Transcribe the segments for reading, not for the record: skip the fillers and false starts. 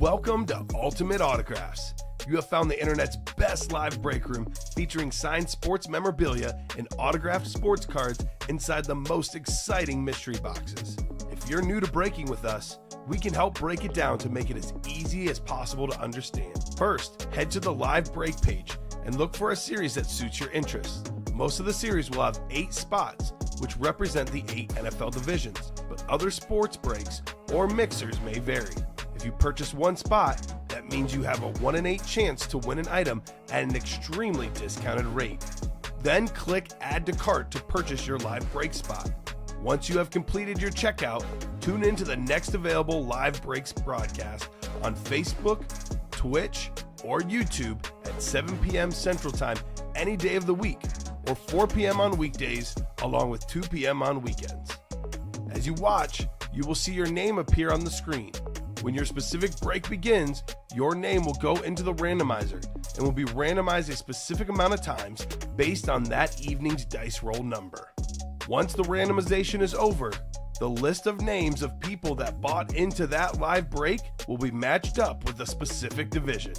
Welcome to Ultimate Autographs. You have found the internet's best live break room featuring signed sports memorabilia and autographed sports cards inside the most exciting mystery boxes. If you're new to breaking with us, we can help break it down to make it as easy as possible to understand. First, head to the live break page and look for a series that suits your interests. Most of the series will have 8 spots, which represent the 8 NFL divisions, but other sports breaks or mixers may vary. If you purchase one spot, that means you have a 1 in 8 chance to win an item at an extremely discounted rate. Then click Add to Cart to purchase your live break spot. Once you have completed your checkout, tune in to the next available live breaks broadcast on Facebook, Twitch, or YouTube at 7 p.m. Central Time any day of the week, or 4 p.m. on weekdays, along with 2 p.m. on weekends. As you watch, you will see your name appear on the screen. When your specific break begins, your name will go into the randomizer and will be randomized a specific amount of times based on that evening's dice roll number. Once the randomization is over, the list of names of people that bought into that live break will be matched up with a specific division.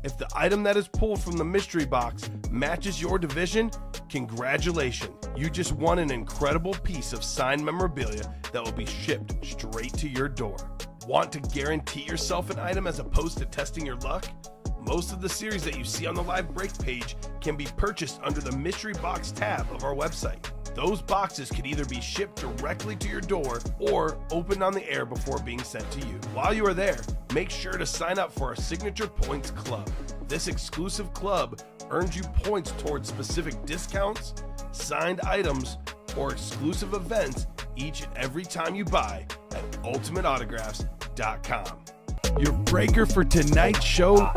If the item that is pulled from the mystery box matches your division, congratulations, you just won an incredible piece of signed memorabilia that will be shipped straight to your door. Want to guarantee yourself an item as opposed to testing your luck? Most of the series that you see on the live break page can be purchased under the mystery box tab of our website. Those boxes could either be shipped directly to your door or opened on the air before being sent to you. While you are there, make sure to sign up for our Signature Points Club. This exclusive club earns you points towards specific discounts, signed items, or exclusive events each and every time you buy at ultimateautographs.com. Your breaker for tonight's show,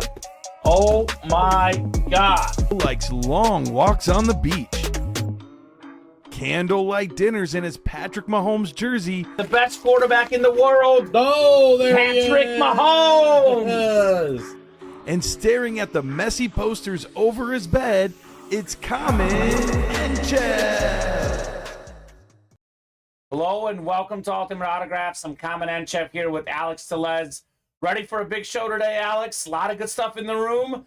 oh my God, likes long walks on the beach, candlelight dinners in his Patrick Mahomes jersey, the best quarterback in the world. Oh, there Patrick he is. Mahomes. Yes. and staring at the messy posters over his bed, it's Kamen Entchev. Hello and welcome to Ultimate Autographs. I'm Kamen Entchev here with Alex Tellez. Ready for a big show today, Alex? A lot of good stuff in the room.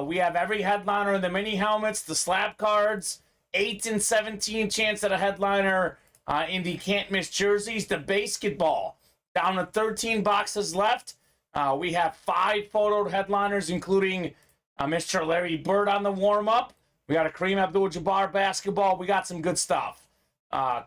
We have every headliner in the mini helmets, the slab cards, 8 and 17 chance at a headliner in the can't miss jerseys, the basketball. Down to 13 boxes left. We have 5 photoed headliners, including Mr. Larry Bird on the warm-up. We got a Kareem Abdul-Jabbar basketball. We got some good stuff.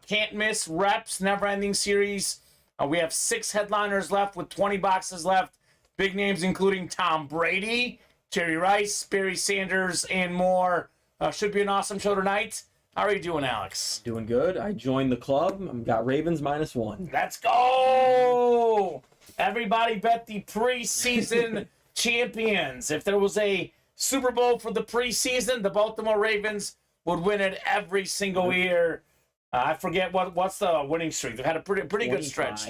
Can't miss reps, never-ending series. We have 6 headliners left with 20 boxes left. Big names including Tom Brady, Jerry Rice, Barry Sanders, and more. Should be an awesome show tonight. How are you doing, Alex? Doing good. I joined the club. I've got Ravens -1. Let's go! Everybody bet the preseason champions. If there was a Super Bowl for the preseason, the Baltimore Ravens would win it every single year. I forget what's the winning streak. They've had a pretty good stretch.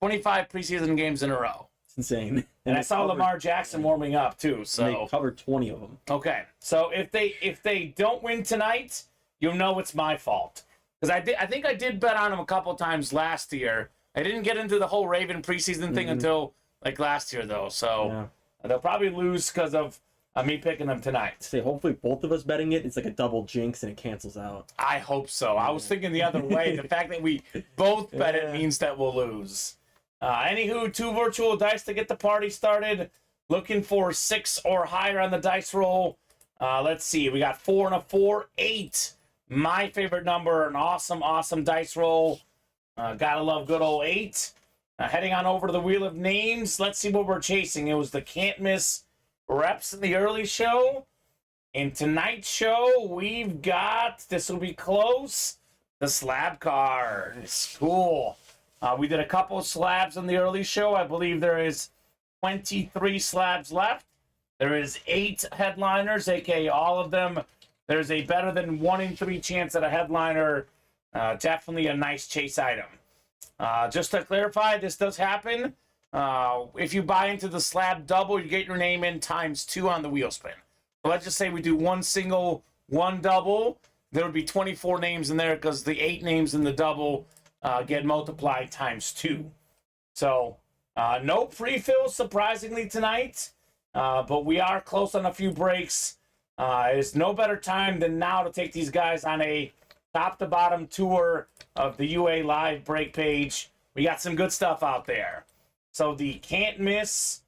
25 preseason games in a row. It's insane. And I saw Lamar Jackson warming up too. So they covered 20 of them. Okay, so if they don't win tonight, you'll know it's my fault because I think I did bet on them a couple times last year. I didn't get into the whole Raven preseason thing until like last year though. So they'll probably lose because of me picking them tonight. Say, hopefully both of us betting it, it's like a double jinx and it cancels out. I hope so. I was thinking the other way. The fact that we both bet it means that we'll lose. Anywho, 2 virtual dice to get the party started. Looking for 6 or higher on the dice roll. Let's see. We got 4 and a 4, 8. My favorite number. An awesome dice roll. Gotta love good old 8. Heading on over to the Wheel of Names. Let's see what we're chasing. It was the can't miss reps in the early show. In tonight's show, we've got, this will be close, the slab cards. Cool. We did a couple slabs in the early show. I believe there is 23 slabs left. There is 8 headliners, aka all of them. There's a better than 1 in 3 chance at a headliner. Definitely a nice chase item. Just to clarify, this does happen. If you buy into the slab double, you get your name in ×2 on the wheel spin. So let's just say we do 1 single, 1 double. There would be 24 names in there because the 8 names in the double get multiplied ×2. So No pre-fill, surprisingly, tonight, but we are close on a few breaks. It's no better time than now to take these guys on a top-to-bottom tour of the UA Live break page. We got some good stuff out there. So the can't miss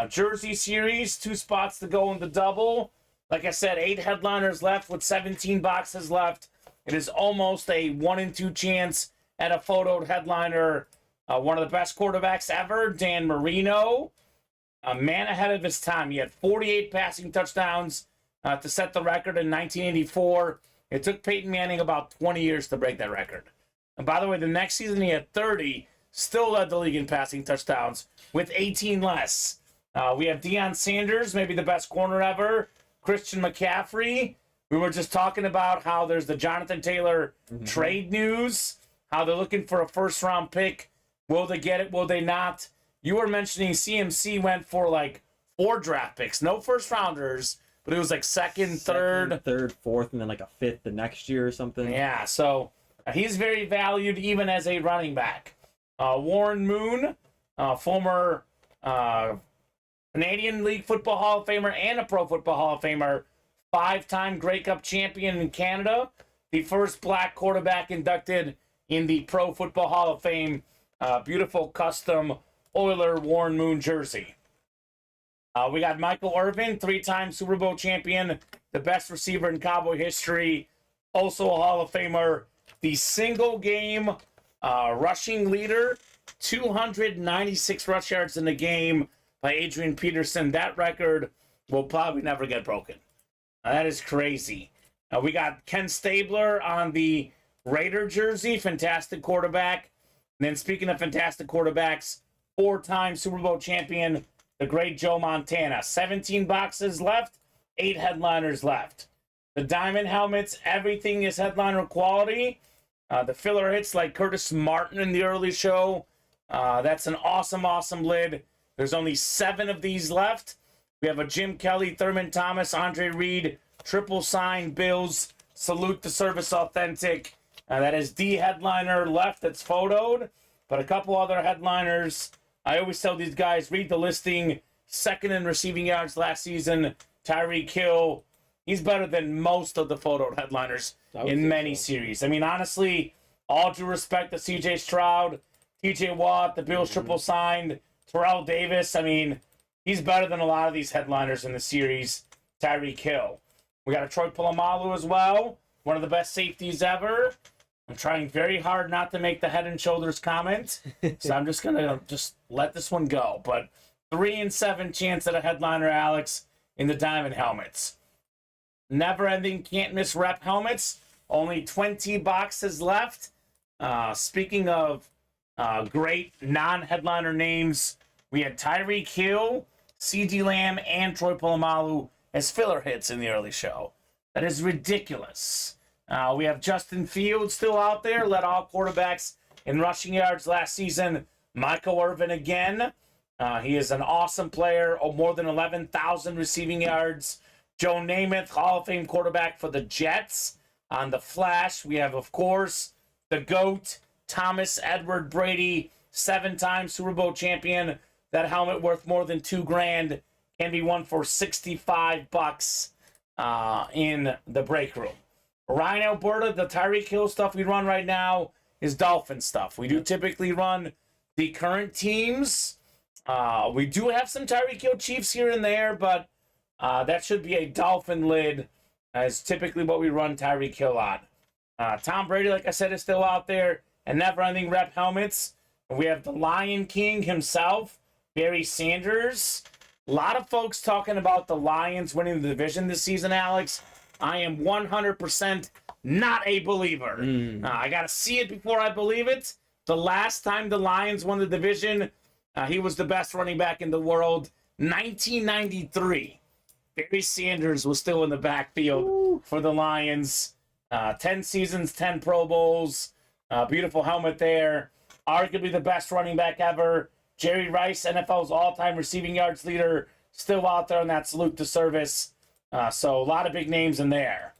jersey series, 2 spots to go in the double. Like I said, 8 headliners left with 17 boxes left. It is almost a 1 in 2 chance at a photoed headliner. One of the best quarterbacks ever, Dan Marino, a man ahead of his time. He had 48 passing touchdowns to set the record in 1984. It took Peyton Manning about 20 years to break that record. And by the way, the next season he had 30, still led the league in passing touchdowns with 18 less. We have Deion Sanders, maybe the best corner ever. Christian McCaffrey. We were just talking about how there's the Jonathan Taylor trade news, how they're looking for a first-round pick. Will they get it? Will they not? You were mentioning CMC went for like 4 draft picks. No first-rounders, but it was like second, third, fourth, and then like a 5th the next year or something. Yeah, so he's very valued even as a running back. Warren Moon, former Canadian League Football Hall of Famer and a Pro Football Hall of Famer, 5-time Grey Cup champion in Canada, the first black quarterback inducted in the Pro Football Hall of Fame. Beautiful custom Oiler Warren Moon jersey. We got Michael Irvin, 3-time Super Bowl champion, the best receiver in Cowboy history, also a Hall of Famer, the single game rushing leader, 296 rush yards in the game by Adrian Peterson. That record will probably never get broken. That is crazy. We got Ken Stabler on the Raider jersey, fantastic quarterback. And then speaking of fantastic quarterbacks, 4-time Super Bowl champion, the great Joe Montana. 17 boxes left, 8 headliners left. The diamond helmets, everything is headliner quality. The filler hits like Curtis Martin in the early show. That's an awesome, awesome lid. There's only 7 of these left. We have a Jim Kelly, Thurman Thomas, Andre Reed, triple sign Bills, salute the service authentic. That is the headliner left that's photoed, but a couple other headliners. I always tell these guys, read the listing. 2nd in receiving yards last season, Tyreek Hill. He's better than most of the photoed headliners in many series. I mean, honestly, all due respect to C.J. Stroud, T.J. Watt, the Bills triple signed, Terrell Davis. I mean, he's better than a lot of these headliners in the series. Tyreek Hill. We got a Troy Polamalu as well, one of the best safeties ever. I'm trying very hard not to make the head and shoulders comment, so I'm just going to let this one go. But 3 in 7 chance at a headliner, Alex, in the diamond helmets. Never-ending can't-miss rep helmets. Only 20 boxes left. Speaking of great non-headliner names, we had Tyreek Hill, C.D. Lamb, and Troy Polamalu as filler hits in the early show. That is ridiculous. We have Justin Fields still out there, led all quarterbacks in rushing yards last season. Michael Irvin again. He is an awesome player, more than 11,000 receiving yards. Joe Namath, Hall of Fame quarterback for the Jets. On the flash, we have, of course, the GOAT, Thomas Edward Brady, 7-time Super Bowl champion. That helmet worth more than $2,000 can be won for $65 in the break room. Ryan Alberta, the Tyreek Hill stuff we run right now is Dolphin stuff. We do typically run the current teams. We do have some Tyreek Hill Chiefs here and there, but that should be a Dolphin lid, is typically what we run Tyreek Hill on. Tom Brady, like I said, is still out there, and never-ending rep helmets. And we have the Lion King himself, Barry Sanders. A lot of folks talking about the Lions winning the division this season, Alex. I am 100% not a believer. I got to see it before I believe it. The last time the Lions won the division, he was the best running back in the world, 1993. Barry Sanders was still in the backfield for the Lions. 10 seasons, 10 Pro Bowls. Beautiful helmet there. Arguably the best running back ever. Jerry Rice, NFL's all-time receiving yards leader, still out there on that salute to service. So a lot of big names in there.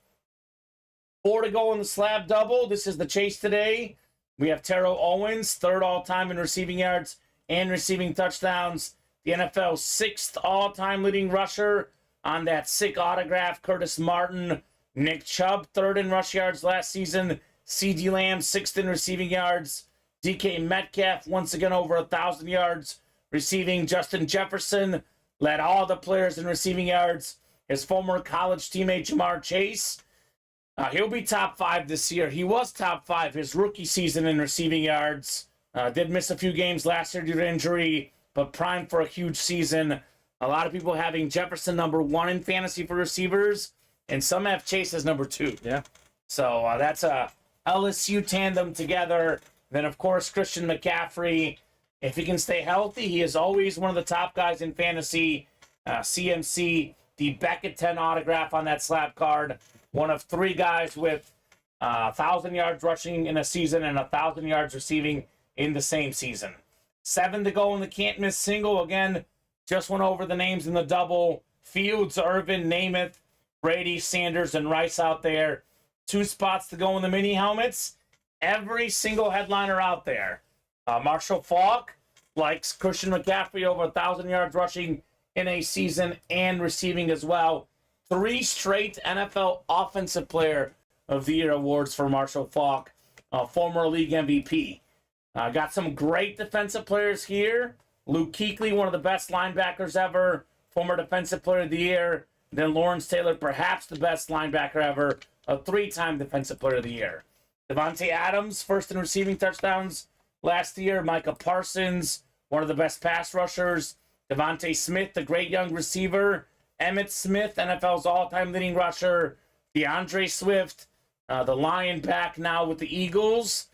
4 to go in the slab double. This is the chase today. We have Terrell Owens, 3rd all-time in receiving yards and receiving touchdowns. The NFL's 6th all-time leading rusher on that sick autograph, Curtis Martin. Nick Chubb, 3rd in rush yards last season. CeeDee Lamb, 6th in receiving yards. DK Metcalf, once again over 1,000 yards receiving. Justin Jefferson led all the players in receiving yards. His former college teammate, Jamar Chase, he'll be top 5 this year. He was top 5 his rookie season in receiving yards. Did miss a few games last year due to injury, but primed for a huge season. A lot of people having Jefferson number 1 in fantasy for receivers, and some have Chase as number 2. Yeah. So that's a LSU tandem together. Then, of course, Christian McCaffrey. If he can stay healthy, he is always one of the top guys in fantasy. CMC, the Beckett 10 autograph on that slab card. One of 3 guys with 1,000 yards rushing in a season and 1,000 yards receiving in the same season. 7 to go in the can't miss single. Again, just went over the names in the double. Fields, Irvin, Namath, Brady, Sanders, and Rice out there. 2 spots to go in the mini helmets. Every single headliner out there. Marshall Faulk likes Christian McCaffrey over 1,000 yards rushing in a season and receiving as well. 3 straight NFL Offensive Player of the Year awards for Marshall Faulk, former league MVP. Got some great defensive players here. Luke Kuechly, one of the best linebackers ever, former Defensive Player of the Year. Then Lawrence Taylor, perhaps the best linebacker ever, a 3-time Defensive Player of the Year. Devontae Adams, 1st in receiving touchdowns last year. Micah Parsons, one of the best pass rushers. Devontae Smith, the great young receiver. Emmitt Smith, NFL's all-time leading rusher. DeAndre Swift, the Lion back now with the Eagles.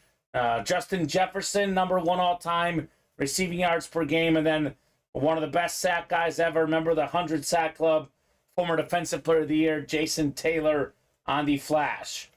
Justin Jefferson, number 1 all-time receiving yards per game. And then one of the best sack guys ever, member of the 100 Sack Club, former Defensive Player of the Year, Jason Taylor on the Flash.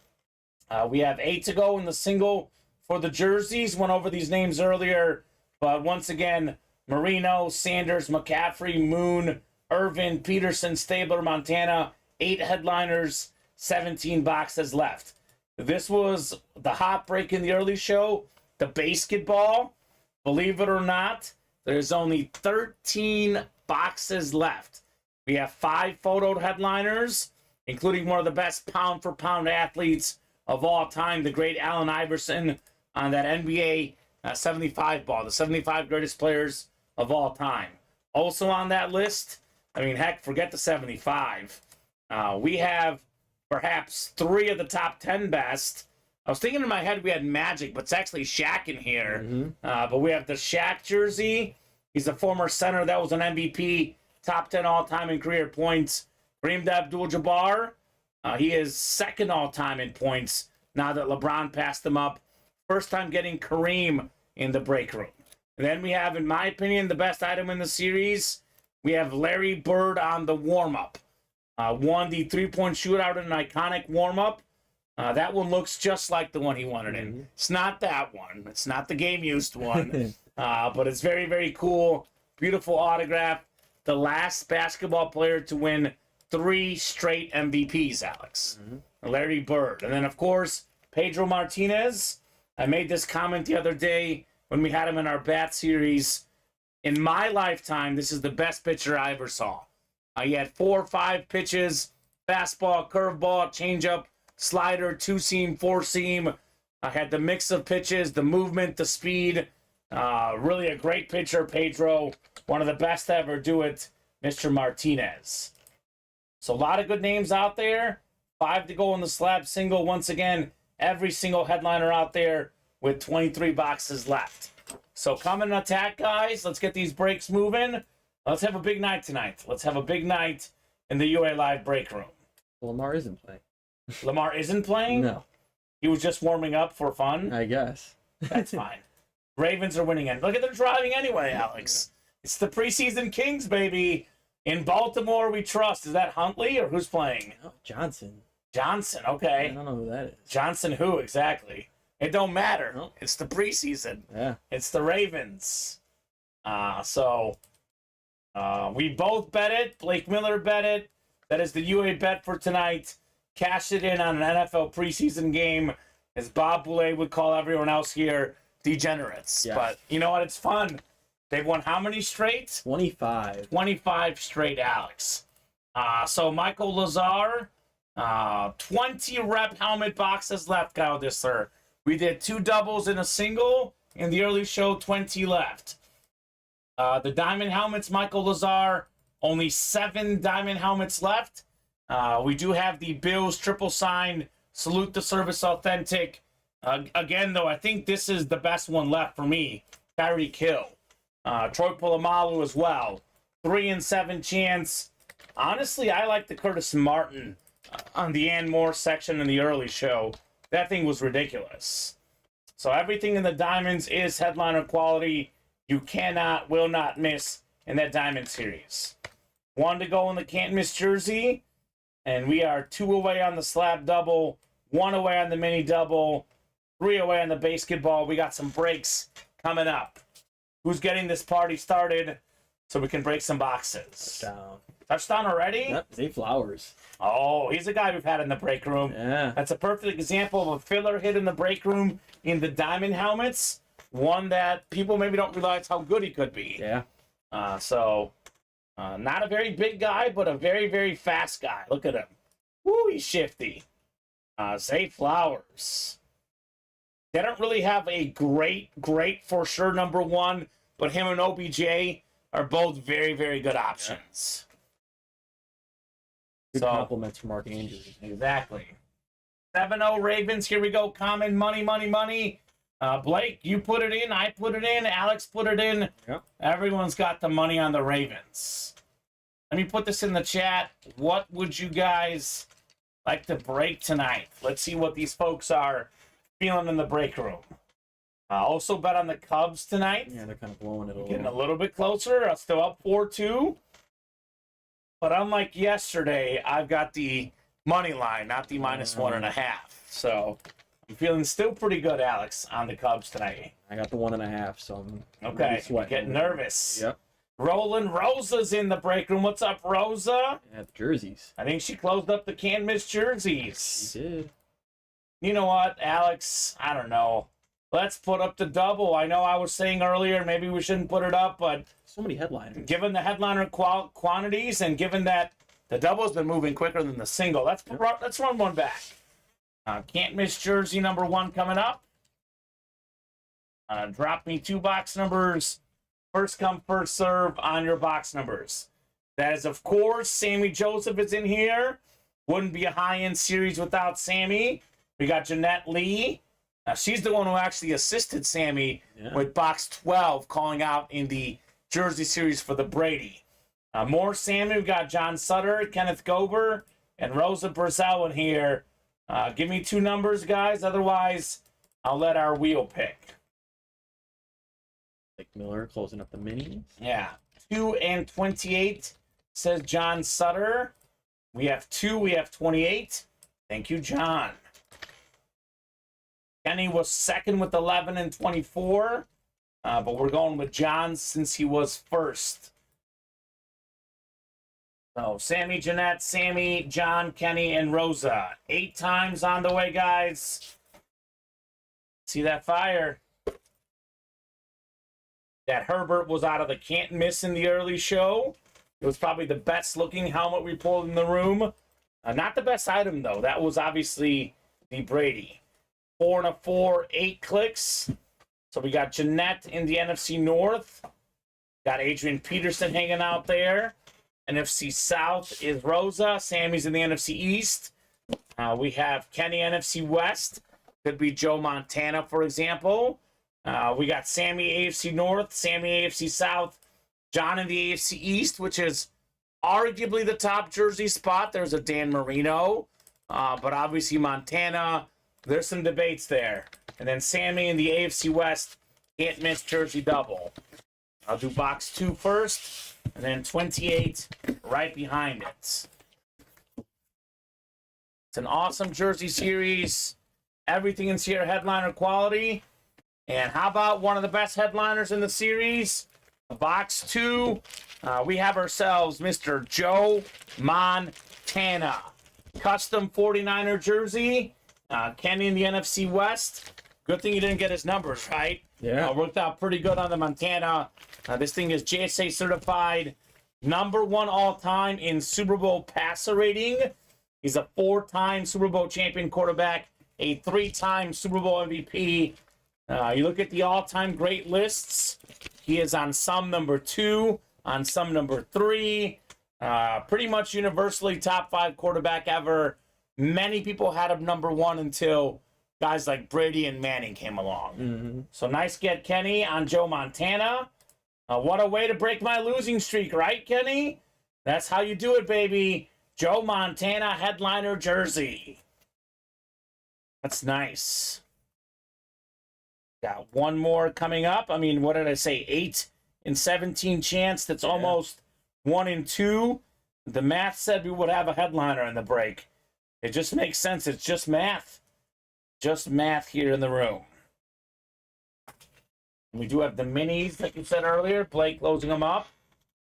We have 8 to go in the single for the jerseys. Went over these names earlier, but once again, Marino, Sanders, McCaffrey, Moon, Irvin, Peterson, Stabler, Montana. 8 headliners, 17 boxes left. This was the hot break in the early show. The basketball, believe it or not, there's only 13 boxes left. We have 5 photoed headliners, including one of the best pound-for-pound athletes of all time, the great Allen Iverson, on that NBA 75 ball, the 75 greatest players of all time. Also on that list, I mean, heck, forget the 75. We have perhaps 3 of the top 10 best. I was thinking in my head we had Magic, but it's actually Shaq in here. Mm-hmm. But we have the Shaq jersey. He's a former center that was an MVP, top 10 all-time in career points. Kareem Abdul-Jabbar, he is 2nd all-time in points now that LeBron passed him up. First time getting Kareem in the break room. And then we have, in my opinion, the best item in the series. We have Larry Bird on the warm-up. Won the 3-point shootout in an iconic warm-up. That one looks just like the one he won it in. Mm-hmm. It's not that one. It's not the game-used one. But it's very, very cool. Beautiful autograph. The last basketball player to win 3 straight MVPs, Alex. Mm-hmm. Larry Bird. And then, of course, Pedro Martinez. I made this comment the other day when we had him in our bat series. In my lifetime, this is the best pitcher I ever saw. He had 4 or 5 pitches, fastball, curveball, changeup, slider, 2-seam, 4-seam. I had the mix of pitches, the movement, the speed. Really a great pitcher, Pedro. One of the best to ever do it, Mr. Martinez. So a lot of good names out there. 5 to go in the slab single. Once again, every single headliner out there with 23 boxes left. So come and attack, guys. Let's get these breaks moving. Let's have a big night tonight. Let's have a big night in the UA Live break room. Well, Lamar isn't playing. Lamar isn't playing? No. He was just warming up for fun? I guess. That's fine. Ravens are winning. And look at them driving anyway, Alex. It's the preseason Kings, baby. In Baltimore, we trust. Is that Huntley or who's playing? Oh, Johnson. Johnson, okay. I don't know who that is. Johnson who, exactly? It don't matter. Nope. It's the preseason. Yeah. It's the Ravens. We both bet it. Blake Miller bet it. That is the UA bet for tonight. Cashed it in on an NFL preseason game, as Bob Boulay would call everyone else here, degenerates. Yeah. But you know what? It's fun. They've won how many straight? 25. 25 straight, Alex. So Michael Lazar, 20 rep helmet boxes left, Kyle Disler. We did 2 doubles and a single. In the early show, 20 left. The diamond helmets, Michael Lazar, only 7 diamond helmets left. We do have the Bills triple sign, Salute the Service Authentic. Again, though, I think this is the best one left for me. Tyreek Hill. Troy Polamalu as well. 3 and 7 chance. Honestly, I like the Curtis Martin on the Ann Moore section in the early show. That thing was ridiculous. So everything in the diamonds is headliner quality. You cannot, will not miss in that diamond series. 1 to go in the can't miss jersey. And we are 2 away on the slab double, 1 away on the mini double, 3 away on the basketball. We got some breaks coming up. Who's getting this party started so we can break some boxes? Touchdown. Touchdown already? Yep, Zay Flowers. Oh, he's a guy we've had in the break room. Yeah. That's a perfect example of a filler hit in the break room in the diamond helmets. One that people maybe don't realize how good he could be. Yeah. Not a very big guy, but a very, very fast guy. Look at him. Woo, he's shifty. Zay Flowers. They don't really have a great for sure number 1, but him and OBJ are both very, very good options. Good compliments from Mark Andrews. Exactly. 7-0 Ravens. Here we go. Common money. Blake, you put it in. I put it in. Alex put it in. Yep. Everyone's got the money on the Ravens. Let me put this in the chat. What would you guys like to break tonight? Let's see what these folks are feeling in the break room. Also bet on the Cubs tonight. Yeah, they're kind of blowing it a Getting a little. little bit closer. Still up 4-2. But unlike yesterday, I've got the money line, not the -1.5. So I'm feeling still pretty good, Alex, on the Cubs tonight. I got the 1.5, so I'm Okay, sweating. getting nervous. Yep. Roland Rosa's in the break room. What's up, Rosa? Yeah, the jerseys. I think she closed up the can't miss jerseys. She did. You know what, Alex? I don't know. Let's put up the double. I know I was saying earlier maybe we shouldn't put it up, but So many headliners. given the headliner quantities and given that the double's been moving quicker than the single, let's run one back. Can't miss jersey number 1 coming up. Drop me 2 box numbers. First come, first serve on your box numbers. That is, of course, Sammy Joseph is in here. Wouldn't be a high-end series without Sammy. We got Jeanette Lee. She's the one who actually assisted Sammy with box 12, calling out in the jersey series for the Brady. More Sammy. We got John Sutter, Kenneth Gober, and Rosa Brazell in here. Give me 2 numbers, guys. Otherwise, I'll let our wheel pick. Blake Miller closing up the minis. Yeah. 2 and 28, says John Sutter. We have 2. We have 28. Thank you, John. Kenny was second with 11 and 24. But we're going with John since he was first. So, Sammy, Jeanette, Sammy, John, Kenny, and Rosa. 8 times on the way, guys. See that fire? That Herbert was out of the can't miss in the early show. It was probably the best looking helmet we pulled in the room. Not the best item, though. That was obviously the Brady. 4 and a 4, 8 clicks. So we got Jeanette in the NFC North. Got Adrian Peterson hanging out there. NFC South is Rosa. Sammy's in the NFC East. We have Kenny NFC West. Could be Joe Montana, for example. We got Sammy AFC North, Sammy AFC South, John in the AFC East, which is arguably the top jersey spot. There's a Dan Marino, but obviously Montana. There's some debates there. And then Sammy in the AFC West, can't miss jersey double. I'll do box 2 first, and then 28 right behind it. It's an awesome jersey series. Everything in Sierra headliner quality. And how about one of the best headliners in the series? Box 2, we have ourselves Mr. Joe Montana. Custom 49er jersey. Kenny in the NFC West. Good thing you didn't get his numbers, right? Yeah. Worked out pretty good on the Montana. This thing is JSA certified, #1 all-time in Super Bowl passer rating. He's a 4-time Super Bowl champion quarterback, a 3-time Super Bowl MVP. You look at the all-time great lists, he is on some #2, on some #3. Pretty much universally top 5 quarterback ever. Many people had him #1 until guys like Brady and Manning came along. So nice get, Kenny, on Joe Montana. What a way to break my losing streak, right, Kenny? That's how you do it, baby. Joe Montana headliner jersey. That's nice. Got one more coming up. I mean, what did I say? 8 in 17 chance. That's almost 1 in 2. The math said we would have a headliner in the break. It just makes sense. It's just math. Just math here in the room. We do have the minis, like you said earlier. Blake closing them up.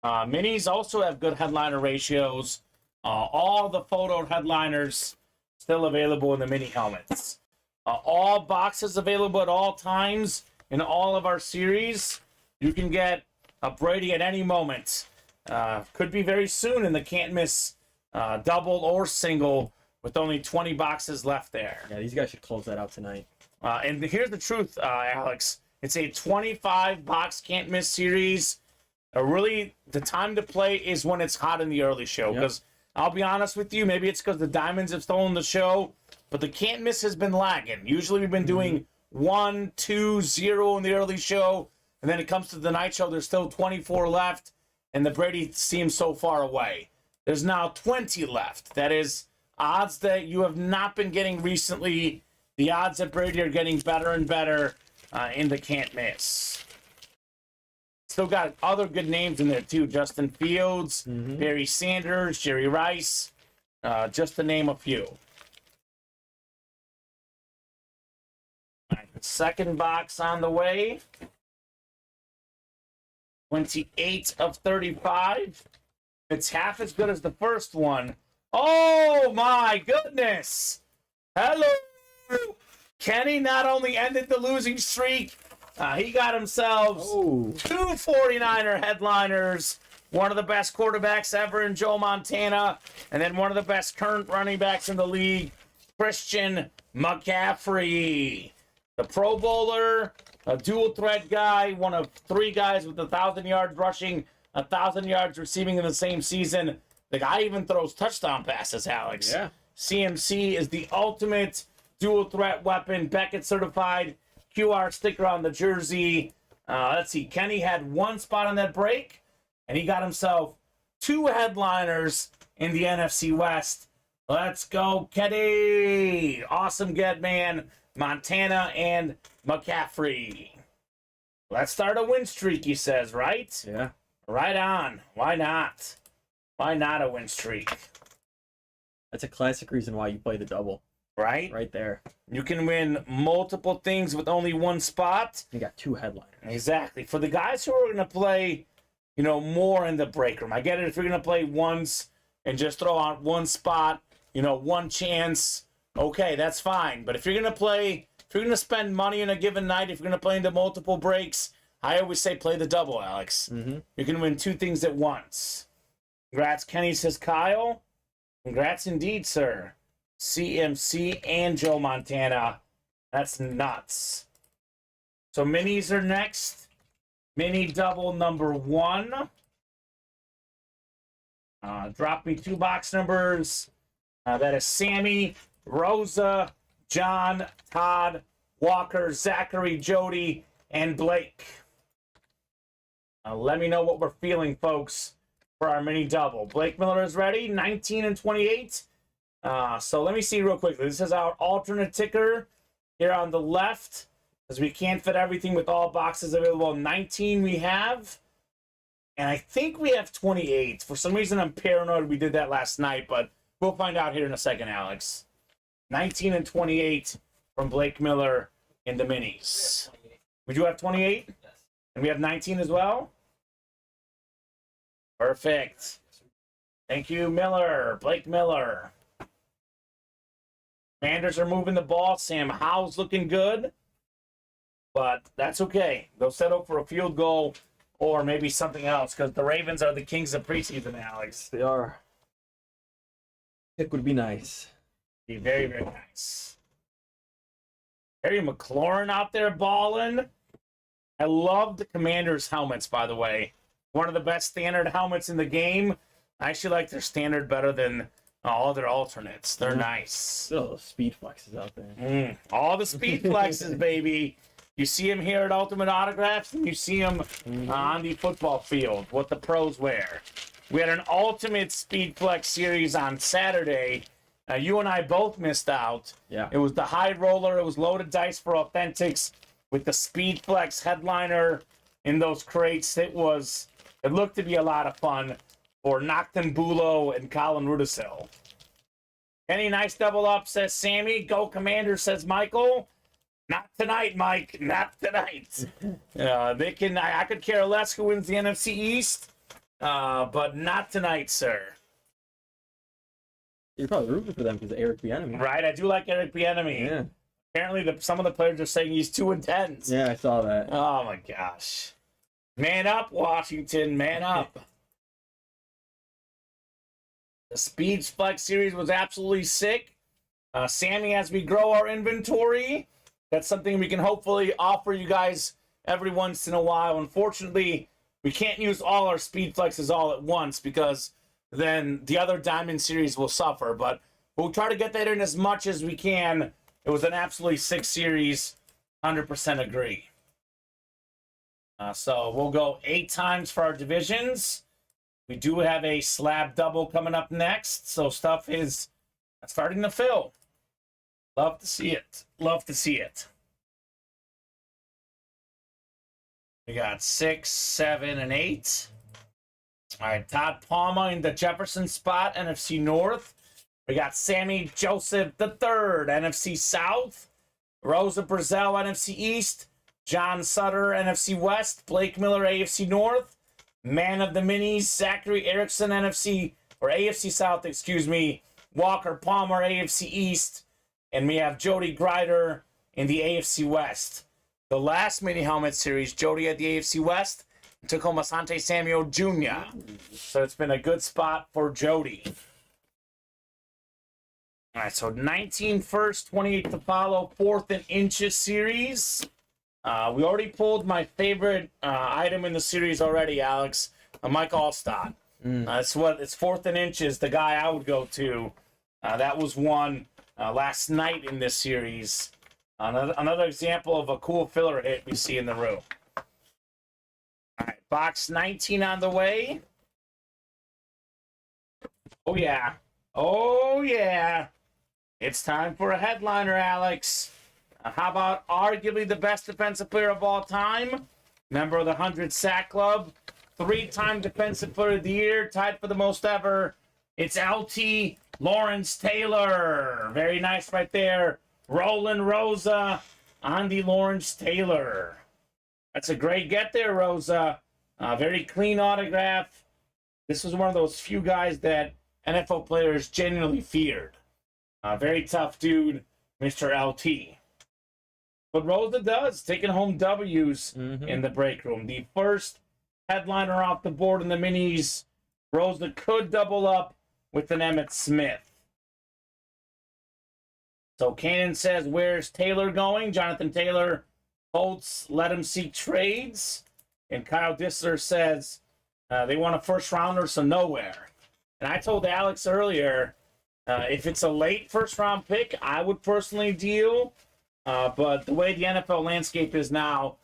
Minis also have good headliner ratios. All the photo headliners still available in the mini helmets. All boxes available at all times in all of our series. You can get a Brady at any moment. Could be very soon in the can't miss double or single with only 20 boxes left there. Yeah, these guys should close that out tonight. And here's the truth, Alex. It's a 25-box can't miss series. Really, the time to play is when it's hot in the early show. Because I'll be honest with you, maybe it's because the Diamonds have stolen the show, but the can't miss has been lagging. Usually we've been doing 1, 2, 0 in the early show, and then it comes to the night show, there's still 24 left, and the Brady seems so far away. There's now 20 left. That is odds that you have not been getting recently. The odds that Brady are getting better and better in the can't miss. Still got other good names in there too. Justin Fields, Barry Sanders, Jerry Rice, just to name a few. All right, second box on the way. 28 of 35. It's half as good as the first one. Oh my goodness! Hello! Kenny not only ended the losing streak, he got himself 2 49er headliners. One of the best quarterbacks ever in Joe Montana, and then one of the best current running backs in the league, Christian McCaffrey. The Pro Bowler, a dual threat guy, one of 3 guys with 1,000 yards rushing, 1,000 yards receiving in the same season. The guy even throws touchdown passes, Alex. Yeah. CMC is the ultimate dual threat weapon. Beckett certified. QR sticker on the jersey. Let's see. Kenny had 1 spot on that break, and he got himself 2 headliners in the NFC West. Let's go, Kenny. Awesome get, man. Montana and McCaffrey. Let's start a win streak, he says, right? Yeah. Right on. Why not? Why not a win streak? That's a classic reason why you play the double. Right? Right there. You can win multiple things with only 1 spot. You got 2 headliners. Exactly. For the guys who are going to play, more in the break room. I get it if you're going to play once and just throw out 1 spot, 1 chance. Okay, that's fine. But if you're going to play, if you're going to spend money in a given night, if you're going to play into multiple breaks, I always say play the double, Alex. You can win 2 things at once. Congrats, Kenny, says Kyle. Congrats indeed, sir. CMC and Joe Montana. That's nuts. So minis are next. Mini double number 1. Drop me 2 box numbers. That is Sammy, Rosa, John, Todd, Walker, Zachary, Jody, and Blake. Let me know what we're feeling, folks, for our mini double. Blake Miller is ready, 19 and 28. So let me see real quickly. This is our alternate ticker here on the left, because we can't fit everything with all boxes available. 19 we have, and I think we have 28. For some reason, I'm paranoid we did that last night, but we'll find out here in a second, Alex. 19 and 28 from Blake Miller in the minis. We do have 28? And we have 19 as well? Perfect. Thank you, Miller. Blake Miller. Commanders are moving the ball. Sam Howell's looking good. but that's okay. They'll settle for a field goal or maybe something else because the Ravens are the kings of preseason, Alex. They are. Pick would be nice. Be very, very nice. Harry McLaurin out there balling. I love the Commanders' helmets, by the way. One of the best standard helmets in the game. I actually like their standard better than all their alternates. They're nice. Oh, those speed flexes out there. All the speed flexes, baby. You see them here at Ultimate Autographs, and you see them on the football field, what the pros wear. We had an Ultimate Speed Flex series on Saturday. You and I both missed out. Yeah. It was the high roller. It was loaded dice for Authentics with the Speed Flex headliner in those crates. It looked to be a lot of fun for Nocton Bulo and Colin Rudisil. Any nice double up, says Sammy. Go Commander, says Michael. Not tonight, Mike. Not tonight. I could care less who wins the NFC East, but not tonight, sir. You're probably rooting for them because of Eric Bieniemy. Right, I do like Eric Bieniemy. Yeah. Apparently, some of the players are saying he's too intense. Yeah, I saw that. Oh my gosh. Man up, Washington. Man up. The Speed Flex series was absolutely sick. Sammy, as we grow our inventory, that's something we can hopefully offer you guys every once in a while. Unfortunately, we can't use all our Speed Flexes all at once because then the other Diamond series will suffer. But we'll try to get that in as much as we can. It was an absolutely sick series. 100% agree. So we'll go 8 times for our divisions. We do have a slab double coming up next, so stuff is starting to fill. Love to see it. Love to see it. We got 6, 7, and 8. All right, Todd Palmer in the Jefferson spot, NFC North. We got Sammy Joseph III, NFC South. Rosa Brazil, NFC East. John Sutter, NFC West. Blake Miller, AFC North. Man of the Minis, Zachary Erickson, AFC South, Walker Palmer, AFC East. And we have Jody Grider in the AFC West. The last mini helmet series, Jody had the AFC West and took home Asante Samuel Jr. So it's been a good spot for Jody. All right, so 19 first, 28 to follow, 4th and Inches series. We already pulled my favorite item in the series already, Alex. Mike Allstott. It's 4th and Inches, the guy I would go to. That was one last night in this series. Another example of a cool filler hit we see in the room. All right, box 19 on the way. Oh, yeah. Oh, yeah. It's time for a headliner, Alex. How about arguably the best defensive player of all time? Member of the 100 Sack Club. 3-time Defensive Player of the Year. Tied for the most ever. It's LT Lawrence Taylor. Very nice right there. Roland Rosa on the Lawrence Taylor. That's a great get there, Rosa. Very clean autograph. This was one of those few guys that NFL players genuinely feared. Very tough dude, Mr. LT. But Rosa does, taking home W's in the break room. The first headliner off the board in the minis. Rosa could double up with an Emmitt Smith. So Cannon says, where's Taylor going? Jonathan Taylor votes, let him seek trades. And Kyle Dissler says, they want a first rounder, so nowhere. And I told Alex earlier, if it's a late first round pick, I would personally deal. But the way the NFL landscape is now,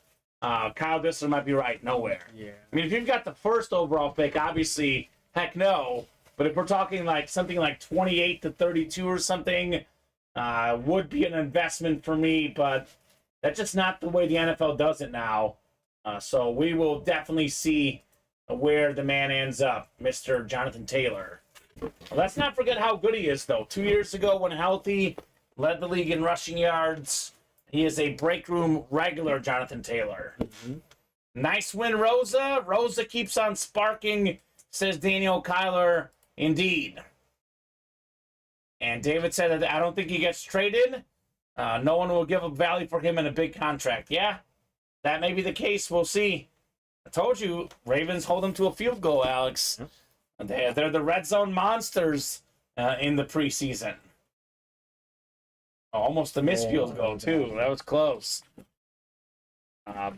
Kyle Dissler might be right. Nowhere. Yeah. I mean, if you've got the first overall pick, obviously, heck no. But if we're talking like something like 28 to 32 or something, would be an investment for me. But that's just not the way the NFL does it now. So we will definitely see where the man ends up, Mr. Jonathan Taylor. Well, let's not forget how good he is, though. 2 years ago, when healthy, led the league in rushing yards. He is a break room regular, Jonathan Taylor. Nice win, Rosa. Rosa keeps on sparking, says Daniel Kyler. Indeed. And David said, I don't think he gets traded. No one will give a value for him in a big contract. Yeah, that may be the case. We'll see. I told you, Ravens hold them to a field goal, Alex. Yep. They're the red zone monsters in the preseason. Almost a missed field goal, too. That was close.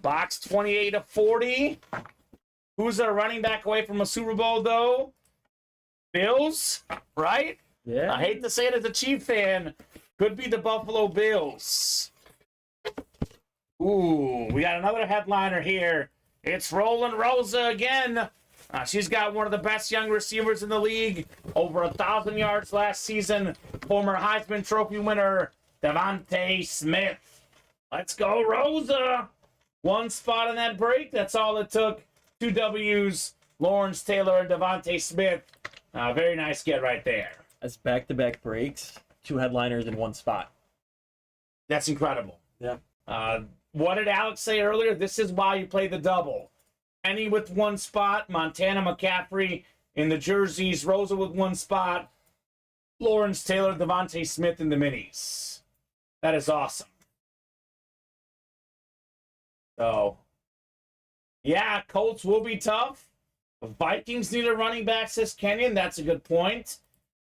Box 28-40. Who's our running back away from a Super Bowl, though? Bills, right? Yeah. I hate to say it as a Chief fan. Could be the Buffalo Bills. Ooh, we got another headliner here. It's Roland Rosa again. She's got one of the best young receivers in the league. Over 1,000 yards last season. Former Heisman Trophy winner, Devontae Smith. Let's go, Rosa. One spot in that break. That's all it took. 2 W's. Lawrence Taylor and Devontae Smith. Very nice get right there. That's back-to-back breaks. 2 headliners in 1 spot. That's incredible. Yeah. What did Alex say earlier? This is why you play the double. Penny with 1 spot. Montana McCaffrey in the jerseys. Rosa with 1 spot. Lawrence Taylor, Devontae Smith in the minis. That is awesome. So, yeah, Colts will be tough. Vikings need a running back, says Kenyon. That's a good point.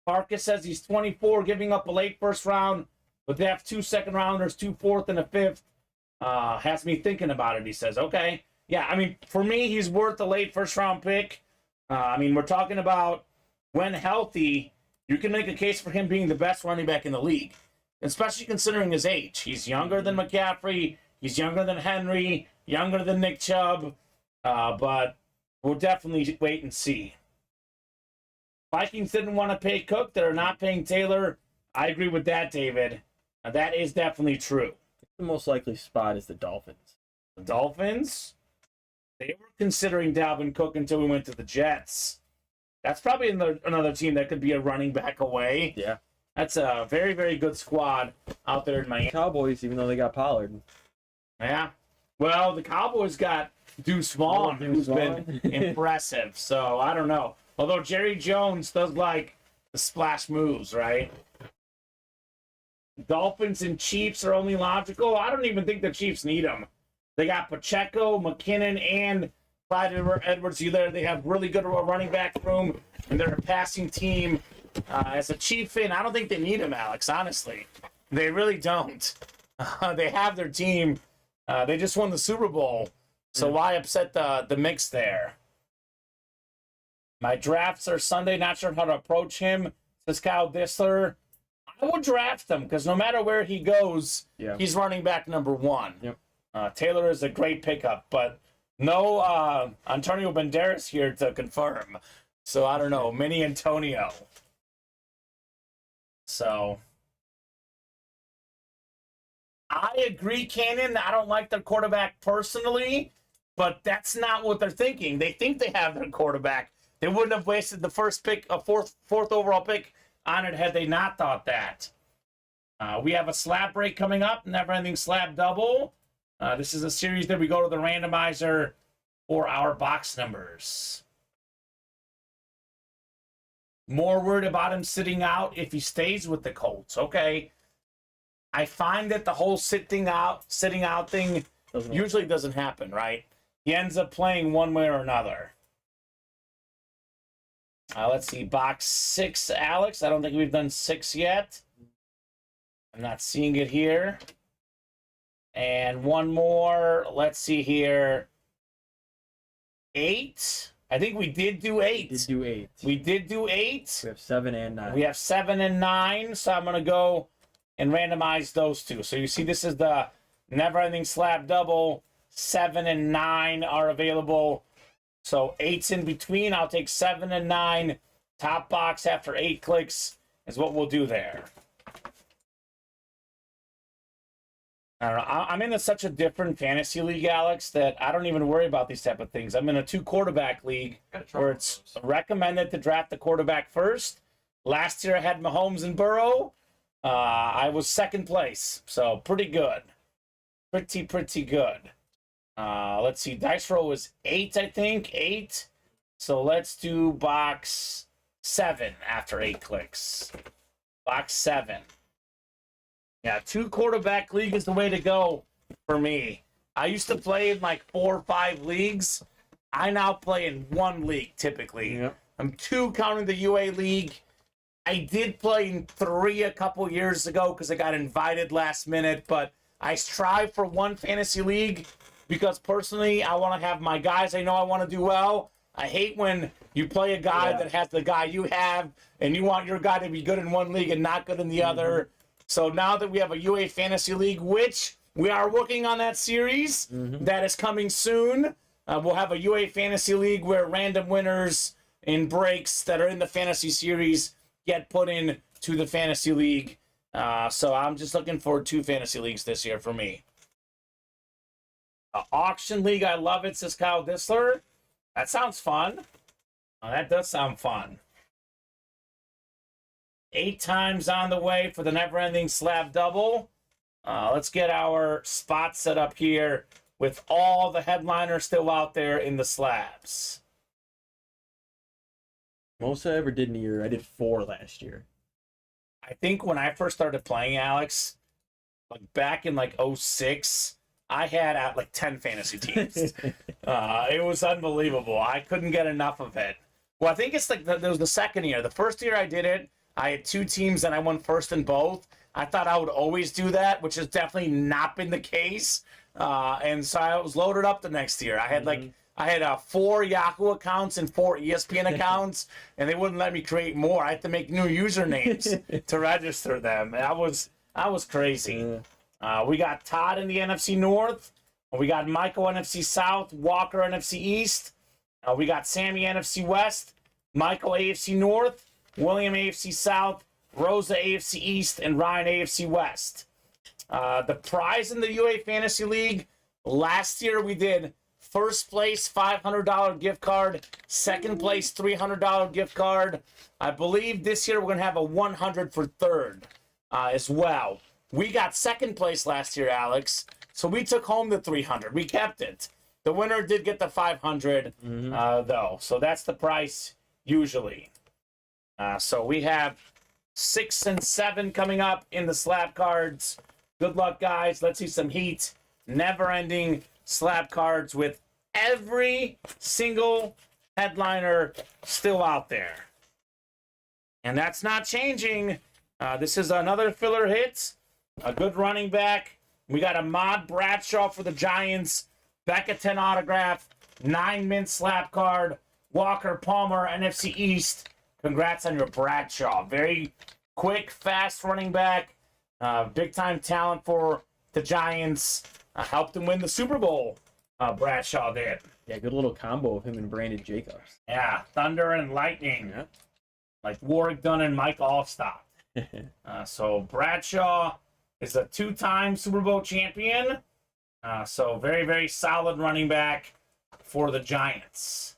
Parkas says he's 24, giving up a late first round, but they have 2 second rounders, 2 fourth, and a fifth. Has me thinking about it, he says. Okay. Yeah, I mean, for me, he's worth a late first round pick. We're talking about when healthy, you can make a case for him being the best running back in the league, especially considering his age. He's younger than McCaffrey. He's younger than Henry, younger than Nick Chubb. But we'll definitely wait and see. Vikings didn't want to pay Cook. They're not paying Taylor. I agree with that, David. That is definitely true. The most likely spot is the Dolphins. The Dolphins? They were considering Dalvin Cook until we went to the Jets. That's probably another team that could be a running back away. Yeah. That's a very, very good squad out there in Miami. Cowboys, even though they got Pollard. Yeah. Well, the Cowboys got Deuce Vaughn, who's been impressive. So, I don't know. Although Jerry Jones does like the splash moves, right? Dolphins and Chiefs are only logical. I don't even think the Chiefs need them. They got Pacheco, McKinnon, and Clyde Edwards-Helaire. They have really good running back room, and they're a passing team. As a Chief fan, I don't think they need them, Alex, honestly. They really don't. They have their team. They just won the Super Bowl, so why upset the mix there? My drafts are Sunday. Not sure how to approach him, says Kyle Dissler. I would draft him because no matter where he goes, he's running back number 1. Yep. Taylor is a great pickup, but no Antonio Banderas here to confirm. So I don't know. Mini Antonio. So I agree, Cannon. I don't like their quarterback personally, but that's not what they're thinking. They think they have their quarterback. They wouldn't have wasted the first pick, a fourth overall pick, on it had they not thought that. We have a slab break coming up, Never Ending Slab Double. This is a series that we go to the randomizer for our box numbers. More worried about him sitting out if he stays with the Colts. Okay. I find that the whole sitting out thing usually doesn't happen, right? He ends up playing one way or another. Let's see, box 6, Alex. I don't think we've done 6 yet. I'm not seeing it here. And one more. Let's see here. 8. I think we did do 8. We did do 8. We have 7 and 9. We have 7 and 9. So I'm going to go and randomize those two. So you see this is the Never Ending Slab Double. 7 and 9 are available. So 8's in between. I'll take 7 and 9. Top box after 8 clicks is what we'll do there. I don't know. I'm in such a different fantasy league, Alex, that I don't even worry about these type of things. I'm in a 2-quarterback league where it's recommended to draft the quarterback first. Last year I had Mahomes and Burrow. I was 2nd place, so pretty good. Pretty good. Let's see. Dice roll was 8, I think. 8. So let's do box 7 after 8 clicks. Box 7. Yeah, 2-quarterback league is the way to go for me. I used to play in like 4 or 5 leagues. I now play in 1 league typically. Yep. I'm 2 counting the UA league. I did play in 3 a couple years ago because I got invited last minute, but I strive for 1 fantasy league because personally I want to have my guys I know I want to do well. I hate when you play a guy that has the guy you have and you want your guy to be good in 1 league and not good in the other. So now that we have a UA fantasy league, which we are working on that series that is coming soon, we'll have a UA fantasy league where random winners in breaks that are in the fantasy series get put in to the fantasy league. So I'm just looking for 2 fantasy leagues this year for me. Auction league, I love it, says Kyle Disler. That sounds fun. That does sound fun. 8 times on the way for the never-ending slab double. Let's get our spot set up here with all the headliners still out there in the slabs. Most I ever did in a year, I did 4 last year. I think when I first started playing, Alex, like back in like 06, I had like 10 fantasy teams. It was unbelievable. I couldn't get enough of it. Well, I think it's like there was the second year. The first year I did it, I had 2 teams and I won first in both. I thought I would always do that, which has definitely not been the case. And so I was loaded up the next year. I had 4 Yahoo accounts and 4 ESPN accounts, and they wouldn't let me create more. I had to make new usernames to register them. I was crazy. We got Todd in the NFC North. We got Michael NFC South, Walker NFC East. We got Sammy NFC West, Michael AFC North, William AFC South, Rosa AFC East, and Ryan AFC West. The prize in the UA Fantasy League, last year we did first place $500 gift card, second place $300 gift card. I believe this year we're going to have a $100 for third as well. We got second place last year, Alex, so we took home the $300. We kept it. The winner did get the $500 though, so that's the price usually. So we have 6 and 7 coming up in the slab cards. Good luck, guys. Let's see some heat. Never-ending slab cards with every single headliner still out there. And that's not changing. This is another filler hit. A good running back. We got a Mod Bradshaw for the Giants. Becca 10 autograph. 9-mint slab card. Walker Palmer, NFC East. Congrats on your Bradshaw. Very quick, fast running back. Big-time talent for the Giants. Helped them win the Super Bowl. Bradshaw did. Yeah, good little combo of him and Brandon Jacobs. Yeah, Thunder and Lightning. Yeah. Like Warwick Dunn and Mike Allstott. So Bradshaw is a 2-time Super Bowl champion. So very, very solid running back for the Giants.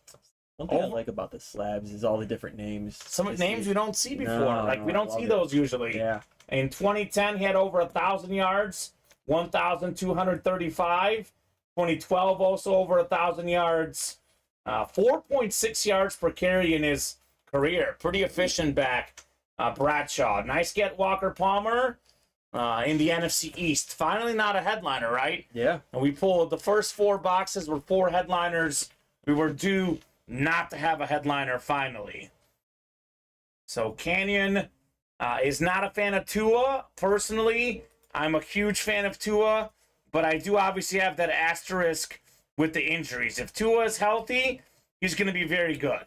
One thing I like about the slabs is all the different names. Some names we don't see before. We don't see those usually. Yeah. In 2010, he had over 1,000 yards, 1,235. 2012, also over 1,000 yards. 4.6 yards per carry in his career. Pretty efficient back, Bradshaw. Nice get, Walker Palmer, in the NFC East. Finally not a headliner, right? Yeah. And we pulled the first 4 boxes were 4 headliners. We were due not to have a headliner finally. So Canyon is not a fan of Tua. Personally, I'm a huge fan of Tua, but I do obviously have that asterisk with the injuries. If Tua is healthy, he's going to be very good.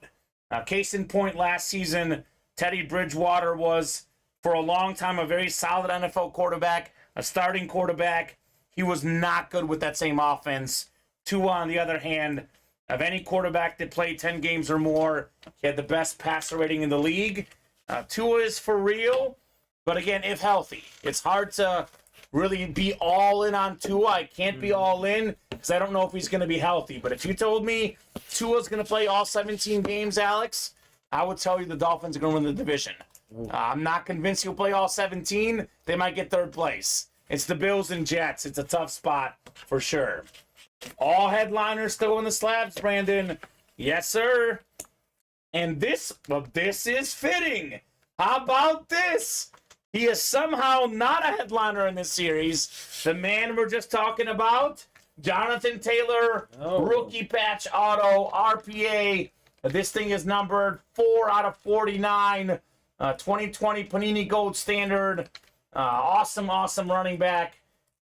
Case in point, last season, Teddy Bridgewater was, for a long time, a very solid NFL quarterback, a starting quarterback. He was not good with that same offense. Tua, on the other hand, of any quarterback that played 10 games or more, he had the best passer rating in the league. Tua is for real, but again, if healthy. It's hard to really be all in on Tua. I can't be all in because I don't know if he's going to be healthy. But if you told me Tua's going to play all 17 games, Alex, I would tell you the Dolphins are going to win the division. I'm not convinced he'll play all 17. They might get third place. It's the Bills and Jets. It's a tough spot for sure. All headliners still in the slabs, Brandon. Yes, sir. And this is fitting. How about this? He is somehow not a headliner in this series. The man we're just talking about, Jonathan Taylor, Oh. rookie patch auto, RPA. This thing is numbered 4 out of 49. 2020 Panini Gold Standard. Awesome running back.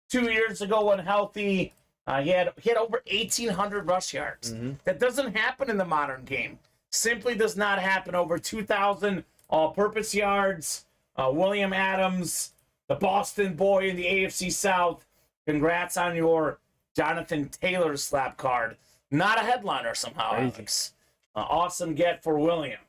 2 years ago when healthy, he had over 1,800 rush yards. That doesn't happen in the modern game. Simply does not happen. Over 2,000 all-purpose yards. William Adams, the Boston boy in the AFC South. Congrats on your Jonathan Taylor slap card. Not a headliner somehow, Crazy. Alex. Awesome get for William.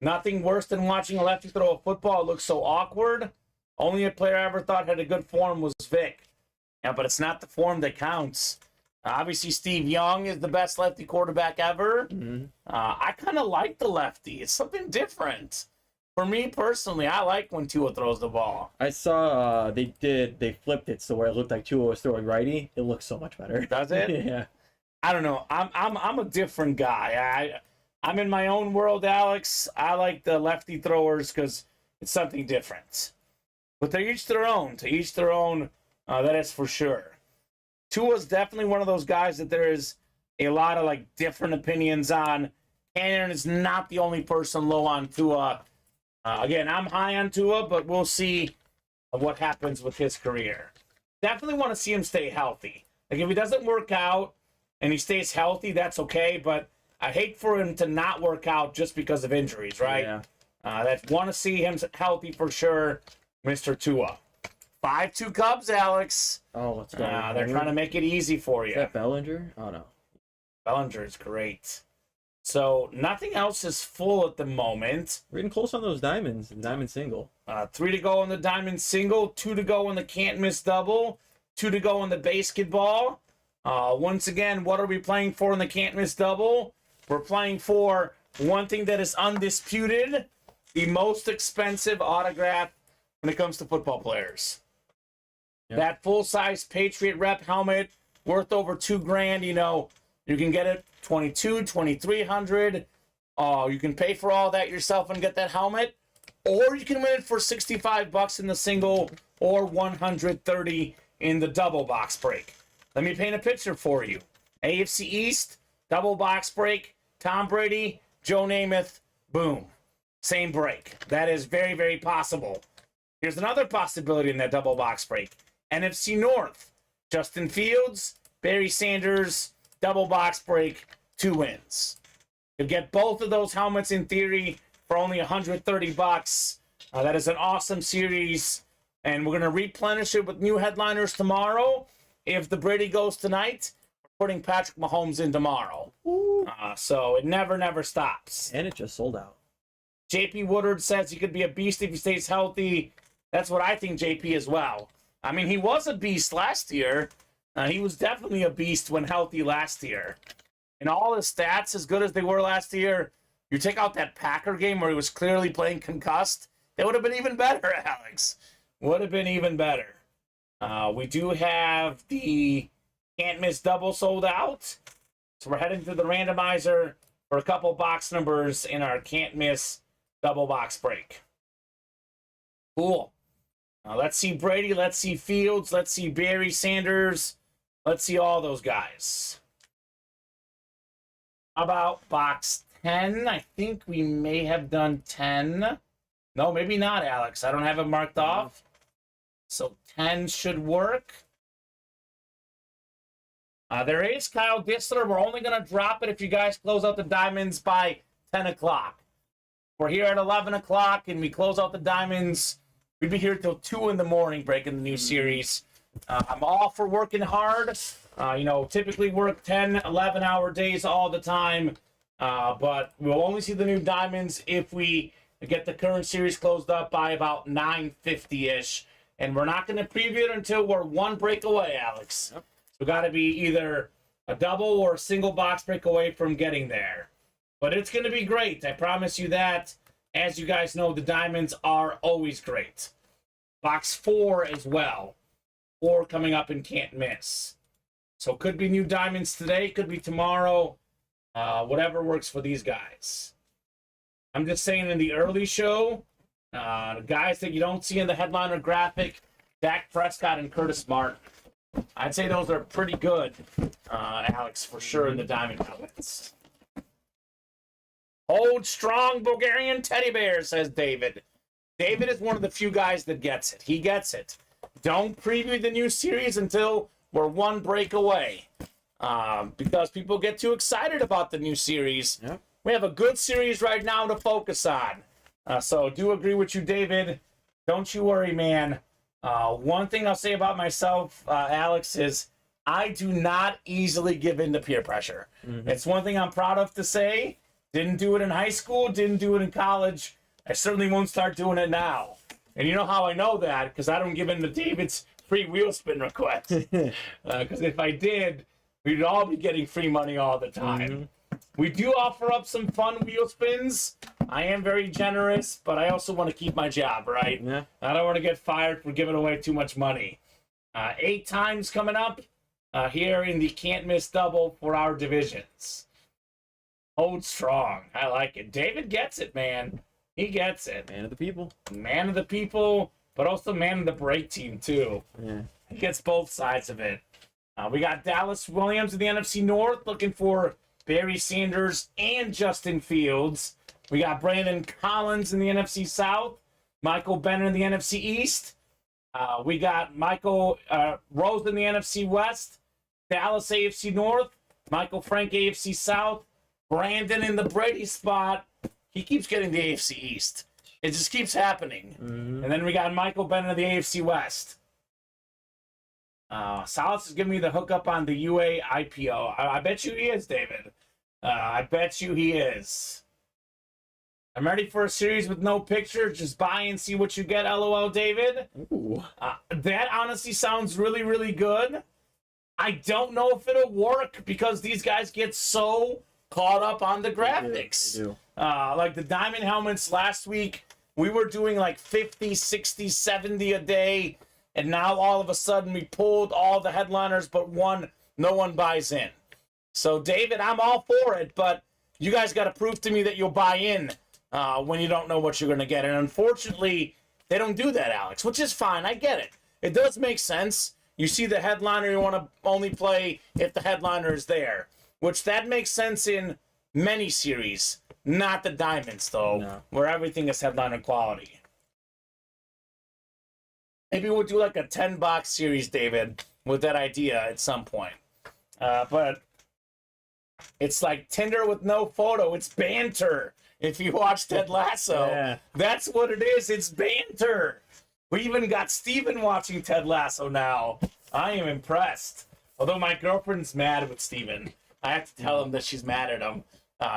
Nothing worse than watching a lefty throw a football. It looks so awkward. Only a player I ever thought had a good form was Vic. Yeah, but it's not the form that counts. Obviously, Steve Young is the best lefty quarterback ever. I kind of like the lefty. It's something different. For me personally, I like when Tua throws the ball. I saw they flipped it so where it looked like Tua was throwing righty. It looks so much better. Does it? Yeah. I don't know. I'm a different guy. I'm in my own world, Alex. I like the lefty throwers because it's something different. But they're each their own. To each their own. That is for sure. Tua's definitely one of those guys that there is a lot of like different opinions on. Aaron is not the only person low on Tua. Again, I'm high on Tua, but we'll see what happens with his career. Definitely want to see him stay healthy. Like if he doesn't work out and he stays healthy, that's okay. But I hate for him to not work out just because of injuries, right? Yeah. That want to see him healthy for sure, Mr. Tua. 5-2 Cubs, Alex. Oh, let's go. They're trying to make it easy for you. Is that Bellinger? Oh no. Bellinger is great. So nothing else is full at the moment. We're getting close on those diamonds. Diamond single. 3 to go on the diamond single, 2 to go on the can't miss double, 2 to go on the basketball. Once again, what are we playing for in the can't miss double? We're playing for one thing that is undisputed, the most expensive autograph when it comes to football players. Yep. That full-size Patriot rep helmet worth over $2,000. You know, you can get it $2,200, $2,300. You can pay for all that yourself and get that helmet, or you can win it for $65 in the single or $130 in the double box break. Let me paint a picture for you. AFC East, double box break, Tom Brady, Joe Namath, boom. Same break. That is very, very possible. Here's another possibility in that double box break. NFC North, Justin Fields, Barry Sanders, double box break, 2 wins. You'll get both of those helmets in theory for only $130. That is an awesome series, and we're going to replenish it with new headliners tomorrow. If the Brady goes tonight, we're putting Patrick Mahomes in tomorrow. So it never stops. And it just sold out. JP Woodard says he could be a beast if he stays healthy. That's what I think, JP, as well. I mean, he was a beast last year. He was definitely a beast when healthy last year. And all his stats, as good as they were last year, you take out that Packer game where he was clearly playing concussed, it would have been even better, Alex. Would have been even better. We do have the can't miss double sold out. So we're heading to the randomizer for a couple box numbers in our can't miss double box break. Cool. Let's see Brady. Let's see Fields. Let's see Barry Sanders. Let's see all those guys. How about box 10? I think we may have done 10. No, maybe not, Alex. I don't have it marked off. So 10 should work. There is Kyle Dissler. We're only going to drop it if you guys close out the diamonds by 10 o'clock. We're here at 11 o'clock and we close out the diamonds. We'd be here till 2 in the morning breaking the new series. I'm all for working hard. Typically work 10, 11-hour days all the time. But we'll only see the new diamonds if we get the current series closed up by about 9:50-ish. And we're not going to preview it until we're one break away, Alex. Yep. So we got to be either a double or a single box break away from getting there. But it's going to be great. I promise you that. As you guys know, the diamonds are always great. Box 4 as well. 4 coming up and can't miss. So could be new diamonds today, could be tomorrow. Whatever works for these guys. I'm just saying in the early show, the guys that you don't see in the headliner graphic, Dak Prescott and Curtis Martin. I'd say those are pretty good, Alex, for sure in the diamond helmets. Hold strong, Bulgarian teddy bear, says David. David is one of the few guys that gets it. He gets it. Don't preview the new series until we're one break away. Because people get too excited about the new series. Yep. We have a good series right now to focus on. So do agree with you, David. Don't you worry, man. One thing I'll say about myself, Alex, is I do not easily give in to peer pressure. It's one thing I'm proud of to say. Didn't do it in high school, didn't do it in college. I certainly won't start doing it now. And you know how I know that? Because I don't give in to David's free wheel spin request. Because if I did, we'd all be getting free money all the time. We do offer up some fun wheel spins. I am very generous, but I also want to keep my job, right? Yeah. I don't want to get fired for giving away too much money. 8 times coming up here in the can't miss double for our divisions. Hold strong. I like it. David gets it, man. He gets it. Man of the people. Man of the people, but also man of the break team, too. Yeah. He gets both sides of it. We got Dallas Williams in the NFC North looking for Barry Sanders and Justin Fields. We got Brandon Collins in the NFC South. Michael Bennett in the NFC East. We got Michael Rose in the NFC West. Dallas AFC North. Michael Frank AFC South. Brandon in the Brady spot. He keeps getting the AFC East. It just keeps happening. And then we got Michael Bennett in the AFC West. Salas is giving me the hookup on the UA IPO. I bet you he is, David. I bet you he is. I'm ready for a series with no picture. Just buy and see what you get, LOL, David. Ooh. That honestly sounds really, really good. I don't know if it'll work because these guys get so caught up on the graphics. They do. Like the diamond helmets last week, we were doing like 50, 60, 70 a day. And now all of a sudden we pulled all the headliners but one. No one buys in. So, David, I'm all for it, but you guys got to prove to me that you'll buy in when you don't know what you're going to get. And unfortunately, they don't do that, Alex, which is fine. I get it. It does make sense. You see the headliner, you want to only play if the headliner is there, which that makes sense in many series, not the diamonds, though, where everything is headliner quality. Maybe we'll do like a 10-box series, David, with that idea at some point. But it's like Tinder with no photo. It's banter. If you watch Ted Lasso, that's what it is. It's banter. We even got Steven watching Ted Lasso now. I am impressed. Although my girlfriend's mad with Steven. I have to tell him that she's mad at him.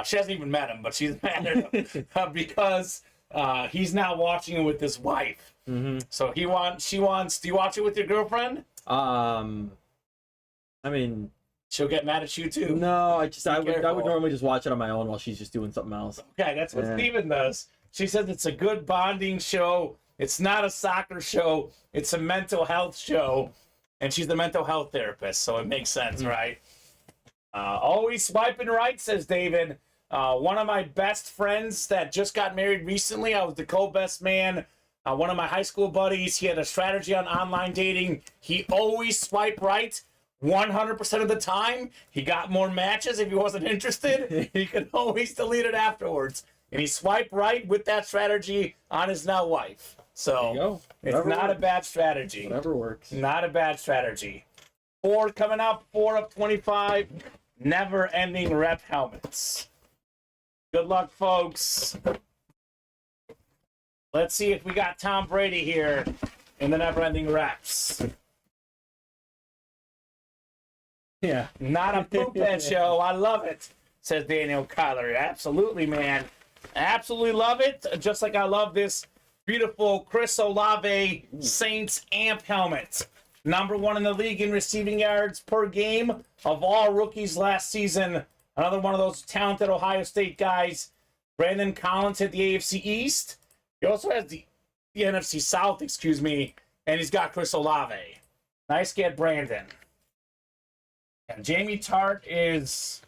She hasn't even met him, but she's mad at him because he's now watching it with his wife. So she wants. Do you watch it with your girlfriend? I mean, she'll get mad at you too. No, I would normally just watch it on my own while she's just doing something else. Okay, that's what Steven does. She says it's a good bonding show. It's not a soccer show. It's a mental health show. And she's the mental health therapist, so it makes sense, right? Always swiping right, says David. One of my best friends that just got married recently, I was the co-best man. One of my high school buddies, he had a strategy on online dating. He always swiped right 100% of the time. He got more matches. If he wasn't interested, he could always delete it afterwards. And he swiped right with that strategy on his now wife. So it's not a bad strategy. Whatever works. Not a bad strategy. 4 coming up, 4 of 25, never-ending rep helmets. Good luck, folks. Let's see if we got Tom Brady here in the never-ending reps. Yeah. Not a poop head show. I love it, says Daniel Kyler. Absolutely, man. Absolutely love it. Just like I love this beautiful Chris Olave Saints amp helmet. Number 1 in the league in receiving yards per game of all rookies last season. Another one of those talented Ohio State guys. Brandon Collins hit the AFC East. He also has the NFC South, and he's got Chris Olave. Nice get, Brandon. And Jamie Tart is,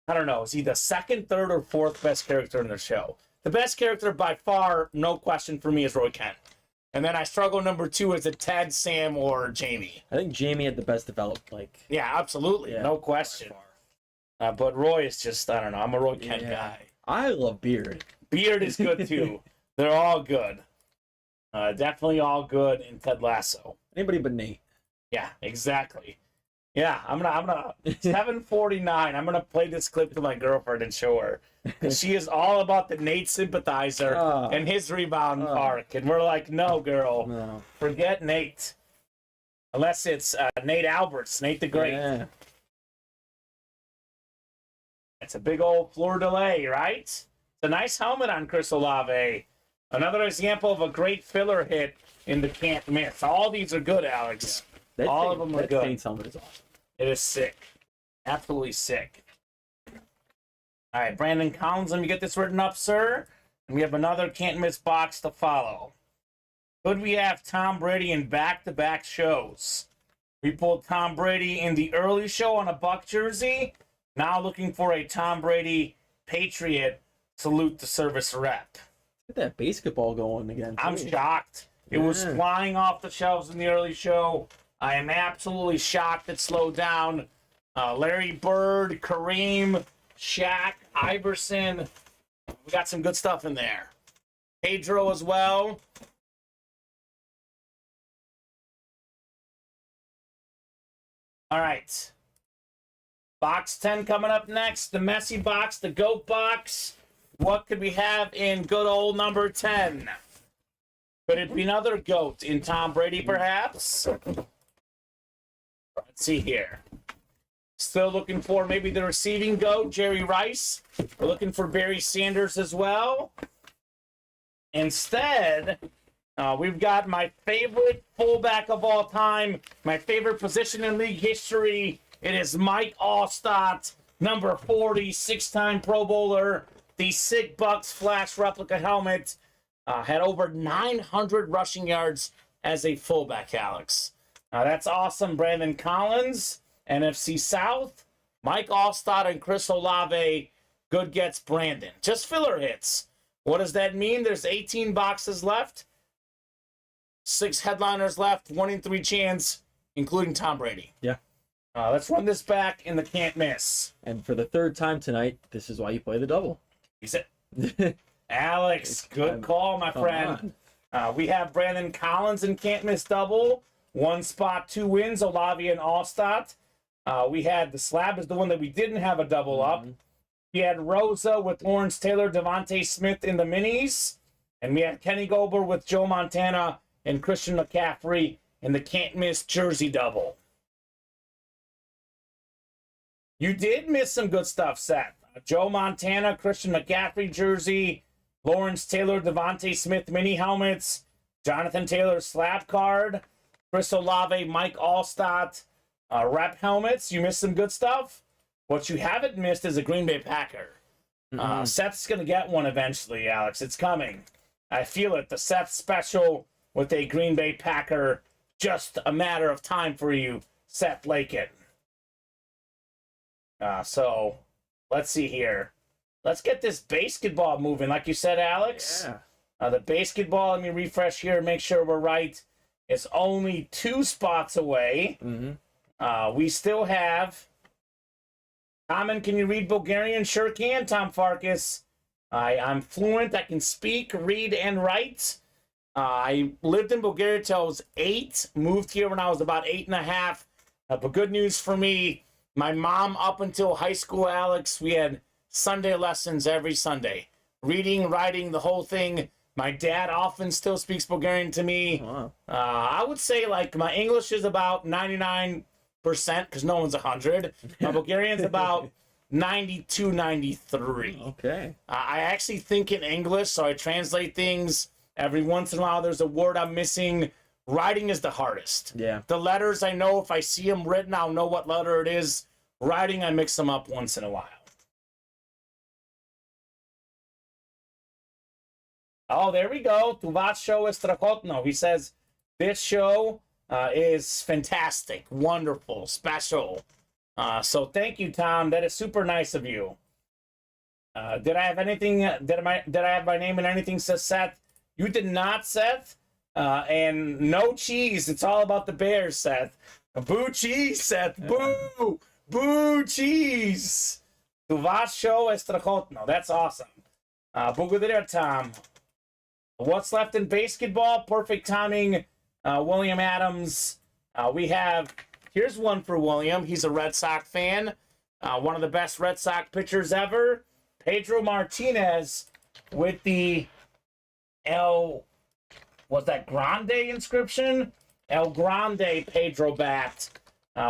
I don't know, is he the 2nd, 3rd, or 4th best character in the show? The best character by far, no question for me, is Roy Kent. And then I struggle number 2 is it Ted, Sam, or Jamie? I think Jamie had the best developed, Yeah, absolutely. Yeah, no question. But Roy is just, I don't know. I'm a Roy Kent Yeah. guy. I love Beard. Beard is good too. They're all good. Definitely all good in Ted Lasso. Anybody but Nate. Yeah, exactly. Yeah, I'm gonna 7:49. I'm gonna play this clip to my girlfriend and show her. 'Cause she is all about the Nate sympathizer Oh. and his rebound arc, and we're like, no, girl, No. forget Nate. Unless it's Nate Alberts, Nate the Great. Yeah. It's a big old fleur de lis, right? It's a nice helmet on Chris Olave. Another example of a great filler hit in the can't miss. All these are good, Alex. That All thing- of them are that good. Saints helmet is awesome. It is sick. Absolutely sick. All right, Brandon Collins, let me get this written up, sir. And we have another can't miss box to follow. Could we have Tom Brady in back-to-back shows? We pulled Tom Brady in the early show on a Buck jersey. Now looking for a Tom Brady Patriot salute the service rep. Get that basketball going again. I'm too. shocked. It was Yeah. flying off the shelves in the early show. I am absolutely shocked it slowed down. Larry Bird, Kareem, Shaq, Iverson. We got some good stuff in there. Pedro as well. All right. Box 10 coming up next. The messy box, the GOAT box. What could we have in good old number 10? Could it be another GOAT in Tom Brady, perhaps? Let's see here. Still looking for maybe the receiving GOAT, Jerry Rice. We're looking for Barry Sanders as well. Instead, we've got my favorite fullback of all time, my favorite position in league history. It is Mike Allstott, number 40, 6-time Pro Bowler. The Sick Bucks Flash replica helmet. Had over 900 rushing yards as a fullback, Alex. That's awesome. Brandon Collins, NFC South. Mike Allstott and Chris Olave. Good gets Brandon. Just filler hits. What does that mean? There's 18 boxes left. 6 headliners left. 1 in 3 chance, including Tom Brady. Yeah. Let's run this back in the can't miss. And for the 3rd time tonight, this is why you play the double. He said, Alex, good call, my friend. We have Brandon Collins and can't miss double. 1 spot, 2 wins, Olave and Allstott. We had the slab is the one that we didn't have a double up. We had Rosa with Lawrence Taylor, Devontae Smith in the minis. And we had Kenny Gober with Joe Montana and Christian McCaffrey in the can't miss jersey double. You did miss some good stuff, Seth. Joe Montana, Christian McCaffrey jersey, Lawrence Taylor, Devontae Smith mini helmets, Jonathan Taylor slab card, Chris Olave, Mike Allstott rep helmets. You missed some good stuff. What you haven't missed is a Green Bay Packer. Seth's going to get one eventually, Alex. It's coming. I feel it. The Seth special with a Green Bay Packer. Just a matter of time for you, Seth Lakin. So, let's see here. Let's get this basketball moving, like you said, Alex. Yeah. The basketball, let me refresh here and make sure we're right. It's only 2 spots away. We still have... Kamen, can you read Bulgarian? Sure can, Tom Farkas. I'm fluent. I can speak, read, and write. I lived in Bulgaria till I was 8. Moved here when I was about 8.5. But good news for me, my mom, up until high school, Alex, we had Sunday lessons every Sunday. Reading, writing, the whole thing. My dad often still speaks Bulgarian to me. Wow. I would say, like, my English is about 99%, because no one's 100. My Bulgarian's about 92, 93. Okay. I actually think in English, so I translate things. Every once in a while, there's a word I'm missing. Writing is the hardest. Yeah. The letters, I know if I see them written, I'll know what letter it is. Writing, I mix them up once in a while. Oh, there we go. Tuvat show is strachotno. He says, this show is fantastic, wonderful, special. So thank you, Tom. That is super nice of you. Did I have anything? Did I have my name in anything? Says Seth. You did not, Seth. And no cheese. It's all about the Bears, Seth. Boo cheese, Seth. Boo! Boo cheese! Tu vacho estrachotno. That's awesome. Благодаря, Tom. What's left in basketball? Perfect timing. William Adams. Here's one for William. He's a Red Sox fan. One of the best Red Sox pitchers ever. Pedro Martinez with the Grande inscription? El Grande Pedro bat.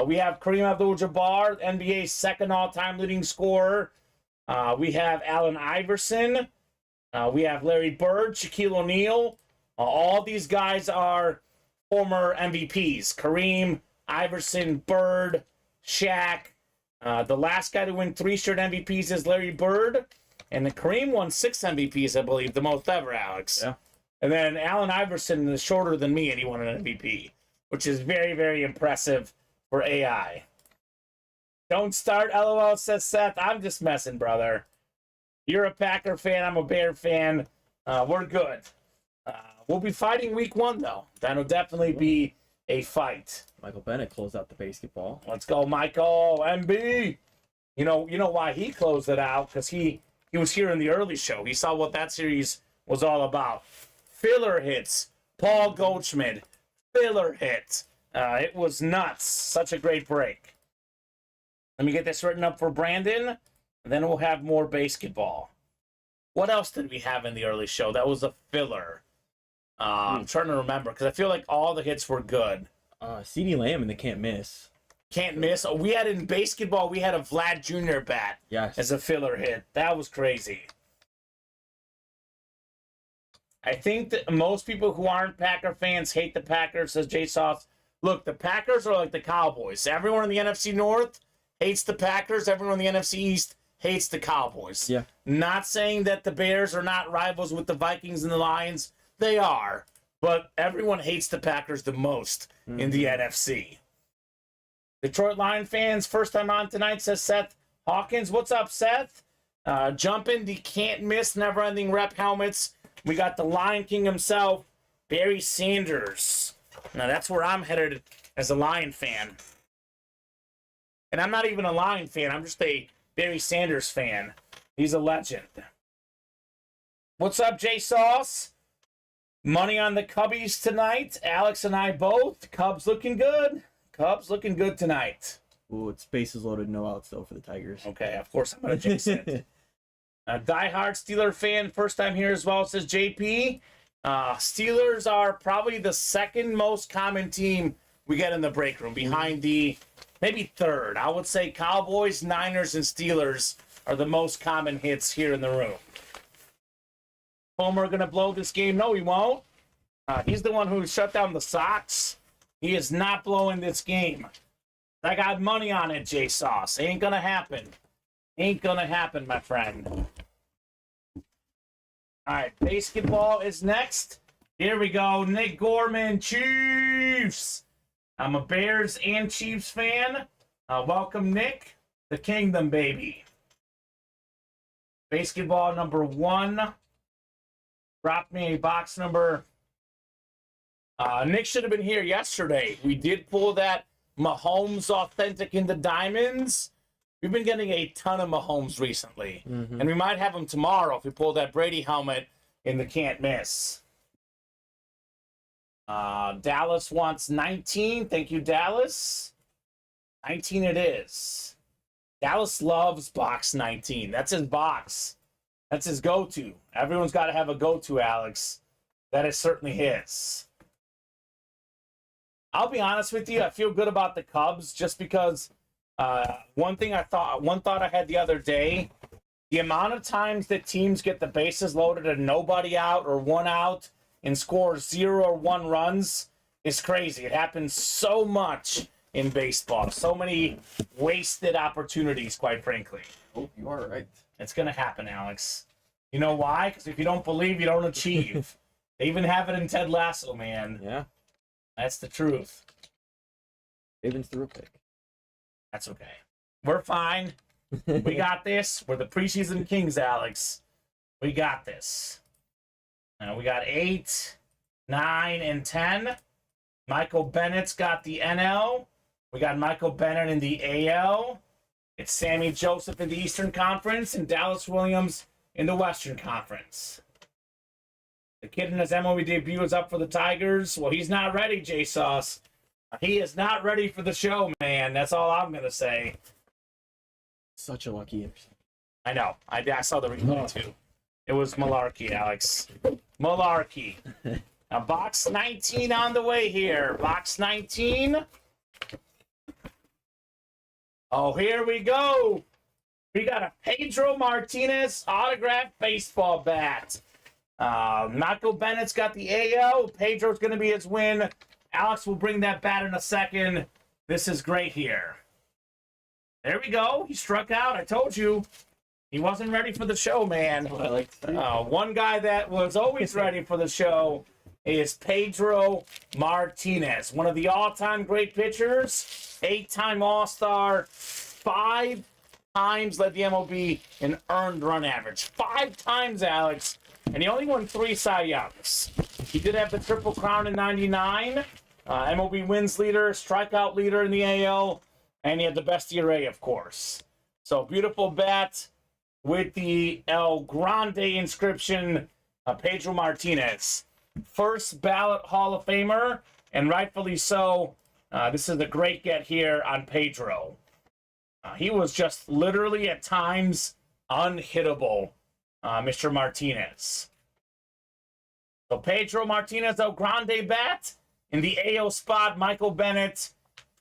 We have Kareem Abdul-Jabbar, NBA's second all-time leading scorer. We have Allen Iverson. We have Larry Bird, Shaquille O'Neal. All these guys are former MVPs. Kareem, Iverson, Bird, Shaq. The last guy to win 3 straight MVPs is Larry Bird. And Kareem won 6 MVPs, I believe, the most ever, Alex. Yeah. And then Allen Iverson is shorter than me, and he won an MVP, which is very, very impressive for AI. Don't start, LOL, says Seth. I'm just messing, brother. You're a Packer fan. I'm a Bear fan. We're good. We'll be fighting week 1, though. That'll definitely be a fight. Michael Bennett closed out the basketball. Let's go, Michael. MB. You know why he closed it out? Because he was here in the early show. He saw what that series was all about. Filler hits. Paul Goldschmidt. Filler hit. It was nuts. Such a great break. Let me get this written up for Brandon, and then we'll have more basketball. What else did we have in the early show? That was a filler. I'm trying to remember, because I feel like all the hits were good. CeeDee Lamb and the can't miss. Can't miss. We had in basketball, we had a Vlad Jr. bat as a filler hit. That was crazy. I think that most people who aren't Packer fans hate the Packers, says Jay Sauce. Look, the Packers are like the Cowboys. Everyone in the NFC North hates the Packers. Everyone in the NFC East hates the Cowboys. Yeah. Not saying that the Bears are not rivals with the Vikings and the Lions. They are. But everyone hates the Packers the most in the NFC. Detroit Lion fans, first time on tonight, says Seth Hawkins. What's up, Seth? Jumping the can't miss, never-ending rep helmets. We got the Lion King himself, Barry Sanders. Now, that's where I'm headed as a Lion fan. And I'm not even a Lion fan. I'm just a Barry Sanders fan. He's a legend. What's up, Jay Sauce? Money on the Cubbies tonight. Alex and I both. Cubs looking good. Cubs looking good tonight. Ooh, it's bases loaded, no outs, though, for the Tigers. Okay, of course I'm going to jinx it. A diehard Steeler fan, first time here as well, says JP. Steelers are probably the second most common team we get in the break room, behind the maybe third. I would say Cowboys, Niners, and Steelers are the most common hits here in the room. Homer going to blow this game? No, he won't. He's the one who shut down the Sox. He is not blowing this game. I got money on it, Jay Sauce. Ain't going to happen. Ain't going to happen, my friend. All right, basketball is next. Here we go. Nick Gorman, Chiefs. I'm a Bears and Chiefs fan. Welcome, Nick. The Kingdom, baby. Basketball number 1. Drop me a box number. Nick should have been here yesterday. We did pull that Mahomes Authentic in the Diamonds. We've been getting a ton of Mahomes recently. And we might have him tomorrow if we pull that Brady helmet in the can't miss. Dallas wants 19. Thank you, Dallas. 19 it is. Dallas loves box 19. That's his box. That's his go-to. Everyone's got to have a go-to, Alex. That is certainly his. I'll be honest with you. I feel good about the Cubs just because one thought I had the other day, the amount of times that teams get the bases loaded and nobody out or 1 out and score 0 or 1 runs is crazy. It happens so much in baseball. So many wasted opportunities, quite frankly. Oh, you are right. It's going to happen, Alex. You know why? Because if you don't believe, you don't achieve. They even have it in Ted Lasso, man. Yeah. That's the truth. Ravens threw a pick. That's okay. We're fine. We got this. We're the preseason kings, Alex. We got this. We got 8. 9 and 10. Michael Bennett's got the NL. We got Michael Bennett in the AL. It's Sammy Joseph in the Eastern Conference and Dallas Williams in the Western Conference. The kid in his MLB debut is up for the Tigers. Well, he's not ready, J-Sauce. He is not ready for the show, man. That's all I'm going to say. Such a lucky interception. I know. I saw the replay, too. It was malarkey, Alex. Malarkey. Now, box 19 on the way here. Box 19. Oh, here we go. We got a Pedro Martinez autographed baseball bat. Michael Bennett's got the AL. Pedro's going to be his win. Alex will bring that bat in a second. This is great here. There we go. He struck out. I told you. He wasn't ready for the show, man. I like to see. One guy that was always ready for the show is Pedro Martinez, one of the all-time great pitchers, 8-time All-Star, 5 times led the MLB in earned run average. 5 times, Alex, and he only won 3 Cy Youngs. He did have the Triple Crown in '99, MLB wins leader, strikeout leader in the AL, and he had the best ERA, of course. So, beautiful bat with the El Grande inscription, Pedro Martinez. First ballot Hall of Famer, and rightfully so. This is a great get here on Pedro. He was just literally at times unhittable, Mr. Martinez. So Pedro Martinez, El Grande bat. In the AO spot, Michael Bennett.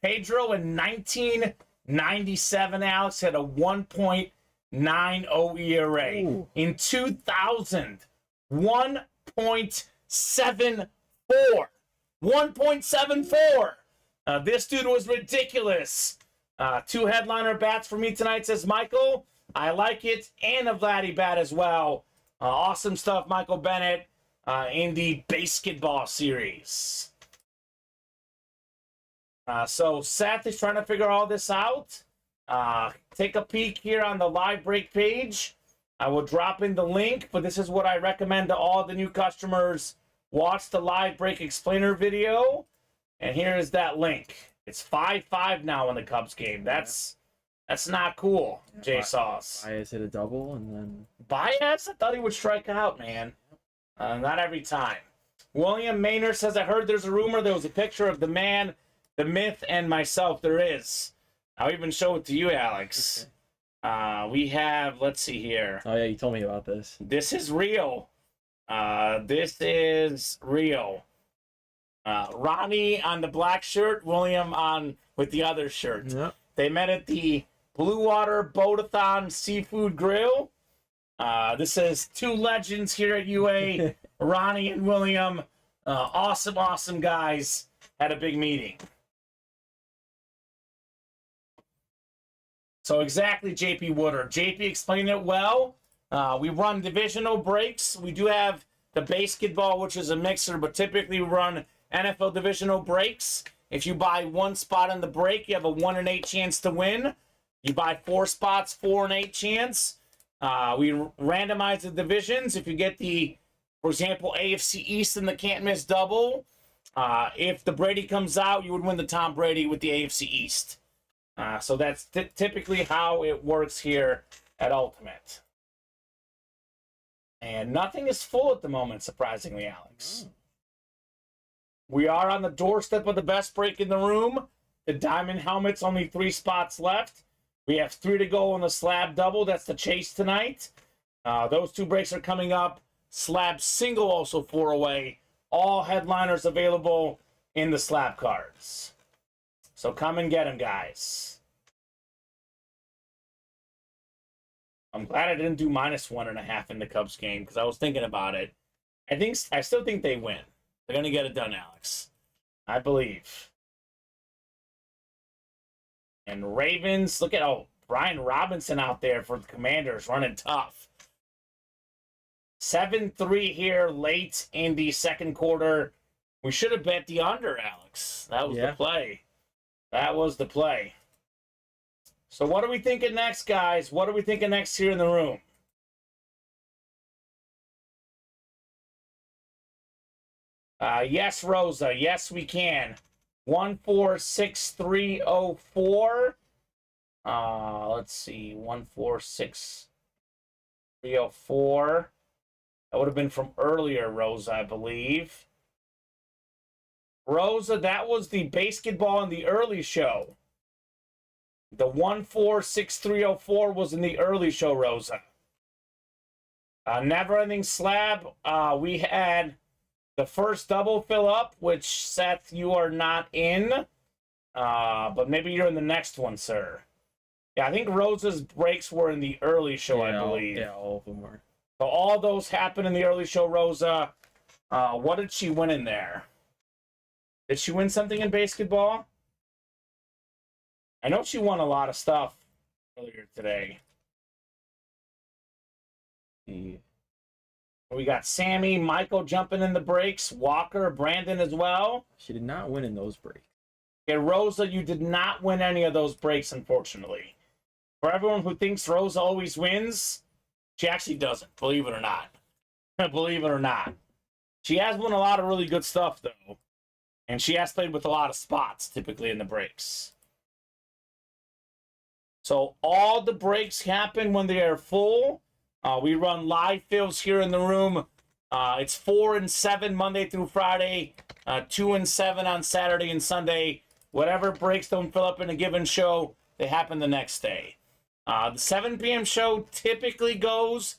Pedro in 1997, Alex, had a 1.90 ERA. Ooh. In 2000, 1.74. 1.74. This dude was ridiculous. 2 headliner bats for me tonight, says Michael. I like it. And a Vladdy bat as well. Awesome stuff, Michael Bennett, in the basketball series. So Seth is trying to figure all this out. Take a peek here on the live break page. I will drop in the link, but this is what I recommend to all the new customers. Watch the live break explainer video, and here is that link. It's 5-5 now in the Cubs game. That's not cool, J-Sauce. Baez hit a double, and then... Baez? I thought he would strike out, man. Not every time. William Maynard says, I heard there's a rumor there was a picture of the man, the myth, and myself. There is. I'll even show it to you, Alex. We have, let's see here. Oh, yeah, you told me about this. This is real. This is real. Ronnie on the black shirt, William on with the other shirt. Yep. They met at the Blue Water Boatathon Seafood Grill. This is 2 legends here at UA, Ronnie and William. Awesome, awesome guys. Had a big meeting. So exactly, JP Woodard. JP explained it well. We run divisional breaks. We do have the basketball, which is a mixer, but typically we run NFL divisional breaks. If you buy 1 spot in the break, you have a 1 in 8 chance to win. You buy 4 spots, 4 in 8 chance. We randomize the divisions. If you get the, for example, AFC East in the can't miss double, if the Brady comes out, you would win the Tom Brady with the AFC East. So that's typically how it works here at Ultimate. And nothing is full at the moment, surprisingly, Alex. We are on the doorstep of the best break in the room. The Diamond Helmet's only 3 spots left. We have 3 to go on the Slab Double. That's the chase tonight. Those 2 breaks are coming up. Slab Single also 4 away. All headliners available in the slab cards. So come and get them, guys. I'm glad I didn't do -1.5 in the Cubs game because I was thinking about it. I still think they win. They're going to get it done, Alex. I believe. And Ravens, look at, Brian Robinson out there for the Commanders running tough. 7-3 here late in the second quarter. We should have bet the under, Alex. That was the play. That was the play. So what are we thinking next, guys? What are we thinking next here in the room? Yes, Rosa. Yes, we can. 146304. Let's see. 146304. That would have been from earlier, Rosa, I believe. Rosa, that was the basketball in the early show. The 146304 was in the early show, Rosa. Never Ending Slab, we had the first double fill up, which, Seth, you are not in. But maybe you're in the next one, sir. Yeah, I think Rosa's breaks were in the early show, I believe. Yeah, all of them were. So all those happened in the early show, Rosa. What did she win in there? Did she win something in basketball? I know she won a lot of stuff earlier today. We got Sammy, Michael jumping in the breaks, Walker, Brandon as well. She did not win in those breaks. Okay, Rosa, you did not win any of those breaks, unfortunately. For everyone who thinks Rosa always wins, she actually doesn't, believe it or not. Believe it or not. She has won a lot of really good stuff, though. And she has played with a lot of spots, typically, in the breaks. So all the breaks happen when they are full. We run live fills here in the room. It's 4 and 7 Monday through Friday, 2 and 7 on Saturday and Sunday. Whatever breaks don't fill up in a given show, they happen the next day. The 7 p.m. show typically goes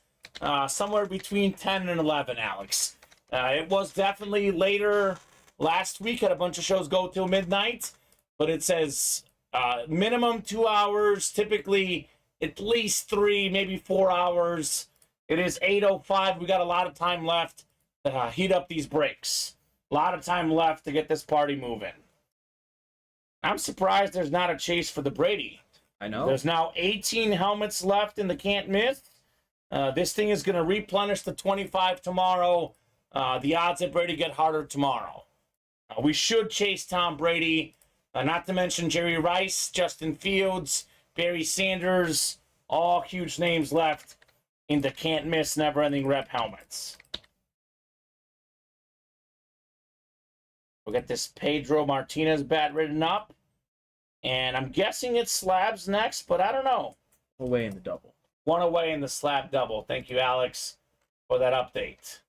somewhere between 10 and 11, Alex. It was definitely later last week. Had a bunch of shows go till midnight, but it says minimum 2 hours, typically at least 3, maybe 4 hours. It is 8:05. We got a lot of time left to heat up these breaks. A lot of time left to get this party moving. I'm surprised there's not a chase for the Brady. I know. There's now 18 helmets left in the can't miss. This thing is going to replenish the 25 tomorrow. The odds that Brady get harder tomorrow. We should chase Tom Brady. Not to mention Jerry Rice, Justin Fields, Barry Sanders, all huge names left in the can't miss, never ending rep helmets. We'll get this Pedro Martinez bat written up. And I'm guessing it's slabs next, but I don't know. Away in the double. One away in the slab double. Thank you, Alex, for that update.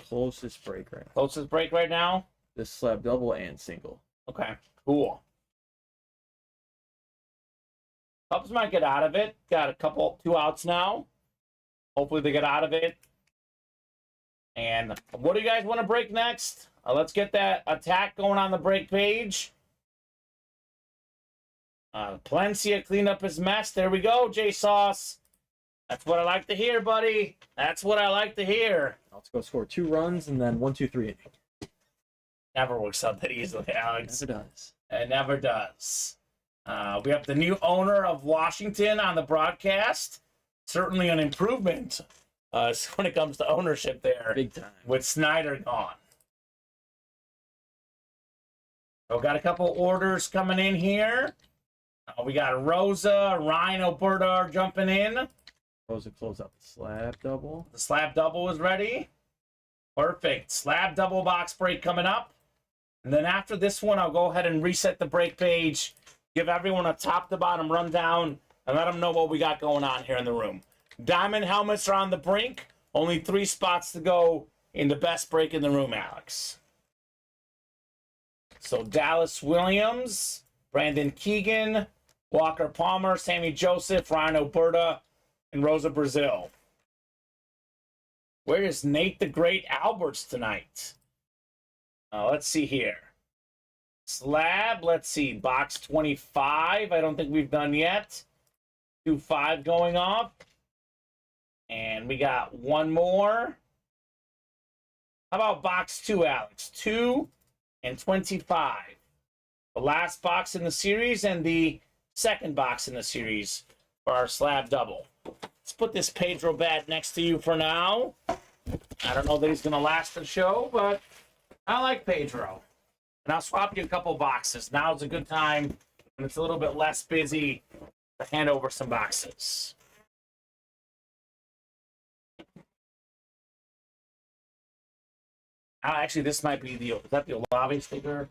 Closest break right now. Closest break right now? This slab double and single. Okay, cool. Cubs might get out of it. Got a couple, 2 outs now. Hopefully they get out of it. And what do you guys want to break next? Let's get that attack going on the break page. Palencia clean up his mess. There we go, J-Sauce. That's what I like to hear, buddy. That's what I like to hear. Let's go score 2 runs and then 1, 2, 3 inning. Never works out that easily, Alex. Never does. It never does. We have the new owner of Washington on the broadcast. Certainly an improvement when it comes to ownership there. Big time. With Snyder gone. So got a couple orders coming in here. We got Rosa, Ryan, Alberta are jumping in. Supposed to close out the slab double. The slab double is ready. Perfect. Slab double box break coming up. And then after this one, I'll go ahead and reset the break page, give everyone a top-to-bottom rundown, and let them know what we got going on here in the room. Diamond helmets are on the brink. Only 3 spots to go in the best break in the room, Alex. So Dallas Williams, Brandon Keegan, Walker Palmer, Sammy Joseph, Ryan Alberta, and Rosa Brazil. Where is Nate the Great Alberts tonight? Let's see here. Slab, let's see. Box 25. I don't think we've done yet. 2-5 going off. And we got one more. How about box 2, Alex? 2 and 25. The last box in the series and the second box in the series for our slab double. Let's put this Pedro bat next to you for now. I don't know that he's going to last the show, but I like Pedro. And I'll swap you a couple boxes. Now's a good time when it's a little bit less busy to hand over some boxes. Actually, this might be is that the Olave sticker?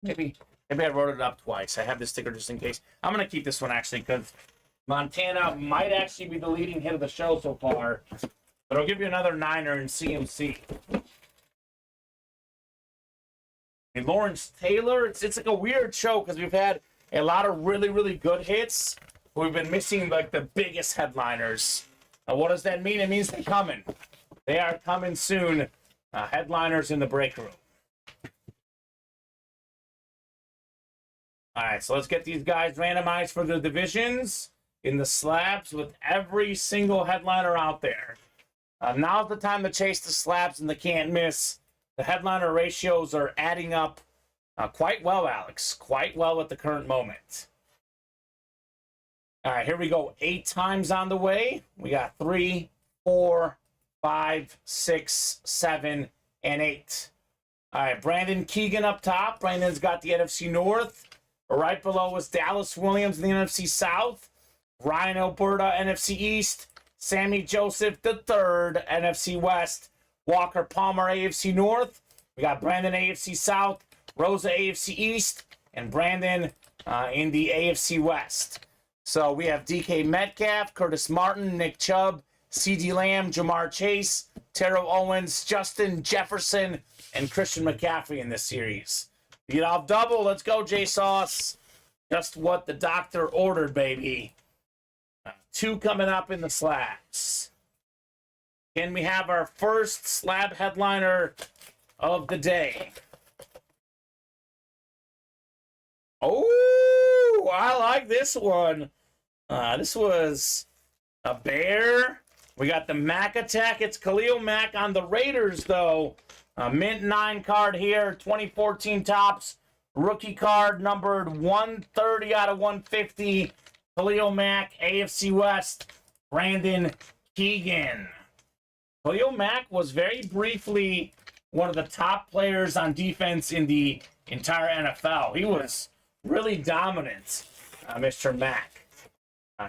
Maybe I wrote it up twice. I have this sticker just in case. I'm going to keep this one, actually, because Montana might actually be the leading hit of the show so far. But I'll give you another Niner in CMC. And Lawrence Taylor, it's like a weird show because we've had a lot of really, really good hits. We've been missing like the biggest headliners. What does that mean? It means they're coming. They are coming soon. Headliners in the break room. All right, so let's get these guys randomized for the divisions in the slabs with every single headliner out there. Now's the time to chase the slabs and the can't miss. The headliner ratios are adding up quite well, Alex. Quite well at the current moment. All right, here we go. 8 times on the way. We got 3, 4, 5, 6, 7, and 8. All right, Brandon Keegan up top. Brandon's got the NFC North. Right below is Dallas Williams in the NFC South. Ryan Alberta, NFC East. Sammy Joseph III, NFC West. Walker Palmer, AFC North. We got Brandon, AFC South. Rosa, AFC East. And Brandon in the AFC West. So we have DK Metcalf, Curtis Martin, Nick Chubb, CeeDee Lamb, Jamar Chase, Terrell Owens, Justin Jefferson, and Christian McCaffrey in this series. Get off double. Let's go, J-Sauce. Just what the doctor ordered, baby. 2 coming up in the slabs. Can we have our first slab headliner of the day? Oh, I like this one. This was a bear. We got the Mac attack. It's Khalil Mack on the Raiders, though. Mint 9 card here, 2014 tops. Rookie card numbered 130 out of 150. Khalil Mack, AFC West. Brandon Keegan. Khalil Mack was very briefly one of the top players on defense in the entire NFL. He was really dominant, Mr. Mack.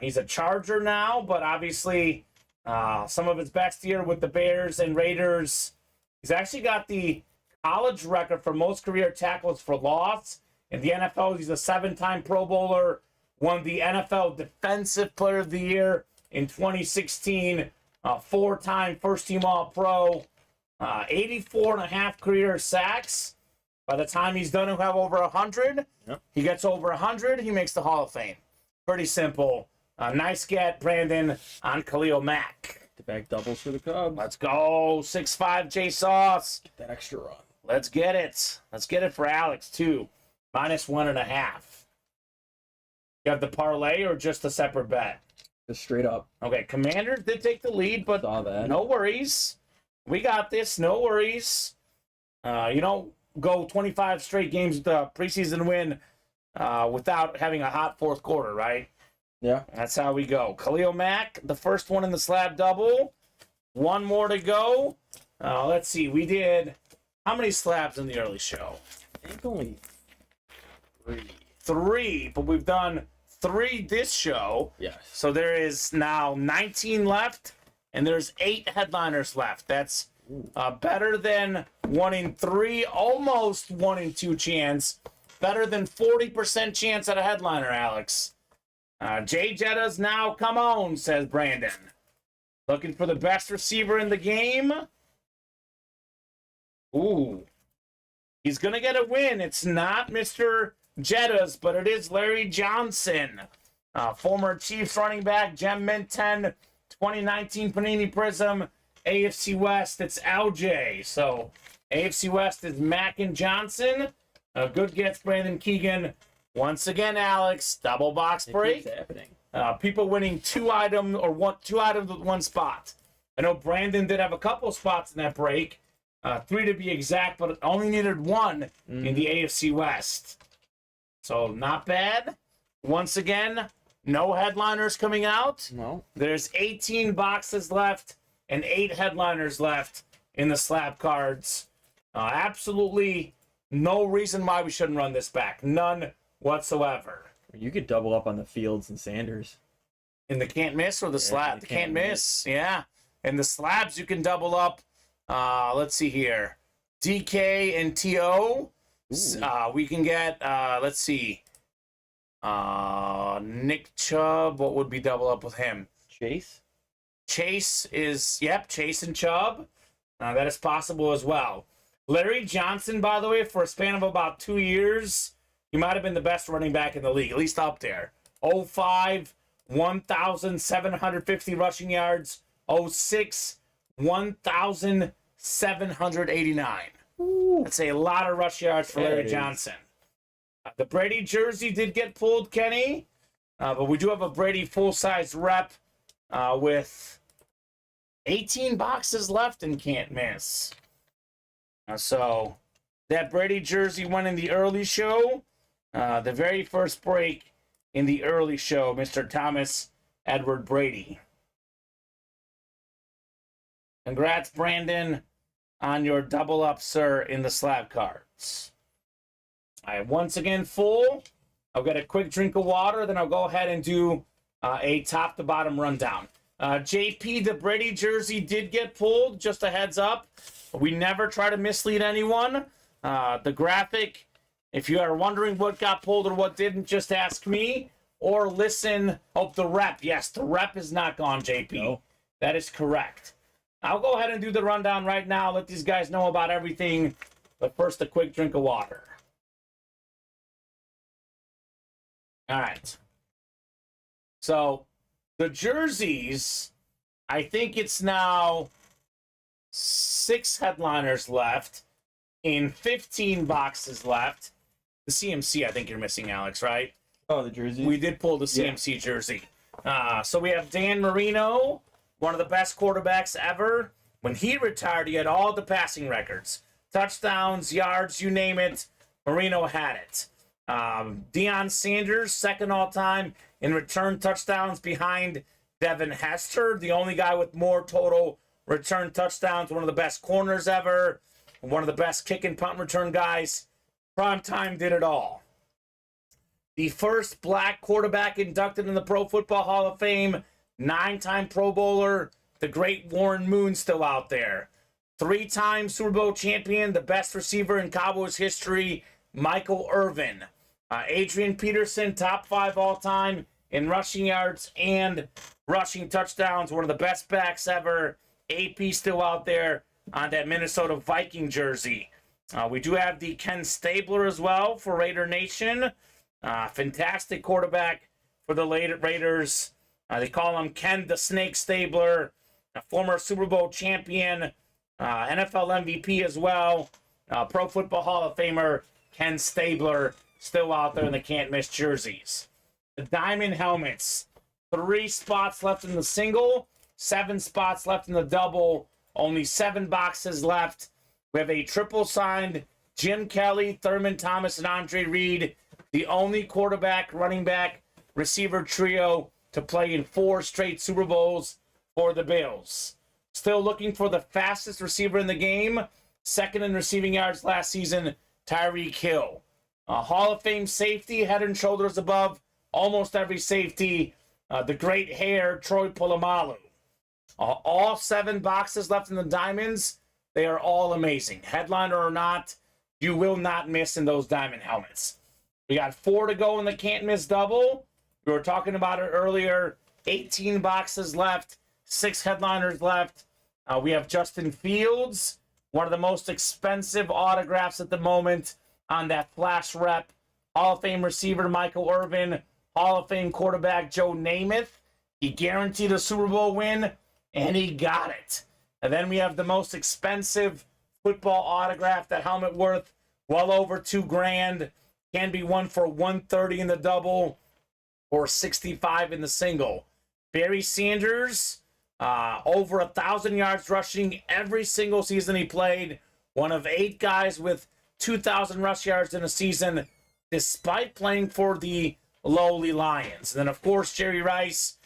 He's a Charger now, but obviously some of his best year with the Bears and Raiders. He's actually got the college record for most career tackles for loss. In the NFL, he's a 7-time Pro Bowler, won the NFL Defensive Player of the Year in 2016, 4-time first-team All-Pro, 84.5 career sacks. By the time he's done, he'll have over 100. Yep. He gets over 100, he makes the Hall of Fame. Pretty simple. Nice get, Brandon, on Khalil Mack. The back doubles for the Cubs. Let's go. 6-5 J-Sauce. Get that extra run. Let's get it. Let's get it for Alex, too. -1.5. You have the parlay or just a separate bet? Just straight up. Okay, Commanders did take the lead, but saw that. No worries. We got this. No worries. You don't go 25 straight games with a preseason win without having a hot fourth quarter, right? Yeah. That's how we go. Khalil Mack, the first one in the slab double. 1 more to go. Let's see. We did how many slabs in the early show? I think only 3. 3, but we've done 3 this show. Yes. So there is now 19 left, and there's 8 headliners left. That's better than 1 in 3, almost 1 in 2 chance. Better than 40% chance at a headliner, Alex. Jay Jetta's now come on, says Brandon. Looking for the best receiver in the game. Ooh. He's going to get a win. It's not Mr. Jetta's, but it is Larry Johnson. Former Chiefs running back, Gem Mint 10, 2019 Panini Prism, AFC West. It's LJ. So AFC West is Mack and Johnson. Good gets, Brandon Keegan. Once again, Alex, double box break. It keeps happening. People winning 2 items with 1 spot. I know Brandon did have a couple spots in that break, 3 to be exact, but only needed 1 in the AFC West. So not bad. Once again, no headliners coming out. No. There's 18 boxes left and 8 headliners left in the slab cards. Absolutely no reason why we shouldn't run this back. None whatsoever. You could double up on the Fields and Sanders. In the can't miss or the slab? The can't miss. Yeah. In the slabs, you can double up. Let's see here. DK and TO. We can get, let's see, Nick Chubb. What would be double up with him? Chase? Chase is, Chase and Chubb. That is possible as well. Larry Johnson, by the way, for a span of about 2 years, he might have been the best running back in the league, at least up there. 05, 1,750 rushing yards. 06, 1,789. That's a lot of rush yards for Larry Johnson. The Brady jersey did get pulled, Kenny, but we do have a Brady full-size rep with 18 boxes left and can't miss. So that Brady jersey went in the early show. The very first break in the early show, Mr. Thomas Edward Brady. Congrats, Brandon, on your double up, sir, in the slab cards. I am once again full. I'll get a quick drink of water, then I'll go ahead and do a top-to-bottom rundown. JP, the Brady jersey did get pulled, just a heads up. We never try to mislead anyone. The graphic, if you are wondering what got pulled or what didn't, just ask me or listen. Oh, the rep. Yes, the rep is not gone, JP. No. That is correct. I'll go ahead and do the rundown right now, let these guys know about everything. But first, a quick drink of water. All right. So, the jerseys, I think it's now 6 headliners left in 15 boxes left. The CMC, I think you're missing, Alex, right? Oh, the jersey? We did pull the CMC jersey. So we have Dan Marino, one of the best quarterbacks ever. When he retired, he had all the passing records. Touchdowns, yards, you name it, Marino had it. Deion Sanders, second all-time in return touchdowns behind Devin Hester, the only guy with more total return touchdowns, one of the best corners ever, one of the best kick and punt return guys. Primetime did it all. The first black quarterback inducted in the Pro Football Hall of Fame, 9-time Pro Bowler, the great Warren Moon still out there. 3-time Super Bowl champion, the best receiver in Cowboys history, Michael Irvin. Adrian Peterson, top 5 all-time in rushing yards and rushing touchdowns, one of the best backs ever. AP still out there on that Minnesota Viking jersey. We do have the Ken Stabler as well for Raider Nation. Fantastic quarterback for the Raiders. They call him Ken the Snake Stabler, a former Super Bowl champion, NFL MVP as well. Pro Football Hall of Famer Ken Stabler still out there in the can't miss jerseys. The diamond helmets, 3 spots left in the single, 7 spots left in the double, only 7 boxes left. We have a triple signed Jim Kelly, Thurman Thomas, and Andre Reed, the only quarterback, running back, receiver trio to play in 4 straight Super Bowls for the Bills. Still looking for the fastest receiver in the game, second in receiving yards last season, Tyreek Hill. Hall of Fame safety, head and shoulders above almost every safety, the great hair, Troy Polamalu. All 7 boxes left in the diamonds. They are all amazing. Headliner or not, you will not miss in those diamond helmets. We got 4 to go in the can't miss double. We were talking about it earlier. 18 boxes left, 6 headliners left. We have Justin Fields, one of the most expensive autographs at the moment on that flash rep. Hall of Fame receiver Michael Irvin, Hall of Fame quarterback Joe Namath. He guaranteed a Super Bowl win, and he got it. And then we have the most expensive football autograph, that helmet worth well over $2,000. Can be won for $130 in the double or $65 in the single. Barry Sanders, over 1,000 yards rushing every single season he played. One of 8 guys with 2,000 rush yards in a season, despite playing for the lowly Lions. And then, of course, Jerry Rice,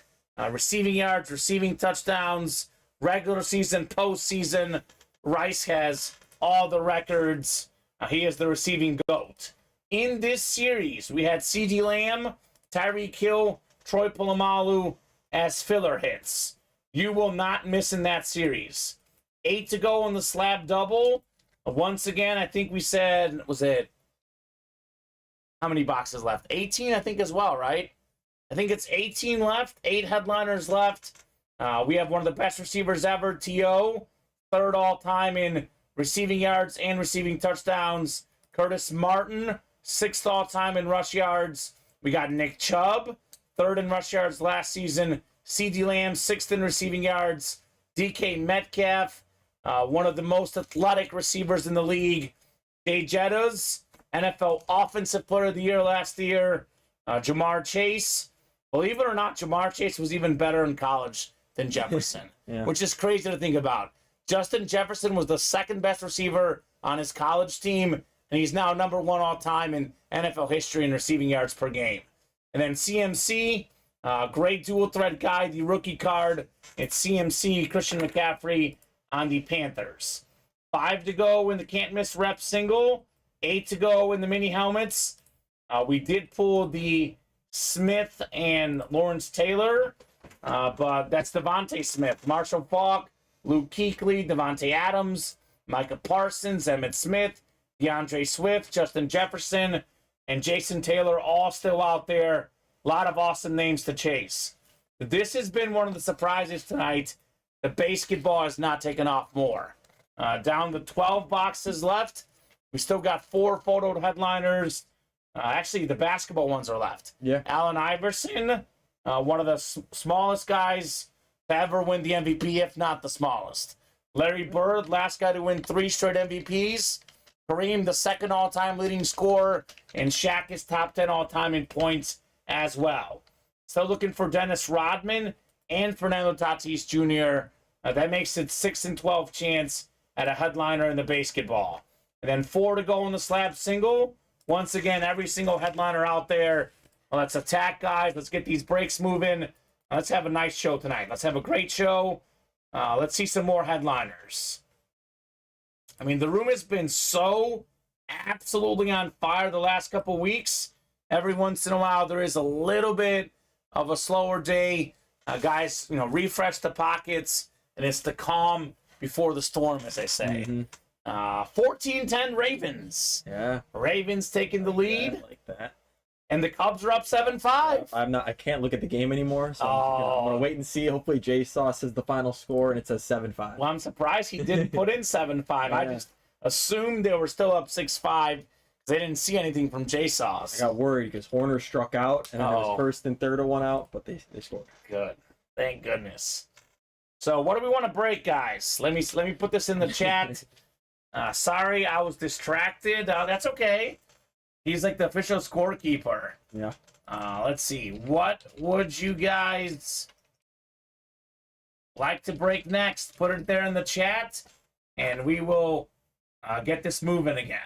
receiving yards, receiving touchdowns, regular season, postseason. Rice has all the records. He is the receiving GOAT. In this series, we had CeeDee Lamb, Tyreek Hill, Troy Polamalu as filler hits. You will not miss in that series. 8 to go in the slab double. Once again, I think we said, was it, how many boxes left? 18, I think, as well, right? I think it's 18 left, 8 headliners left. We have one of the best receivers ever, T.O., third all-time in receiving yards and receiving touchdowns. Curtis Martin, 6th all-time in rush yards. We got Nick Chubb, 3rd in rush yards last season. C.D. Lamb, 6th in receiving yards. D.K. Metcalf, one of the most athletic receivers in the league. Jay Jettas, NFL Offensive Player of the Year last year. Jamar Chase. Believe it or not, Jamar Chase was even better in college than Jefferson, which is crazy to think about. Justin Jefferson was the 2nd best receiver on his college team, and he's now number 1 all-time in NFL history in receiving yards per game. And then CMC, great dual-threat guy, the rookie card. It's CMC, Christian McCaffrey on the Panthers. 5 to go in the can't-miss rep single. 8 to go in the mini helmets. We did pull the Smith and Lawrence Taylor, but that's Devontae Smith, Marshall Faulk, Luke Kuechly, Devontae Adams, Micah Parsons, Emmitt Smith, DeAndre Swift, Justin Jefferson, and Jason Taylor, all still out there. A lot of awesome names to chase. This has been one of the surprises tonight. The basketball has not taken off more. Down to 12 boxes left. We still got 4 photo headliners. Actually, the basketball ones are left. Yeah. Allen Iverson, one of the smallest guys to ever win the MVP, if not the smallest. Larry Bird, last guy to win 3 straight MVPs. Kareem, the 2nd all-time leading scorer. And Shaq is top 10 all-time in points as well. Still looking for Dennis Rodman and Fernando Tatis Jr. That makes it 6 and 12 chance at a headliner in the basketball. And then 4 to go in the slab single. Once again, every single headliner out there. Well, let's attack, guys. Let's get these breaks moving. Let's have a nice show tonight. Let's have a great show. Let's see some more headliners. I mean, the room has been so absolutely on fire the last couple weeks. Every once in a while, there is a little bit of a slower day. Guys, refresh the pockets, and it's the calm before the storm, as they say. 14-10 Ravens. Yeah. Ravens taking the lead. I like that. And the Cubs are up 7-5. I can't look at the game anymore, so I'm gonna wait and see. Hopefully Jay Sauce is the final score and it says 7-5. Well, I'm surprised he didn't put in 7-5. Yeah. I just assumed they were still up 6-5 because they didn't see anything from Jay Sauce. I got worried because Horner struck out and then there was 1st and 3rd of 1 out, but they scored. Good. Thank goodness. So what do we want to break, guys? Let me put this in the chat. Sorry, I was distracted. That's okay. He's like the official scorekeeper. Yeah. Let's see. What would you guys like to break next? Put it there in the chat, and we will get this moving again.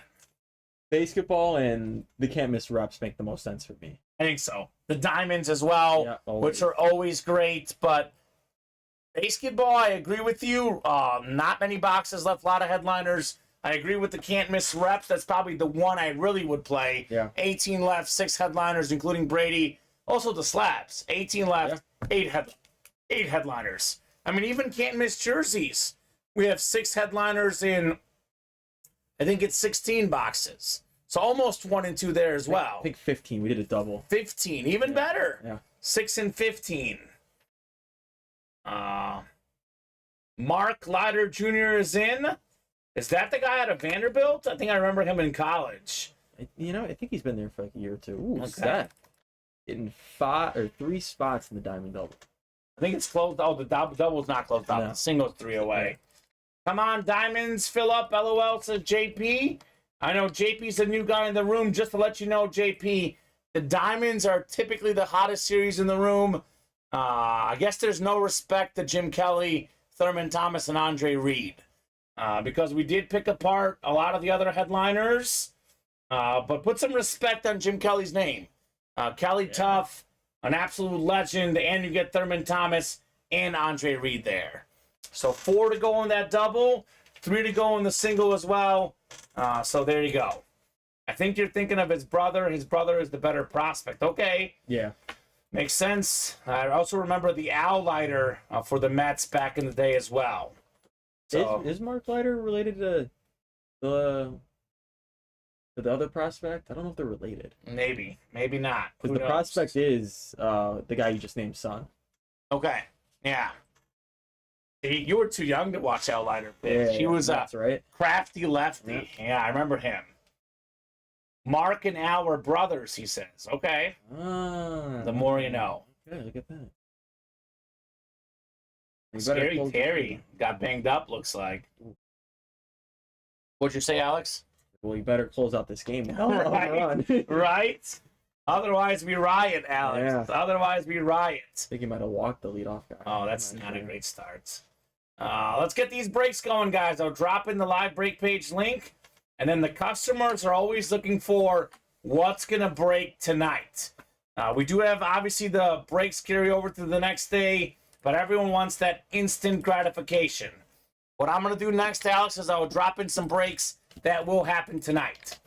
Basketball and the can't miss reps make the most sense for me. I think so. The diamonds as well, which are always great, but basketball, I agree with you. Not many boxes left, a lot of headliners. I agree with the can't miss reps. That's probably the one I really would play. Yeah. 18 left, 6 headliners, including Brady. Also the slabs. 18 left, 8 headliners. I mean, even can't miss jerseys. We have 6 headliners in, I think it's 16 boxes. So almost 1 and 2 there as well. I think 15. We did a double. 15, even better. Yeah. 6 and 15. Mark Leiter Jr. is in. Is that the guy out of Vanderbilt? I think I remember him in college. I think he's been there for like a year or 2. Ooh, Okay. what's that? In 5 or 3 spots in the diamond double. I think it's closed. Oh, the double's not closed out. No. The single's 3 away. Come on, diamonds, fill up. LOL says JP. I know JP's a new guy in the room. Just to let you know, JP, the diamonds are typically the hottest series in the room. I guess there's no respect to Jim Kelly, Thurman Thomas, and Andre Reed. Because we did pick apart a lot of the other headliners. But put some respect on Jim Kelly's name. Kelly Tough, an absolute legend, and you get Thurman Thomas and Andre Reed there. So 4 to go in that double, 3 to go in the single as well. So there you go. I think you're thinking of his brother. His brother is the better prospect. Okay. Yeah. Makes sense. I also remember the Al Leiter for the Mets back in the day as well. So, Is Mark Leiter related to the other prospect? I don't know if they're related. Maybe not. Because Who the knows? prospect is the guy you just named, son. Okay, yeah. See, you were too young to watch Outliner pitch. He was a that's right. crafty lefty. Yeah, I remember him. Mark and Al were brothers, he says. Okay, the more you know. Okay, look at that. Scary Terry got banged up, looks like. What'd you say, Alex? Well, you better close out this game now. Right. Right? Otherwise, we riot, Alex. Yeah. Otherwise, we riot. I think he might have walked the leadoff guy. Oh, that's not a great start. Let's get these breaks going, guys. I'll drop in the live break page link. And then the customers are always looking for what's going to break tonight. We do have, obviously, the breaks carry over to the next day, but everyone wants that instant gratification. What I'm going to do next, Alex, is I will drop in some breaks that will happen tonight.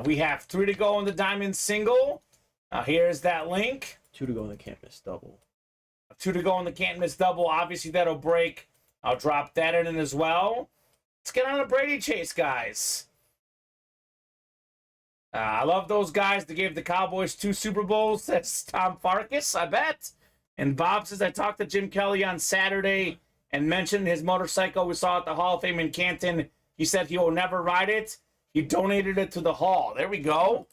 We have 3 to go in the Diamond Single. Here's that link. 2 to go in the can't miss double. 2 to go in the can't miss double. Obviously, that'll break. I'll drop that in as well. Let's get on a Brady chase, guys. I love those guys that gave the Cowboys 2 Super Bowls. That's Tom Farkas, I bet. And Bob says, I talked to Jim Kelly on Saturday and mentioned his motorcycle we saw at the Hall of Fame in Canton. He said he will never ride it. He donated it to the Hall. There we go.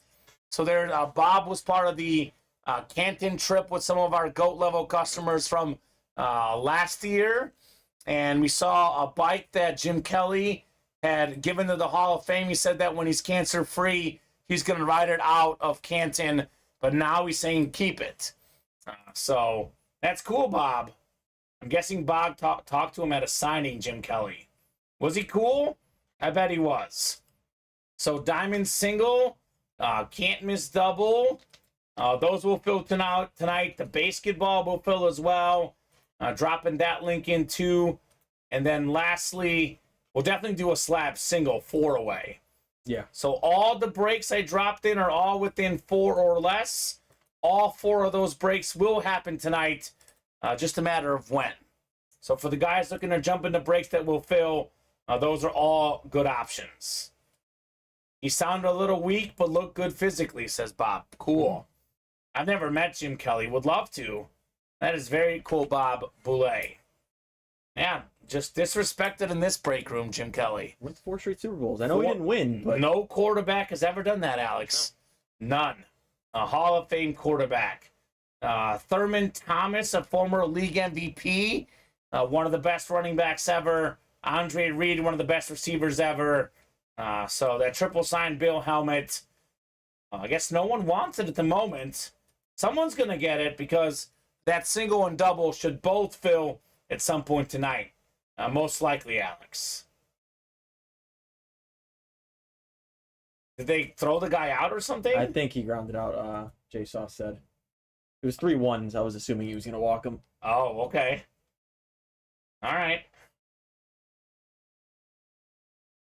So there, Bob was part of the Canton trip with some of our GOAT level customers from last year. And we saw a bike that Jim Kelly had given to the Hall of Fame. He said that when he's cancer-free, he's going to ride it out of Canton. But now he's saying keep it. So that's cool, Bob. I'm guessing Bob talked to him at a signing, Jim Kelly. Was he cool? I bet he was. So Diamond Single, can't miss double. Those will fill tonight. The basketball will fill as well. Dropping that link in too. And then lastly, we'll definitely do a slab single 4 away. Yeah. So all the breaks I dropped in are all within 4 or less. All 4 of those breaks will happen tonight. Just a matter of when. So for the guys looking to jump into breaks that will fill, those are all good options. He sounded a little weak, but looked good physically, says Bob. Cool. I've never met Jim Kelly. Would love to. That is very cool, Bob Boulay. Yeah, just disrespected in this break room, Jim Kelly. Went 4 straight Super Bowls. I know he didn't win, but no quarterback has ever done that, Alex. None. A Hall of Fame quarterback. Thurman Thomas, a former league MVP, one of the best running backs ever. Andre Reed, one of the best receivers ever. So that triple sign Bill helmet, I guess no one wants it at the moment. Someone's going to get it because that single and double should both fill at some point tonight. Most likely, Alex. Did they throw the guy out or something? I think he grounded out, Jay Sauce said. It was 3 ones. I was assuming he was going to walk him. Oh, okay. All right.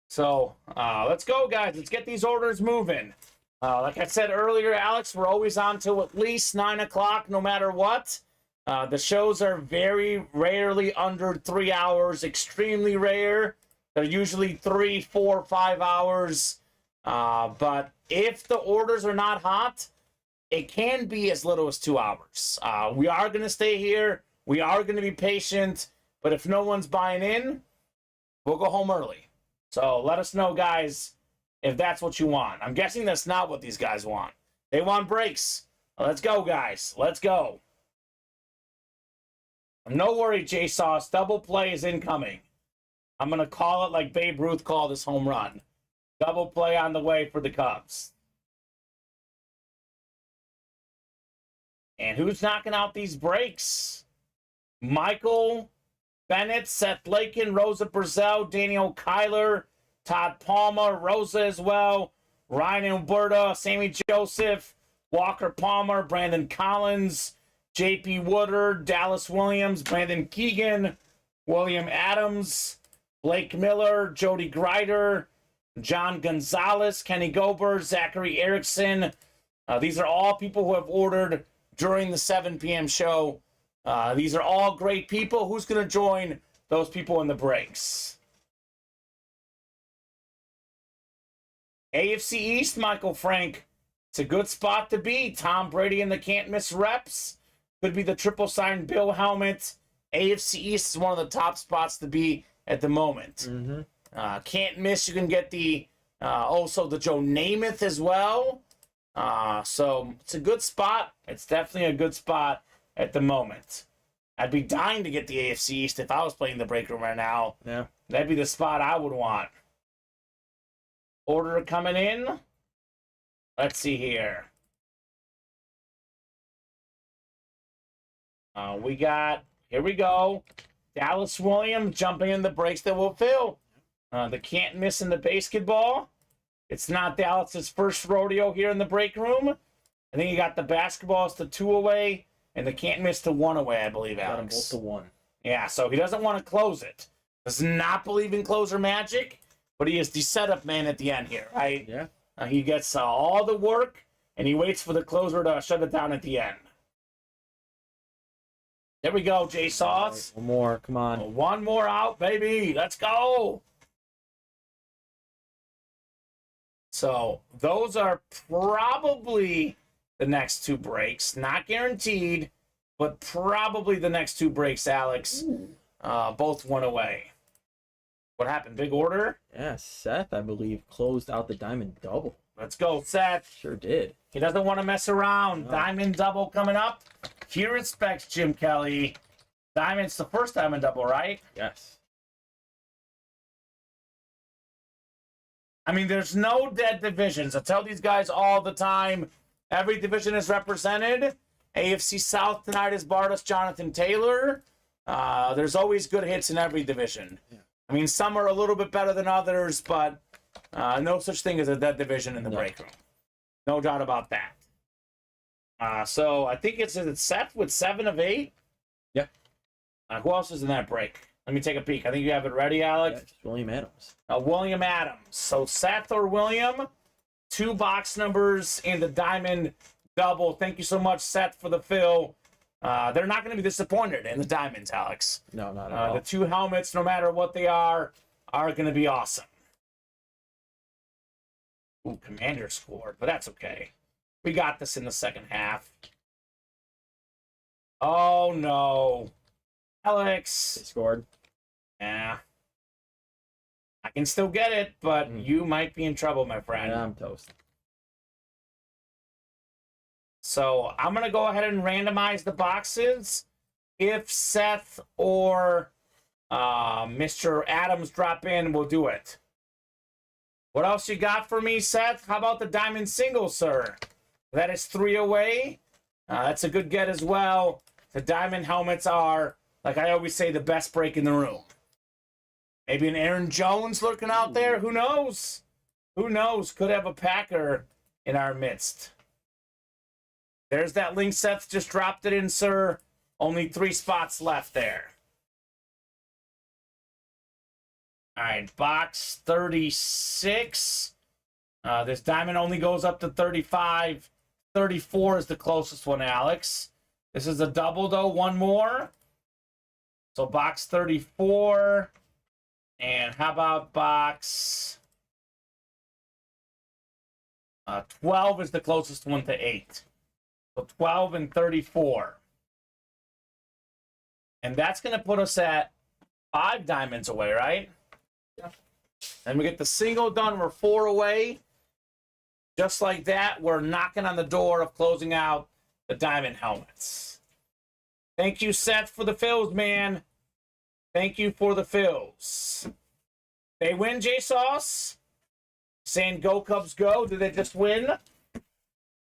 So, let's go, guys. Let's get these orders moving. Like I said earlier, Alex, we're always on till at least 9 o'clock, no matter what. The shows are very rarely under 3 hours, extremely rare. They're usually 3, 4, 5 hours. But if the orders are not hot, it can be as little as 2 hours. We are going to stay here. We are going to be patient. But if no one's buying in, we'll go home early. So let us know, guys, if that's what you want. I'm guessing that's not what these guys want. They want breaks. Let's go, guys. Let's go. No worry, J Sauce. Double play is incoming. I'm going to call it like Babe Ruth called his home run. Double play on the way for the Cubs. And who's knocking out these breaks? Michael Bennett, Seth Lakin, Rosa Brazell, Daniel Kyler, Todd Palmer, Rosa as well, Ryan Umberta, Sammy Joseph, Walker Palmer, Brandon Collins, J.P. Woodard, Dallas Williams, Brandon Keegan, William Adams, Blake Miller, Jody Greider, John Gonzalez, Kenny Gober, Zachary Erickson. These are all people who have ordered during the 7 p.m. show. These are all great people. Who's going to join those people in the breaks? AFC East, Michael Frank. It's a good spot to be. Tom Brady and the can't miss reps. Could be the triple signed Bill helmet. AFC East is one of the top spots to be at the moment. Can't miss. You can get the also the Joe Namath as well. So it's a good spot. It's definitely a good spot at the moment. I'd be dying to get the AFC East if I was playing the break room right now. Yeah. That'd be the spot I would want. Order coming in. Let's see here. We got, here we go. Dallas Williams jumping in the breaks that will fill. The can't miss in the basketball. It's not Dallas's first rodeo here in the break room. I think you got the basketballs to 2 away and the can't miss to 1 away, I believe, Got them Alex. both to 1. Yeah, so he doesn't want to close it. Does not believe in closer magic, but he is the setup man at the end here, right? Yeah. He gets all the work, and he waits for the closer to shut it down at the end. There we go, J Sauce. Right, one more. Come on. One more out, baby. Let's go. So those are probably the next 2 breaks. Not guaranteed, but probably the next 2 breaks, Alex. Both 1 away. What happened? Big order? Yeah, Seth, I believe, closed out the diamond double. Let's go, Seth. Sure did. He doesn't want to mess around. No. Diamond double coming up. He respects Jim Kelly. Diamond's the first diamond double, right? Yes. I mean, there's no dead divisions. I tell these guys all the time, every division is represented. AFC South tonight is Bardas Jonathan Taylor. There's always good hits in every division. Yeah. I mean, some are a little bit better than others, but no such thing as a dead division in the break room. No doubt about that. So I think it's Seth with 7 of 8. Yeah. Who else is in that break? Let me take a peek. I think you have it ready, Alex. Yeah, just William Adams. William Adams. So Seth or William, 2 box numbers in the diamond double. Thank you so much, Seth, for the fill. They're not going to be disappointed in the diamonds, Alex. No, not at all. The 2 helmets, no matter what they are going to be awesome. Ooh, Commander scored, but that's okay. We got this in the second half. Oh, no. Alex. They scored. Yeah. I can still get it, but you might be in trouble, my friend. Yeah, I'm toast. So I'm going to go ahead and randomize the boxes. If Seth or Mr. Adams drop in, we'll do it. What else you got for me, Seth? How about the diamond single, sir? That is 3 away. That's a good get as well. The diamond helmets are, like I always say, the best break in the room. Maybe an Aaron Jones lurking out there. Who knows? Who knows? Could have a Packer in our midst. There's that link. Seth just dropped it in, sir. Only 3 spots left there. All right, box 36. This diamond only goes up to 35. 34 is the closest one, Alex. This is a double, though. 1 more. So box 34. And how about box 12 is the closest one to 8. So 12 and 34. And that's going to put us at 5 diamonds away, right? Yeah. And we get the single done. We're 4 away. Just like that, we're knocking on the door of closing out the diamond helmets. Thank you, Seth, for the fills, man. Thank you for the fills. They win, J-Sauce? Saying go Cubs go. Did they just win?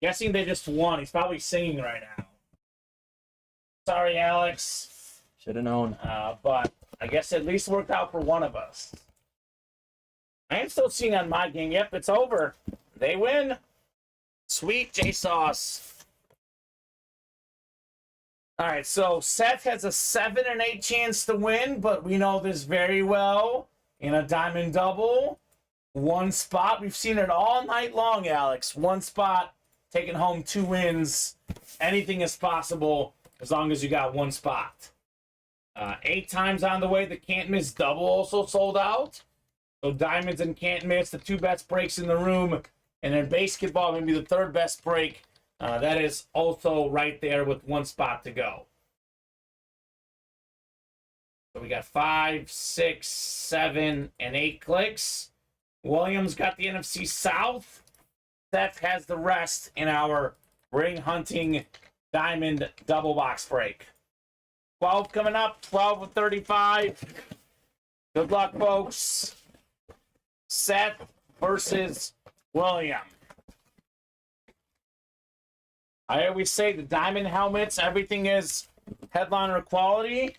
Guessing they just won. He's probably singing right now. Sorry, Alex. Should have known. But I guess it at least worked out for one of us. I am still seeing on my game. Yep, it's over. They win. Sweet, J-Sauce. All right, so Seth has a 7 and 8 chance to win, but we know this very well. In a diamond double, 1 spot. We've seen it all night long, Alex. 1 spot, taking home 2 wins. Anything is possible as long as you got 1 spot. 8 times on the way. The can't miss double also sold out. So diamonds and can't miss, the two best breaks in the room. And then basketball, maybe the third best break. That is also right there with one spot to go. So we got 5, 6, 7, and 8 clicks. Williams got the NFC South. Seth has the rest in our ring hunting diamond double box break. 12 coming up, 12 with 35. Good luck, folks. Seth versus William. I always say the diamond helmets, everything is headliner quality.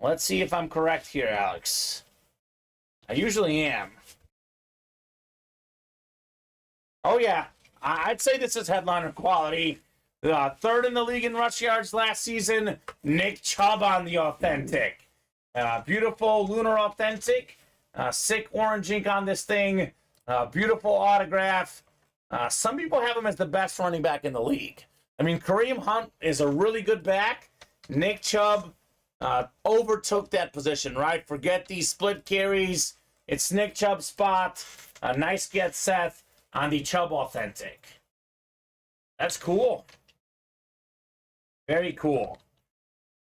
Let's see if I'm correct here, Alex. I usually am. Oh, yeah. I'd say this is headliner quality. Third in the league in rush yards last season. Nick Chubb on the authentic. Beautiful lunar authentic. Sick orange ink on this thing. Beautiful autograph. Some people have him as the best running back in the league. I mean, Kareem Hunt is a really good back. Nick Chubb overtook that position, right? Forget these split carries. It's Nick Chubb's spot. A nice get, Seth, on the Chubb authentic. That's cool. Very cool.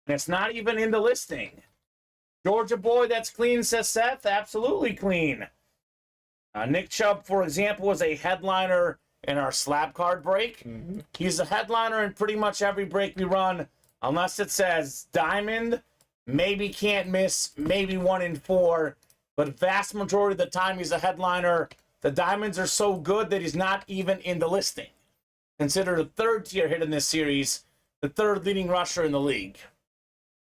And it's not even in the listing. Georgia boy, that's clean, says Seth. Absolutely clean. Nick Chubb, for example, was a headliner in our slab card break. Mm-hmm. He's a headliner in pretty much every break we run, unless it says diamond, maybe can't miss, maybe 1 in 4. But vast majority of the time he's a headliner. The diamonds are so good that he's not even in the listing. Considered a third tier hit in this series, the third leading rusher in the league.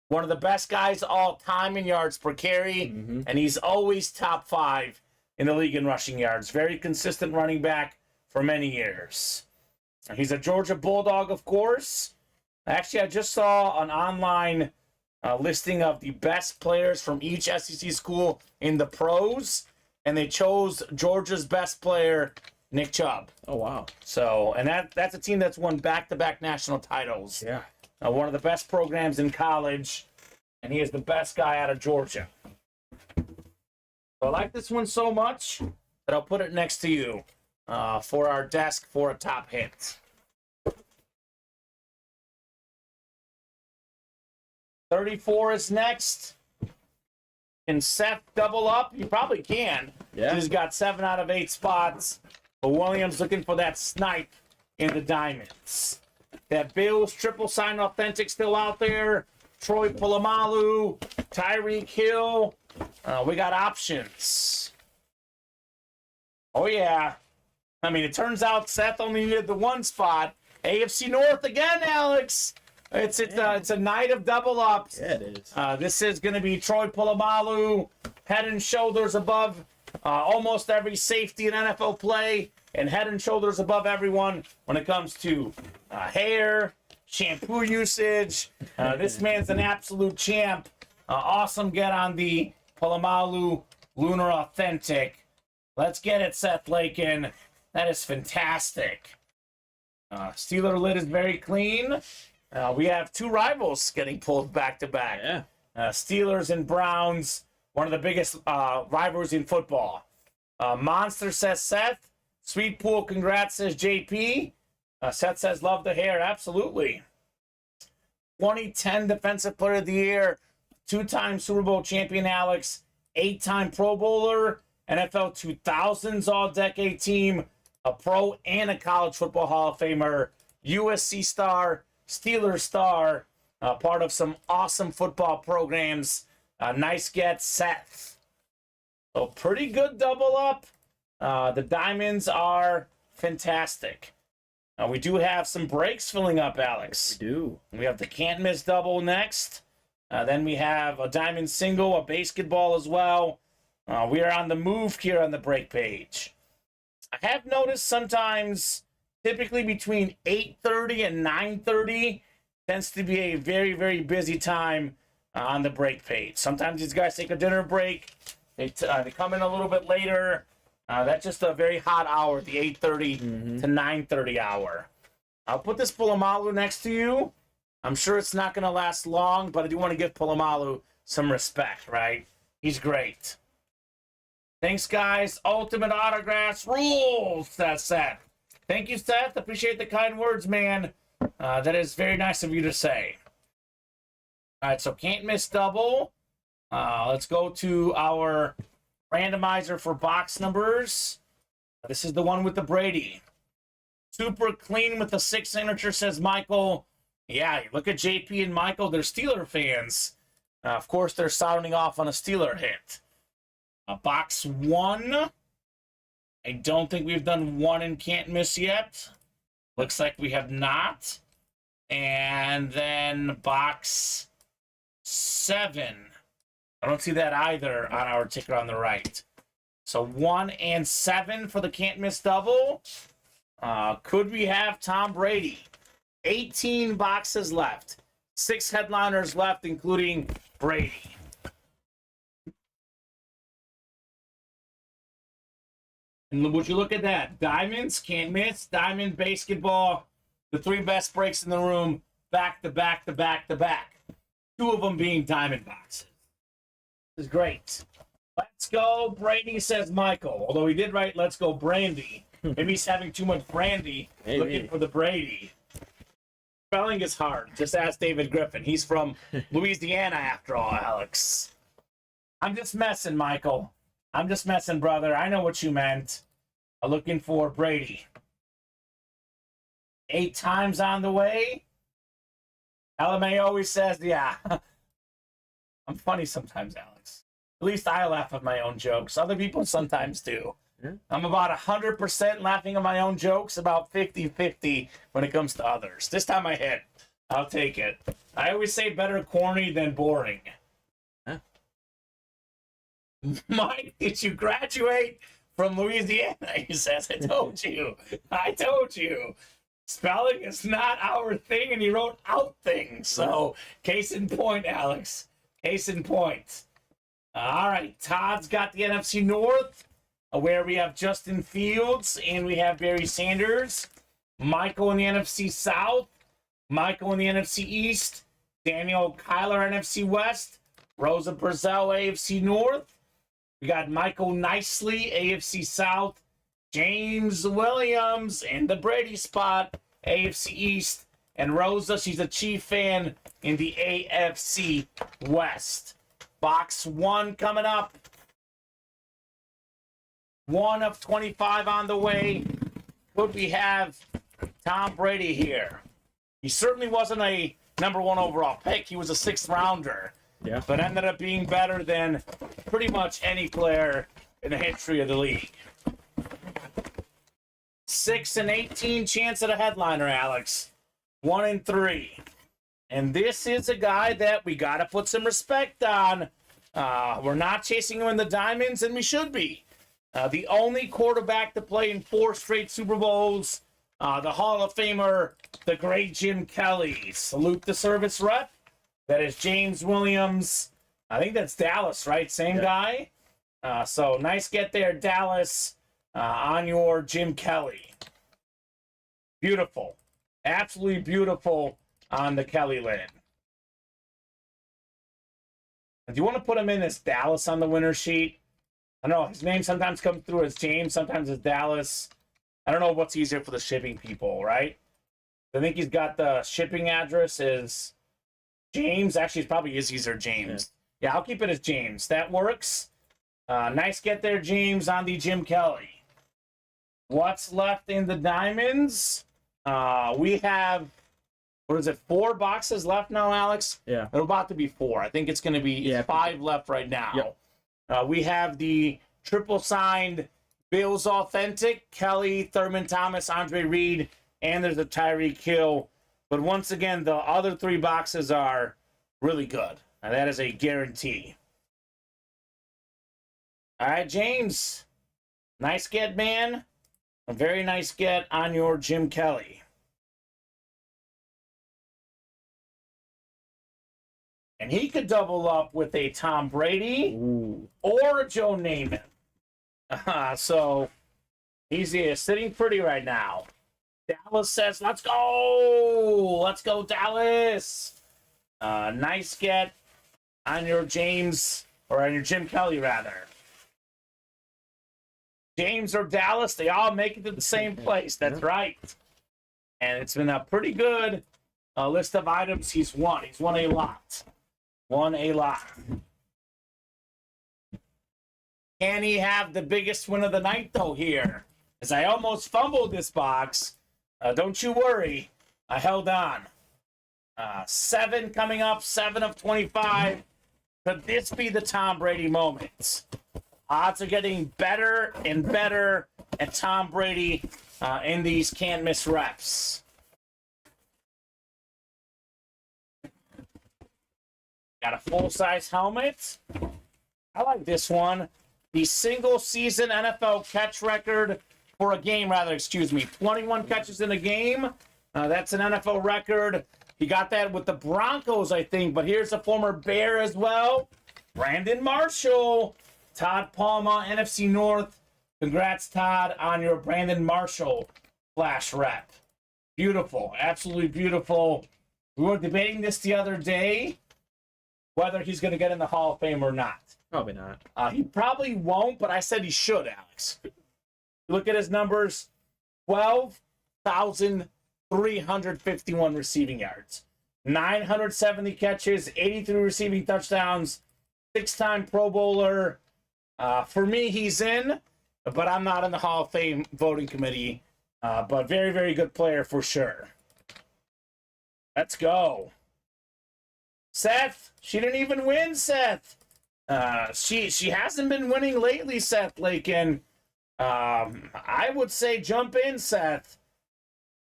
One of the best guys all time in yards per carry, and he's always top 5 in the league in rushing yards. Very consistent running back for many years. He's a Georgia Bulldog, of course. Actually, I just saw an online listing of the best players from each SEC school in the pros, and they chose Georgia's best player, Nick Chubb. Oh, wow. So, and that's a team that's won back-to-back national titles. Yeah. One of the best programs in college, and he is the best guy out of Georgia. So I like this one so much that I'll put it next to you for our desk for a top hit. $34 is next. Can Seth double up? You probably can. Yeah. He's got 7 out of 8 spots. But Williams looking for that snipe in the diamonds. That Bills triple sign authentic still out there. Troy Polamalu, Tyreek Hill. We got options. Oh, yeah. I mean, it turns out Seth only needed the 1 spot. AFC North again, Alex. It's a night of double ups. Yeah, it is. This is going to be Troy Polamalu, head and shoulders above almost every safety in NFL play, and head and shoulders above everyone when it comes to hair, shampoo usage. This man's an absolute champ. Awesome get on the Polamalu Lunar Authentic. Let's get it, Seth Lakin. That is fantastic. Steeler lid is very clean. We have 2 rivals getting pulled back-to-back. Yeah. Steelers and Browns, one of the biggest rivalries in football. Monster says Seth. Sweet Pool, congrats, says JP. Seth says, love the hair. Absolutely. 2010 Defensive Player of the Year, 2-time Super Bowl champion Alex, 8-time Pro Bowler, NFL 2000s All-Decade Team, a pro and a college football Hall of Famer, USC star, Steelers star, part of some awesome football programs. Nice get, Seth. So pretty good double up. The diamonds are fantastic. We do have some breaks filling up, Alex. We do. We have the can't miss double next. Then we have a diamond single, a basketball as well. We are on the move here on the break page. I have noticed sometimes, typically between 8:30 and 9:30, tends to be a very, very busy time on the break page. Sometimes these guys take a dinner break. They come in a little bit later. That's just a very hot hour, the 8:30 to 9:30 hour. I'll put this Polamalu next to you. I'm sure it's not going to last long, but I do want to give Polamalu some respect, right? He's great. Thanks, guys. Ultimate autographs rules. That's Seth. Thank you, Seth. Appreciate the kind words, man. That is very nice of you to say. All right, so can't miss double. Let's go to our randomizer for box numbers. This is the one with the Brady. Super clean with the 6 signature, says Michael. Yeah, look at JP and Michael. They're Steeler fans. Of course, they're sounding off on a Steeler hit. Box 1. I don't think we've done 1 and can't miss yet. Looks like we have not. And then box 7. I don't see that either on our ticker on the right. So 1 and 7 for the can't miss double. Could we have Tom Brady? 18 boxes left. 6 headliners left, including Brady. And would you look at that? Diamonds, can't miss. Diamond basketball. The 3 best breaks in the room. Back to back to back to back. 2 of them being diamond boxes. This is great. Let's go, Brady, says Michael. Although he did write, let's go, Brandy. Maybe he's having too much brandy, looking for the Brady. Spelling is hard. Just ask David Griffin. He's from Louisiana, after all, Alex. I'm just messing, Michael. I'm just messing, brother. I know what you meant. I'm looking for Brady. 8 times on the way. LMA always says, yeah. I'm funny sometimes, Alex. At least I laugh at my own jokes. Other people sometimes do. Yeah. I'm about 100% laughing at my own jokes, about 50-50 when it comes to others. This time I hit. I'll take it. I always say better corny than boring. Huh? Mike, did you graduate from Louisiana? He says, I told you. I told you. Spelling is not our thing, and he wrote out things. So, case in point, Alex. Case in point. All right, Todd's got the NFC North, where we have Justin Fields and we have Barry Sanders. Michael in the NFC South. Michael in the NFC East. Daniel Kyler, NFC West. Rosa Brazil, AFC North. We got Michael Nicely, AFC South. James Williams in the Brady spot, AFC East. And Rosa, she's a Chief fan in the AFC West. Box 1 coming up. 1 of 25 on the way. Could we have Tom Brady here? He certainly wasn't a number 1 overall pick. He was a 6th rounder. Yeah. But ended up being better than pretty much any player in the history of the league. 6 and 18 chance at a headliner, Alex. 1 and 3. And this is a guy that we got to put some respect on. We're not chasing him in the diamonds, and we should be. The only quarterback to play in 4 straight Super Bowls. The Hall of Famer, the great Jim Kelly. Salute the service rep. That is James Williams. I think that's Dallas, right? Same guy. So nice get there, Dallas, on your Jim Kelly. Beautiful. Absolutely beautiful on the Kelly lid. Do you want to put him in as Dallas on the winner sheet? I don't know. His name sometimes comes through as James, sometimes as Dallas. I don't know what's easier for the shipping people, right? I think he's got the shipping address as James. Actually, it probably is easier James. Yeah, I'll keep it as James. That works. Nice get there, James, on the Jim Kelly. What's left in the diamonds? We have, 4 boxes left now, Alex? Yeah. It's about to be 4. I think it's going to be 5 left right now. Yep. We have the triple signed Bills Authentic, Kelly, Thurman Thomas, Andre Reed, and there's a Tyreek Hill. But once again, the other 3 boxes are really good. And that is a guarantee. All right, James. Nice get, man. A very nice get on your Jim Kelly. And he could double up with a Tom Brady or a Joe Namath. So he's sitting pretty right now. Dallas says, let's go. Let's go, Dallas. Nice get on your James, or on your Jim Kelly, rather. James or Dallas, they all make it to the same place. That's right. And it's been a pretty good list of items he's won. He's won a lot. Won a lot. Can he have the biggest win of the night, though, here? As I almost fumbled this box. Don't you worry. I held on. 7 coming up, 7 of 25. Could this be the Tom Brady moment? Odds are getting better and better at Tom Brady in these can't miss reps. Got a full-size helmet. I like this one. The single-season NFL catch record for a game, 21 catches in a game. That's an NFL record. He got that with the Broncos, I think, but here's a former Bear as well. Brandon Marshall. Todd Palma, NFC North. Congrats, Todd, on your Brandon Marshall flash rep. Beautiful. Absolutely beautiful. We were debating this the other day, whether he's going to get in the Hall of Fame or not. Probably not. He probably won't, but I said he should, Alex. Look at his numbers. 12,351 receiving yards. 970 catches, 83 receiving touchdowns, 6-time Pro Bowler. For me, he's in, but I'm not in the Hall of Fame voting committee. But very, very good player for sure. Let's go. Seth, she didn't even win, Seth. She hasn't been winning lately, Seth Lakin. I would say jump in, Seth.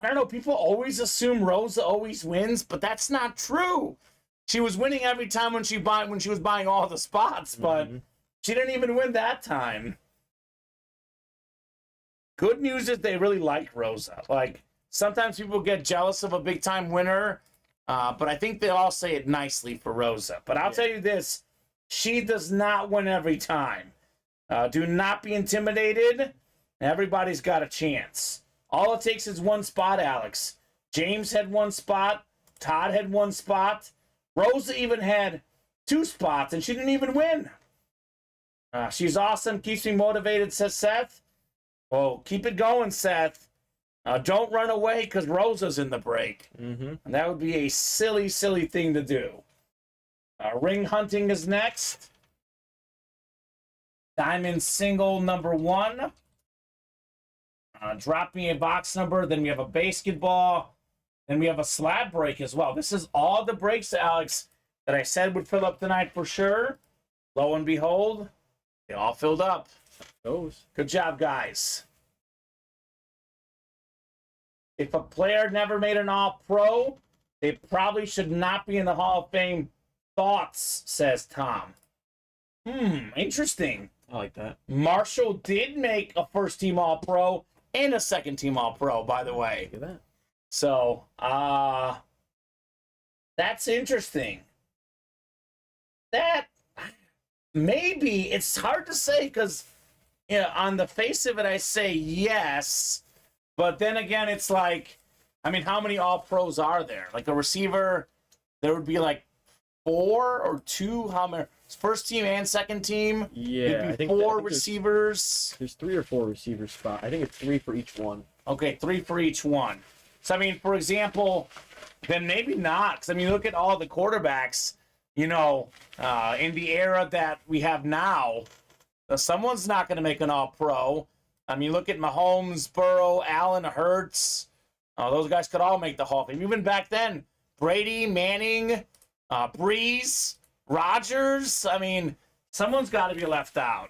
I don't know, people always assume Rosa always wins, but that's not true. She was winning every time when she was buying all the spots, but she didn't even win that time. Good news is they really like Rosa. Like, sometimes people get jealous of a big-time winner, but I think they all say it nicely for Rosa. But I'll tell you this, she does not win every time. Do not be intimidated. Everybody's got a chance. All it takes is one spot, Alex. James had one spot. Todd had one spot. Rosa even had 2 spots, and she didn't even win. She's awesome. Keeps me motivated, says Seth. Well, keep it going, Seth. Don't run away because Rosa's in the break. And that would be a silly, silly thing to do. Ring hunting is next. Diamond single number 1. Drop me a box number. Then we have a basketball. Then we have a slab break as well. This is all the breaks, Alex, that I said would fill up tonight for sure. Lo and behold, they all filled up. Good job, guys. If a player never made an All-Pro, they probably should not be in the Hall of Fame. Thoughts, says Tom. Interesting. I like that. Marshall did make a first-team All-Pro and a second-team All-Pro, by the way. Look at that. So, that's interesting. That, maybe, it's hard to say because, on the face of it, I say yes. But then again, it's like, I mean, how many All-Pros are there? Like a receiver, there would be like 4 or 2. How many? First team and second team? Yeah, I think 4 receivers. There's 3 or 4 receiver spots. I think it's 3 for each one. Okay, 3 for each one. So, I mean, for example, then maybe not. Because, I mean, look at all the quarterbacks, in the era that we have now. Someone's not going to make an All-Pro. I mean, look at Mahomes, Burrow, Allen, Hurts. Those guys could all make the Hall of Fame. Even back then, Brady, Manning, Breeze, Rodgers. I mean, someone's got to be left out.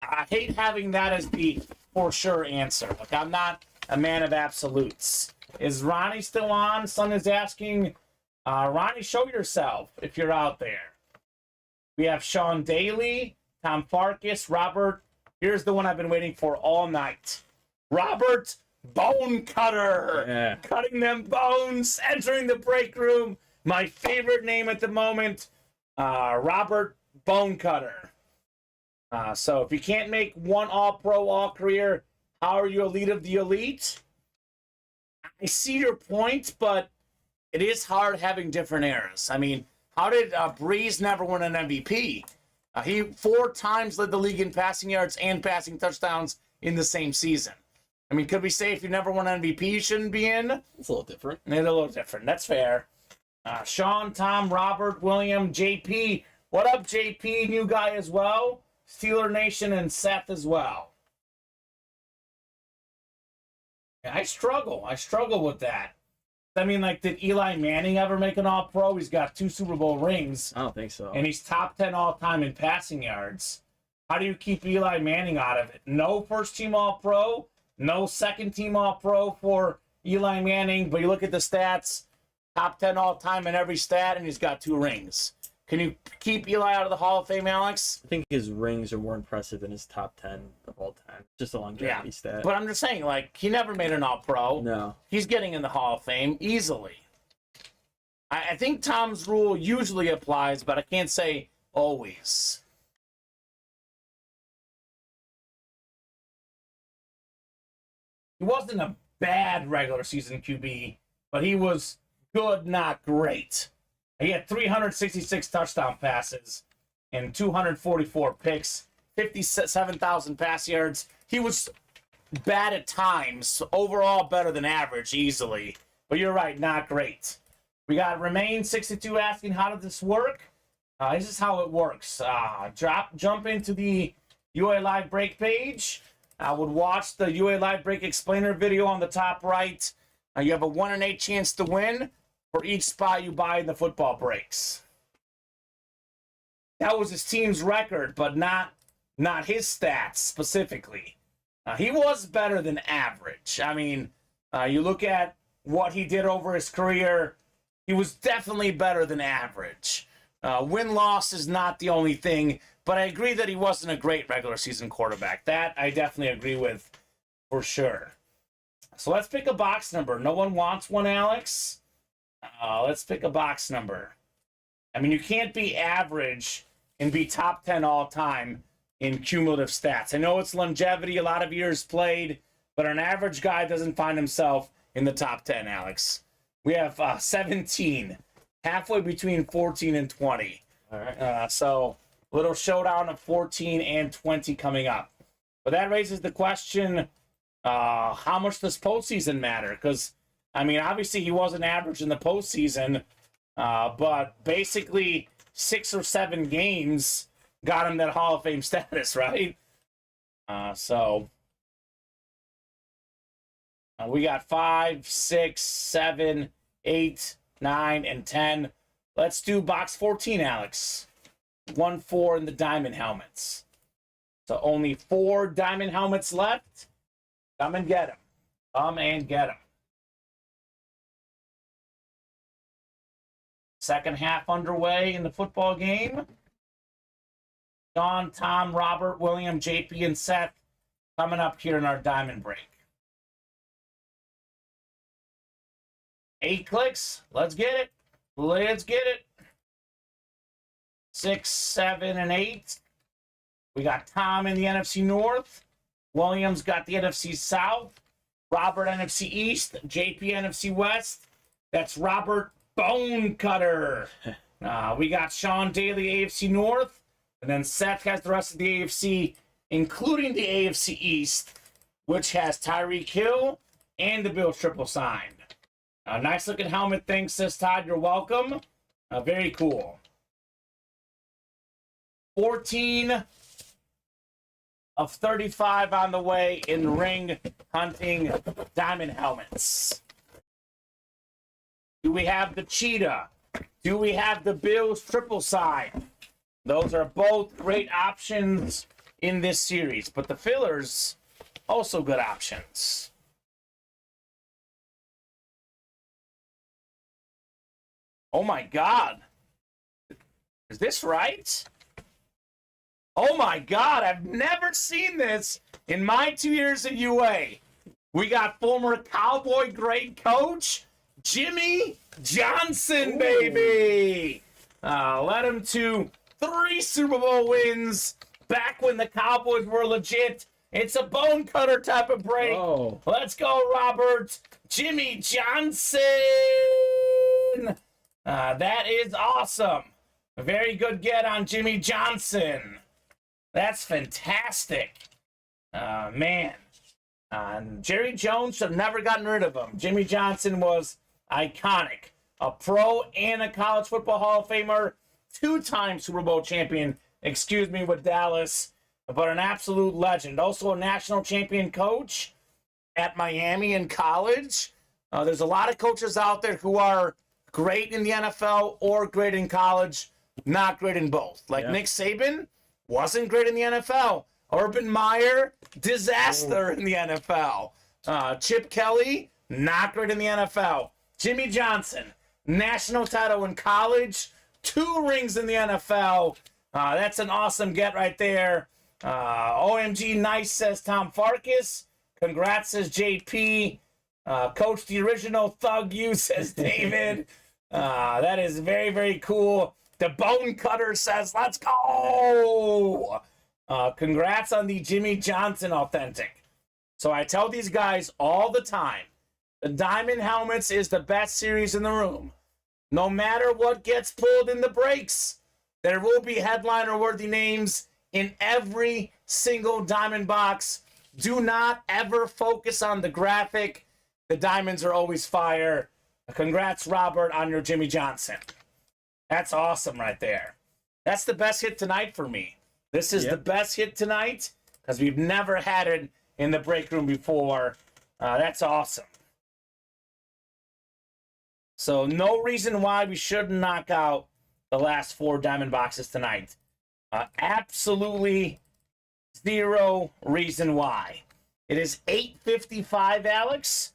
I hate having that as the for sure answer. Like, I'm not a man of absolutes. Is Ronnie still on? Son is asking. Ronnie, show yourself if you're out there. We have Sean Daly, Tom Farkas, Robert. Here's the one I've been waiting for all night. Robert Bone Cutter. Yeah. Cutting them bones, entering the break room. My favorite name at the moment, Robert Bone Cutter. So if you can't make one All-Pro, All-Career, how are you elite of the elite? I see your point, but it is hard having different eras. I mean, how did Breeze never win an MVP? He 4 times led the league in passing yards and passing touchdowns in the same season. I mean, could we say if you never won MVP, you shouldn't be in? It's a little different. It's a little different. That's fair. Sean, Tom, Robert, William, JP. What up, JP? New guy as well. Steeler Nation and Seth as well. Yeah, I struggle with that. I mean, like, did Eli Manning ever make an All-Pro? He's got 2 Super Bowl rings. I don't think so. And he's top 10 all-time in passing yards. How do you keep Eli Manning out of it? No first-team All-Pro, no second-team All-Pro for Eli Manning, but you look at the stats, top 10 all-time in every stat, and he's got 2 rings. Can you keep Eli out of the Hall of Fame, Alex? I think his rings are more impressive than his top 10 of all time. Just a longevity stat. But I'm just saying, like, he never made an All-Pro. No. He's getting in the Hall of Fame easily. I think Tom's rule usually applies, but I can't say always. He wasn't a bad regular season QB, but he was good, not great. He had 366 touchdown passes and 244 picks, 57,000 pass yards. He was bad at times, overall better than average easily. But you're right, not great. We got Remain62 asking, how did this work? This is how it works. Jump into the UA Live Break page. I would watch the UA Live Break explainer video on the top right. You have a 1 in 8 chance to win for each spot you buy in the football breaks. That was his team's record, but not his stats specifically. He was better than average. I mean, you look at what he did over his career, he was definitely better than average. Win-loss is not the only thing, but I agree that he wasn't a great regular season quarterback. That I definitely agree with for sure. So let's pick a box number. No one wants one, Alex? Let's pick a box number. I mean, you can't be average and be top 10 all time in cumulative stats. I know it's longevity, a lot of years played, but an average guy doesn't find himself in the top 10, Alex. We have 17, halfway between 14 and 20. All right. So little showdown of 14 and 20 coming up. But that raises the question, how much does postseason matter? Because, I mean, obviously he wasn't average in the postseason, but basically 6 or 7 games got him that Hall of Fame status, right? So we got 5, 6, 7, 8, 9, and 10. Let's do box 14, Alex. 1, 4 in the diamond helmets. So only 4 diamond helmets left. Come and get them. Come and get them. Second half underway in the football game. John, Tom, Robert, William, JP, and Seth coming up here in our diamond break. 8 clicks. Let's get it. Let's get it. 6, 7, and 8. We got Tom in the NFC North. Williams got the NFC South. Robert, NFC East. JP, NFC West. That's Robert Bone Cutter. We got Sean Daly, AFC North. And then Seth has the rest of the AFC, including the AFC East, which has Tyreek Hill and the Bills triple signed. Nice looking helmet. Thanks, says Todd. You're welcome. Very cool. 14 of 35 on the way in ring hunting diamond helmets. Do we have the cheetah? Do we have the Bills triple sign? Those are both great options in this series, but the fillers, also good options. Oh my God. Is this right? Oh my God, I've never seen this in my 2 years at UA. We got former Cowboy great coach, Jimmy Johnson, baby. Led him to 3 Super Bowl wins back when the Cowboys were legit. It's a bone cutter type of break. Oh. Let's go, Robert. Jimmy Johnson. That is awesome. A very good get on Jimmy Johnson. That's fantastic. Man. Jerry Jones should have never gotten rid of him. Jimmy Johnson was iconic. A pro and a college football Hall of Famer. 2-time Super Bowl champion, with Dallas. But an absolute legend. Also a national champion coach at Miami in college. There's a lot of coaches out there who are great in the NFL or great in college, not great in both. Like Nick Saban wasn't great in the NFL. Urban Meyer, disaster in the NFL. Chip Kelly, not great in the NFL. Jimmy Johnson, national title in college, 2 rings in the NFL. That's an awesome get right there. OMG, nice, says Tom Farkas. Congrats, says JP. Coach, the original thug you, says David. That is very, very cool. The Bone Cutter says, let's go. Congrats on the Jimmy Johnson authentic. So I tell these guys all the time, the Diamond Helmets is the best series in the room. No matter what gets pulled in the breaks, there will be headliner-worthy names in every single Diamond box. Do not ever focus on the graphic. The diamonds are always fire. Congrats, Robert, on your Jimmy Johnson. That's awesome right there. That's the best hit tonight for me. This is the best hit tonight because we've never had it in the break room before. That's awesome. So no reason why we shouldn't knock out the last 4 diamond boxes tonight. Absolutely 0 reason why. It is 8:55, Alex.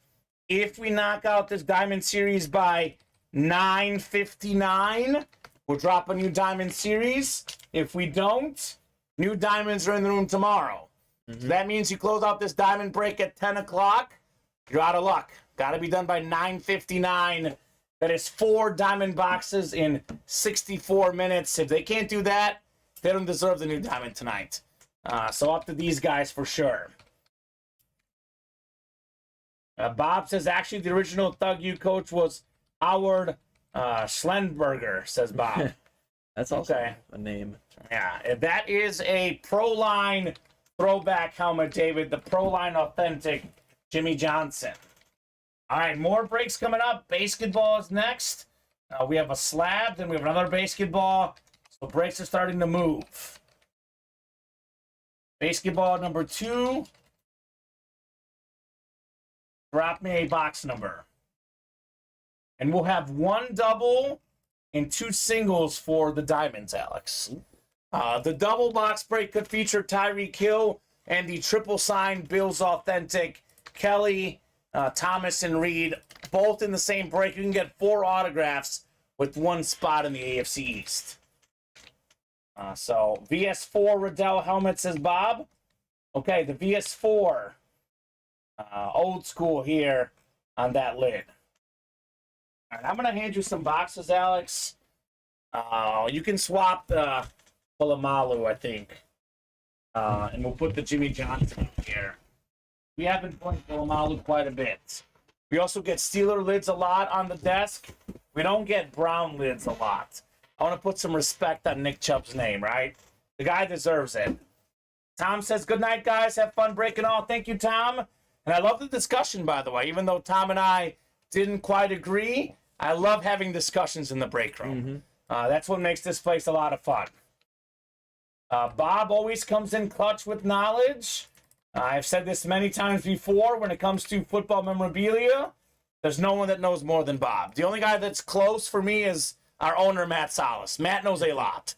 If we knock out this diamond series by 9:59, we'll drop a new diamond series. If we don't, new diamonds are in the room tomorrow. So that means you close out this diamond break at 10 o'clock, you're out of luck. Got to be done by 9:59. That is 4 diamond boxes in 64 minutes. If they can't do that, they don't deserve the new diamond tonight. So up to these guys for sure. Bob says, actually, the original Thug U coach was Howard Schlenberger, says Bob. That's also a name. Yeah, that is a Pro-Line throwback helmet, David. The Pro-Line authentic Jimmy Johnson. All right, more breaks coming up. Basketball is next. We have a slab, then we have another basketball. So breaks are starting to move. Basketball number 2. Drop me a box number. And we'll have 1 double and 2 singles for the diamonds, Alex. The double box break could feature Tyreek Hill and the triple sign Bills authentic Kelly, Thomas, and Reed, both in the same break. You can get 4 autographs with 1 spot in the AFC East. So VS4 Riddell helmet, says Bob. Okay, the VS4. Old school here on that lid. All right, I'm going to hand you some boxes, Alex. You can swap the Polamalu, I think. And we'll put the Jimmy Johnson here. We have been playing Polamalu quite a bit. We also get Steeler lids a lot on the desk. We don't get Brown lids a lot. I want to put some respect on Nick Chubb's name, right? The guy deserves it. Tom says, good night, guys. Have fun breaking all. Thank you, Tom. And I love the discussion, by the way. Even though Tom and I didn't quite agree, I love having discussions in the break room. That's what makes this place a lot of fun. Bob always comes in clutch with knowledge. I've said this many times before. When it comes to football memorabilia, there's no one that knows more than Bob. The only guy that's close for me is our owner, Matt Salas. Matt knows a lot.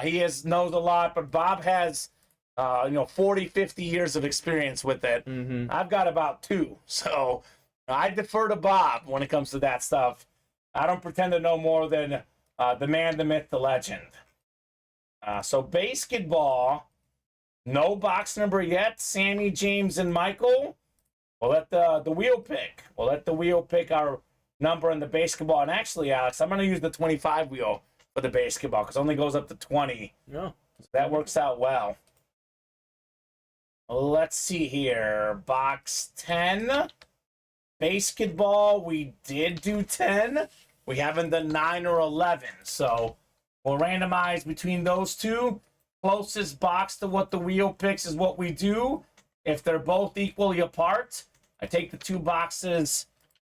He knows a lot, but Bob has 40, 50 years of experience with it. I've got about 2. So I defer to Bob when it comes to that stuff. I don't pretend to know more than the man, the myth, the legend. So basketball, no box number yet. Sammy, James, and Michael. We'll let the wheel pick. We'll let the wheel pick our number in the basketball. And actually, Alex, I'm going to use the 25 wheel for the basketball because it only goes up to 20. Yeah. So that works out well. Let's see here. Box 10. Basketball, we did do 10. We haven't done 9 or 11. So We'll randomize between those two. Closest box to what the wheel picks is what we do. If they're both equally apart, I take the 2 boxes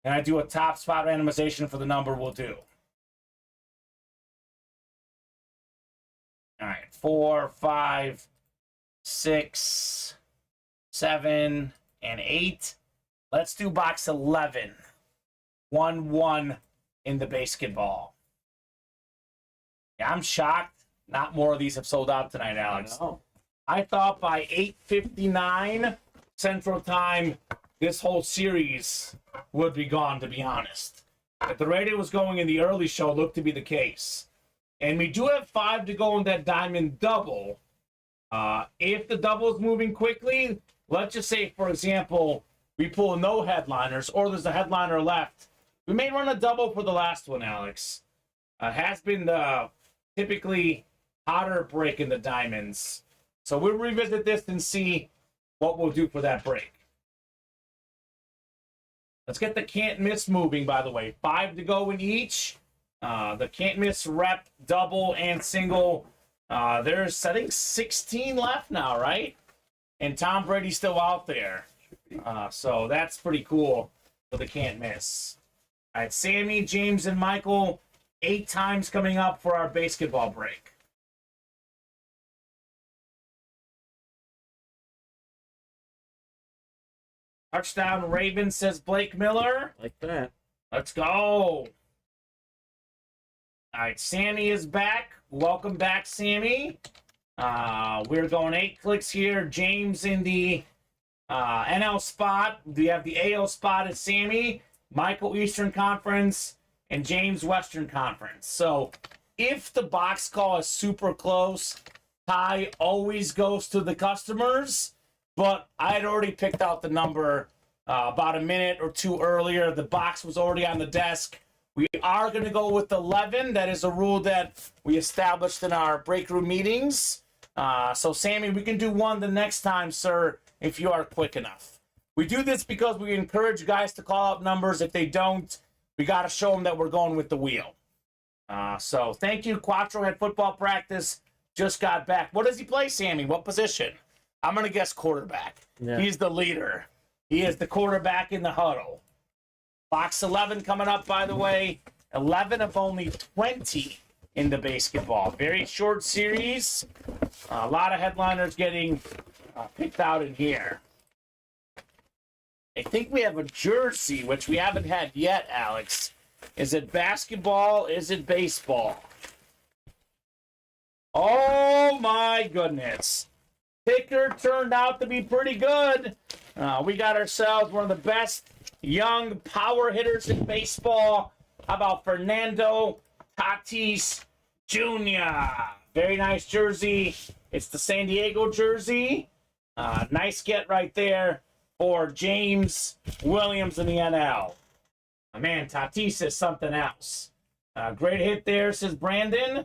and I do a top spot randomization for the number we'll do. All right, 4, 5, 6, 7, and 8. Let's do box 11. 1-1 in the basketball. Yeah, I'm shocked. Not more of these have sold out tonight, Alex. I thought by 8:59 Central Time, this whole series would be gone, to be honest. If the rate it was going in the early show, looked to be the case. And we do have 5 to go in that diamond double. If the double is moving quickly, let's just say, for example, we pull no headliners or there's a headliner left. We may run a double for the last one, Alex. Has been the typically hotter break in the diamonds. So we'll revisit this and see what we'll do for that break. Let's get the can't miss moving, by the way. 5 to go in each. The can't miss rep, double, and single. There's, I think, 16 left now, right? And Tom Brady's still out there. So that's pretty cool for the can't miss. All right, Sammy, James, and Michael, 8 times coming up for our basketball break. Touchdown Ravens, says Blake Miller. Like that. Let's go. All right, Sammy is back. Welcome back, Sammy. We're going 8 clicks here. James in the NL spot. We have the AL spot as Sammy, Michael Eastern Conference, and James Western Conference. So if the box call is super close, tie always goes to the customers. But I had already picked out the number about a minute or 2 earlier. The box was already on the desk. We are going to go with 11. That is a rule that we established in our break room meetings. So, Sammy, we can do 1 the next time, sir, if you are quick enough. We do this because we encourage guys to call out numbers. If they don't, we got to show them that we're going with the wheel. So, thank you. Quattro had football practice. Just got back. What does he play, Sammy? What position? I'm going to guess quarterback. Yeah. He's the leader. He is the quarterback in the huddle. Box 11 coming up, by the way. 11 of only 20 in the basketball. Very short series. A lot of headliners getting picked out in here. I think we have a jersey, which we haven't had yet, Alex. Is it basketball? Is it baseball? Oh, my goodness. Picker turned out to be pretty good. We got ourselves one of the best young power hitters in baseball. How about Fernando Tatis Jr.? Very nice jersey. It's the San Diego jersey. Nice get right there for James Williams in the NL. Man, Tatis is something else. Great hit there, says Brandon.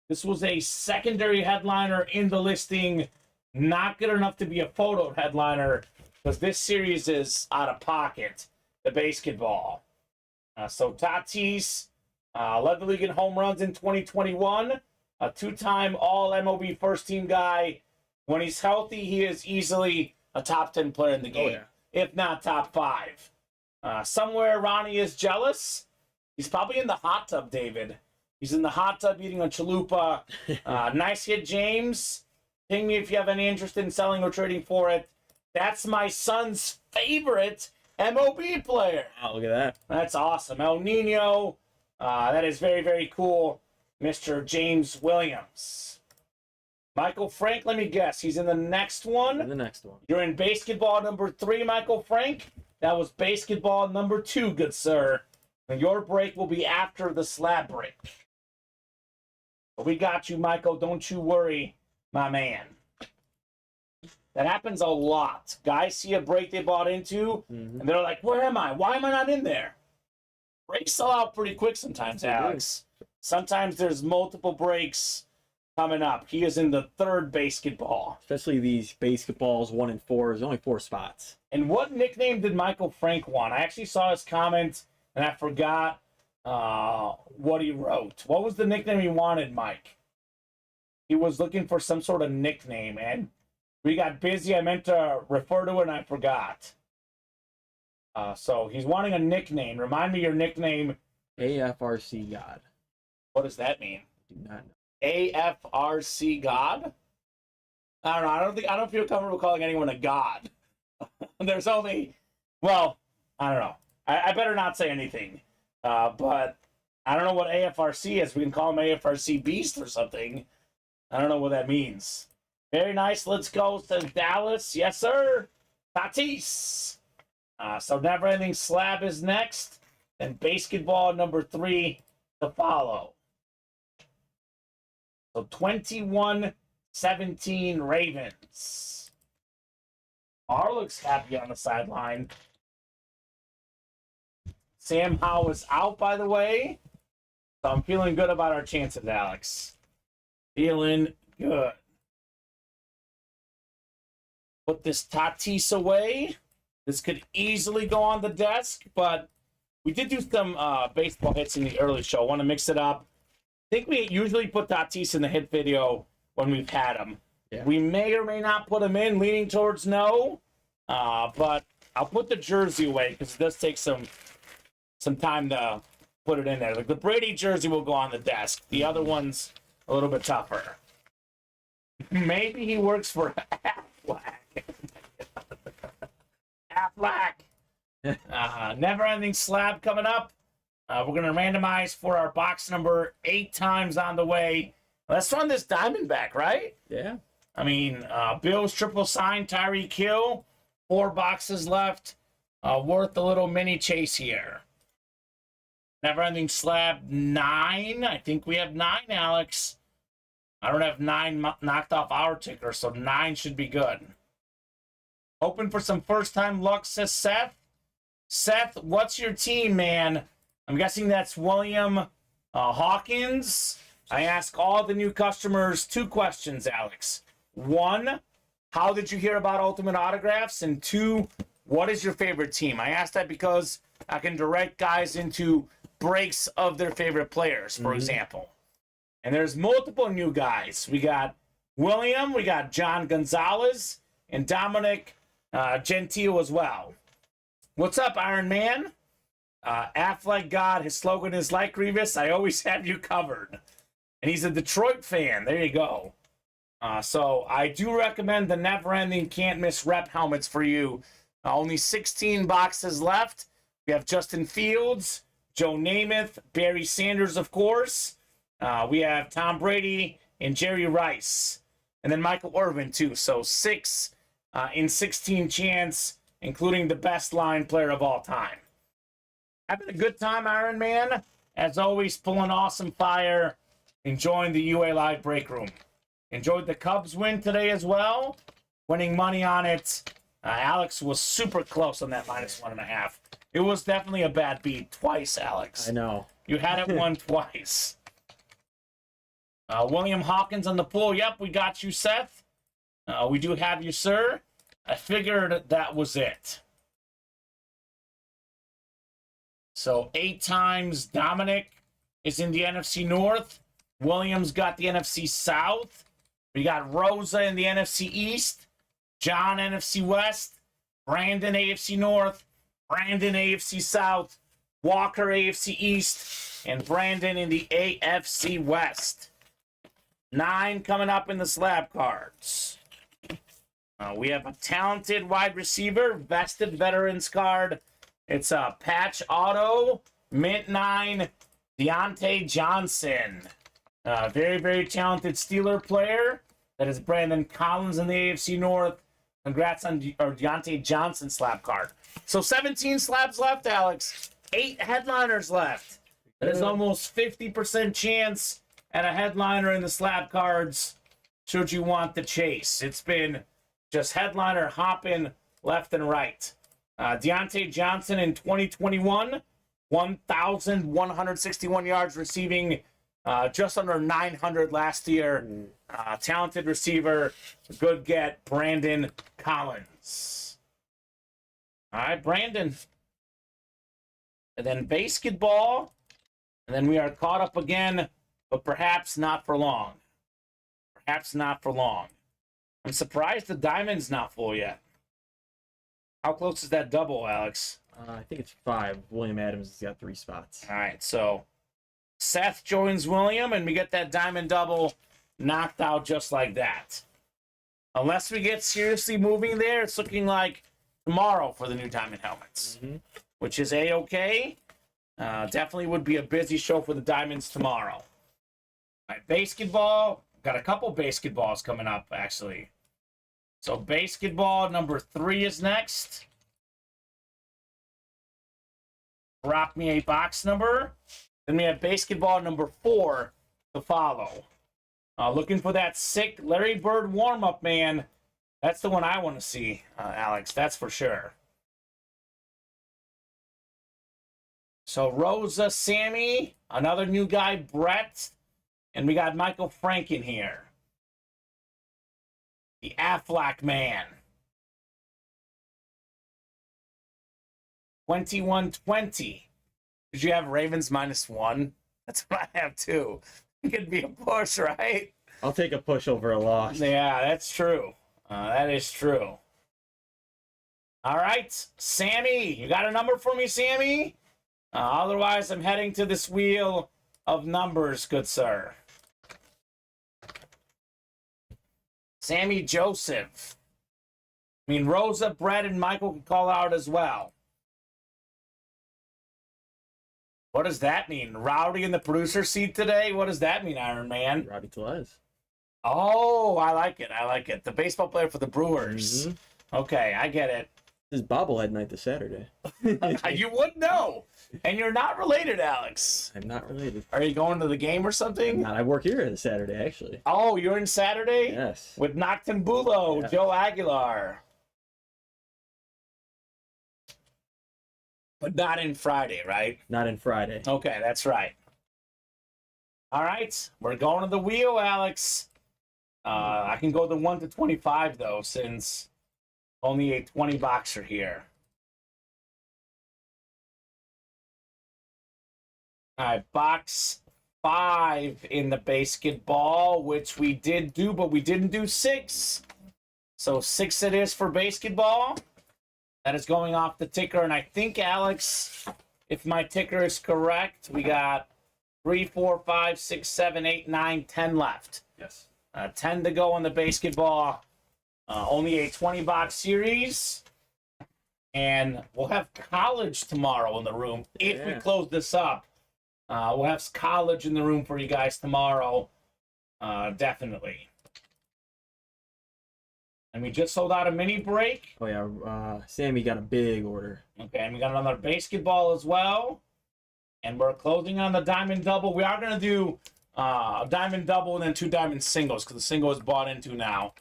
This was a secondary headliner in the listing. Not good enough to be a photo headliner because this series is out of pocket, the basketball. So Tatis led the league in home runs in 2021. A 2-time All-MLB first-team guy. When he's healthy, he is easily a top 10 player in the game, if not top 5. Somewhere Ronnie is jealous. He's probably in the hot tub, David. He's in the hot tub eating a chalupa. Nice hit, James. Ping me if you have any interest in selling or trading for it. That's my son's favorite MLB player. Oh, look at that. That's awesome. El Nino. That is very, very cool. Mr. James Williams. Michael Frank, let me guess. He's in the next one. In the next one. You're in basketball number 3, Michael Frank. That was basketball number 2, good sir. And your break will be after the slab break. But we got you, Michael. Don't you worry, my man. That happens a lot. Guys see a break they bought into, and they're like, where am I? Why am I not in there? Breaks sell out pretty quick sometimes, Alex. Sometimes there's multiple breaks coming up. He is in the 3rd basketball. Especially these basketballs, 1 and 4. There's only 4 spots. And what nickname did Michael Frank want? I actually saw his comment, and I forgot. what he wrote. What was the nickname he wanted, Mike? He was looking for some sort of nickname, and we got busy. I meant to refer to it, and I forgot. So he's wanting a nickname. Remind me your nickname. AFRC God. What does that mean? Do not know. AFRC God? I don't know. I don't feel comfortable calling anyone a god. There's only, well, I don't know. I better not say anything. But I don't know what AFRC is. We can call him AFRC Beast or something. I don't know what that means. Very nice. Let's go to Dallas. Yes, sir. Tatis. So Never Ending Slab is next. Then basketball number 3 to follow. So 21-17 Ravens. R looks happy on the sideline. Sam Howe is out, by the way. So I'm feeling good about our chances, Alex. Feeling good. Put this Tatis away. This could easily go on the desk, but we did do some baseball hits in the early show. I want to mix it up. I think we usually put Tatis in the hit video when we've had him. Yeah. We may or may not put him in, leaning towards no. But I'll put the jersey away because it does take some time to put it in there. Like the Brady jersey will go on the desk. The other one's a little bit tougher. Maybe he works for Affleck. Affleck. Never Ending Slab coming up. We're going to randomize for our box number 8 times on the way. Let's run this Diamondback, right? Yeah. I mean, Bills triple sign, Tyreek Hill. 4 boxes left. Worth a little mini chase here. Never Ending Slab 9. I think we have 9, Alex. I don't have 9 knocked off our ticker, so 9 should be good. Hoping for some first-time luck, says Seth. Seth, what's your team, man? I'm guessing that's William Hawkins. I ask all the new customers 2 questions, Alex. 1, how did you hear about Ultimate Autographs? And 2, what is your favorite team? I ask that because I can direct guys into breaks of their favorite players, for example. And there's multiple new guys. We got William, we got John Gonzalez, and Dominic Gentile as well. What's up, Iron Man? Affleck God, his slogan is like Grievous, I always have you covered. And he's a Detroit fan. There you go. So I do recommend the Never Ending Can't Miss Rep helmets for you. Only 16 boxes left. We have Justin Fields, Joe Namath, Barry Sanders, of course. We have Tom Brady and Jerry Rice. And then Michael Irvin, too. So 6 in 16 chance, including the best line player of all time. Having a good time, Iron Man. As always, pulling awesome fire. Enjoying the UA Live break room. Enjoyed the Cubs win today as well. Winning money on it. Alex was super close on that -1.5. It was definitely a bad beat. Twice, Alex. I know. You had it won twice. William Hawkins on the pool. Yep, we got you, Seth. We do have you, sir. I figured that was it. So 8 times Dominic is in the NFC North. Williams got the NFC South. We got Rosa in the NFC East. John NFC West. Brandon AFC North. Brandon AFC South. Walker AFC East. And Brandon in the AFC West. 9 coming up in the slab cards. We have a talented wide receiver, vested veterans card. It's a patch auto, mint 9, Deontay Johnson. Very, very talented Steeler player. That is Brandon Collins in the AFC North. Congrats on Deontay Johnson slab card. So 17 slabs left, Alex. 8 headliners left. That is almost 50% chance at a headliner in the slab cards should you want the chase. It's been just headliner hopping left and right. Deontay Johnson in 2021, 1,161 yards receiving, just under 900 last year. Talented receiver, good get, Brandon Collins. All right, Brandon. And then basketball, And then we are caught up again, but perhaps not for long. Perhaps not for long. I'm surprised the diamond's not full yet. How close is that double, Alex? I think it's 5. William Adams has got 3 spots. All right, so Seth joins William, and we get that diamond double knocked out just like that. Unless we get seriously moving there, it's looking like tomorrow for the new diamond helmets, which is A-okay. Definitely would be a busy show for the diamonds tomorrow. All right, basketball. Got a couple basketballs coming up, actually. So basketball number 3 is next. Rock me a box number. Then we have basketball number 4 to follow. Looking for that sick Larry Bird warm-up, man. That's the one I want to see, Alex. That's for sure. So Rosa, Sammy, another new guy, Brett, and we got Michael Franken here. The Aflac man. 21-20. Did you have Ravens -1? That's what I have too. It could be a push, right? I'll take a push over a loss. Yeah, that's true. That is true. All right, Sammy. You got a number for me, Sammy? Otherwise, I'm heading to this wheel of numbers, good sir. Sammy Joseph. I mean, Rosa, Brett, and Michael can call out as well. What does that mean? Rowdy in the producer seat today? What does that mean, Iron Man? Robbie Tellez. Oh, I like it. I like it. The baseball player for the Brewers. Okay, I get it. This is bobblehead night this Saturday. You would know. And you're not related, Alex. I'm not related. Are you going to the game or something? I work here this Saturday, actually. Oh, you're in Saturday? Yes. With Nocton Bulo, Yeah. Joe Aguilar. But not in Friday, right? Not in Friday. Okay, that's right. All right, we're going to the wheel, Alex. I can go the 1 to 25, though, since only a 20 boxer here. All right, box 5 in the basketball, which we did do, but we didn't do 6. So 6 it is for basketball. That is going off the ticker, and I think, Alex, if my ticker is correct, we got 3, 4, 5, 6, 7, 8, 9, 10 left. Yes. 10 to go on the basketball. Only a 20-box series. And we'll have college tomorrow in the room. If we close this up, we'll have college in the room for you guys tomorrow. Definitely. And we just sold out a mini break. Oh, yeah. Sammy got a big order. Okay, and we got another basketball as well. And we're closing on the diamond double. We are going to do a diamond double and then 2 diamond singles because the single is bought into now.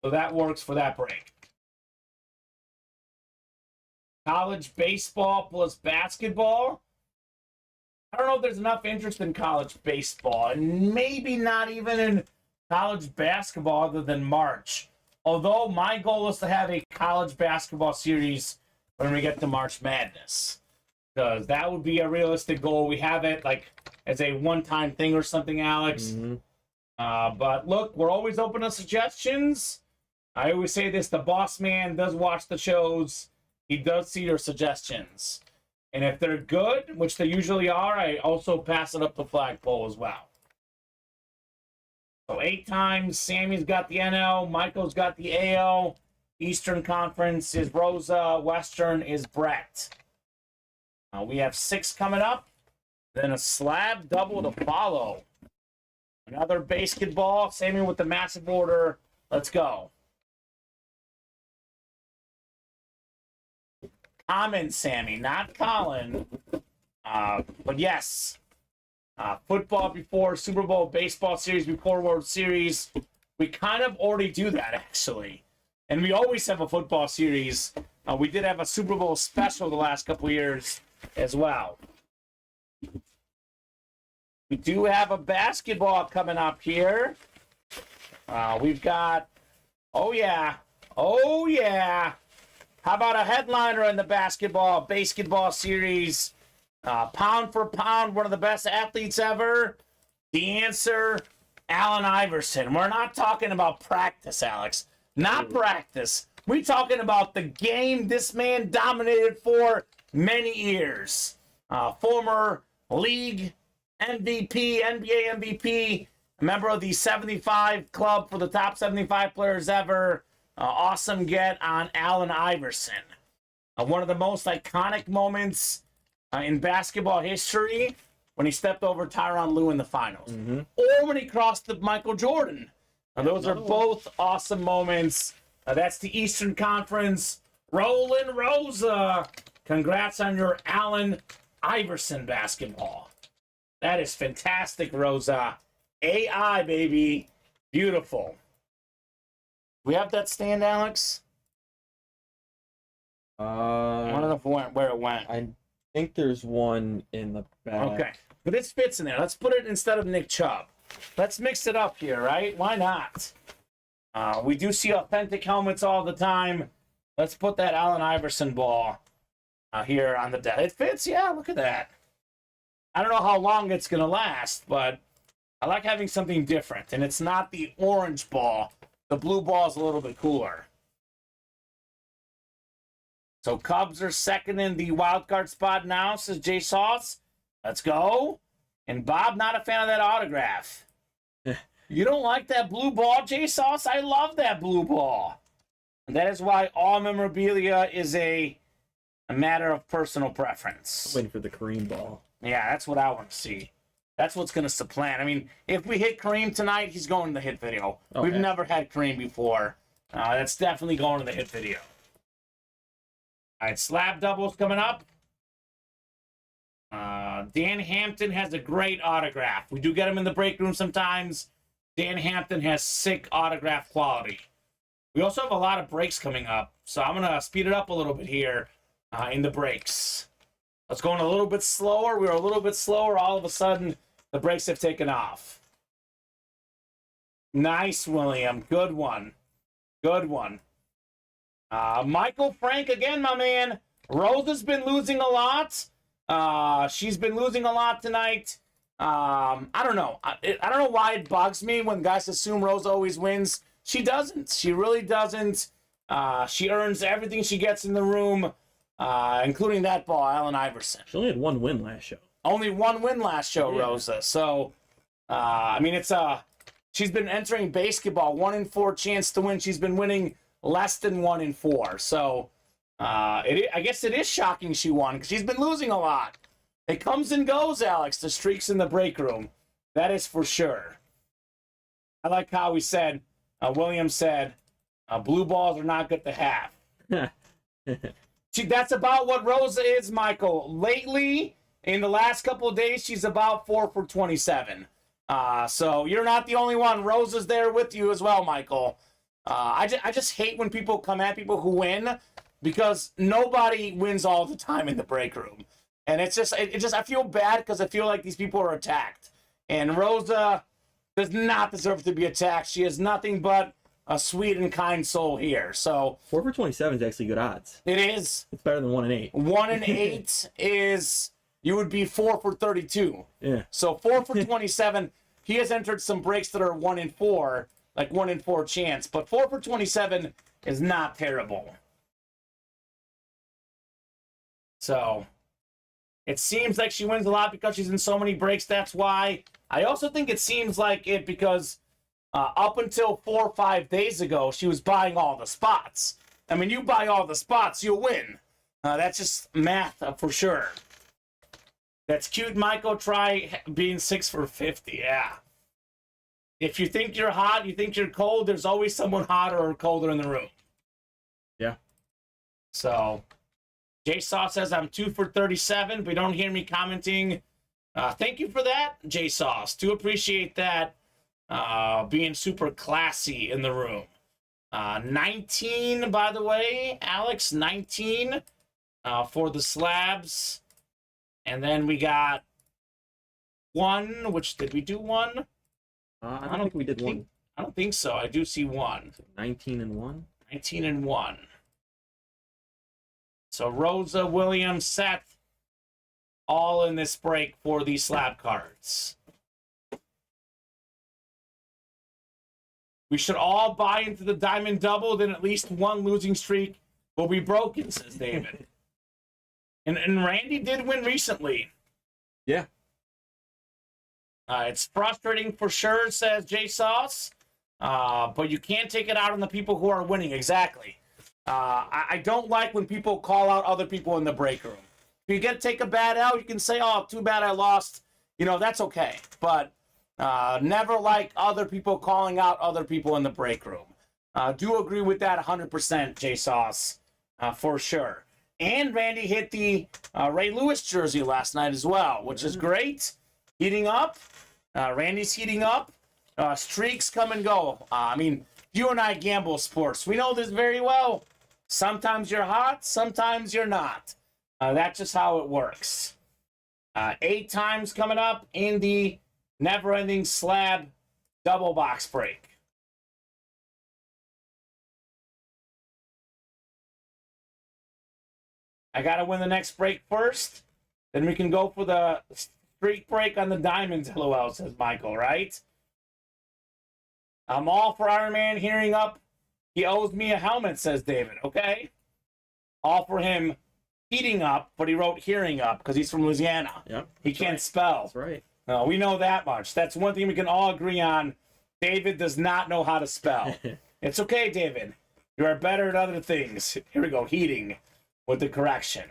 So that works for that break. College baseball plus basketball. I don't know if there's enough interest in college baseball, and maybe not even in college basketball other than March. Although my goal is to have a college basketball series when we get to March Madness. Because that would be a realistic goal. We have it like as a one-time thing or something, Alex. But look, we're always open to suggestions. I always say this, the boss man does watch the shows. He does see your suggestions. And if they're good, which they usually are, I also pass it up the flagpole as well. So 8 times, Sammy's got the NL, Michael's got the AL, Eastern Conference is Rosa, Western is Brett. We have 6 coming up, then a slab double to follow. Another basketball, Sammy with the massive order. Let's go. Kamen Sammy, not Colin. But yes. Football before Super Bowl, baseball series before World Series. We kind of already do that, actually. And we always have a football series. We did have a Super Bowl special the last couple years as well. We do have a basketball coming up here. We've got, oh yeah. How about a headliner in the basketball series? Pound for pound, one of the best athletes ever. The answer, Allen Iverson. We're not talking about practice, Alex. Not practice. We're talking about the game this man dominated for many years. Former league MVP, NBA MVP, a member of the 75 club for the top 75 players ever. Awesome get on Allen Iverson. One of the most iconic moments in basketball history when he stepped over Tyronn Lue in the finals. Or when he crossed the Michael Jordan. Those are both awesome moments. That's the Eastern Conference. Roland Rosa. Congrats on your Allen Iverson basketball. That is fantastic, Rosa. AI, baby. Beautiful. We have that stand, Alex? I don't know if it went where it went. I think there's one in the back. Okay. But this fits in there. Let's put it instead of Nick Chubb. Let's mix it up here, right? Why not? We do see authentic helmets all the time. Let's put that Allen Iverson ball here on the deck. It fits, yeah, look at that. I don't know how long it's going to last, but I like having something different. And it's not the orange ball. The blue ball is a little bit cooler. So Cubs are second in the wild card spot now, says Jay Sauce. Let's go. And Bob, not a fan of that autograph. You don't like that blue ball, Jay Sauce? I love that blue ball. And that is why all memorabilia is a matter of personal preference. I'm waiting for the Kareem ball. Yeah, that's what I want to see. That's what's going to supplant. I mean, if we hit Kareem tonight, he's going to the hit video. Okay. We've never had Kareem before. That's definitely going to the hit video. All right, slab doubles coming up. Dan Hampton has a great autograph. We do get him in the break room sometimes. Dan Hampton has sick autograph quality. We also have a lot of breaks coming up, so I'm going to speed it up a little bit here in the breaks. Let's go a little bit slower. We were a little bit slower. All of a sudden, the breaks have taken off. Nice, William. Good one. Good one. Michael Frank again, my man. Rosa's been losing a lot. She's been losing a lot tonight. I don't know. I don't know why it bugs me when guys assume Rosa always wins. She doesn't. She really doesn't. She earns everything she gets in the room, including that ball, Allen Iverson. She only had one win last show. Only one win last show, yeah. Rosa. So, I mean, she's been entering basketball 1 in 4 chance to win. She's been winning less than 1 in 4. So, I guess it is shocking she won because she's been losing a lot. It comes and goes, Alex. The streaks in the break room. That is for sure. I like how we said, William said, blue balls are not good to have. That's about what Rosa is, Michael. Lately, in the last couple of days, she's about 4 for 27. So you're not the only one. Rosa's there with you as well, Michael. I just hate when people come at people who win because nobody wins all the time in the break room. And it just I feel bad because I feel like these people are attacked. And Rosa does not deserve to be attacked. She is nothing but a sweet and kind soul here. So 4 for 27 is actually good odds. It is. It's better than 1 in 8. 1 in 8 is, you would be 4 for 32. Yeah. So 4 for 27. He has entered some breaks that are 1 in 4, like 1 in 4 chance. But 4 for 27 is not terrible. So it seems like she wins a lot because she's in so many breaks. That's why. I also think it seems like it because up until 4 or 5 days ago, she was buying all the spots. I mean, you buy all the spots, you'll win. That's just math for sure. That's cute, Michael. Try being 6 for 50. Yeah. If you think you're hot, you think you're cold, there's always someone hotter or colder in the room. Yeah. So Jay Sauce says I'm 2 for 37, but you don't hear me commenting. Thank you for that, Jay Sauce. Do appreciate that. Being super classy in the room. 19, by the way, Alex, 19 for the slabs. And then we got 1, which, did we do 1? I don't think we did 1. I don't think so. I do see 1. 19 and 1? 19 and 1. So Rosa, Williams, Seth, all in this break for these slab cards. We should all buy into the diamond double, then at least one losing streak will be broken, says David. And Randy did win recently. Yeah. It's frustrating for sure, says J Sauce. But you can't take it out on the people who are winning. Exactly. I don't like when people call out other people in the break room. If you take a bad L, you can say, oh, too bad I lost. You know, that's okay. But never like other people calling out other people in the break room. Do agree with that 100%, J Sauce, for sure. And Randy hit the Ray Lewis jersey last night as well, which is great. Heating up. Randy's heating up. Streaks come and go. I mean, you and I gamble sports. We know this very well. Sometimes you're hot, sometimes you're not. That's just how it works. 8 times coming up in the never-ending slab double box break. I got to win the next break first. Then we can go for the streak break on the diamonds, LOL, says Michael, right? I'm all for Iron Man hearing up. He owes me a helmet, says David. Okay. All for him heating up, but he wrote hearing up because he's from Louisiana. Yep. He can't spell. That's right. No, we know that much. That's one thing we can all agree on. David does not know how to spell. It's okay, David. You are better at other things. Here we go, heating with the correction.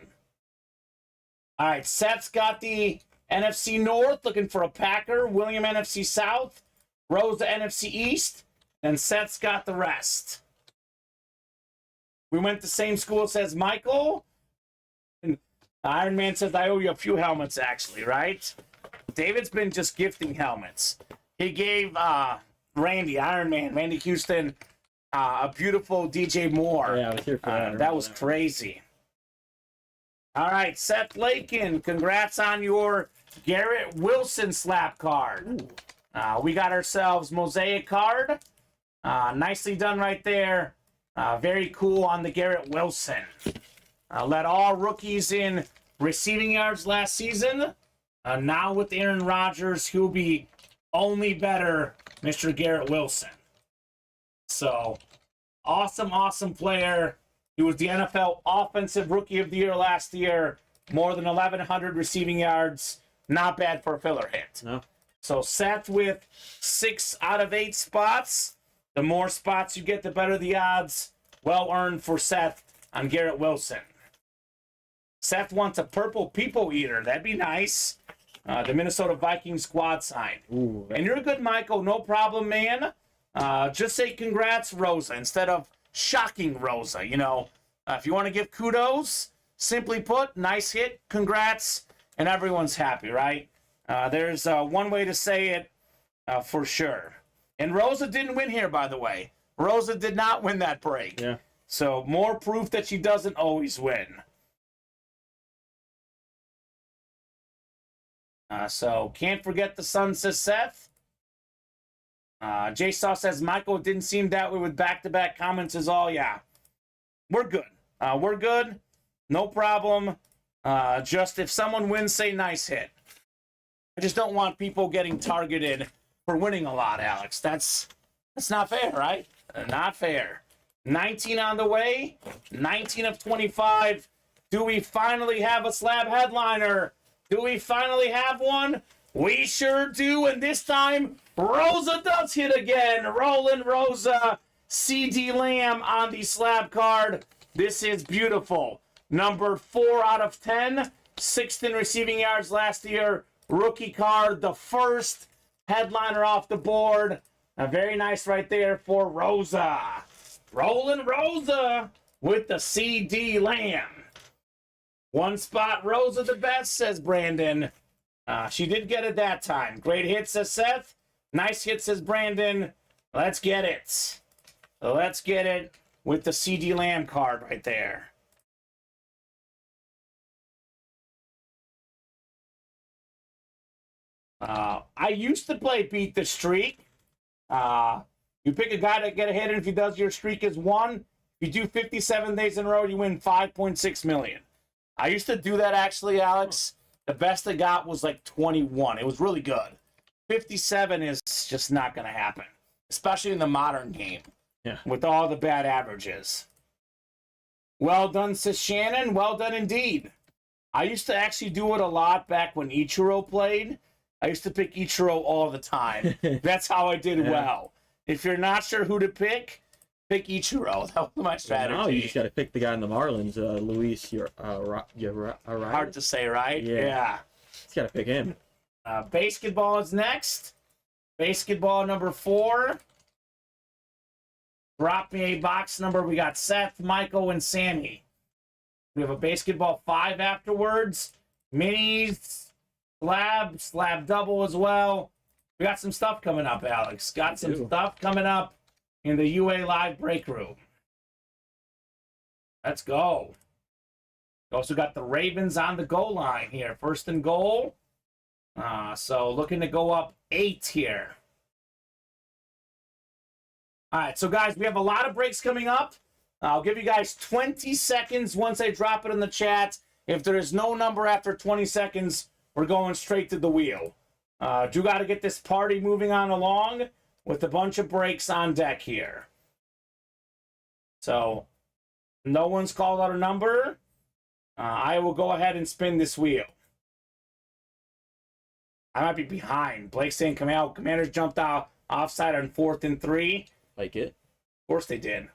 All right, Seth's got the NFC North, looking for a Packer. William, NFC South. Rose, the NFC East. And Seth's got the rest. We went to the same school, says Michael. And Iron Man says, I owe you a few helmets, actually, right? David's been just gifting helmets. He gave Randy, Iron Man, Randy Houston, a beautiful DJ Moore. Yeah, I was here for that. That was crazy. All right, Seth Lakin, congrats on your Garrett Wilson slap card. We got ourselves Mosaic card. Nicely done right there. Very cool on the Garrett Wilson. Led all rookies in receiving yards last season. Now with Aaron Rodgers, he'll be only better, Mr. Garrett Wilson. So, awesome, awesome player. He was the NFL Offensive Rookie of the Year last year. More than 1,100 receiving yards. Not bad for a filler hit. No. So Seth with 6 out of 8 spots. The more spots you get, the better the odds. Well earned for Seth on Garrett Wilson. Seth wants a purple people eater. That'd be nice. The Minnesota Vikings squad sign. Ooh, And you're good, Michael. No problem, man. Just say congrats, Rosa, instead of shocking Rosa. You know, if you want to give kudos, simply put, nice hit, congrats, and everyone's happy, right? There's one way to say it for sure. And Rosa didn't win here, by the way. Rosa did not win that break. Yeah. So more proof that she doesn't always win. So can't forget the sun, says Seth. J Saw says Michael didn't seem that way with back-to-back comments. Is all, yeah. We're good. We're good. No problem. Just if someone wins, say nice hit. I just don't want people getting targeted for winning a lot, Alex. That's not fair, right? Not fair. 19 on the way. 19 of 25. Do we finally have a slab headliner? Do we finally have one? We sure do, and this time, Rosa does hit again. Roland Rosa, CD Lamb on the slab card. This is beautiful. Number 4 out of 10. 6th in receiving yards last year. Rookie card, the first headliner off the board. Very nice right there for Rosa. Roland Rosa with the CD Lamb. One spot, Rosa the best, says Brandon. She did get it that time. Great hit, says Seth. Nice hit, says Brandon. Let's get it. Let's get it with the CD Lamb card right there. I used to play Beat the Streak. You pick a guy to get a hit, and if he does, your streak is 1. If you do 57 days in a row, you win $5.6 million. I used to do that, actually, Alex. The best they got was like 21. It was really good. 57 is just not going to happen, especially in the modern game. Yeah. With all the bad averages. Well done, says Shannon. Well done indeed. I used to actually do it a lot back when Ichiro played. I used to pick Ichiro all the time. That's how I did well. If you're not sure who to pick Ichiro. That was my strategy. Now you just got to pick the guy in the Marlins, Luis. Hard to say, right? Yeah. Just got to pick him. Basketball is next. Basketball number 4. Drop me a box number. We got Seth, Michael, and Sammy. We have a basketball 5 afterwards. Minis, slab double as well. We got some stuff coming up, Alex. Got some stuff coming up in the UA Live break room. Let's go. We also got the Ravens on the goal line here. First and goal. So looking to go up 8 here. All right, so guys, we have a lot of breaks coming up. I'll give you guys 20 seconds once I drop it in the chat. If there is no number after 20 seconds, we're going straight to the wheel. Do got to get this party moving on along with a bunch of breaks on deck here. So, no one's called out a number. I will go ahead and spin this wheel. I might be behind. Blake's saying Commanders jumped out offside on 4th and 3. Like it? Of course they did.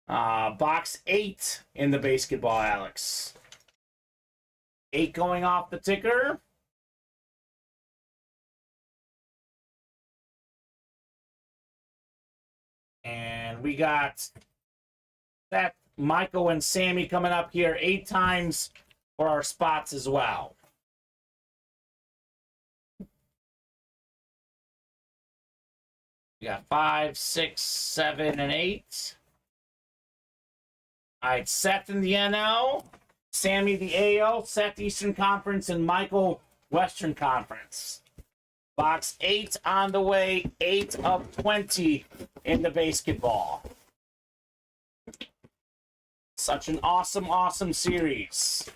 Box 8 in the basketball, Alex. 8 going off the ticker. And we got that Michael and Sammy coming up here 8 times for our spots as well. We got 5, 6, 7, and 8. All right, Seth in the NL, Sammy the AL, Seth Eastern Conference, and Michael Western Conference. Box 8 on the way, 8 of 20 in the basketball. Such an awesome, awesome series.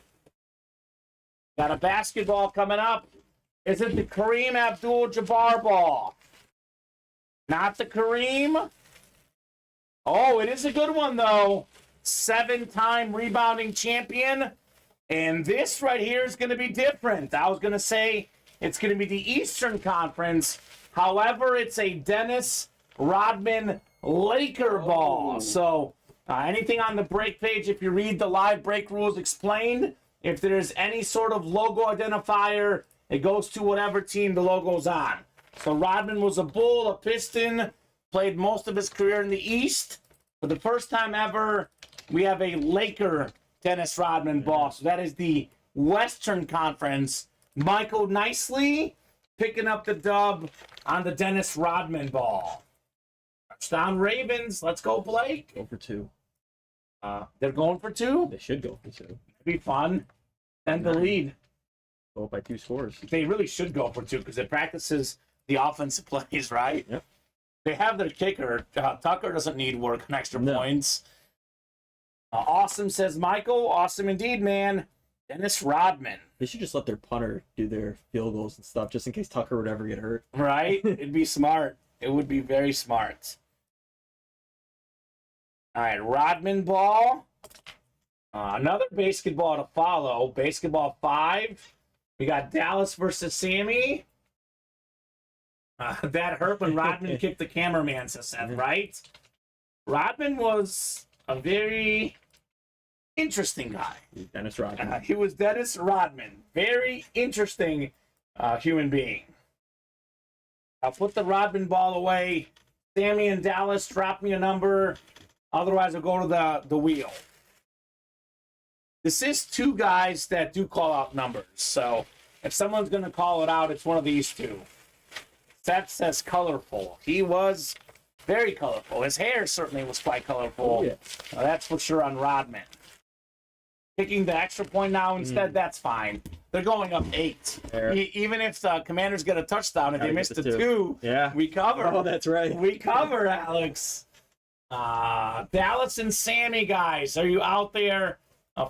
Got a basketball coming up. Is it the Kareem Abdul-Jabbar ball? Not the Kareem. Oh, it is a good one, though. 7-time rebounding champion. And this right here is going to be different. I was going to say it's going to be the Eastern Conference. However, it's a Dennis Rodman Laker ball. So anything on the break page, if you read the live break rules explained, if there's any sort of logo identifier, it goes to whatever team the logo's on. So Rodman was a Bull, a Piston, played most of his career in the East. For the first time ever, we have a Laker Dennis Rodman ball. So that is the Western Conference. Michael nicely picking up the dub on the Dennis Rodman ball. Touchdown Ravens. Let's go, Blake. Go for 2. They're going for 2? They should go for 2. It'd be fun. Then the lead. Go up by 2 scores. They really should go for 2 because it practices the offensive plays, right? Yep. They have their kicker. Tucker doesn't need work on extra points. Awesome, says Michael. Awesome indeed, man. Dennis Rodman. They should just let their punter do their field goals and stuff, just in case Tucker would ever get hurt. Right? It'd be smart. It would be very smart. All right, Rodman ball. Another basketball to follow. Basketball 5. We got Dallas versus Sammy. That hurt when Rodman kicked the cameraman, says Seth, right? Rodman was a very interesting guy. Dennis Rodman. He was Dennis Rodman. Very interesting human being. I'll put the Rodman ball away. Sammy and Dallas, drop me a number. Otherwise, I'll go to the wheel. This is 2 guys that do call out numbers. So if someone's going to call it out, it's one of these 2. Seth says colorful. He was very colorful. His hair certainly was quite colorful. Oh, yeah. That's for sure on Rodman. Picking the extra point now instead, that's fine. They're going up 8. Even if the Commanders get a touchdown, if they miss the 2, we cover. Oh, that's right. We cover, Alex. Dallas and Sammy, guys, are you out there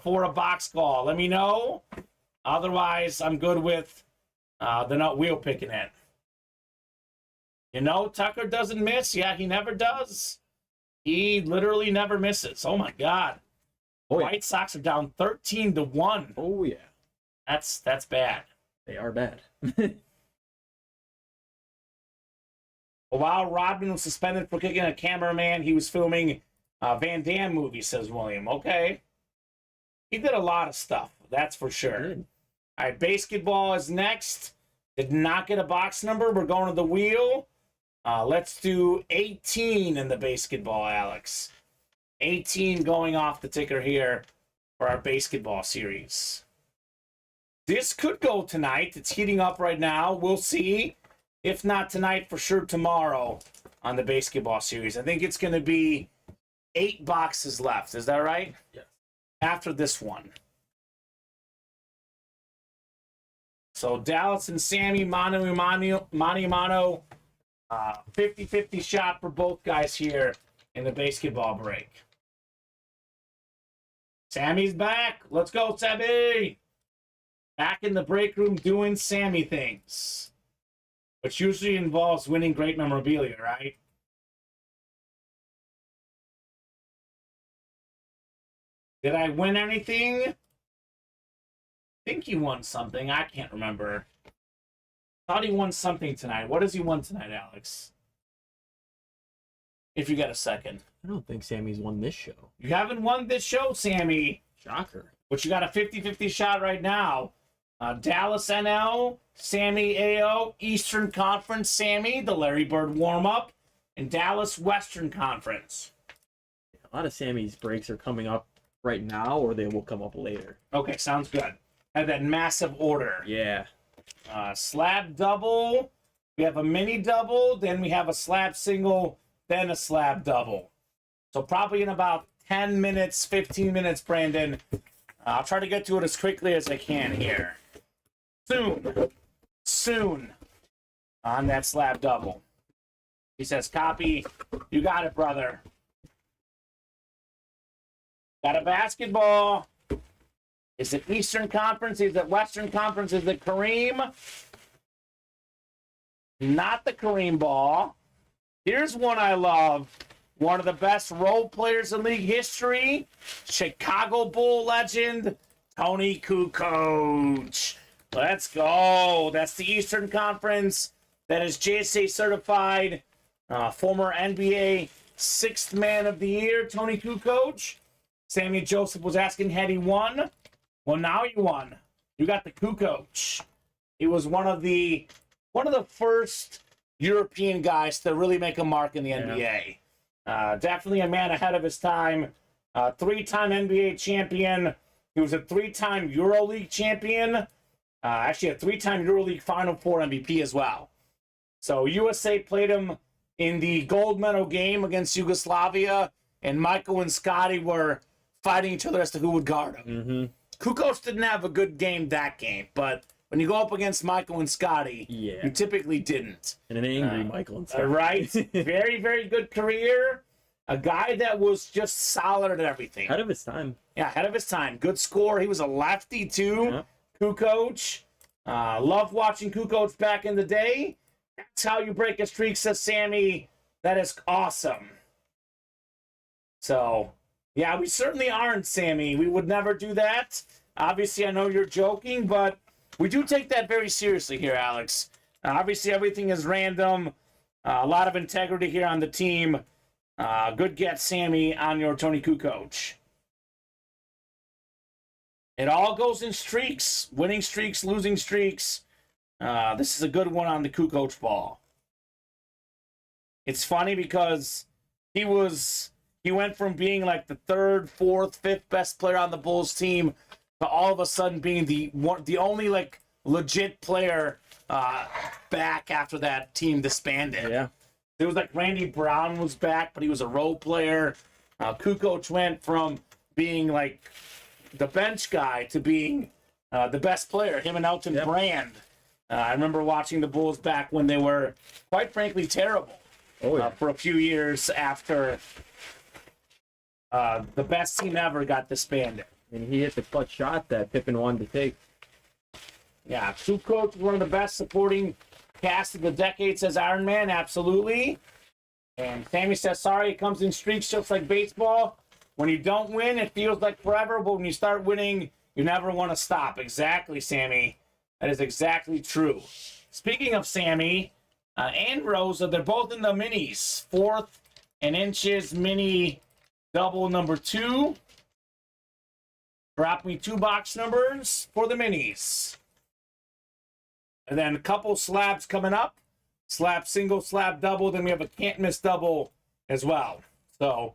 for a box call? Let me know. Otherwise, I'm good with the nut wheel picking it. You know, Tucker doesn't miss. Yeah, he never does. He literally never misses. Oh, my God. Oh, yeah. White Sox are down 13-1. Oh, yeah. That's bad. They are bad. While Rodman was suspended for kicking a cameraman, he was filming a Van Damme movie, says William. Okay. He did a lot of stuff, that's for sure. All right, basketball is next. Did not get a box number. We're going to the wheel. Let's do 18 in the basketball, Alex. 18 going off the ticker here for our basketball series. This could go tonight. It's heating up right now. We'll see. If not tonight, for sure tomorrow on the basketball series. I think it's going to be 8 boxes left. Is that right? Yes. After this one. So Dallas and Sammy, mano a mano, 50-50 shot for both guys here in the basketball break. Sammy's back. Let's go, Sammy. Back in the break room doing Sammy things. Which usually involves winning great memorabilia, right? Did I win anything? I think he won something. I can't remember. Thought he won something tonight. What does he won tonight, Alex? If you get a second. I don't think Sammy's won this show. You haven't won this show, Sammy. Shocker. But you got a 50-50 shot right now. Dallas NL, Sammy AO, Eastern Conference, Sammy, the Larry Bird warm-up, and Dallas Western Conference. A lot of Sammy's breaks are coming up right now, or they will come up later. Okay, sounds good. Have that massive order. Yeah. Slab double. We have a mini double, then we have a slab single, then a slab double. So probably in about 10 minutes, 15 minutes, Brandon. I'll try to get to it as quickly as I can here. Soon on that slab double. He says, copy. You got it, brother. Got a basketball. Is it Eastern Conference? Is it Western Conference? Is it Kareem? Not the Kareem ball. Here's one I love. One of the best role players in league history. Chicago Bull legend, Tony Kukoc. Let's go. That's the Eastern Conference. That is JSA certified. Former NBA 6th man of the year, Tony Kukoc. Sammy Joseph was asking, had he won? Well, now you won. You got the Kukoc. He was one of the first European guys to really make a mark in the NBA. Definitely a man ahead of his time. 3-time NBA champion. He was a 3-time EuroLeague champion. Actually, a 3-time EuroLeague Final Four MVP as well. So USA played him in the gold medal game against Yugoslavia, and Michael and Scotty were fighting each other as to who would guard him. Mm-hmm. Kukoc didn't have a good game that game, but when you go up against Michael and Scotty, you typically didn't. And an angry Michael and Scotty. Right? Very, very good career. A guy that was just solid at everything. Ahead of his time. Yeah, ahead of his time. Good score. He was a lefty, too. Yeah. Kukoc. Loved watching Kukoc back in the day. That's how you break a streak, says Sammy. That is awesome. So, yeah, we certainly aren't, Sammy. We would never do that. Obviously, I know you're joking, but we do take that very seriously here, Alex. Obviously, everything is random. A lot of integrity here on the team. Good get, Sammy, on your Tony Kukoc. It all goes in streaks. Winning streaks, losing streaks. This is a good one on the Kukoc ball. It's funny because he went from being like the 3rd, 4th, 5th best player on the Bulls team to all of a sudden being the only like legit player back after that team disbanded. Yeah. It was like Randy Brown was back, but he was a role player. Kukoc went from being like the bench guy to being the best player, him and Elton Brand. I remember watching the Bulls back when they were, quite frankly, terrible for a few years after the best team ever got disbanded. And he hit the clutch shot that Pippen wanted to take. Yeah, True Coach is one of the best supporting cast of the decade, says Iron Man. Absolutely. And Sammy says, sorry, it comes in streaks just like baseball. When you don't win, it feels like forever, but when you start winning, you never want to stop. Exactly, Sammy. That is exactly true. Speaking of Sammy and Rosa, they're both in the minis. 4th and Inches mini double number 2. Drop me 2 box numbers for the minis. And then a couple slabs coming up. Slab single, slab double. Then we have a can't miss double as well. So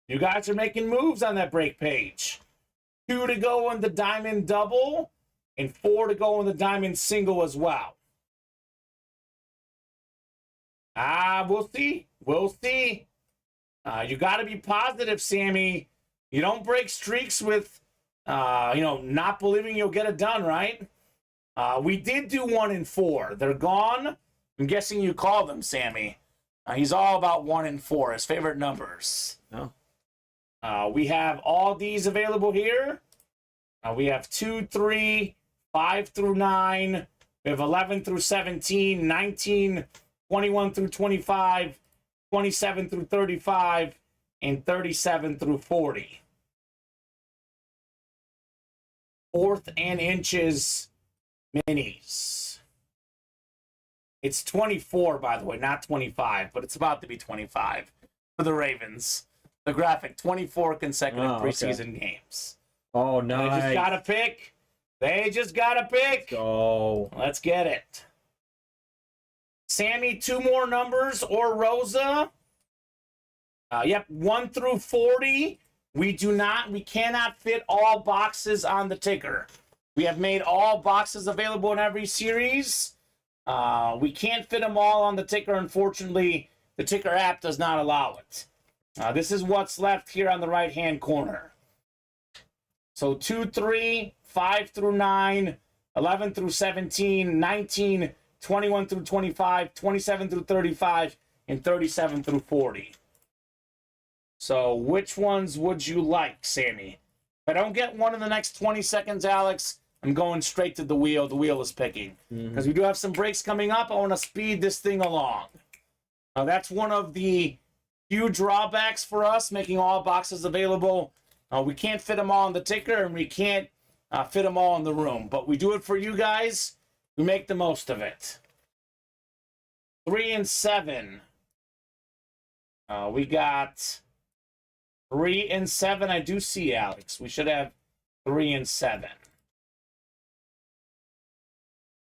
you guys are making moves on that break page. 2 to go on the diamond double and 4 to go on the diamond single as well. We'll see. We'll see. You got to be positive, Sammy. You don't break streaks with, not believing you'll get it done, right? We did do 1 and 4. They're gone. I'm guessing you call them, Sammy. He's all about 1 and 4, his favorite numbers. No. We have all these available here. We have 2, 3, 5 through 9. We have 11 through 17, 19, 21 through 25, 27 through 35, and 37 through 40. 4th and Inches minis. It's 24, by the way, not 25, but it's about to be 25 for the Ravens. The graphic, 24 consecutive preseason games. Oh, nice. They just got to pick. They just got to pick. Go. Let's get it. Sammy, 2 more numbers, or Rosa. Yep, 1 through 40. We cannot fit all boxes on the ticker. We have made all boxes available in every series. We can't fit them all on the ticker, unfortunately. The ticker app does not allow it. This is what's left here on the right-hand corner. So 2, 3, 5 through 9, 11 through 17, 19, 21 through 25, 27 through 35, and 37 through 40. So which ones would you like, Sammy? If I don't get one in the next 20 seconds, Alex, I'm going straight to the wheel. The wheel is picking. Because we do have some breaks coming up. I want to speed this thing along. That's one of the few drawbacks for us, making all boxes available. We can't fit them all in the ticker, and we can't fit them all in the room. But we do it for you guys. We make the most of it. 3 and 7. We got 3 and 7. I do see, Alex. We should have 3 and 7.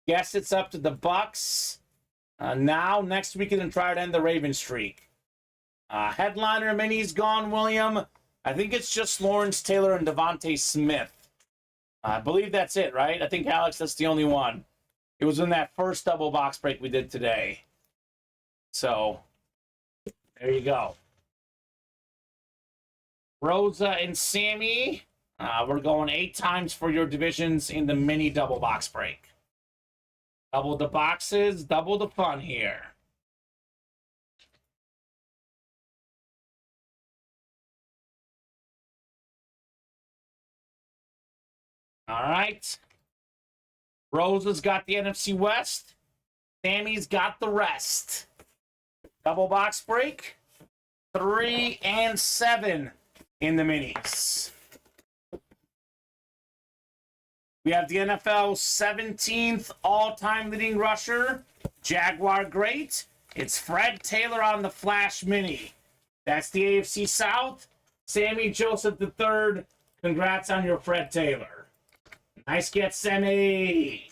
Guess it's up to the Bucks. Now, next week, and try to end the Raven streak. Headliner minis gone, William. I think it's just Lawrence Taylor and Devontae Smith. I believe that's it, right? I think, Alex, that's the only one. It was in that first double box break we did today. So, there you go. Rosa and Sammy, we're going 8 times for your divisions in the mini double box break. Double the boxes, double the fun here. All right. Rosa's got the NFC West. Sammy's got the rest. Double box break. 3 and 7 in the minis. We have the NFL 17th all-time leading rusher, Jaguar great. It's Fred Taylor on the Flash Mini. That's the AFC South. Sammy Joseph III, congrats on your Fred Taylor. Nice get, Sammy.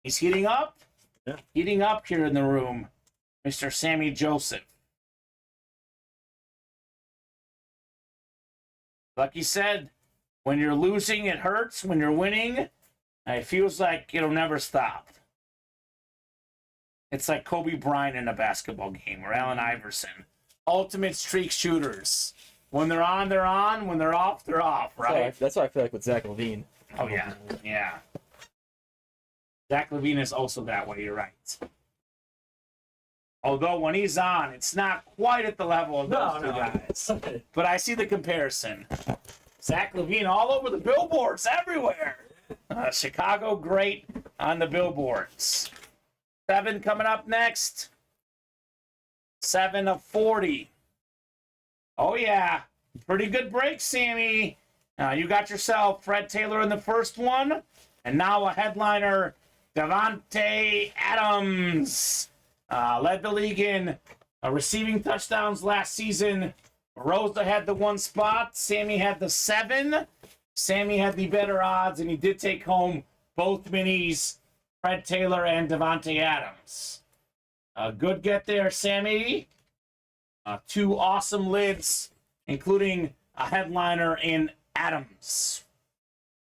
He's heating up. Yeah. Heating up here in the room, Mr. Sammy Joseph. Like he said, when you're losing, it hurts. When you're winning, it feels like it'll never stop. It's like Kobe Bryant in a basketball game, or Allen Iverson. Ultimate streak shooters. When they're on, they're on. When they're off, they're off, right? That's what I feel like with Zach LaVine. Oh, yeah. Yeah. Zach LaVine is also that way, you're right. Although when he's on, it's not quite at the level of those two guys. But I see the comparison. Zach LaVine all over the billboards everywhere. Chicago great on the billboards. 7 coming up next. 7 of 40. Oh, yeah. Pretty good break, Sammy. You got yourself Fred Taylor in the first one. And now a headliner, Davante Adams. Led the league in receiving touchdowns last season. Rosa had the 1 spot. Sammy had the 7. Sammy had the better odds, and he did take home both minis, Fred Taylor and Davante Adams. A good get there, Sammy. 2 awesome lids, including a headliner in Adams.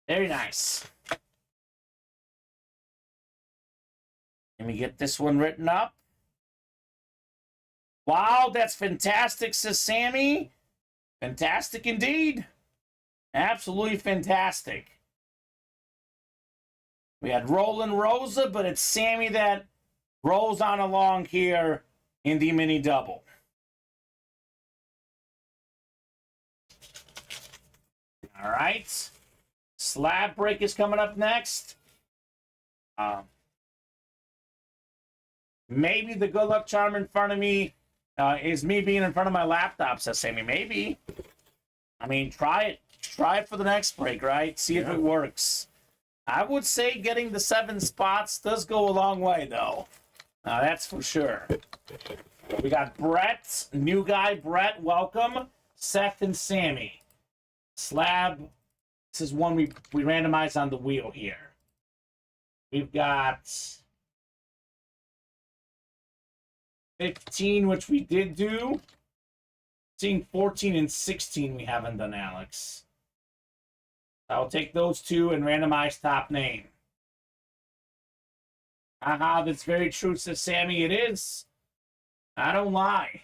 Very nice. Let me get this one written up. Wow, that's fantastic, says Sammy. Fantastic indeed. Absolutely fantastic. We had Roland Rosa, but it's Sammy that rolls on along here in the mini double. All right. Slab break is coming up next. Maybe the good luck charm in front of me is me being in front of my laptop, says Sammy. Maybe. I mean, try it. Try it for the next break, right? See if it works. I would say getting the 7 spots does go a long way, though. That's for sure. We got Brett, new guy, Brett, welcome. Seth and Sammy. Slab, this is one we randomized on the wheel here. We've got 15, which we did do. Seeing 14 and 16 we haven't done, Alex. I'll take those 2 and randomize top name. Haha, that's very true, says Sammy. It is. I don't lie.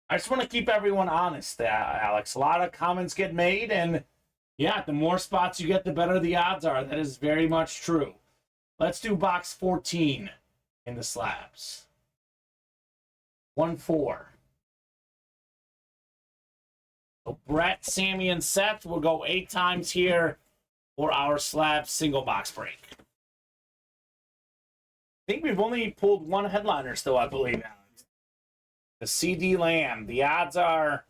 I just want to keep everyone honest, Alex. A lot of comments get made, and yeah, the more spots you get, the better the odds are. That is very much true. Let's do box 14 in the slabs. 1-4. So Brett, Sammy, and Seth will go 8 times here for our slab single box break. I think we've only pulled 1 headliner still, I believe, Alex. The CD Lamb. The odds are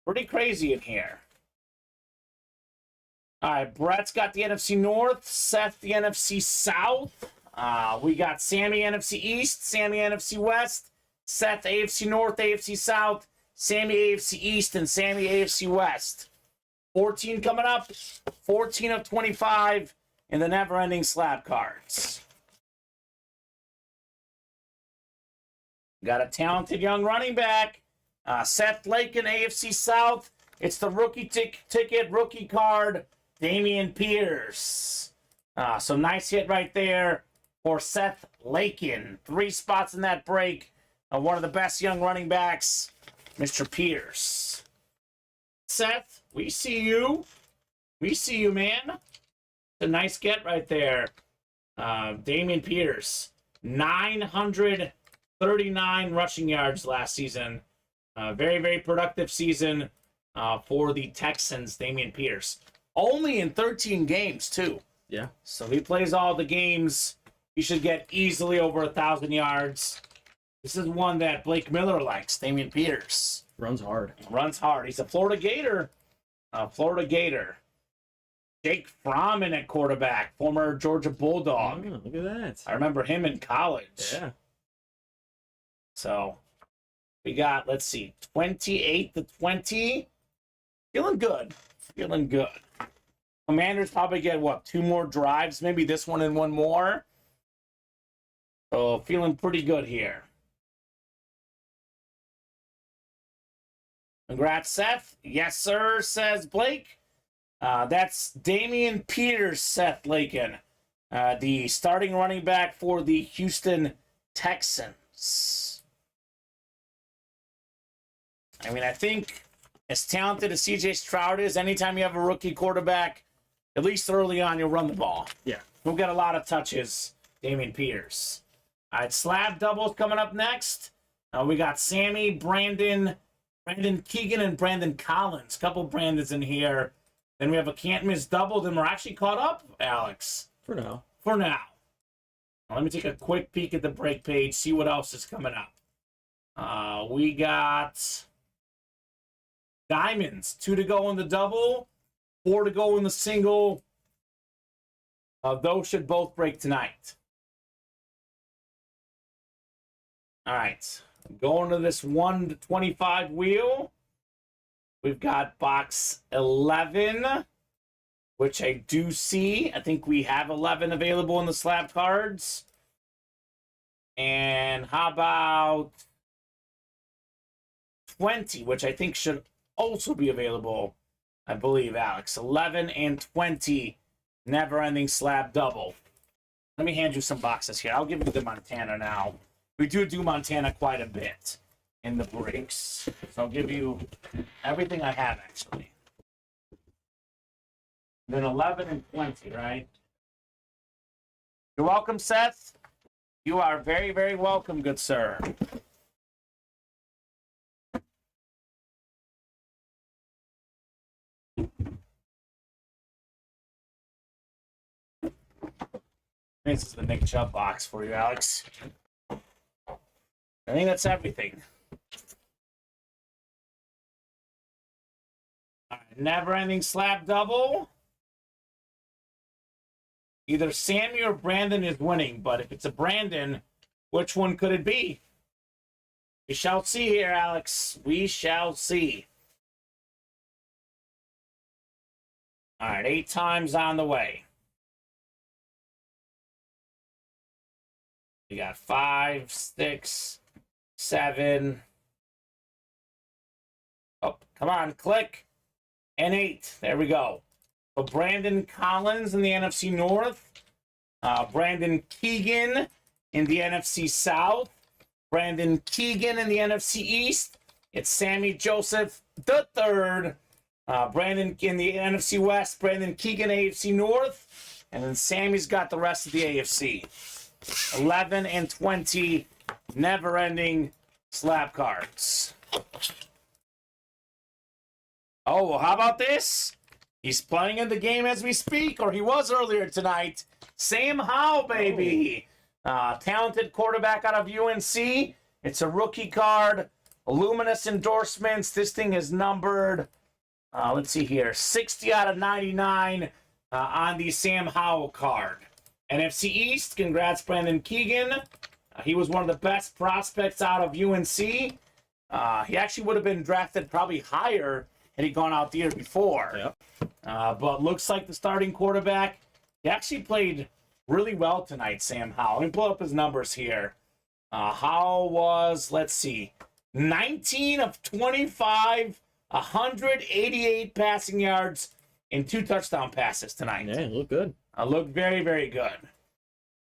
pretty crazy in here. All right, Brett's got the NFC North, Seth the NFC South. We got Sammy NFC East, Sammy NFC West, Seth AFC North, AFC South, Sammy AFC East, and Sammy AFC West. 14 coming up. 14 of 25 in the never-ending slab cards. Got a talented young running back. Seth Lakin, AFC South. It's the rookie ticket, rookie card, Damian Pierce. So nice hit right there for Seth Lakin. 3 spots in that break. One of the best young running backs, Mr. Pierce. Seth, we see you. We see you, man. It's a nice get right there. Damian Pierce, 939 rushing yards last season. Very, very productive season for the Texans, Damian Pierce. Only in 13 games, too. Yeah. So he plays all the games. He should get easily over 1,000 yards. This is one that Blake Miller likes, Damian Pierce. Runs hard. Runs hard. He's a Florida Gator. Florida Gator. Jake Fromm at quarterback, former Georgia Bulldog. Oh, look at that. I remember him in college. Yeah. So we got, let's see, 28 to 20. Feeling good. Feeling good. Commanders probably get, what, 2 more drives? Maybe this one and 1 more. So feeling pretty good here. Congrats, Seth. Yes, sir, says Blake. That's Damian Pierce, Seth Lakin, the starting running back for the Houston Texans. I mean, I think as talented as CJ Stroud is, anytime you have a rookie quarterback, at least early on, you'll run the ball. Yeah. He'll get a lot of touches, Damian Pierce. All right, slab doubles coming up next. We got Sammy, Brandon Keegan, and Brandon Collins. Couple Brandons in here. Then we have a can't miss double. Then we're actually caught up, Alex. For now. For now. Let me take a quick peek at the break page, see what else is coming up. We got diamonds. 2 to go in the double, 4 to go in the single. Those should both break tonight. All right. Going to this 1 to 25 wheel. We've got box 11, which I do see. I think we have 11 available in the slab cards. And how about 20, which I think should also be available, I believe, Alex. 11 and 20, never-ending slab double. Let me hand you some boxes here. I'll give you the Montana now. We do Montana quite a bit in the breaks. So I'll give you everything I have, actually. Then 11 and 20, right? You're welcome, Seth. You are very, very welcome, good sir. This is the Nick Chubb box for you, Alex. I think that's everything. All right, never-ending slab double. Either Sammy or Brandon is winning, but if it's a Brandon, which one could it be? We shall see here, Alex. We shall see. All right, 8 times on the way. We got 5, 6, 7. Oh, come on, click. And 8. There we go. So Brandon Collins in the NFC North. Brandon Keegan in the NFC South. Brandon Keegan in the NFC East. It's Sammy Joseph III. Brandon in the NFC West. Brandon Keegan, AFC North. And then Sammy's got the rest of the AFC. 11 and 20, never-ending slab cards. Oh, well, how about this? He's playing in the game as we speak, or he was earlier tonight. Sam Howell, baby. Talented quarterback out of UNC. It's a rookie card. Luminous endorsements. This thing is numbered, let's see here, 60 out of 99 on the Sam Howell card. NFC East, congrats, Brandon Keegan. He was one of the best prospects out of UNC. He actually would have been drafted probably higher had he gone out the year before. Yep. But looks like the starting quarterback. He actually played really well tonight, Sam Howell. Let me pull up his numbers here. Howell was, let's see, 19 of 25, 188 passing yards, and 2 touchdown passes tonight. Yeah, look good. Looked very, very good.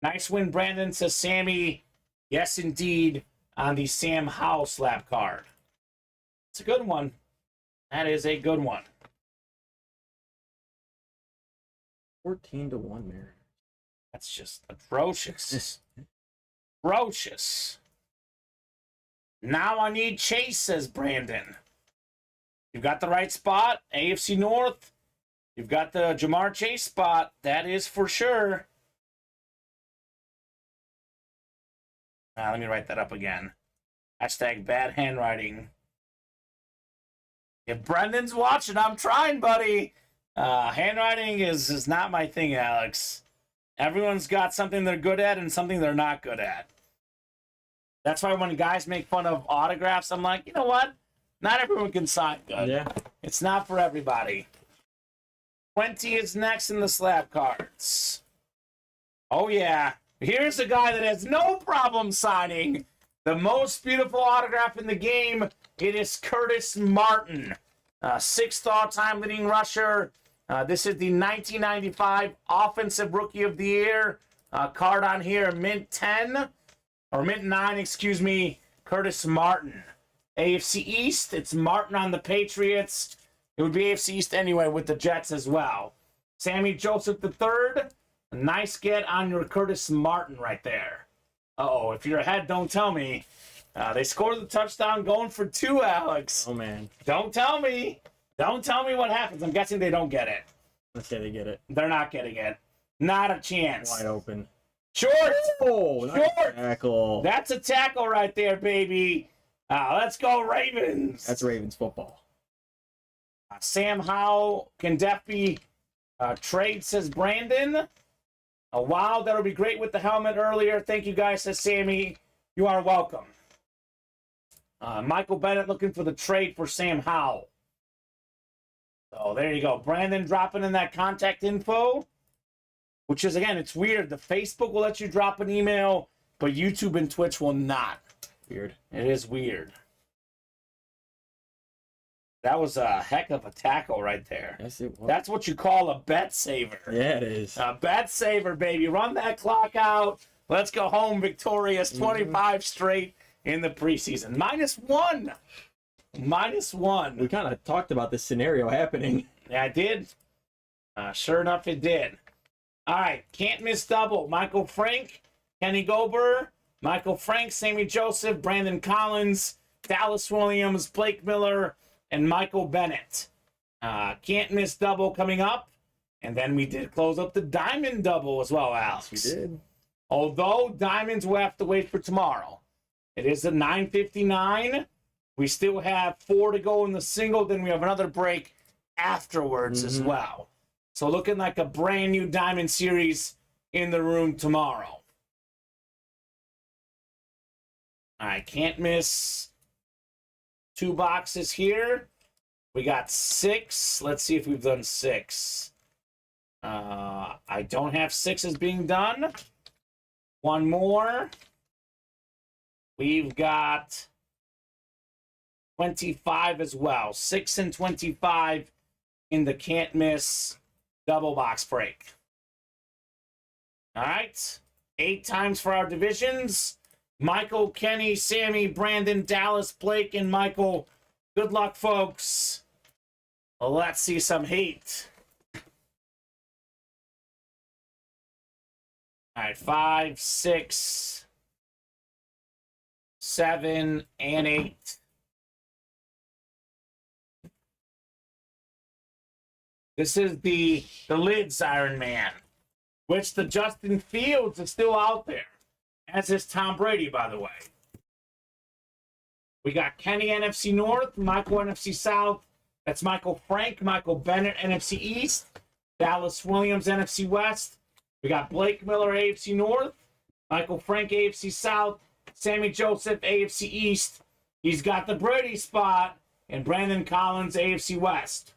Nice win, Brandon, says Sammy. Yes, indeed, on the Sam Howell slab card. It's a good one. That is a good one. 14-1, Mary. That's just atrocious. Atrocious. Now I need Chase, says Brandon. You've got the right spot. AFC North. You've got the Jamar Chase spot. That is for sure. Let me write that up again. Hashtag bad handwriting. If Brendan's watching, I'm trying, buddy. Handwriting is not my thing, Alex. Everyone's got something they're good at and something they're not good at. That's why when guys make fun of autographs, I'm like, you know what? Not everyone can sign good. Yeah. It's not for everybody. 20 is next in the slab cards. Oh, yeah. Here's a guy that has no problem signing the most beautiful autograph in the game. It is Curtis Martin, 6th all-time leading rusher. This is the 1995 Offensive Rookie of the Year card on here, mint 10, or mint 9, excuse me, Curtis Martin. AFC East, it's Martin on the Patriots. It would be AFC East anyway with the Jets as well. Sammy Joseph III, a nice get on your Curtis Martin right there. Uh-oh, if you're ahead, don't tell me. They scored the touchdown going for 2, Alex. Oh, man. Don't tell me. Don't tell me what happens. I'm guessing they don't get it. Let's say they get it. They're not getting it. Not a chance. Wide open. Short. Oh, nice Short. tackle. That's a tackle right there, baby. Let's go Ravens. That's Ravens football. Sam Howell can definitely trade, says Brandon. Wow, that'll be great with the helmet earlier. Thank you guys, says Sammy. You are welcome. Michael Bennett looking for the trade for Sam Howell. So there you go. Brandon dropping in that contact info, which is, again, it's weird. The Facebook will let you drop an email, but YouTube and Twitch will not. Weird. It is weird. That was a heck of a tackle right there. Yes, it was. That's what you call a bet saver. Yeah, it is. A bet saver, baby. Run that clock out. Let's go home victorious. 25 straight in the preseason. -1. -1. We kind of talked about this scenario happening. Yeah, I did. Sure enough, it did. All right. Can't miss double. Michael Frank, Kenny Gober, Michael Frank, Sammy Joseph, Brandon Collins, Dallas Williams, Blake Miller, and Michael Bennett. Can't miss double coming up. And then we did close up the diamond double as well, Alex. We did. Although diamonds will have to wait for tomorrow. It is a 9:59. We still have 4 to go in the single. Then we have another break afterwards as well. So looking like a brand new diamond series in the room tomorrow. I can't miss 2 boxes here. We got 6. Let's see if we've done 6. I don't have 6s being done. 1 more. We've got 25 as well. 6 and 25 in the can't miss double box break. All right. 8 times for our divisions. Michael, Kenny, Sammy, Brandon, Dallas, Blake, and Michael. Good luck, folks. Let's see some heat. All right, 5, 6, 7, and 8. This is the Lids Iron Man, which the Justin Fields is still out there, as is Tom Brady, by the way. We got Kenny NFC North, Michael NFC South. That's Michael Frank, Michael Bennett NFC East, Dallas Williams NFC West. We got Blake Miller AFC North, Michael Frank AFC South, Sammy Joseph AFC East. He's got the Brady spot, and Brandon Collins AFC West.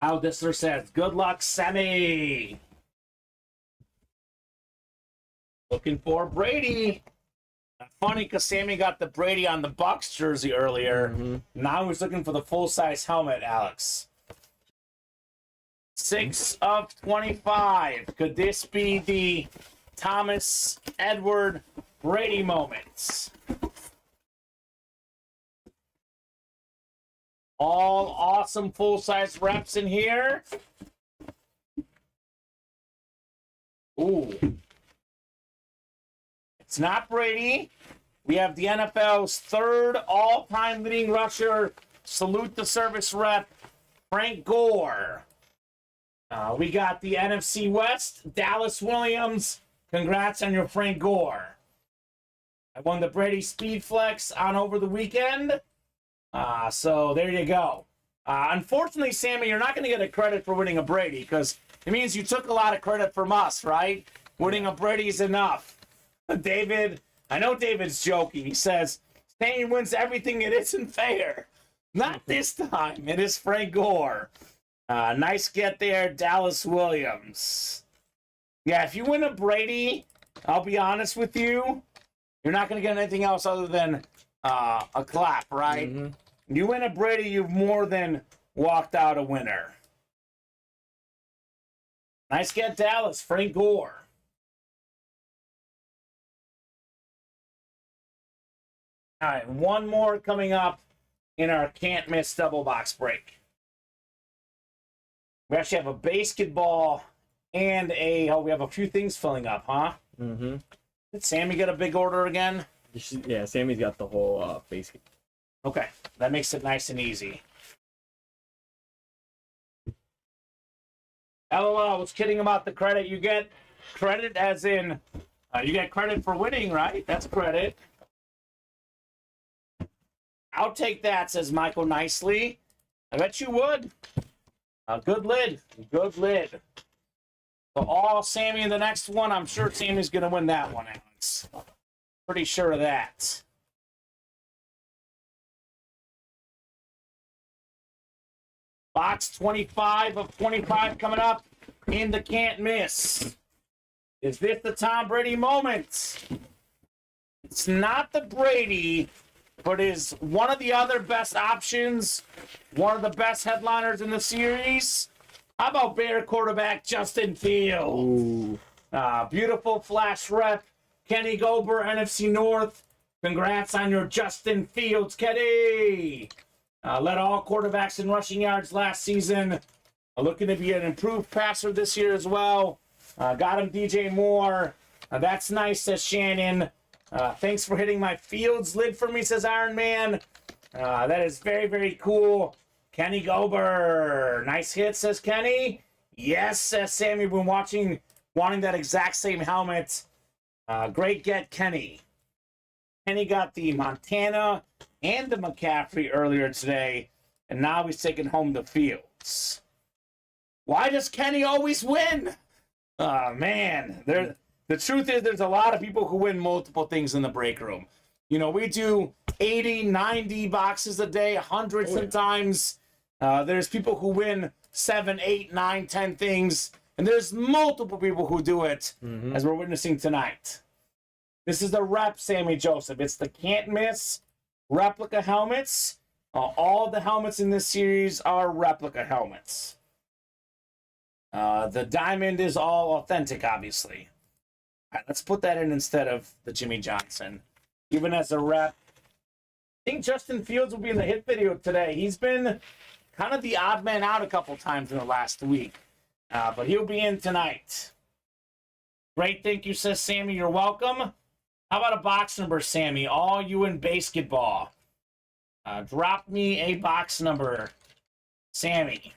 Al Dissler says, good luck, Sammy. Looking for Brady. Funny because Sammy got the Brady on the Bucs jersey earlier. Now he's looking for the full-size helmet, Alex. 6 of 25. Could this be the Thomas Edward Brady moments? All awesome full-size reps in here. Ooh. It's not Brady. We have the NFL's 3rd all-time leading rusher. Salute the service rep, Frank Gore. We got the NFC West, Dallas Williams. Congrats on your Frank Gore. I won the Brady Speed Flex on over the weekend. So there you go. Unfortunately, Sammy, you're not going to get a credit for winning a Brady because it means you took a lot of credit from us, right? Winning a Brady is enough. David, I know David's joking. He says, Sammy wins everything. It isn't fair. Not this time. It is Frank Gore. Nice get there, Dallas Williams. Yeah, if you win a Brady, I'll be honest with you, you're not going to get anything else other than a clap, right? You win a Brady, you've more than walked out a winner. Nice get, Dallas, Frank Gore. All right, 1 more coming up in our can't miss double box break. We actually have a basketball and we have a few things filling up, huh? Did Sammy get a big order again? Yeah, Sammy's got the whole basket. Okay, that makes it nice and easy. LOL, I was kidding about the credit. You get credit as in, you get credit for winning, right? That's credit. I'll take that, says Michael nicely. I bet you would. Good lid. Good lid. So all Sammy in the next one. I'm sure Sammy's going to win that one, Alex. Pretty sure of that. Box 25 of 25 coming up in the can't miss. Is this the Tom Brady moment? It's not the Brady, but is one of the other best options, one of the best headliners in the series. How about Bear quarterback Justin Fields? Beautiful flash rep. Kenny Gober, NFC North. Congrats on your Justin Fields, Kenny. Led all quarterbacks in rushing yards last season. Looking to be an improved passer this year as well. Got him DJ Moore. That's nice, says Shannon. Thanks for hitting my Fields lid for me, says Iron Man. That is very, very cool. Kenny Gober. Nice hit, says Kenny. Yes, says Sammy. Been wanting that exact same helmet. Great get, Kenny. Kenny got the Montana and the McCaffrey earlier today, and now he's taking home the Fields. Why does Kenny always win? Man, the truth is there's a lot of people who win multiple things in the break room. You know, we do 80, 90 boxes a day, 100 sometimes. There's people who win 7, 8, 9, 10 things, and there's multiple people who do it, as we're witnessing tonight. This is the rep, Sammy Joseph. It's the can't miss replica helmets. All the helmets in this series are replica helmets. The diamond is all authentic, obviously. All right, let's put that in instead of the Jimmy Johnson. Even as a rep, I think Justin Fields will be in the hit video today. He's been kind of the odd man out a couple times in the last week. But he'll be in tonight. Great, thank you, says Sammy. You're welcome. How about a box number, Sammy? All you in basketball. Drop me a box number, Sammy.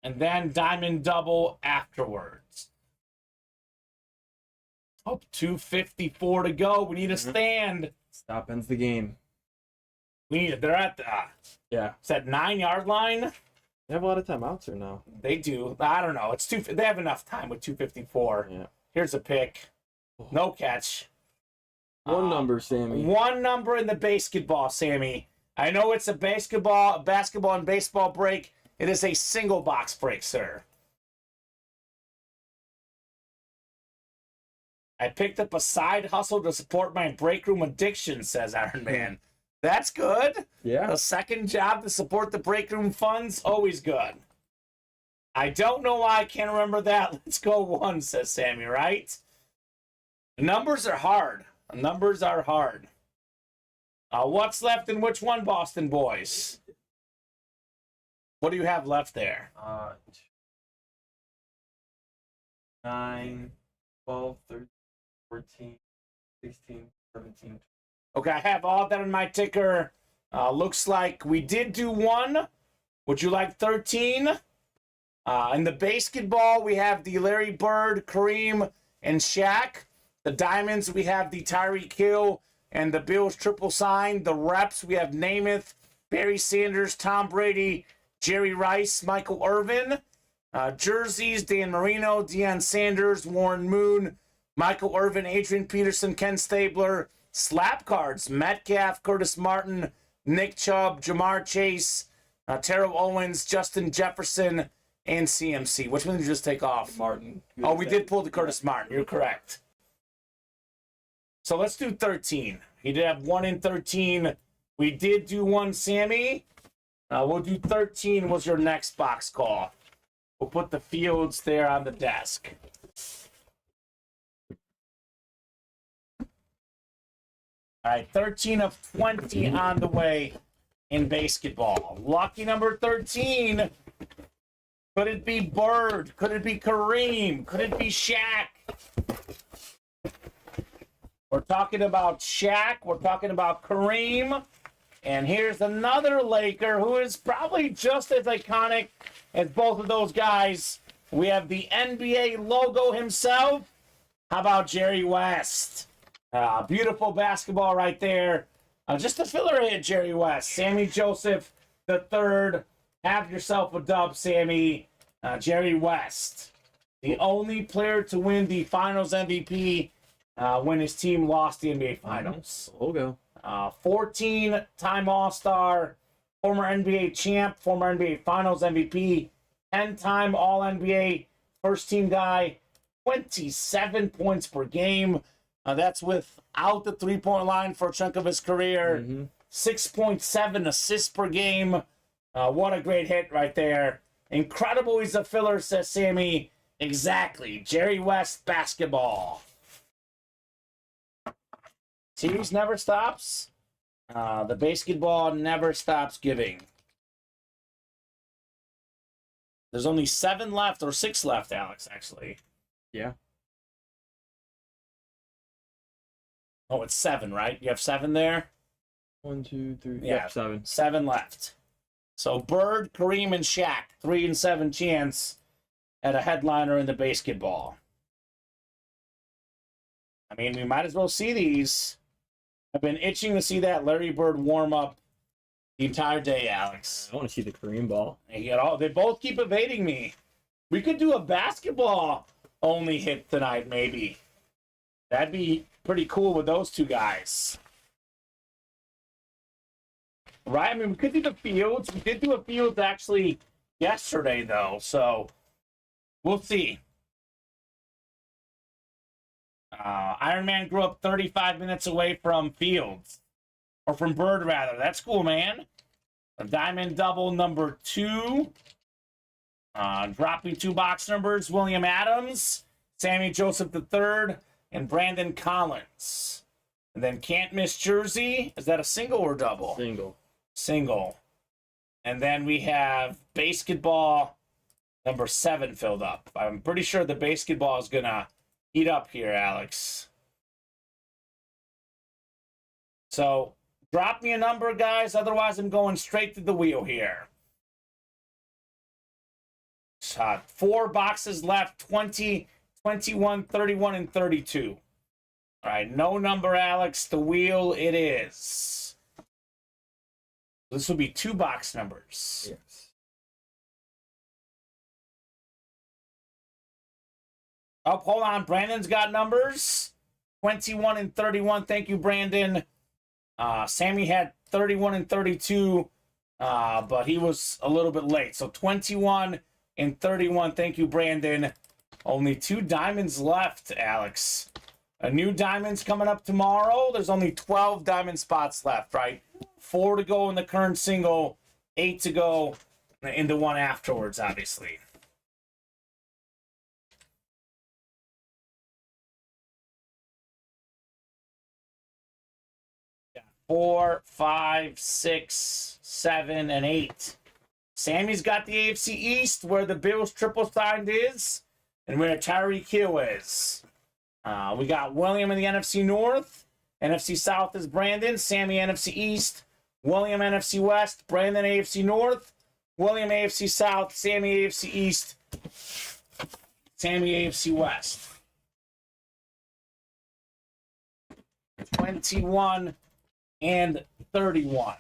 And then diamond double afterwards. Oh, 2:54 to go. We need a stand. Stop ends the game. We need it. They're at the Yeah. it's that 9-yard line. They have a lot of timeouts or no? They do. I don't know. They have enough time with 2:54. Yeah. Here's Here's a pick. No catch. one number, Sammy. One number in the basketball, Sammy. I know it's a basketball and baseball break. It is a single box break, sir. I picked up a side hustle to support my break room addiction, says Iron Man. That's good. Yeah. A second job to support the break room funds, always good. I don't know why I can't remember that. Let's go one, says Sammy, right? Numbers are hard. Numbers are hard. What's left in which one, Boston boys? What do you have left there? 9, 12, 13, 14, 16, 17. Okay, I have all that in my ticker. Looks like we did do one. Would you like 13? In the basketball, we have the Larry Bird, Kareem, and Shaq. The diamonds, we have the Tyreek Hill and the Bills triple sign. The reps, we have Namath, Barry Sanders, Tom Brady, Jerry Rice, Michael Irvin. Jerseys, Dan Marino, Deion Sanders, Warren Moon, Michael Irvin, Adrian Peterson, Ken Stabler. Slap cards, Metcalf, Curtis Martin, Nick Chubb, Jamar Chase, Terrell Owens, Justin Jefferson, and CMC. Which one did you just take off? Martin. Oh, we did pull the Curtis Martin. You're correct. So let's do 13. He did have 1 in 13. We did do 1, Sammy. We'll do 13 was your next box call. We'll put the Fields there on the desk. All right, 13 of 20 on the way in basketball. Lucky number 13. Could it be Bird? Could it be Kareem? Could it be Shaq? We're talking about Shaq. We're talking about Kareem. And here's another Laker who is probably just as iconic as both of those guys. We have the NBA logo himself. How about Jerry West? Beautiful basketball right there. Just a filler hit, Jerry West. Sammy Joseph the third. Have yourself a dub, Sammy. Jerry West, the only player to win the Finals MVP when his team lost the NBA Finals. Logo. 14-time All-Star, former NBA champ, former NBA Finals MVP, 10-time All-NBA first-team guy, 27 points per game. That's without the three-point line for a chunk of his career. 6.7 assists per game. What a great hit right there. Incredible he's a filler, says Sammy. Exactly. Jerry West basketball. Series never stops. The basketball never stops giving. There's only 7 left, or 6 left, Alex, actually. Yeah. Oh, it's 7, right? You have 7 there? 1, 2, 3, Yeah, 7. 7 left. So Bird, Kareem, and Shaq, 3 and 7 chance at a headliner in the basketball. I mean, we might as well see these. I've been itching to see that Larry Bird warm up the entire day, Alex. I want to see the Kareem ball. They both keep evading me. We could do a basketball only hit tonight, maybe. That'd be pretty cool with those two guys. Right? I mean, we could do the fields. We did do a fields actually yesterday, though, so we'll see. Iron Man grew up 35 minutes away from Fields. Or from Bird, rather. That's cool, man. A diamond double number 2. Dropping 2 box numbers. William Adams, Sammy Joseph III, and Brandon Collins. And then Can't Miss Jersey. Is that a single or double? Single. Single. And then we have basketball number 7 filled up. I'm pretty sure the basketball is going to heat up here, Alex. So, drop me a number, guys. Otherwise, I'm going straight to the wheel here. 4 boxes left. 20, 21, 31, and 32. All right, no number, Alex. The wheel it is. This will be 2 box numbers. Yes. Oh, hold on. Brandon's got numbers. 21 and 31. Thank you, Brandon. Sammy had 31 and 32, but he was a little bit late. So 21 and 31. Thank you, Brandon. Only 2 diamonds left, Alex. A new diamond's coming up tomorrow. There's only 12 diamond spots left, right? 4 to go in the current single, 8 to go in the one afterwards, obviously. Yeah, 4, 5, 6, 7, and 8. Sammy's got the AFC East, where the Bills triple signed is, and where Tyreek Hill is. We got William in the NFC North. NFC South is Brandon. Sammy NFC East. William NFC West. Brandon AFC North. William AFC South. Sammy AFC East. Sammy AFC West. 21 and 31. I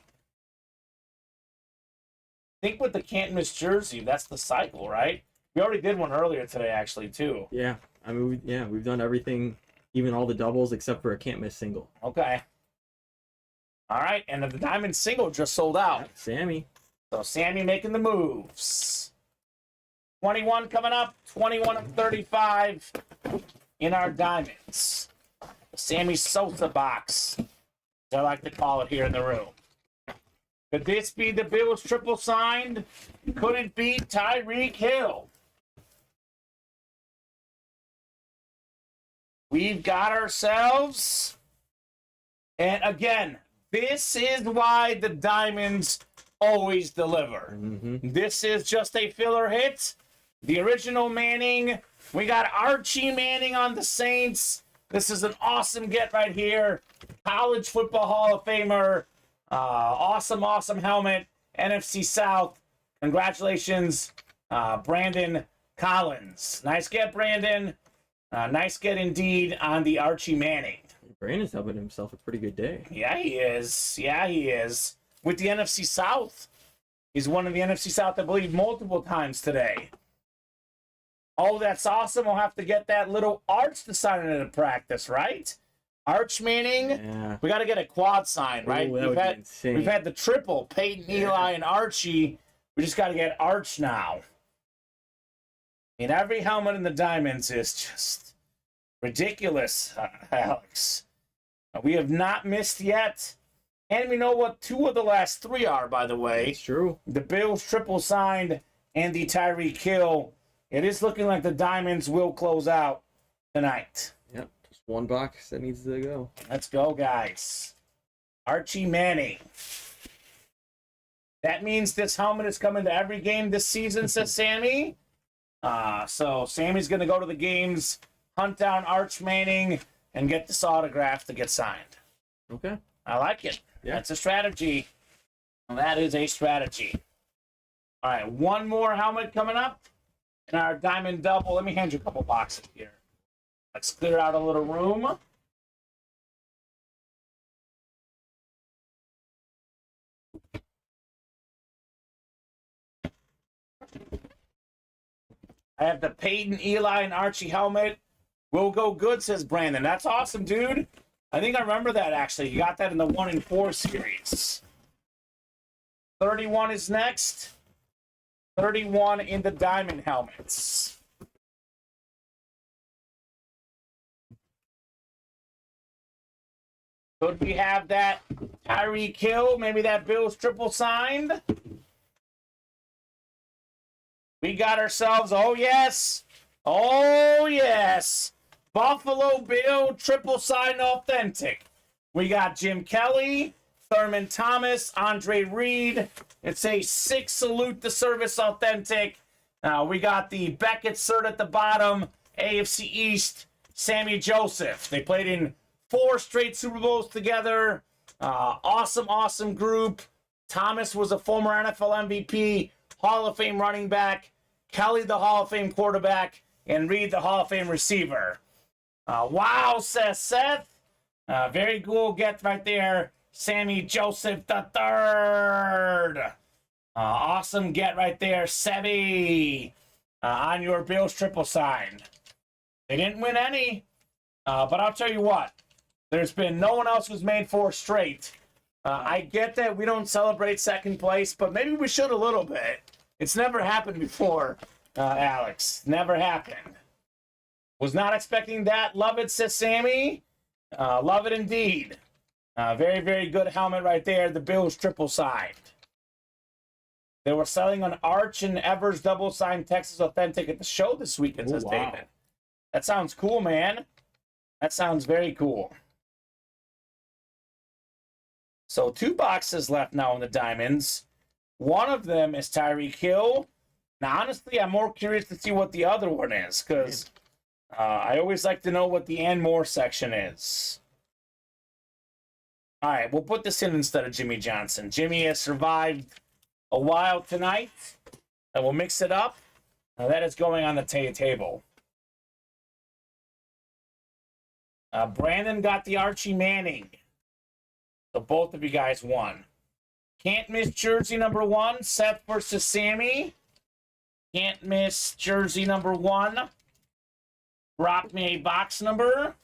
think with the Can't Miss Jersey, that's the cycle, right? We already did one earlier today, actually, too. Yeah. I mean, we've done everything, even all the doubles, except for a can't miss single. Okay. All right, and the diamond single just sold out. Yeah, Sammy. So Sammy making the moves. 21 coming up, 21 of 35 in our diamonds. The Sammy Sosa box, as I like to call it here in the room. Could this be the Bills triple signed? Could it be Tyreek Hill? We've got ourselves, and again, this is why the diamonds always deliver. This is just a filler hit. The original Manning. We got Archie Manning on the Saints. This is an awesome get right here. College Football Hall of Famer. Awesome, awesome helmet. NFC South. Congratulations, Brandon Collins. Nice get, Brandon. Nice get indeed on the Archie Manning. Brandon's having himself a pretty good day. Yeah, he is. Yeah, he is. With the NFC South. He's won in the NFC South, I believe, multiple times today. Oh, that's awesome. We'll have to get that little Arch to sign it in practice, right? Arch Manning. Yeah. We got to get a quad sign, right? Ooh, that would be insane. We've had the triple, Peyton, Eli, and Archie. We just got to get Arch now. And every helmet in the Diamonds is just ridiculous, Alex. We have not missed yet. And we know what 2 of the last 3 are, by the way. It's true. The Bills triple signed and the Tyreek Hill. It is looking like the Diamonds will close out tonight. Yep, just one box that needs to go. Let's go, guys. Archie Manning. That means this helmet is coming to every game this season, says Sammy. So Sammy's going to go to the games, hunt down Arch Manning, and get this autograph to get signed. Okay. I like it. Yeah. That's a strategy. Well, that is a strategy. All right, one more helmet coming up in our Diamond Double. Let me hand you a couple boxes here. Let's clear out a little room. I have the Peyton, Eli, and Archie helmet. Will go good, says Brandon. That's awesome, dude. I think I remember that, actually. You got that in the 1 and 4 series. 31 is next. 31 in the Diamond helmets. Could we have that Tyreek Hill? Maybe that Bills triple signed? We got ourselves, oh yes, Buffalo Bill triple sign authentic. We got Jim Kelly, Thurman Thomas, Andre Reed. It's a 6 salute to service authentic. We got the Beckett cert at the bottom, AFC East, Sammy Joseph. They played in 4 straight Super Bowls together. Awesome group. Thomas was a former NFL MVP. Hall of Fame running back, Kelly the Hall of Fame quarterback, and Reed the Hall of Fame receiver. Wow, says Seth. Very cool get right there. Sammy Joseph the third. Awesome get right there, Sebi. On your Bills triple sign. They didn't win any, but I'll tell you what. There's been no one else who's made 4 straight. I get that we don't celebrate second place, but maybe we should a little bit. It's never happened before, Alex. Never happened. Was not expecting that. Love it, says Sammy. Love it indeed. Very good helmet right there. The Bills triple signed. They were selling an Arch and Evers double signed Texas Authentic at the show this weekend, says David. That sounds cool, man. That sounds very cool. So 2 boxes left now in the Diamonds. One of them is Tyreek Hill. Now, honestly, I'm more curious to see what the other one is, because I always like to know what the and more section is. All right, we'll put this in instead of Jimmy Johnson. Jimmy has survived a while tonight, and we'll mix it up. Now, that is going on the table. Brandon got the Archie Manning. So both of you guys won. Can't miss jersey number 1, Seth versus Sammy. Can't miss jersey number 1. Drop me a box number.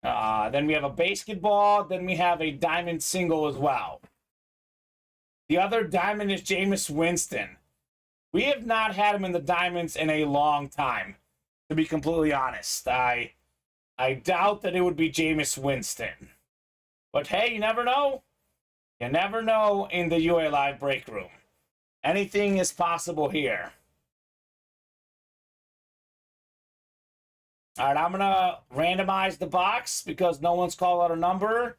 Then we have a basketball. Then we have a diamond single as well. The other diamond is Jameis Winston. We have not had him in the diamonds in a long time, to be completely honest. I doubt that it would be Jameis Winston. But hey, you never know. You never know in the UA Live break room. Anything is possible here. All right, I'm going to randomize the box because no one's called out a number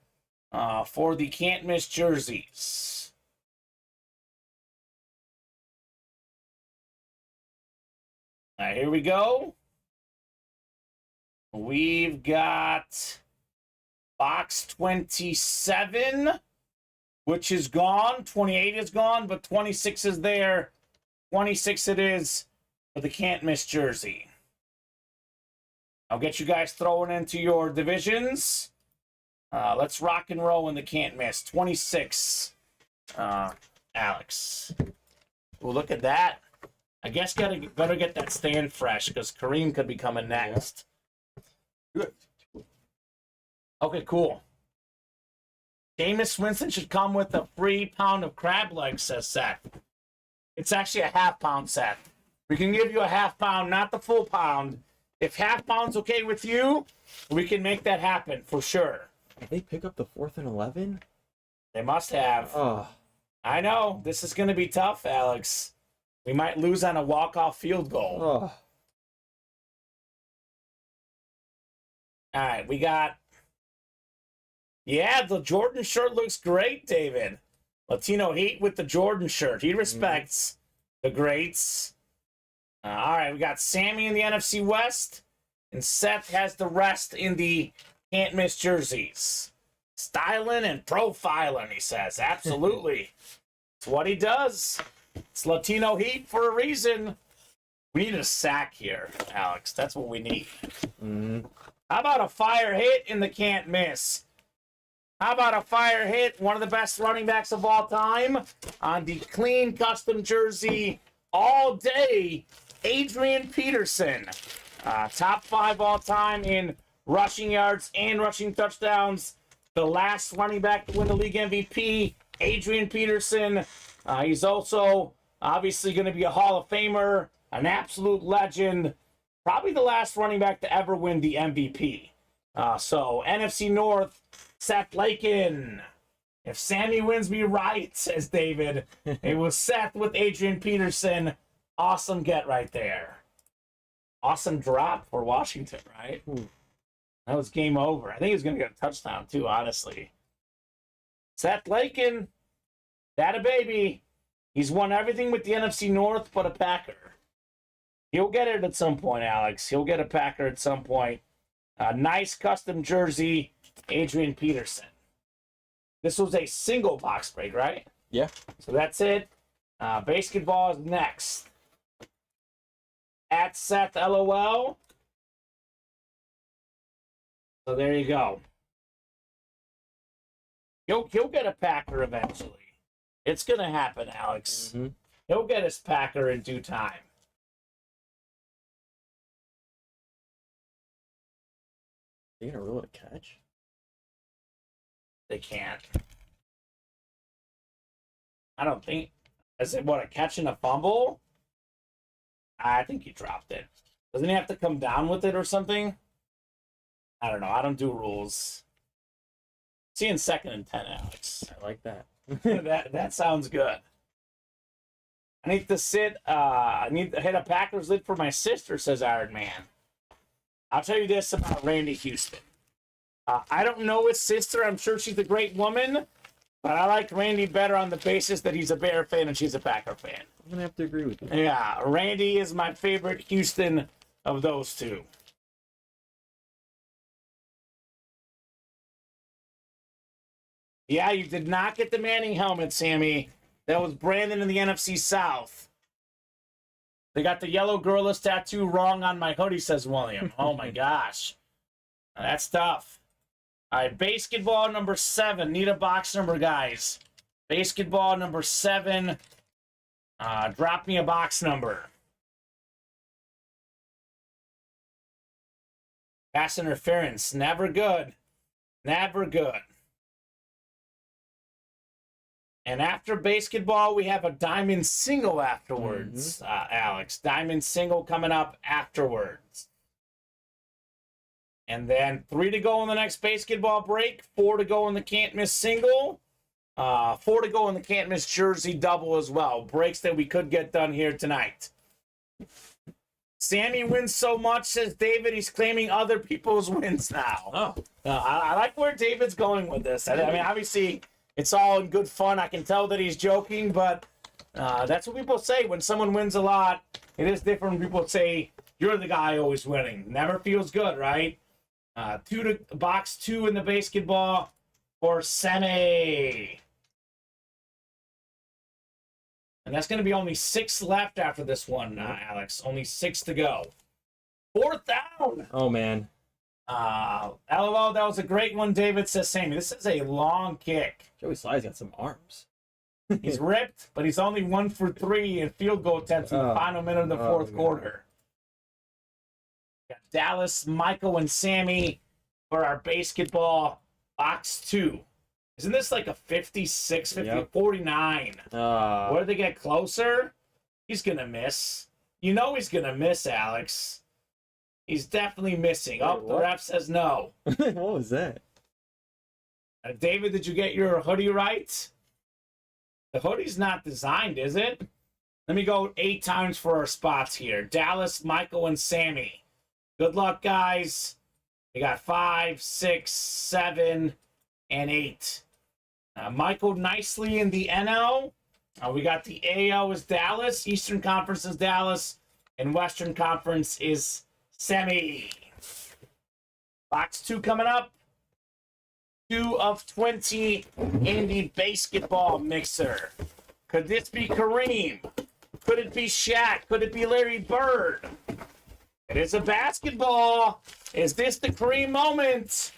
for the can't miss jerseys. All right, here we go. We've got box 27, which is gone. 28 is gone, but 26 is there. 26 it is for the can't miss jersey. I'll get you guys throwing into your divisions. Let's rock and roll in the can't miss. 26, Alex. Well, look at that. I guess better get that stand fresh because Kareem could be coming next. Good. Okay, cool. Jameis Winston should come with a free pound of crab legs, says Seth. It's actually a half-pound, Seth. We can give you a half-pound, not the full pound. If half-pound's okay with you, we can make that happen for sure. Did they pick up the 4th and 11? They must have. Oh. I know. This is going to be tough, Alex. We might lose on a walk-off field goal. Oh. All right, we got... Yeah, the Jordan shirt looks great, David. Latino Heat with the Jordan shirt. He respects the greats. All right, we got Sammy in the NFC West, and Seth has the rest in the can't miss jerseys. Styling and profiling, he says. Absolutely. It's what he does. It's Latino Heat for a reason. We need a sack here, Alex. That's what we need. How about a fire hit in the can't miss? How about a fire hit? One of the best running backs of all time on the clean custom jersey all day, Adrian Peterson. Top 5 all time in rushing yards and rushing touchdowns. The last running back to win the league MVP, Adrian Peterson. He's also obviously going to be a Hall of Famer, an absolute legend. Probably the last running back to ever win the MVP. So NFC North, Seth Lakin. If Sammy wins me right, says David, it was Seth with Adrian Peterson. Awesome get right there. Awesome drop for Washington, right? That was game over. I think he was going to get a touchdown too, honestly. Seth Lakin, that a baby. He's won everything with the NFC North but a Packer. He'll get it at some point, Alex. He'll get a Packer at some point. Nice custom jersey, Adrian Peterson. This was a single box break, right? Yeah. So that's it. Basketball is next. At Seth LOL. So there you go. He'll get a Packer eventually. It's going to happen, Alex. He'll get his Packer in due time. Are you going to rule it a catch? They can't. I don't think. Is it what, a catch and a fumble? I think he dropped it. Doesn't he have to come down with it or something? I don't know. I don't do rules. See you in 2nd and 10, Alex. I like that. that sounds good. I need to hit a Packers lid for my sister, says Iron Man. I'll tell you this about Randy Houston. I don't know his sister. I'm sure she's a great woman. But I like Randy better on the basis that he's a Bear fan and she's a Packer fan. I'm going to have to agree with you. Yeah, Randy is my favorite Houston of those two. Yeah, you did not get the Manning helmet, Sammy. That was Brandon in the NFC South. They got the yellow gorillas tattoo wrong on my hoodie, says William. Oh, my gosh. That's tough. All right, basketball number 7. Need a box number, guys. Basketball number 7. Drop me a box number. Pass interference. Never good. Never good. And after basketball, we have a diamond single afterwards, Alex. Diamond single coming up afterwards. And then 3 to go in the next basketball break. 4 to go in the can't miss single. 4 to go in the can't miss jersey double as well. Breaks that we could get done here tonight. Sammy wins so much, says David, he's claiming other people's wins now. Oh. I like where David's going with this. I mean, obviously, it's all in good fun. I can tell that he's joking, but that's what people say. When someone wins a lot, it is different when people say, you're the guy always winning. Never feels good, right? Box 2 in the basketball for Semi. And that's going to be only 6 left after this one, Alex. Only 6 to go. 4th down. Oh, man. LOL, that was a great one, David says Sammy. This is a long kick. Joey Sly's got some arms. He's ripped, but he's only 1 for 3 in field goal attempts in the final minute of the fourth quarter. Got Dallas, Michael, and Sammy for our basketball box 2. Isn't this like a 56, 50, 49? Where they get closer? He's going to miss. You know he's going to miss, Alex. He's definitely missing. Wait, the ref says no. What was that? David, did you get your hoodie right? The hoodie's not designed, is it? Let me go 8 times for our spots here. Dallas, Michael, and Sammy. Good luck, guys. We got 5, 6, 7, and 8. Michael nicely in the NL. We got the AL is Dallas. Eastern Conference is Dallas. And Western Conference is Semi. Box 2 coming up. 2 of 20 in the basketball mixer. Could this be Kareem? Could it be Shaq? Could it be Larry Bird? It is a basketball. Is this the Kareem moment?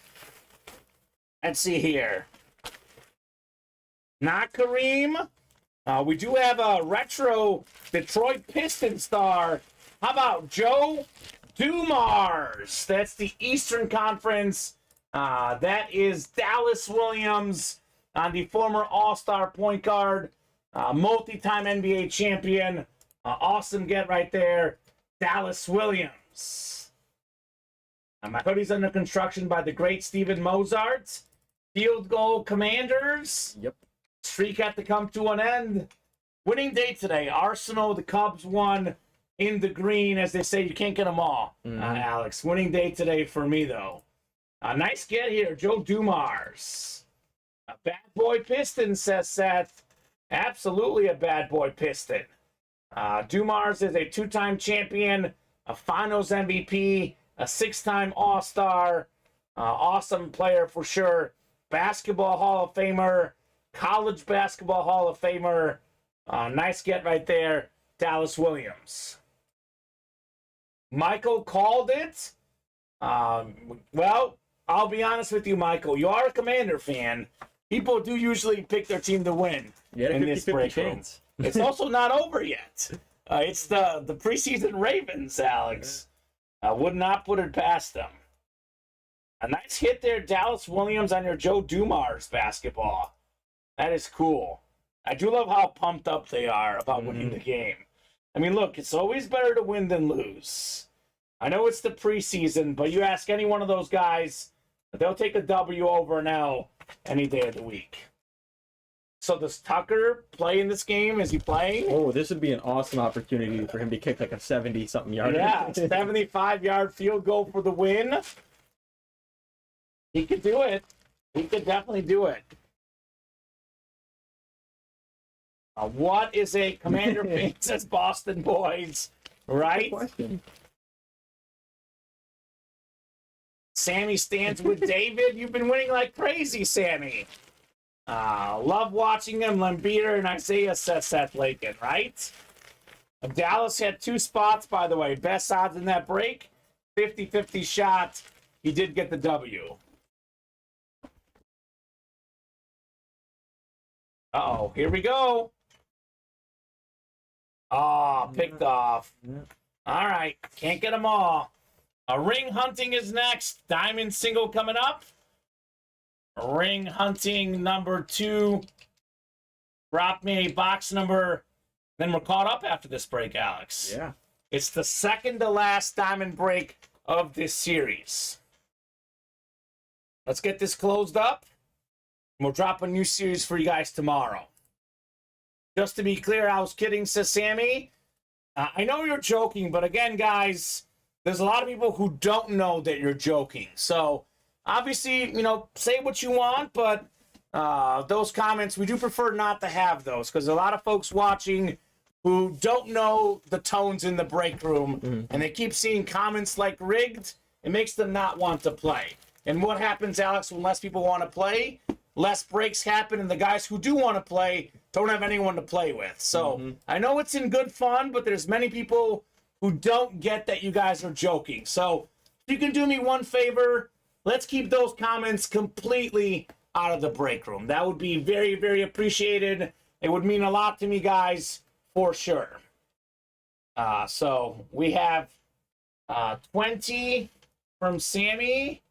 Let's see here. Not Kareem. We do have a retro Detroit Pistons star. How about Joe Dumars? That's the Eastern Conference. That is Dallas Williams, the former All-Star point guard, multi-time NBA champion. Awesome get right there, Dallas Williams. My hoodie's under construction by the great Steven Mozart. Field goal Commanders. Yep. Streak had to come to an end. Winning day today. Arsenal, the Cubs won in the green. As they say, you can't get them all, Alex. Winning day today for me, though. Nice get here, Joe Dumars. A bad boy Piston, says Seth. Absolutely a bad boy Piston. Dumars is a 2-time champion, a finals MVP, a 6-time All-Star. Awesome player for sure. Basketball Hall of Famer. College Basketball Hall of Famer. Nice get right there, Dallas Williams. Michael called it. Well, I'll be honest with you, Michael. You are a Commander fan. People do usually pick their team to win in this break room. It's also not over yet. It's the preseason Ravens, Alex. I would not put it past them. A nice hit there, Dallas Williams, on your Joe Dumars basketball. That is cool. I do love how pumped up they are about winning the game. I mean, look, it's always better to win than lose. I know it's the preseason, but you ask any one of those guys, they'll take a W over an L any day of the week. So does Tucker play in this game? Is he playing? Oh, this would be an awesome opportunity for him to kick like a 70-something yard. Yeah, 75-yard field goal for the win. He could do it. He could definitely do it. What is a Commander fan, says Boston Boys, right? Good question. Sammy stands with David. You've been winning like crazy, Sammy. Love watching them. Lembeater and Isaiah, says Seth Lakin, right? Dallas had 2 spots, by the way. Best odds in that break. 50-50 shot. He did get the W. Uh-oh, here we go. Oh, picked off. All right, can't get them all. Ring hunting is next. Diamond single coming up. Ring hunting number 2. Drop me a box number. Then we're caught up after this break, Alex. Yeah. It's the second to last diamond break of this series. Let's get this closed up. We'll drop a new series for you guys tomorrow. Just to be clear, I was kidding, says Sammy. I know you're joking, but again, guys, there's a lot of people who don't know that you're joking. So, obviously, say what you want, but those comments, we do prefer not to have those because a lot of folks watching who don't know the tones in the break room, and they keep seeing comments like rigged, it makes them not want to play. And what happens, Alex, when less people want to play? Less breaks happen, and the guys who do want to play don't have anyone to play with. So I know it's in good fun, but there's many people who don't get that you guys are joking. So if you can do me one favor, let's keep those comments completely out of the break room. That would be very, very appreciated. It would mean a lot to me, guys, for sure. So we have 20 from Sammy.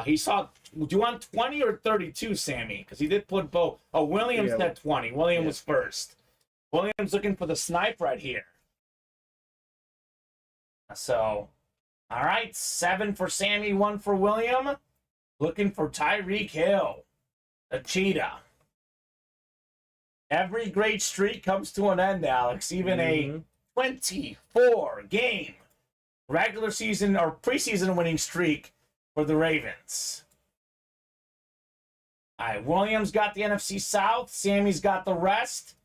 He saw, do you want 20 or 32, Sammy? Because he did put both. Oh, Williams said 20. William was first. William's looking for the snipe right here. So, all right, 7 for Sammy, 1 for William. Looking for Tyreek Hill, the cheetah. Every great streak comes to an end, Alex. Even a 24-game regular season or preseason winning streak for the Ravens. All right, Williams got the NFC South. Sammy's got the rest.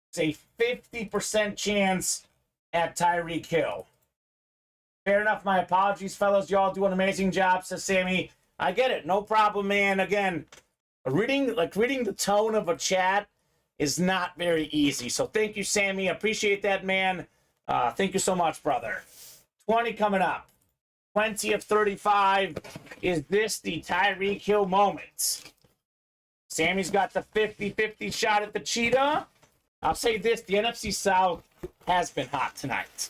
It's a 50% chance at Tyreek Hill. Fair enough. My apologies, fellas. Y'all do an amazing job, says Sammy. I get it. No problem, man. Again, reading the tone of a chat is not very easy. So thank you, Sammy. Appreciate that, man. Thank you so much, brother. 20 coming up. 20 of 35. Is this the Tyreek Hill moment? Sammy's got the 50-50 shot at the cheetah. I'll say this. The NFC South has been hot tonight.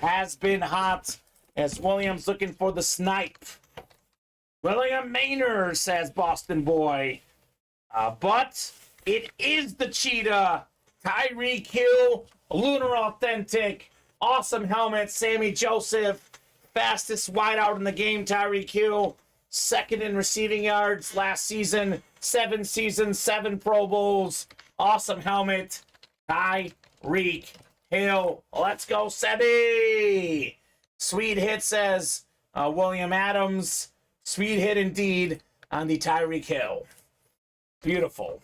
Has been hot as Williams looking for the snipe. William Maynard, says Boston Boy. But it is the cheetah. Tyreek Hill, Lunar Authentic. Awesome helmet. Sammy Joseph. Fastest wideout in the game, Tyreek Hill. Second in receiving yards last season. 7 seasons, 7 Pro Bowls. Awesome helmet. Tyreek Hill. Let's go, Sebby. Sweet hit, says William Adams. Sweet hit indeed on the Tyreek Hill. Beautiful.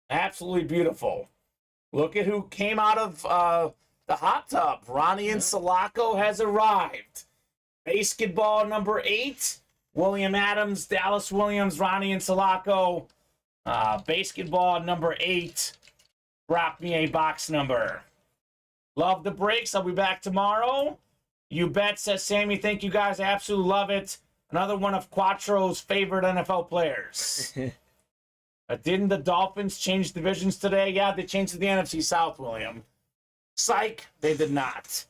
Absolutely beautiful. Look at who came out of the hot tub. Ronnie and Sulaco has arrived. Basketball number 8. William Adams, Dallas Williams, Ronnie and Sulaco. Basketball number 8. Drop me a box number. Love the breaks. I'll be back tomorrow. You bet, says Sammy. Thank you guys. I absolutely love it. Another one of Quattro's favorite NFL players. Didn't the Dolphins change divisions today? Yeah, they changed to the NFC South, William. Psych, they did not.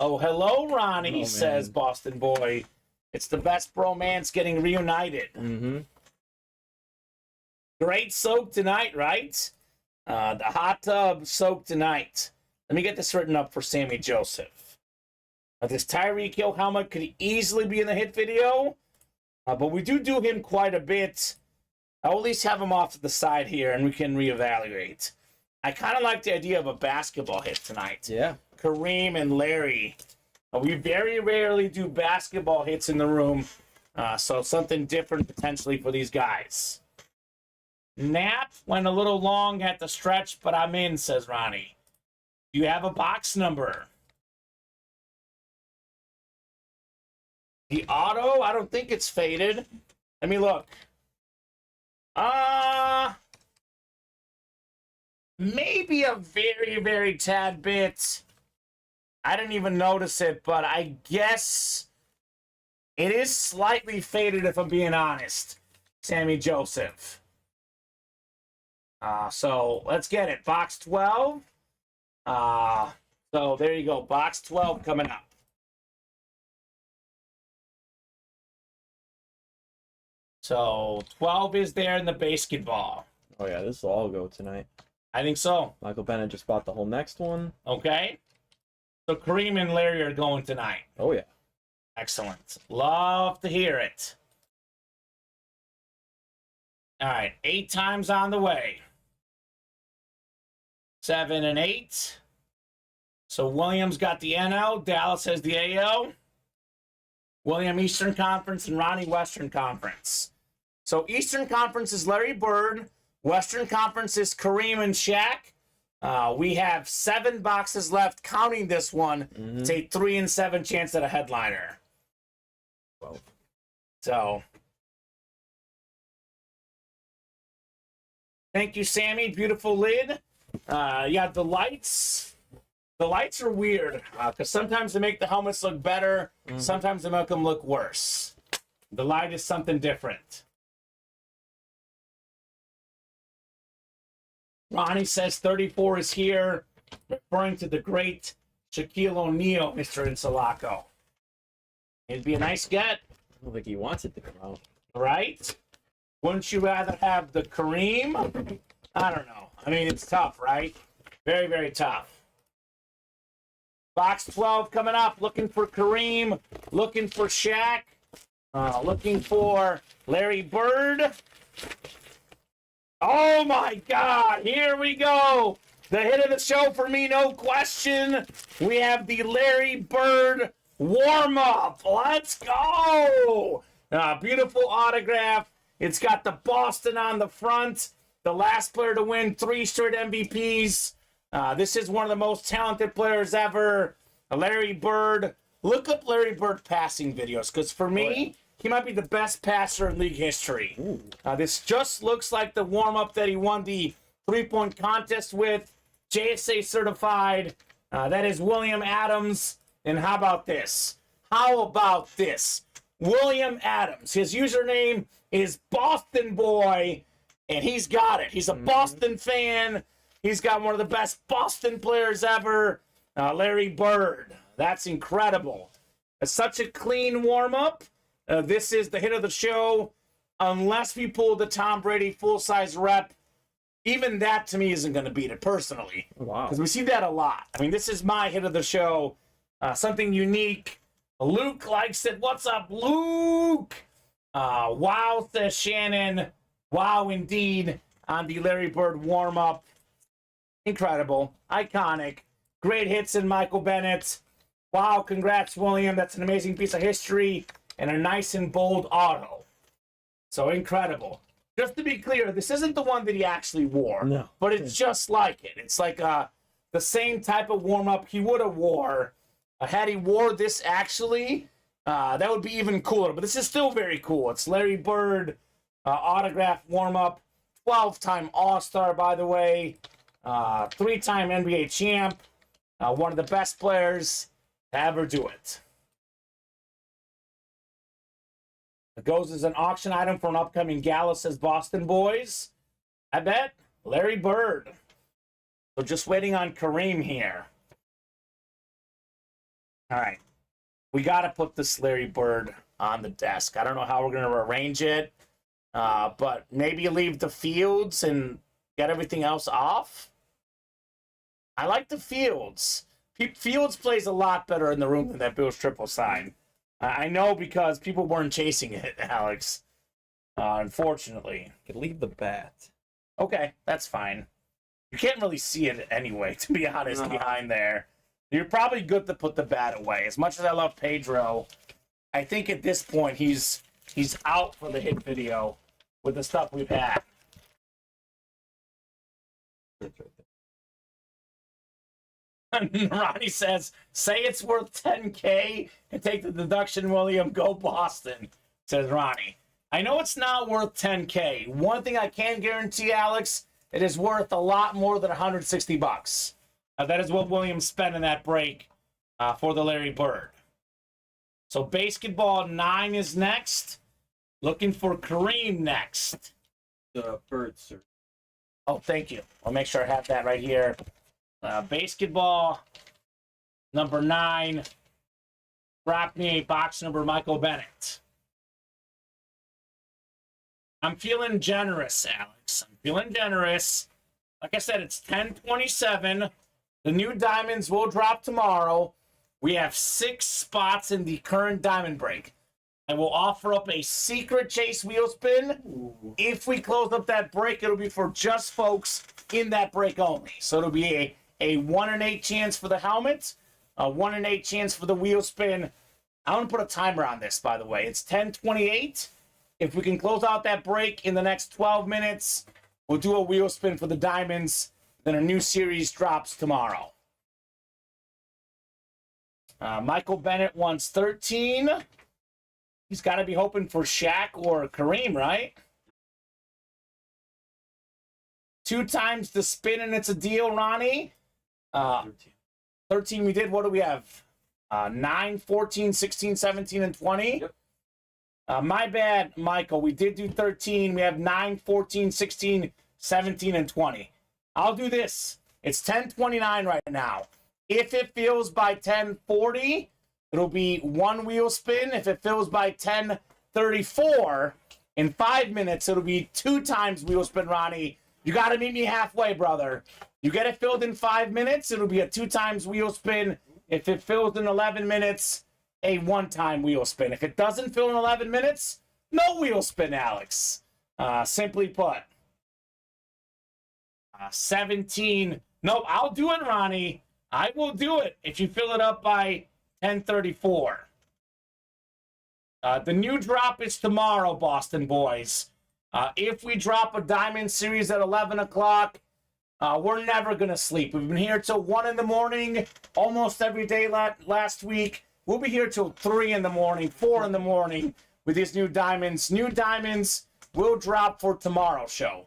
Oh, hello, Ronnie, says Boston Boy. It's the best bromance getting reunited. Great soak tonight, right? The hot tub soak tonight. Let me get this written up for Sammy Joseph. This Tyreek Hill helmet could easily be in the hit video, but we do him quite a bit. I'll at least have him off to the side here, and we can reevaluate. I kind of like the idea of a basketball hit tonight. Yeah. Kareem and Larry. We very rarely do basketball hits in the room, so something different potentially for these guys. Nap went a little long at the stretch, but I'm in, says Ronnie. Do you have a box number? The auto, I don't think it's faded. Let me look. Maybe a very, very tad bit. I didn't even notice it, but I guess it is slightly faded if I'm being honest. Sammy Joseph. So let's get it. Box 12. So there you go. Box 12 coming up. So 12 is there in the basketball. Oh, yeah, this will all go tonight. I think so. Michael Bennett just bought the whole next one. Okay. So Kareem and Larry are going tonight. Oh, yeah. Excellent. Love to hear it. All right. 8 times on the way. 7 and 8. So Williams got the NL. Dallas has the AL. William Eastern Conference and Ronnie Western Conference. So Eastern Conference is Larry Bird. Western Conference is Kareem and Shaq. We have 7 boxes left, counting this one. It's a 3 in 7 chance at a headliner. Well, So, thank you, Sammy. Beautiful lid. You have the lights. The lights are weird because sometimes they make the helmets look better. Sometimes they make them look worse. The light is something different. Ronnie says 34 is here, referring to the great Shaquille O'Neal, Mr. Insulaco. It'd be a nice get, I don't think he wants it to come out. right? Wouldn't you rather have the Kareem? I don't know. I mean, it's tough, right? Very, very tough. Box 12 coming up. Looking for Kareem. Looking for Shaq. Looking for Larry Bird. Oh, my God. Here we go. The hit of the show for me, no question. We have the Larry Bird warm-up. Let's go. Beautiful autograph. It's got the Boston on the front. The last player to win 3 straight MVPs. This is one of the most talented players ever. Larry Bird. Look up Larry Bird passing videos, because for me, he might be the best passer in league history. This just looks like the warm-up that he won the 3-point contest with. JSA certified. That is William Adams. And how about this? How about this? William Adams. His username is Boston Boy, and he's got it. He's a Boston fan. He's got one of the best Boston players ever, Larry Bird. That's incredible. It's such a clean warm-up. This is the hit of the show. Unless we pull the Tom Brady full-size rep, even that to me isn't going to beat it personally. Wow. Because we see that a lot. I mean, this is my hit of the show. Something unique. Luke likes it. What's up, Luke? Wow, says Shannon. Wow, indeed, on the Larry Bird warm-up. Incredible. Iconic. Great hits in Michael Bennett. Wow, congrats, William. That's an amazing piece of history and a nice and bold auto. So incredible. Just to be clear, this isn't the one that he actually wore. No. But it's just like it. It's like the same type of warm-up he would have wore. Had he wore this actually, that would be even cooler. But this is still very cool. It's Larry Bird autograph warm-up. 12-time All-Star, by the way. 3-time NBA champ. One of the best players to ever do it. It goes as an auction item for an upcoming gala, says Boston Boys. I bet Larry Bird. So just waiting on Kareem here. All right. We got to put this Larry Bird on the desk. I don't know how we're going to arrange it, but maybe leave the Fields and get everything else off. I like the Fields. Fields plays a lot better in the room than that Bills triple sign. I know because people weren't chasing it, Alex. Unfortunately. Could leave the bat. Okay, that's fine. You can't really see it anyway, to be honest, behind there. You're probably good to put the bat away. As much as I love Pedro, I think at this point he's out for the hit video with the stuff we've had. Ronnie says, say it's worth $10K and take the deduction, William. Go Boston, says Ronnie. I know it's not worth $10K. One thing I can guarantee, Alex, it is worth a lot more than $160. That is what Williams spent in that break for the Larry Bird. So basketball 9 is next. Looking for Kareem next. The Bird, sir. Oh, thank you. I'll make sure I have that right here. Basketball number 9. Drop me a box number, Michael Bennett. I'm feeling generous, Alex. I'm feeling generous. Like I said, it's 10/27. The new diamonds will drop tomorrow. We have 6 spots in the current diamond break. I will offer up a secret chase wheel spin. Ooh. If we close up that break, it'll be for just folks in that break only. So it'll be a 1 in 8 chance for the helmet, a 1 in 8 chance for the wheel spin. I want to put a timer on this, by the way. It's 10:28. If we can close out that break in the next 12 minutes, we'll do a wheel spin for the diamonds. then a new series drops tomorrow. Michael Bennett wants 13. He's got to be hoping for Shaq or Kareem, right? 2 times the spin and it's a deal, Ronnie. 13 we did. What do we have? 9, 14, 16, 17, and 20? Yep. My bad, Michael. We did do 13. We have 9, 14, 16, 17, and 20. I'll do this. It's 10:29 right now. If it fills by 10:40, it'll be 1 wheel spin. If it fills by 10:34, in 5 minutes, it'll be 2 times wheel spin, Ronnie. You got to meet me halfway, brother. You get it filled in 5 minutes, it'll be a 2 times wheel spin. If it fills in 11 minutes, a 1-time wheel spin. If it doesn't fill in 11 minutes, no wheel spin, Alex. Simply put. 17. Nope, I'll do it, Ronnie. I will do it if you fill it up by 10:34. The new drop is tomorrow, Boston boys. If we drop a Diamond Series at 11 o'clock, we're never going to sleep. We've been here till 1 in the morning almost every day last week. We'll be here till 3 in the morning, 4 in the morning with these new diamonds. New diamonds will drop for tomorrow's show.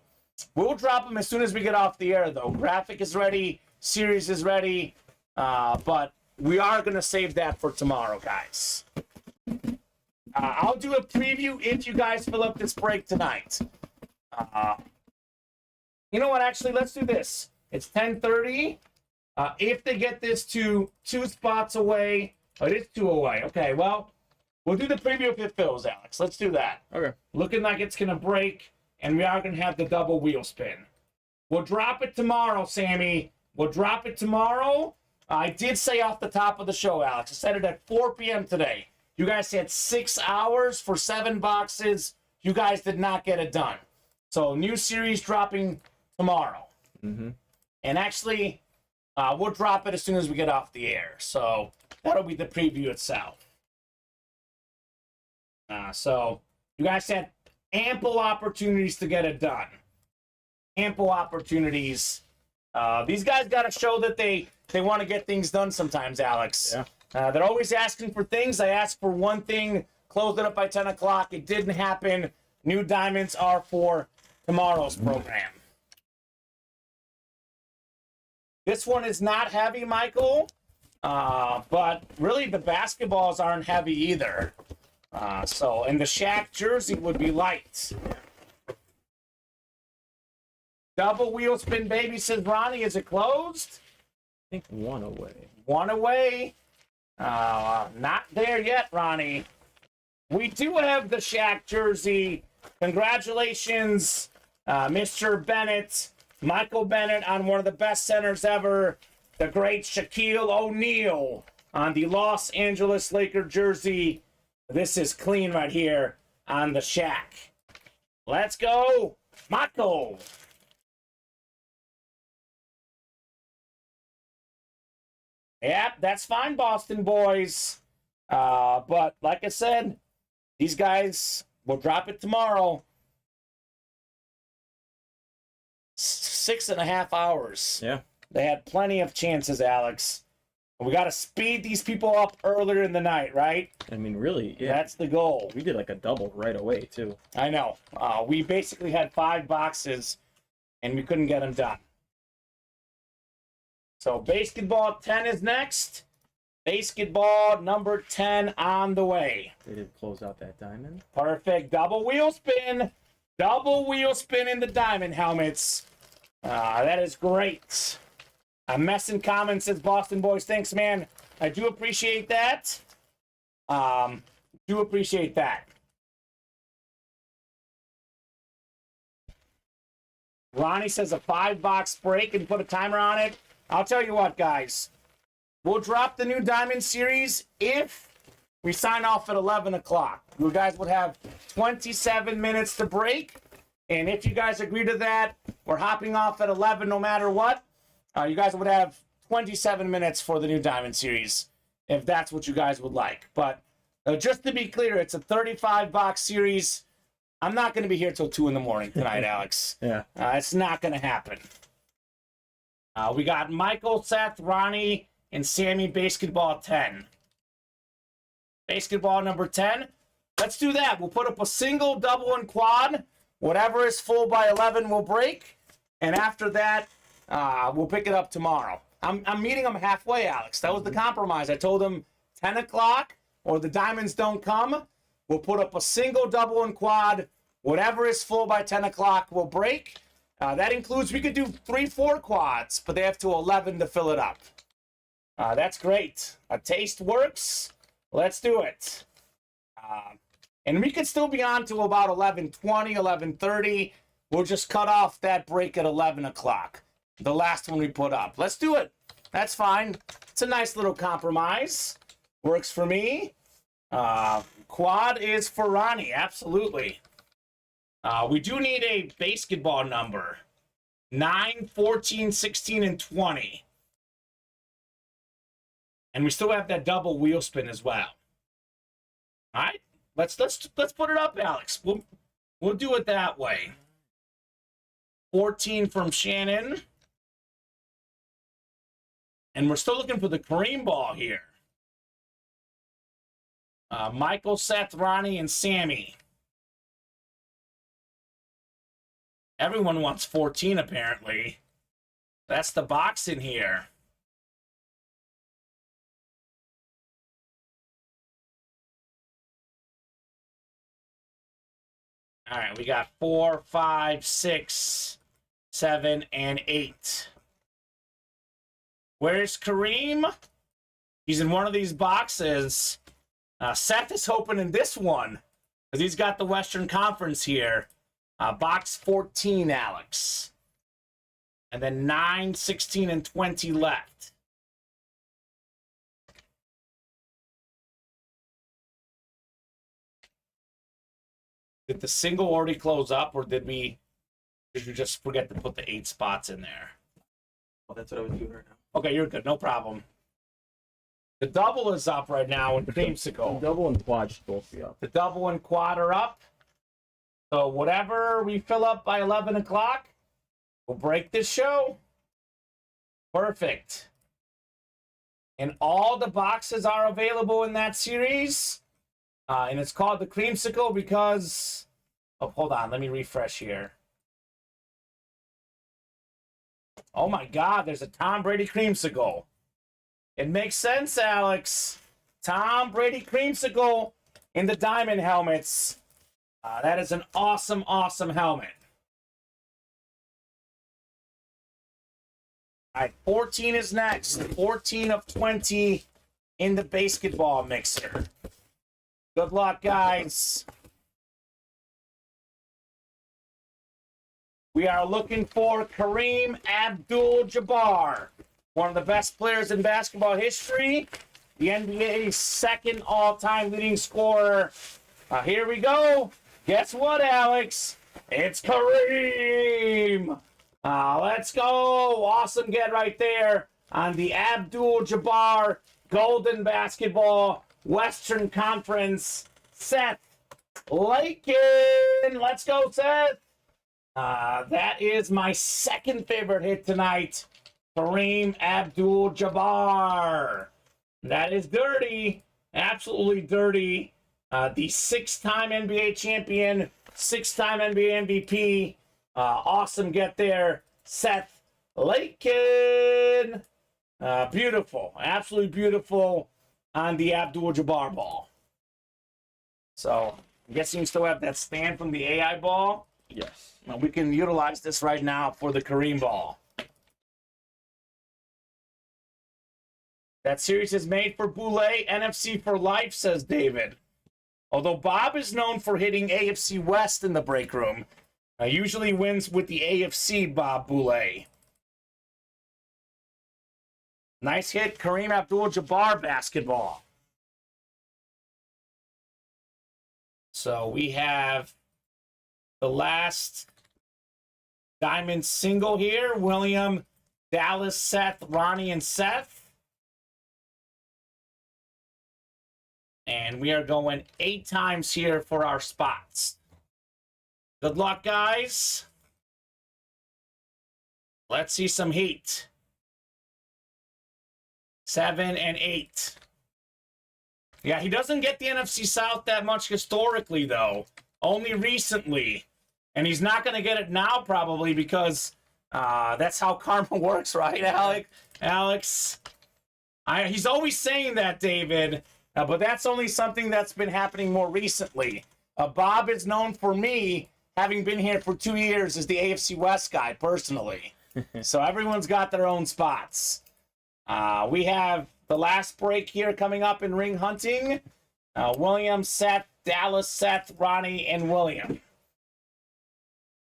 We'll drop them as soon as we get off the air, though. Graphic is ready. Series is ready. But we are going to save that for tomorrow, guys. I'll do a preview if you guys fill up this break tonight. You know what? Actually, let's do this. It's 10:30. If they get this to 2 spots away, it is 2 away. Okay, well, we'll do the preview if it fills, Alex. Let's do that. Okay. Looking like it's going to break, and we are going to have the double wheel spin. We'll drop it tomorrow, Sammy. We'll drop it tomorrow. I did say off the top of the show, Alex. I said it at 4 p.m. today. You guys had 6 hours for 7 boxes. You guys did not get it done. So, new series dropping tomorrow. Mm-hmm. And actually, we'll drop it as soon as we get off the air. So, that'll be the preview itself. So, you guys had ample opportunities to get it done. Ample opportunities. These guys got to show that they want to get things done sometimes, Alex. Yeah. They're always asking for things. I asked for one thing, closed it up by 10 o'clock. It didn't happen. New diamonds are for tomorrow's program. This one is not heavy, Michael. But really, the basketballs aren't heavy either. And the Shaq jersey would be light. Double wheel spin, baby, says Ronnie. Is it closed? I think 1 away. 1 away. Not there yet, Ronnie. We do have the Shaq jersey. Congratulations, Mr. Bennett, Michael Bennett, on one of the best centers ever, the great Shaquille O'Neal, on the Los Angeles Lakers jersey. This is clean right here on the Shaq. Let's go, Michael. Yep, that's fine, Boston boys. But like I said, these guys will drop it tomorrow. 6.5 hours. Yeah. They had plenty of chances, Alex. We got to speed these people up earlier in the night, right? I mean, really, yeah. That's the goal. We did like a double right away, too. I know. We basically had 5 boxes, and we couldn't get them done. So, basketball 10 is next. Basketball number 10 on the way. They did close out that diamond. Perfect. Double wheel spin. Double wheel spin in the diamond helmets. That is great. A mess in comments says Boston boys. Thanks, man. I do appreciate that. Do appreciate that. Ronnie says a 5-box break and put a timer on it. I'll tell you what, guys. We'll drop the new Diamond Series if we sign off at 11 o'clock. You guys would have 27 minutes to break. And if you guys agree to that, we're hopping off at 11 no matter what. You guys would have 27 minutes for the new Diamond Series, if that's what you guys would like. But just to be clear, it's a 35-box series. I'm not going to be here till 2 in the morning tonight, Alex. Yeah. It's not going to happen. We got Michael, Seth, Ronnie, and Sammy basketball 10. Basketball number 10. Let's do that. We'll put up a single, double, and quad. Whatever is full by 11 will break. And after that, we'll pick it up tomorrow. I'm meeting them halfway, Alex. That was the compromise. I told them 10 o'clock or the diamonds don't come. We'll put up a single, double, and quad. Whatever is full by 10 o'clock will break. That includes, we could do 3-4 quads, but they have to 11 to fill it up. That's great. A taste works. Let's do it. And we could still be on to about 11:20, 11:30. We'll just cut off that break at 11 o'clock. The last one we put up. Let's do it. That's fine. It's a nice little compromise. Works for me. Quad is for Ronnie. Absolutely. We do need a basketball number. 9, 14, 16, and 20. And we still have that double wheel spin as well. All right, let's put it up, Alex. We'll do it that way. 14 from Shannon. And we're still looking for the Kareem ball here. Michael, Seth, Ronnie, and Sammy. Everyone wants 14, apparently. That's the box in here. All right, we got 4, 5, 6, 7, and 8. Where's Kareem? He's in one of these boxes. Seth is hoping in this one, because he's got the Western Conference here. Box 14, Alex. And then 9, 16, and 20 left. Did the single already close up, or did you just forget to put the 8 spots in there? Oh, that's what I was doing right now. Okay, you're good. No problem. The double is up right now in Creamsicle. Double and quad should both be up. The double and quad are up. So whatever we fill up by 11 o'clock, we'll break this show. Perfect. And all the boxes are available in that series. And it's called the Creamsicle because... Oh, hold on. Let me refresh here. Oh, my God. There's a Tom Brady Creamsicle. It makes sense, Alex. Tom Brady Creamsicle in the diamond helmets. That is an awesome, awesome helmet. All right, 14 is next. 14 of 20 in the basketball mixer. Good luck, guys. We are looking for Kareem Abdul-Jabbar, one of the best players in basketball history, the NBA's second all-time leading scorer. Here we go. Guess what, Alex? It's Kareem. Let's go. Awesome get right there on the Abdul-Jabbar Golden Basketball Western Conference. Seth Lakin. Let's go, Seth. That is my second favorite hit tonight. Kareem Abdul-Jabbar. That is dirty. Absolutely dirty. The 6-time NBA champion, 6-time NBA MVP. Awesome get there, Seth Lakin. Beautiful. Absolutely beautiful on the Abdul-Jabbar ball. So, I'm guessing you still have that stand from the AI ball? Yes. We can utilize this right now for the Kareem ball. That series is made for Boulay, NFC for life, says David. Although Bob is known for hitting AFC West in the break room, usually wins with the AFC, Bob Boulay. Nice hit, Kareem Abdul-Jabbar basketball. So we have the last diamond single here. William, Dallas, Seth, Ronnie, and Seth. And we are going 8 times here for our spots. Good luck, guys. Let's see some heat. 7, and 8. Yeah, he doesn't get the NFC South that much historically, though. Only recently. And he's not going to get it now, probably, because that's how karma works, right, Alex? He's always saying that, David, but that's only something that's been happening more recently. Bob is known for me, having been here for 2 years, as the AFC West guy, personally. So everyone's got their own spots. We have the last break here coming up in ring hunting. William, Seth, Dallas, Seth, Ronnie, and William.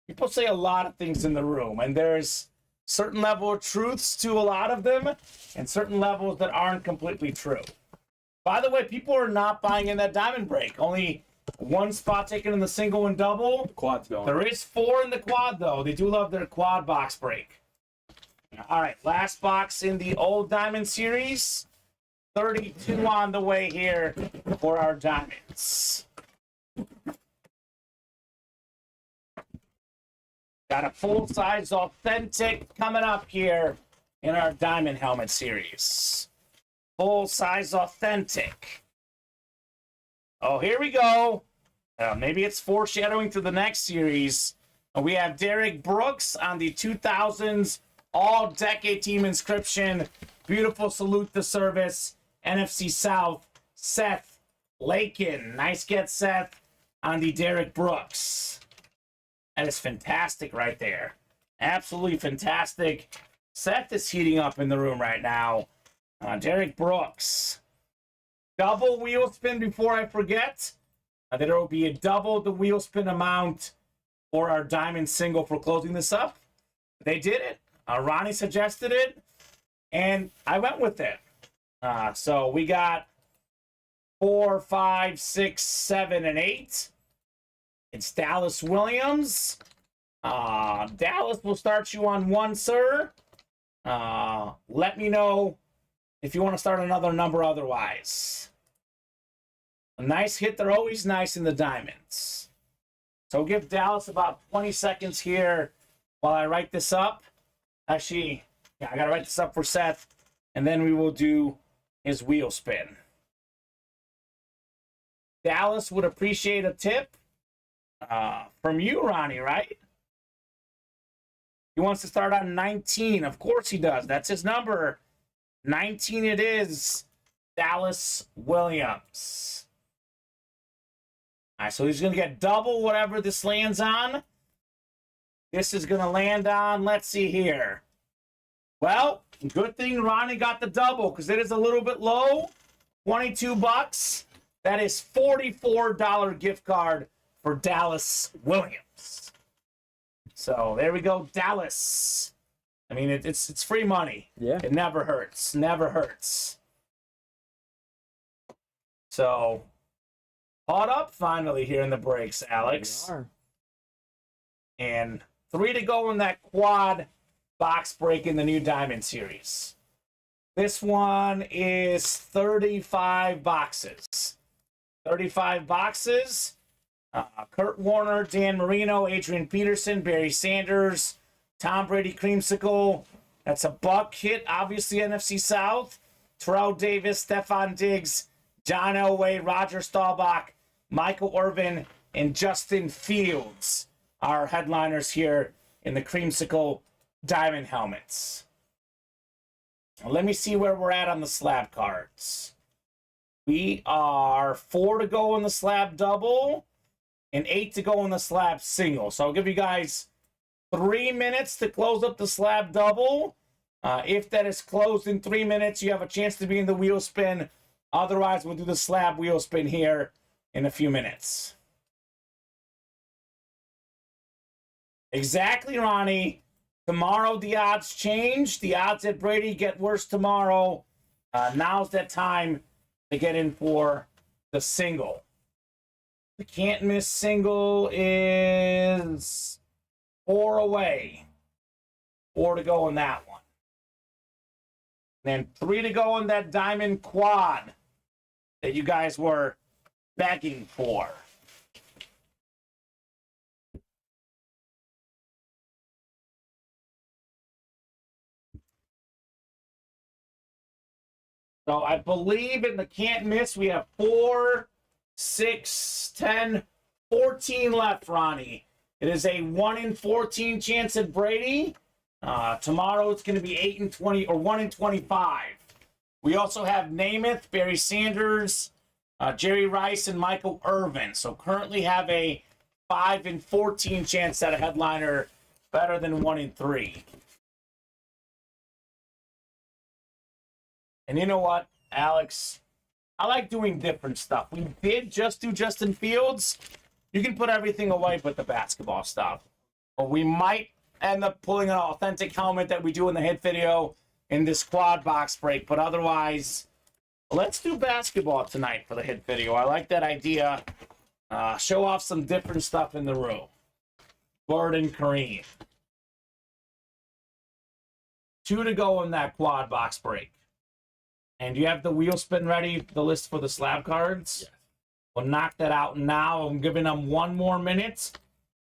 People say a lot of things in the room, and there's certain level of truths to a lot of them, and certain levels that aren't completely true. By the way, people are not buying in that diamond break. Only one spot taken in the single and double. The quad's going. There is 4 in the quad, though. They do love their quad box break. All right, last box in the old diamond series. 32 on the way here for our diamonds. Got a full-size authentic coming up here in our diamond helmet series. Full-size authentic. Oh, here we go. Maybe it's foreshadowing to the next series. We have Derek Brooks on the 2000s all-decade team inscription. Beautiful salute to service. NFC South, Seth Lakin. Nice get, Seth, on the Derek Brooks. That is fantastic right there. Absolutely fantastic. Seth is heating up in the room right now. Derek Brooks. Double wheel spin before I forget. There will be a double the wheel spin amount for our diamond single for closing this up. They did it. Ronnie suggested it, and I went with it. So we got 4, 5, 6, 7, and 8. It's Dallas Williams. Dallas will start you on 1, sir. Let me know if you want to start another number otherwise. A nice hit. They're always nice in the diamonds. So we'll give Dallas about 20 seconds here while I write this up. Actually, yeah, I got to write this up for Seth, and then we will do his wheel spin. Dallas would appreciate a tip from you, Ronnie, right? He wants to start on 19. Of course he does. That's his number. 19 it is. Dallas Williams. All right, so he's going to get double whatever this lands on. This is going to land on, let's see here. Well, good thing Ronnie got the double because it is a little bit low. $22. That is $44 gift card for Dallas Williams. So there we go, Dallas. I mean, it's free money. Yeah. It never hurts. Never hurts. So, caught up finally here in the breaks, Alex. We are. And 3 to go in that quad box break in the new Diamond Series. This one is 35 boxes. 35 boxes. Kurt Warner, Dan Marino, Adrian Peterson, Barry Sanders, Tom Brady Creamsicle. That's a Buck hit, obviously NFC South. Terrell Davis, Stephon Diggs, John Elway, Roger Staubach, Michael Irvin, and Justin Fields are headliners here in the Creamsicle Diamond helmets. Let me see where we're at on the slab cards. We are 4 to go in the slab double and 8 to go in the slab single. So I'll give you guys 3 minutes to close up the slab double. If that is closed in 3 minutes, you have a chance to be in the wheel spin. Otherwise, we'll do the slab wheel spin here in a few minutes. Exactly, Ronnie. Tomorrow, the odds change. The odds at Brady get worse tomorrow. Now's that time to get in for the single. The can't miss single is 4 away. 4 to go in that one. And then 3 to go in that diamond quad that you guys were begging for. So I believe in the can't miss, we have 4, 6, 10, 14 left, Ronnie. It is a 1 in 14 chance at Brady. Tomorrow it's going to be 8 in 20 or 1 in 25. We also have Namath, Barry Sanders, Jerry Rice, and Michael Irvin. So currently have a 5 in 14 chance at a headliner, better than 1 in 3. And you know what, Alex? I like doing different stuff. We did just do Justin Fields. You can put everything away but the basketball stuff. Or we might end up pulling an authentic helmet that we do in the hit video in this quad box break. But otherwise, let's do basketball tonight for the hit video. I like that idea. Show off some different stuff in the room. Bird and Kareem. 2 to go in that quad box break. And you have the wheel spin ready, the list for the slab cards? Yes. We'll knock that out now. I'm giving them 1 more minute.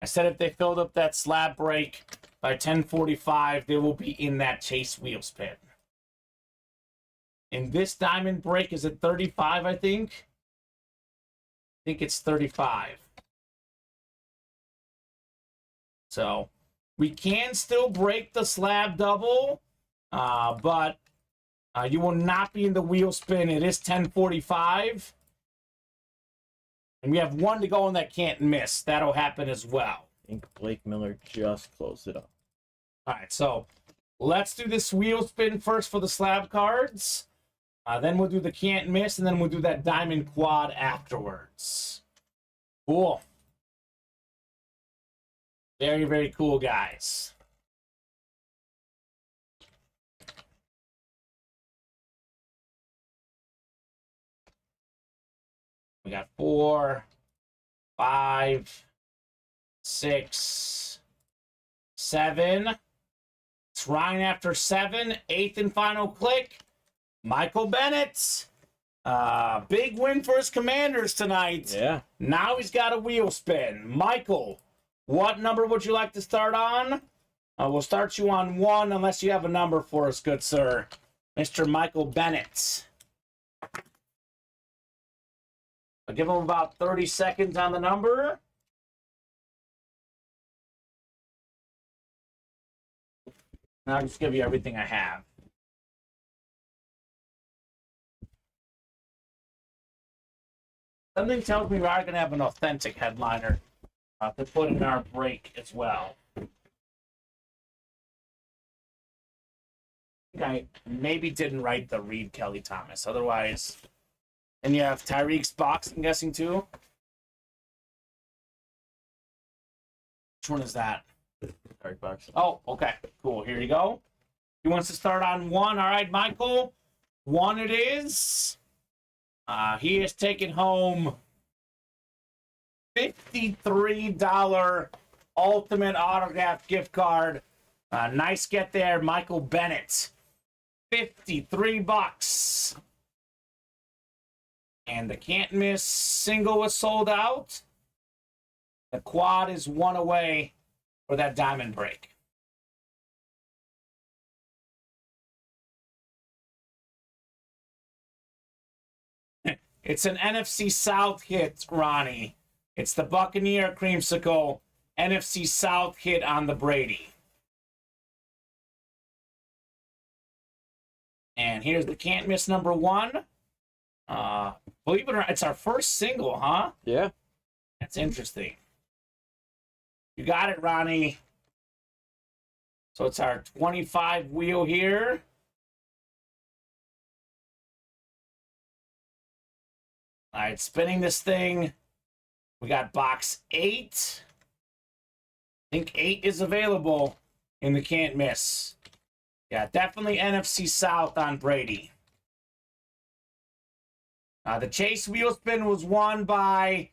I said if they filled up that slab break by 10:45, they will be in that chase wheel spin. In this diamond break, is it 35, I think? I think it's 35. So we can still break the slab double, but you will not be in the wheel spin. It is 10:45. And we have 1 to go in that can't miss. That'll happen as well. I think Blake Miller just closed it up. All right, so let's do this wheel spin first for the slab cards. Then we'll do the can't miss, and then we'll do that diamond quad afterwards. Cool. Very, very cool, guys. We got 4, 5, 6, 7. It's Ryan after 7. 8th and final click. Michael Bennett. Big win for his Commanders tonight. Yeah. Now he's got a wheel spin. Michael, what number would you like to start on? We'll start you on 1 unless you have a number for us, good sir. Mr. Michael Bennett. I'll give him about 30 seconds on the number. And I'll just give you everything I have. Something tells me we are going to have an authentic headliner to put in our break as well. I think I maybe didn't write the Reed Kelly Thomas. Otherwise... And you have Tyreek's box, I'm guessing, too? Which one is that? Tyreek box. Oh, okay. Cool. Here you go. He wants to start on 1. All right, Michael. 1 it is. He is taking home $53 Ultimate Autograph gift card. Nice get there, Michael Bennett. $53. And the can't miss single was sold out. The quad is 1 away for that diamond break. It's an NFC South hit, Ronnie. It's the Buccaneer Creamsicle NFC South hit on the Brady. And here's the can't miss number 1. Believe it or not, it's our first single, huh? Yeah. That's interesting. You got it, Ronnie. So it's our 25 wheel here. All right, spinning this thing. We got box 8. I think 8 is available in the can't miss. Yeah, definitely NFC South on Brady. The chase wheel spin was won by,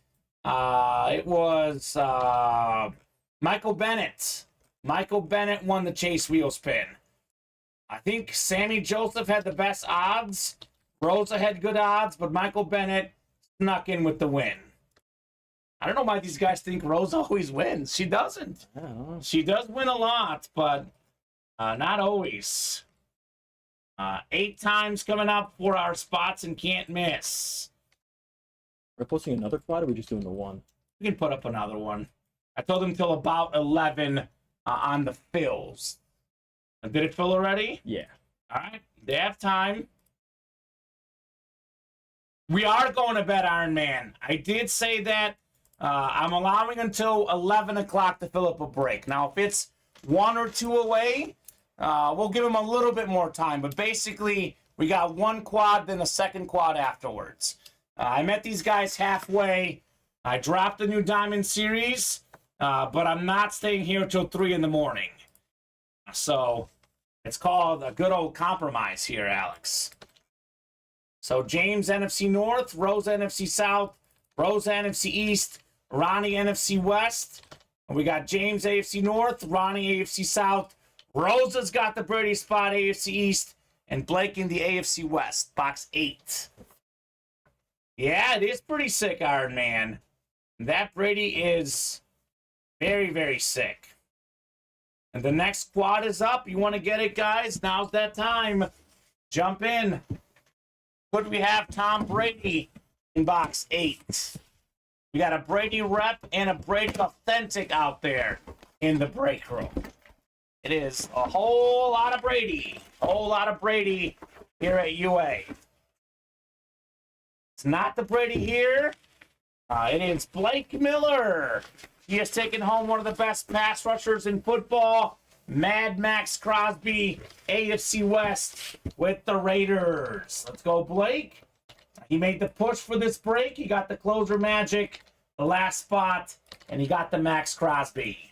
Michael Bennett. Michael Bennett won the chase wheel spin. I think Sammy Joseph had the best odds. Rosa had good odds, but Michael Bennett snuck in with the win. I don't know why these guys think Rosa always wins. She doesn't. I don't know. She does win a lot, but not always. 8 times coming up for our spots and can't miss. We're posting another quad, or are we just doing the one? We can put up another one. I told them till about 11 on the fills. Did it fill already? Yeah. All right. They have time. We are going to bed, Iron Man. I did say that I'm allowing until 11 o'clock to fill up a break. Now, if it's 1 or 2 away, we'll give them a little bit more time. But basically, we got 1 quad, then a second quad afterwards. I met these guys halfway. I dropped the new Diamond Series, but I'm not staying here till 3 in the morning. So it's called a good old compromise here, Alex. So James, NFC North, Rose, NFC South, Rose, NFC East, Ronnie, NFC West. And we got James, AFC North, Ronnie, AFC South. Rosa's got the Brady spot, AFC East, and Blake in the AFC West, box 8. Yeah, it is pretty sick, Iron Man. That Brady is very, very sick. And the next quad is up. You want to get it, guys? Now's that time. Jump in. Could we have Tom Brady in box 8? We got a Brady rep and a Brady authentic out there in the break room. It is a whole lot of Brady. A whole lot of Brady here at UA. It's not the Brady here. It is Blake Miller. He has taken home one of the best pass rushers in football. Mad Max Crosby, AFC West with the Raiders. Let's go, Blake. He made the push for this break. He got the closer magic, the last spot, and he got the Max Crosby.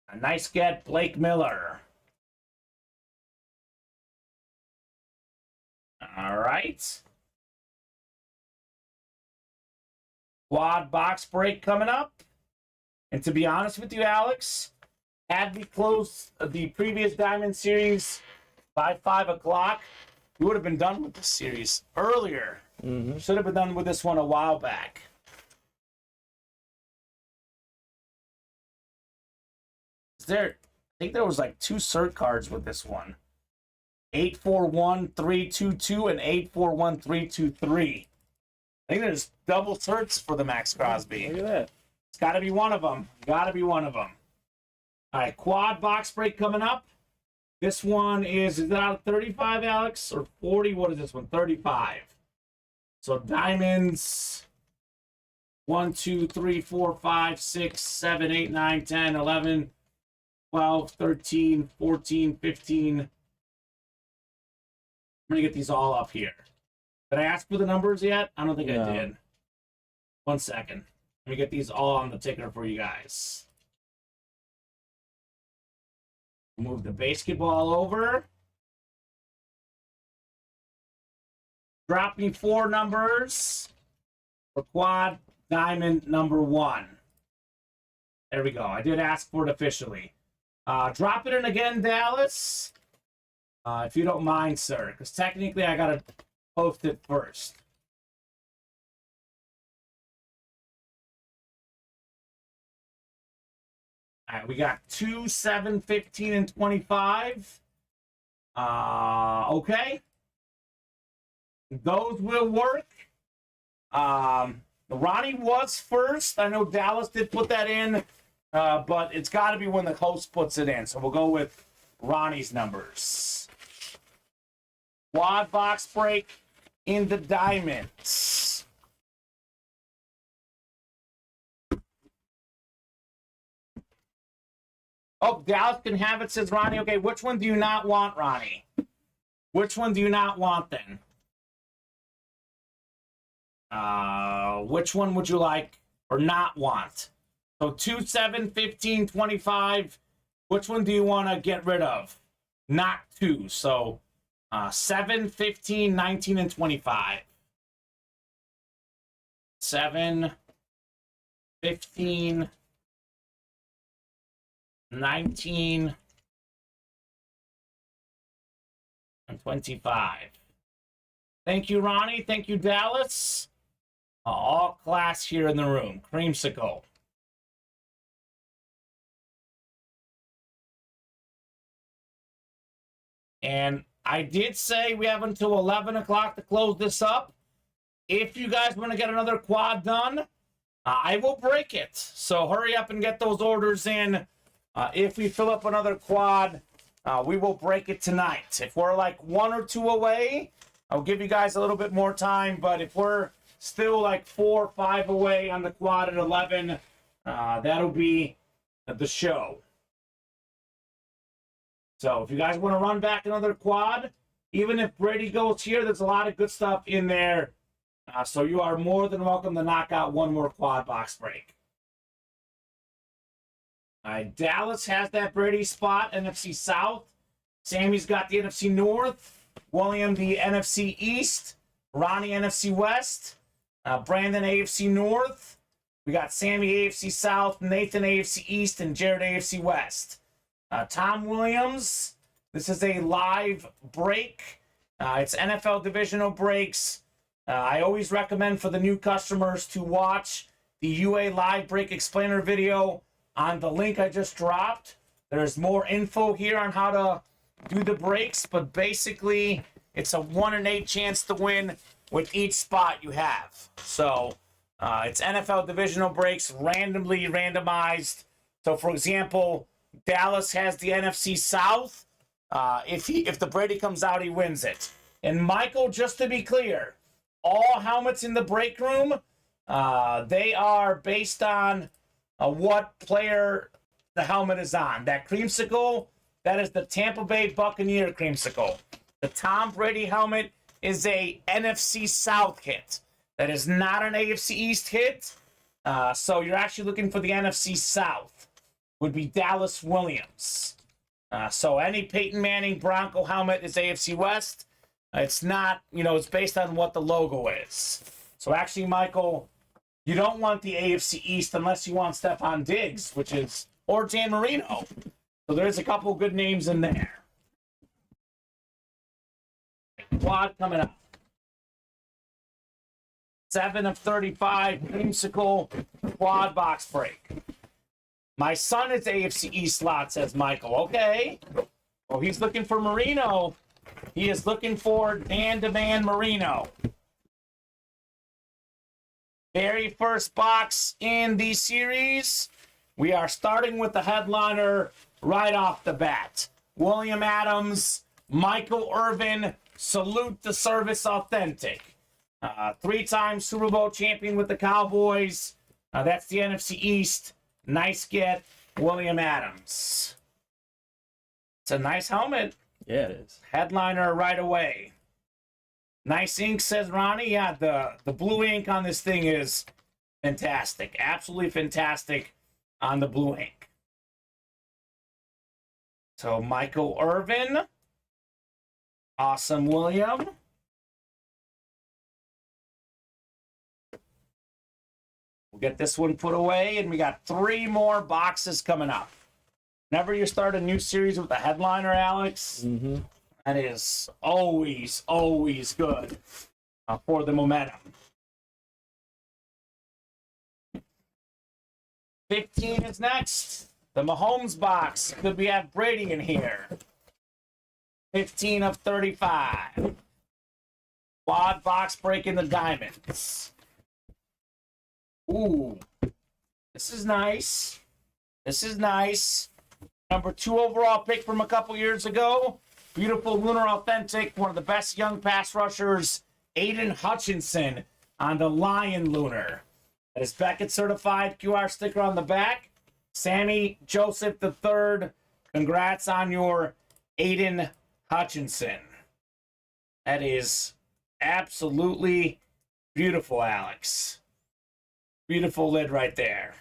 A nice get, Blake Miller. All right. Quad box break coming up. And to be honest with you, Alex, had we closed the previous Diamond Series by 5 o'clock, we would have been done with this series earlier. Mm-hmm. Should have been done with this one a while back. I think there was like 2 cert cards with this one. 841322 and 841323. I think there's double certs for the Max Crosby. Look at that. It's got to be one of them. Got to be one of them. All right, quad box break coming up. This one is it out of 35, Alex, or 40? What is this one? 35. So diamonds 1, 2, 3, 4, 5, 6, 7, 8, 9, 10, 11, 12, 13, 14, 15. I'm going to get these all up here. Did I ask for the numbers yet? I don't think I did. 1 second. Let me get these all on the ticker for you guys. Move the basketball over. Drop me 4 numbers for quad diamond number 1. There we go. I did ask for it officially. Drop it in again, Dallas. If you don't mind, sir. Because technically I got to post it first. All right, we got 2, 7, 15, and 25. Okay. Those will work. Ronnie was first. I know Dallas did put that in, but it's got to be when the host puts it in. So we'll go with Ronnie's numbers. Quad box break in the diamonds. Oh, Dallas can have it, says Ronnie. Okay, which one do you not want, Ronnie? Which one do you not want, then? Which one would you like or not want? So 2, 7, 15, 25. Which one do you want to get rid of? Not 2. So 7, 15, 19, and 25. 7, 15, 19, and 25. Thank you, Ronnie. Thank you, Dallas. All class here in the room. Creamsicle. And I did say we have until 11 o'clock to close this up. If you guys want to get another quad done, I will break it. So hurry up and get those orders in. If we fill up another quad, we will break it tonight. If we're like 1 or 2 away, I'll give you guys a little bit more time. But if we're still like 4 or 5 away on the quad at 11, that'll be the show. So if you guys want to run back another quad, even if Brady goes here, there's a lot of good stuff in there. So you are more than welcome to knock out one more quad box break. All right, Dallas has that Brady spot, NFC South. Sammy's got the NFC North. William, the NFC East. Ronnie, NFC West. Brandon, AFC North. We got Sammy, AFC South. Nathan, AFC East. And Jared, AFC West. Tom Williams, this is a live break. It's NFL divisional breaks. I always recommend for the new customers to watch the UA live break explainer video on the link I just dropped. There's more info here on how to do the breaks, but basically it's a 1 in 8 chance to win with each spot you have. So it's NFL divisional breaks, randomly randomized. So for example, Dallas has the NFC South. If the Brady comes out, he wins it. And Michael, just to be clear, all helmets in the break room, they are based on what player the helmet is on. That creamsicle, that is the Tampa Bay Buccaneer creamsicle. The Tom Brady helmet is a NFC South hit. That is not an AFC East hit. So you're actually looking for the NFC South. Would be Dallas Williams. So any Peyton Manning Bronco helmet is AFC West. It's not, it's based on what the logo is. So actually, Michael, you don't want the AFC East unless you want Stephon Diggs, or Dan Marino. So there's a couple good names in there. Quad coming up. 7 of 35, creamsicle quad box break. My son is AFC East slot, says Michael. Okay. Well, he's looking for Marino. He is looking for Dan Marino. Very first box in the series. We are starting with the headliner right off the bat. William Adams, Michael Irvin, Salute the Service Authentic. 3-time Super Bowl champion with the Cowboys. That's the NFC East. Nice get, William Adams. It's a nice helmet. Yeah, it is. Headliner right away. Nice ink, says Ronnie. Yeah, the blue ink on this thing is fantastic. Absolutely fantastic on the blue ink. So Michael Irvin. Awesome, William. We'll get this one put away, and we got 3 more boxes coming up. Whenever you start a new series with a headliner, Alex, that is always, always good for the momentum. 15 is next. The Mahomes box. Could we have Brady in here? 15 of 35. Quad box breaking the diamonds. Ooh, this is nice. This is nice. Number 2 overall pick from a couple years ago. Beautiful Lunar Authentic. One of the best young pass rushers. Aiden Hutchinson on the Lion Lunar. That is Beckett certified QR sticker on the back. Sammy Joseph III. Congrats on your Aiden Hutchinson. That is absolutely beautiful, Alex. Beautiful lid right there.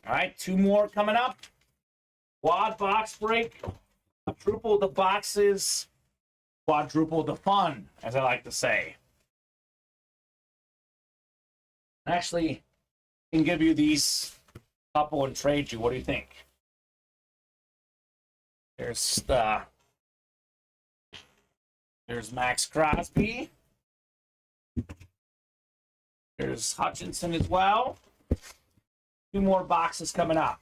All right, 2 more coming up. Quad box break. Quadruple the boxes. Quadruple the fun, as I like to say. Actually, I can give you these couple and trade you. What do you think? There's Max Crosby. There's Hutchinson as well. 2 more boxes coming up.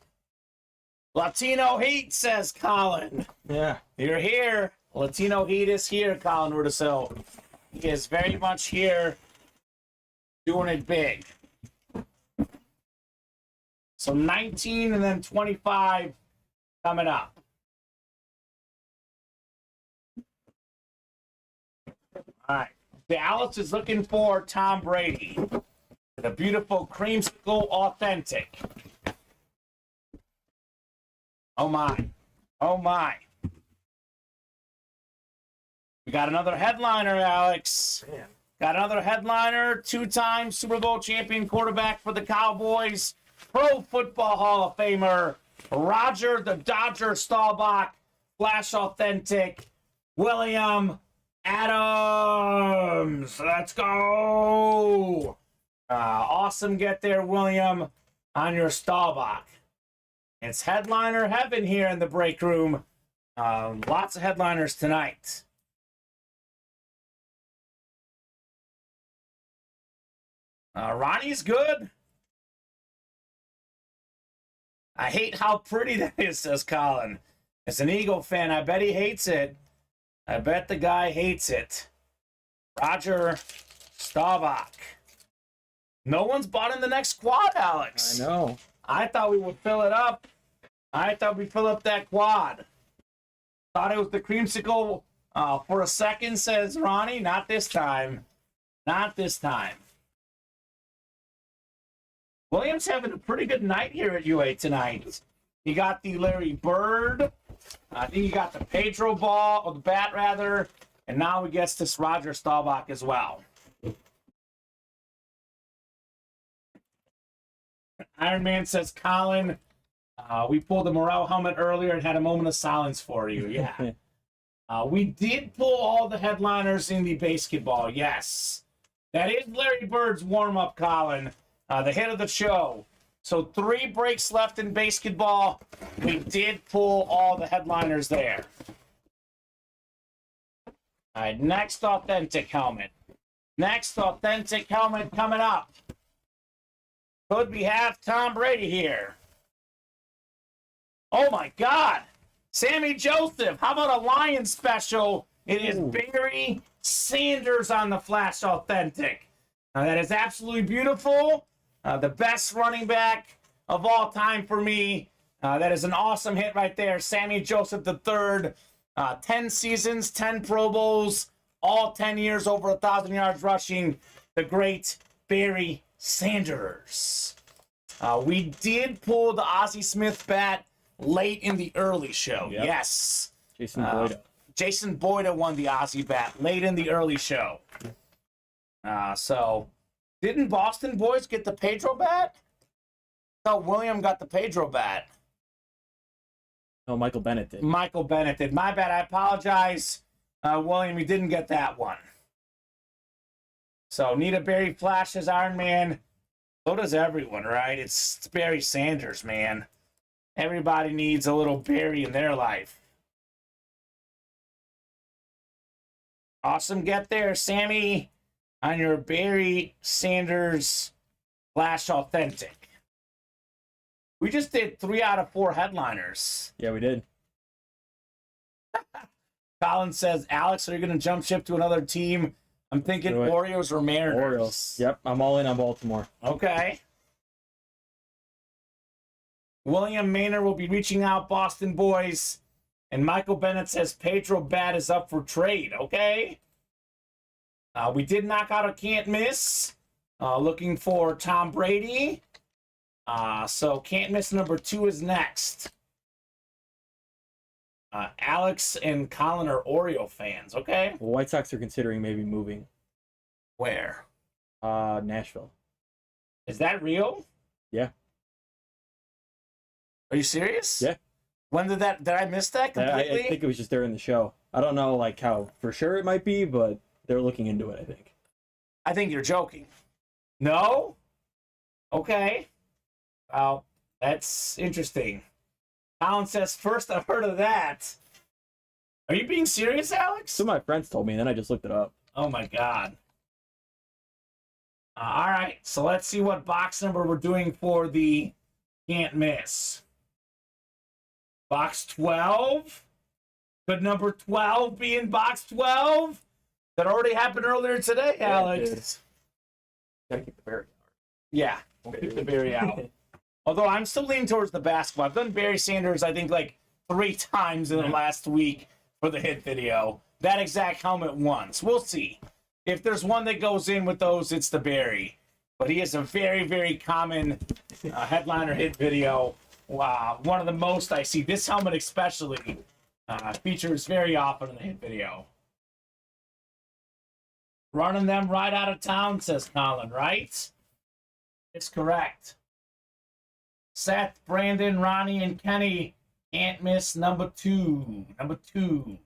Latino Heat, says Colin. Yeah. You're here. Latino Heat is here, Colin Rudisil. He is very much here, doing it big. So 19 and then 25 coming up. All right. Dallas is looking for Tom Brady. The beautiful creamsicle authentic. Oh my. Oh my. We got another headliner, Alex. Man. Got another headliner, two-time Super Bowl champion quarterback for the Cowboys, Pro Football Hall of Famer, Roger the Dodger Staubach, Flash Authentic, William Adams. Let's go. Awesome get there, William, on your Staubach. It's headliner heaven here in the break room. Lots of headliners tonight. Ronnie's good. I hate how pretty that is, says Colin. As an Eagle fan, I bet he hates it. I bet the guy hates it. Roger Staubach. No one's bought in the next quad, Alex. I know. I thought we would fill it up. I thought we'd fill up that quad. Thought it was the creamsicle for a second, says Ronnie. Not this time. Not this time. Williams having a pretty good night here at UA tonight. He got the Larry Bird. I think he got the Pedro ball, or the bat rather. And now he gets this Roger Staubach as well. Iron Man says, Colin, we pulled the Morel helmet earlier and had a moment of silence for you. Yeah. We did pull all the headliners in the basketball. Yes. That is Larry Bird's warm-up, Colin. The hit of the show. So 3 breaks left in basketball. We did pull all the headliners there. All right, next authentic helmet. Next authentic helmet coming up. Could we have Tom Brady here? Oh my God. Sammy Joseph. How about a Lion special? It is Barry Sanders on the Flash Authentic. That is absolutely beautiful. The best running back of all time for me. That is an awesome hit right there. Sammy Joseph III. 10 seasons, 10 Pro Bowls, all 10 years, over 1,000 yards rushing. The great Barry Sanders. We did pull the Ozzie Smith bat late in the early show. Yep. Yes. Jason Boyda. Jason Boyda won the Ozzie bat late in the early show. So, didn't Boston boys get the Pedro bat? No, William got the Pedro bat. No, Michael Bennett did. Michael Bennett did. My bad. I apologize, William. You didn't get that one. So, Nita Barry flashes Iron Man. So does everyone, right? It's Barry Sanders, man. Everybody needs a little Barry in their life. Awesome get there, Sammy, on your Barry Sanders Flash Authentic. We just did 3 out of 4 headliners. Yeah, we did. Colin says, Alex, are you going to jump ship to another team? I'm thinking Orioles or Mariners. Orioles. Yep, I'm all in on Baltimore. Okay. William Maynard will be reaching out, Boston boys. And Michael Bennett says Pedro bat is up for trade. Okay. We did knock out a can't miss. Looking for Tom Brady. So can't miss number 2 is next. Alex and Colin are Oriole fans. Okay. Well, White Sox are considering maybe moving. Where? Nashville. Is that real? Yeah. Are you serious? Yeah. When did I miss that completely? I think it was just during the show. I don't know like how for sure it might be, but they're looking into it, I think. I think you're joking. No? Okay. Well, that's interesting. Alan says, first I've heard of that. Are you being serious, Alex? Some of my friends told me, and then I just looked it up. Oh, my God. All right, so let's see what box number we're doing for the can't miss. Box 12? Could number 12 be in box 12? That already happened earlier today, Alex. Gotta keep the Barry. Yeah, we'll keep the Barry out. Although I'm still leaning towards the basketball. I've done Barry Sanders, I think, like 3 times in the last week for the hit video. That exact helmet once. We'll see. If there's one that goes in with those, it's the Barry. But he is a very, very common headliner hit video. Wow, one of the most I see. This helmet especially features very often in the hit video. Running them right out of town, says Colin, right? It's correct. Seth, Brandon, Ronnie, and Kenny can't miss number 2. Number 2.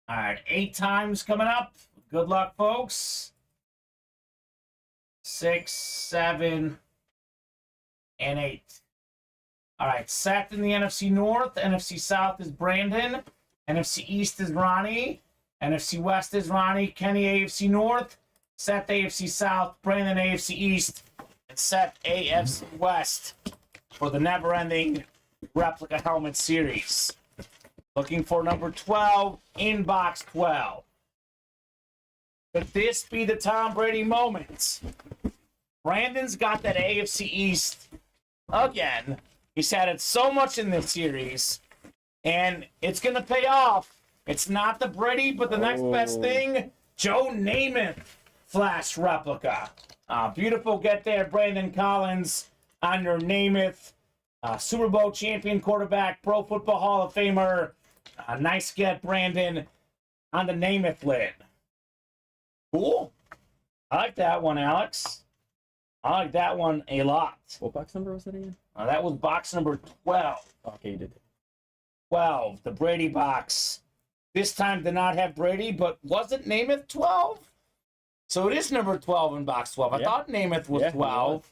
All right, 8 times coming up. Good luck, folks. 6, 7, and 8. All right, Seth in the NFC North. NFC South is Brandon. NFC East is Ronnie. NFC West is Ronnie. Kenny AFC North. Seth AFC South. Brandon AFC East. And Seth AFC West for the never-ending replica helmet series. Looking for number 12 in box 12. Could this be the Tom Brady moment? Brandon's got that AFC East again. He's had it so much in this series, and it's going to pay off. It's not the Brady, but the next best thing, Joe Namath Flash replica. Beautiful get there, Brandon Collins, on your Namath. Super Bowl champion quarterback, Pro Football Hall of Famer. Nice get, Brandon, on the Namath lid. Cool. I like that one, Alex. I like that one a lot. What box number was that again? That was box number 12. Okay, you did it. 12, the Brady box. This time did not have Brady, but wasn't Namath 12? So it is number 12 in box 12. I thought Namath was 12.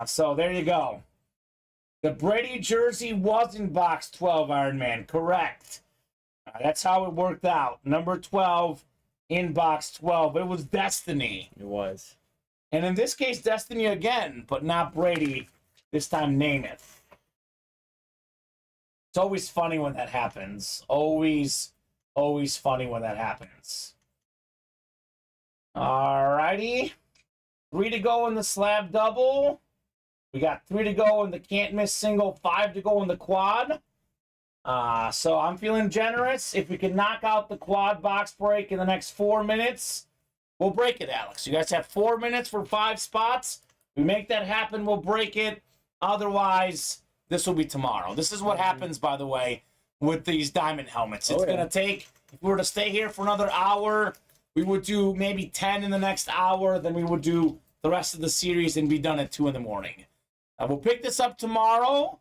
So there you go. The Brady jersey was in box 12, Iron Man. Correct. That's how it worked out. Number 12 in box 12. It was Destiny. It was. And in this case, Destiny again, but not Brady. This time, Namath. It's always funny when that happens. Always funny when that happens. Alrighty. 3 to go in the slab double. We got 3 to go in the can't miss single, 5 to go in the quad. So I'm feeling generous. If we can knock out the quad box break in the next 4 minutes, we'll break it, Alex. You guys have 4 minutes for 5 spots. We make that happen, we'll break it. Otherwise, this will be tomorrow. This is what happens, by the way, with these diamond helmets. It's going to take, if we were to stay here for another hour, we would do maybe 10 in the next hour. Then we would do the rest of the series and be done at 2 in the morning. We'll pick this up tomorrow,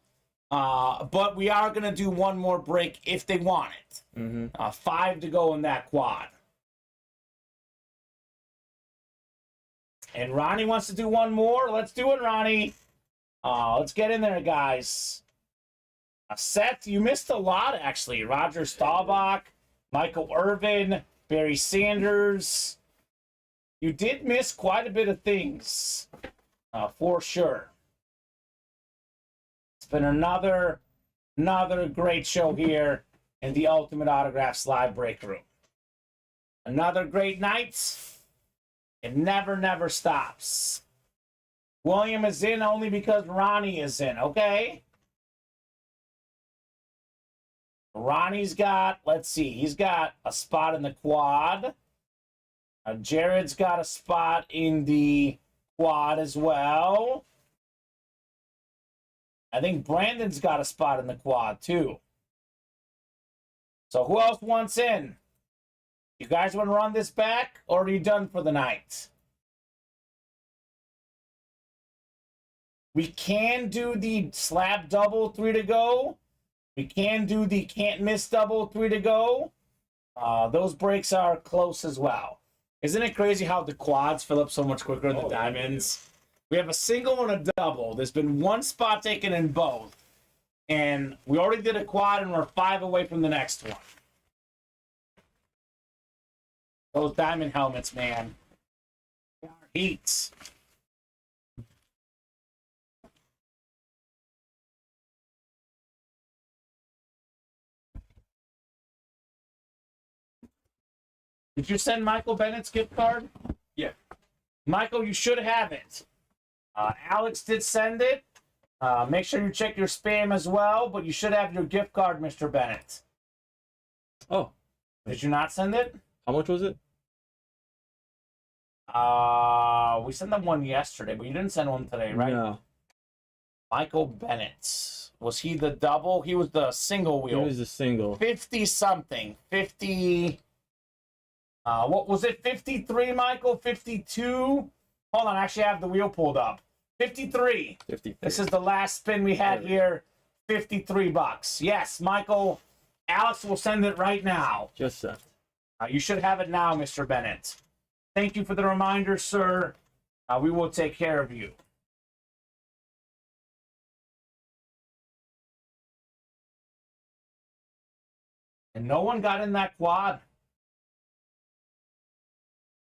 but we are going to do one more break if they want it. 5 to go in that quad. And Ronnie wants to do one more. Let's do it, Ronnie. Let's get in there, guys. Seth, you missed a lot, actually. Roger Staubach, Michael Irvin, Barry Sanders. You did miss quite a bit of things, for sure. It's been another great show here in the Ultimate Autographs Live Break Room. Another great night. It never stops. William is in only because Ronnie is in, okay? Ronnie's got, let's see, he's got a spot in the quad. Jared's got a spot in the quad as well. I think Brandon's got a spot in the quad too. So who else wants in? You guys want to run this back, or are you done for the night? We can do the slab double 3 to go. We can do the can't miss double 3 to go. Those breaks are close as well. Isn't it crazy how the quads fill up so much quicker than the diamonds? We have a single and a double. There's been 1 spot taken in both. And we already did a quad, and we're 5 away from the next one. Those diamond helmets, man. They are heats. Did you send Michael Bennett's gift card? Yeah. Michael, you should have it. Alex did send it. Make sure you check your spam as well, but you should have your gift card, Mr. Bennett. Oh. Did you not send it? How much was it? We sent them one yesterday, but you didn't send one today, right? No. Michael Bennett. Was he the double? He was the single wheel. It was a single. 50-something. 50... what was it? 53, Michael? 52? Hold on, I actually have the wheel pulled up. 53. 53. This is the last spin we had here. $53. Yes, Michael. Alex will send it right now. Just sent. You should have it now, Mr. Bennett. Thank you for the reminder, sir. We will take care of you. And no one got in that quad.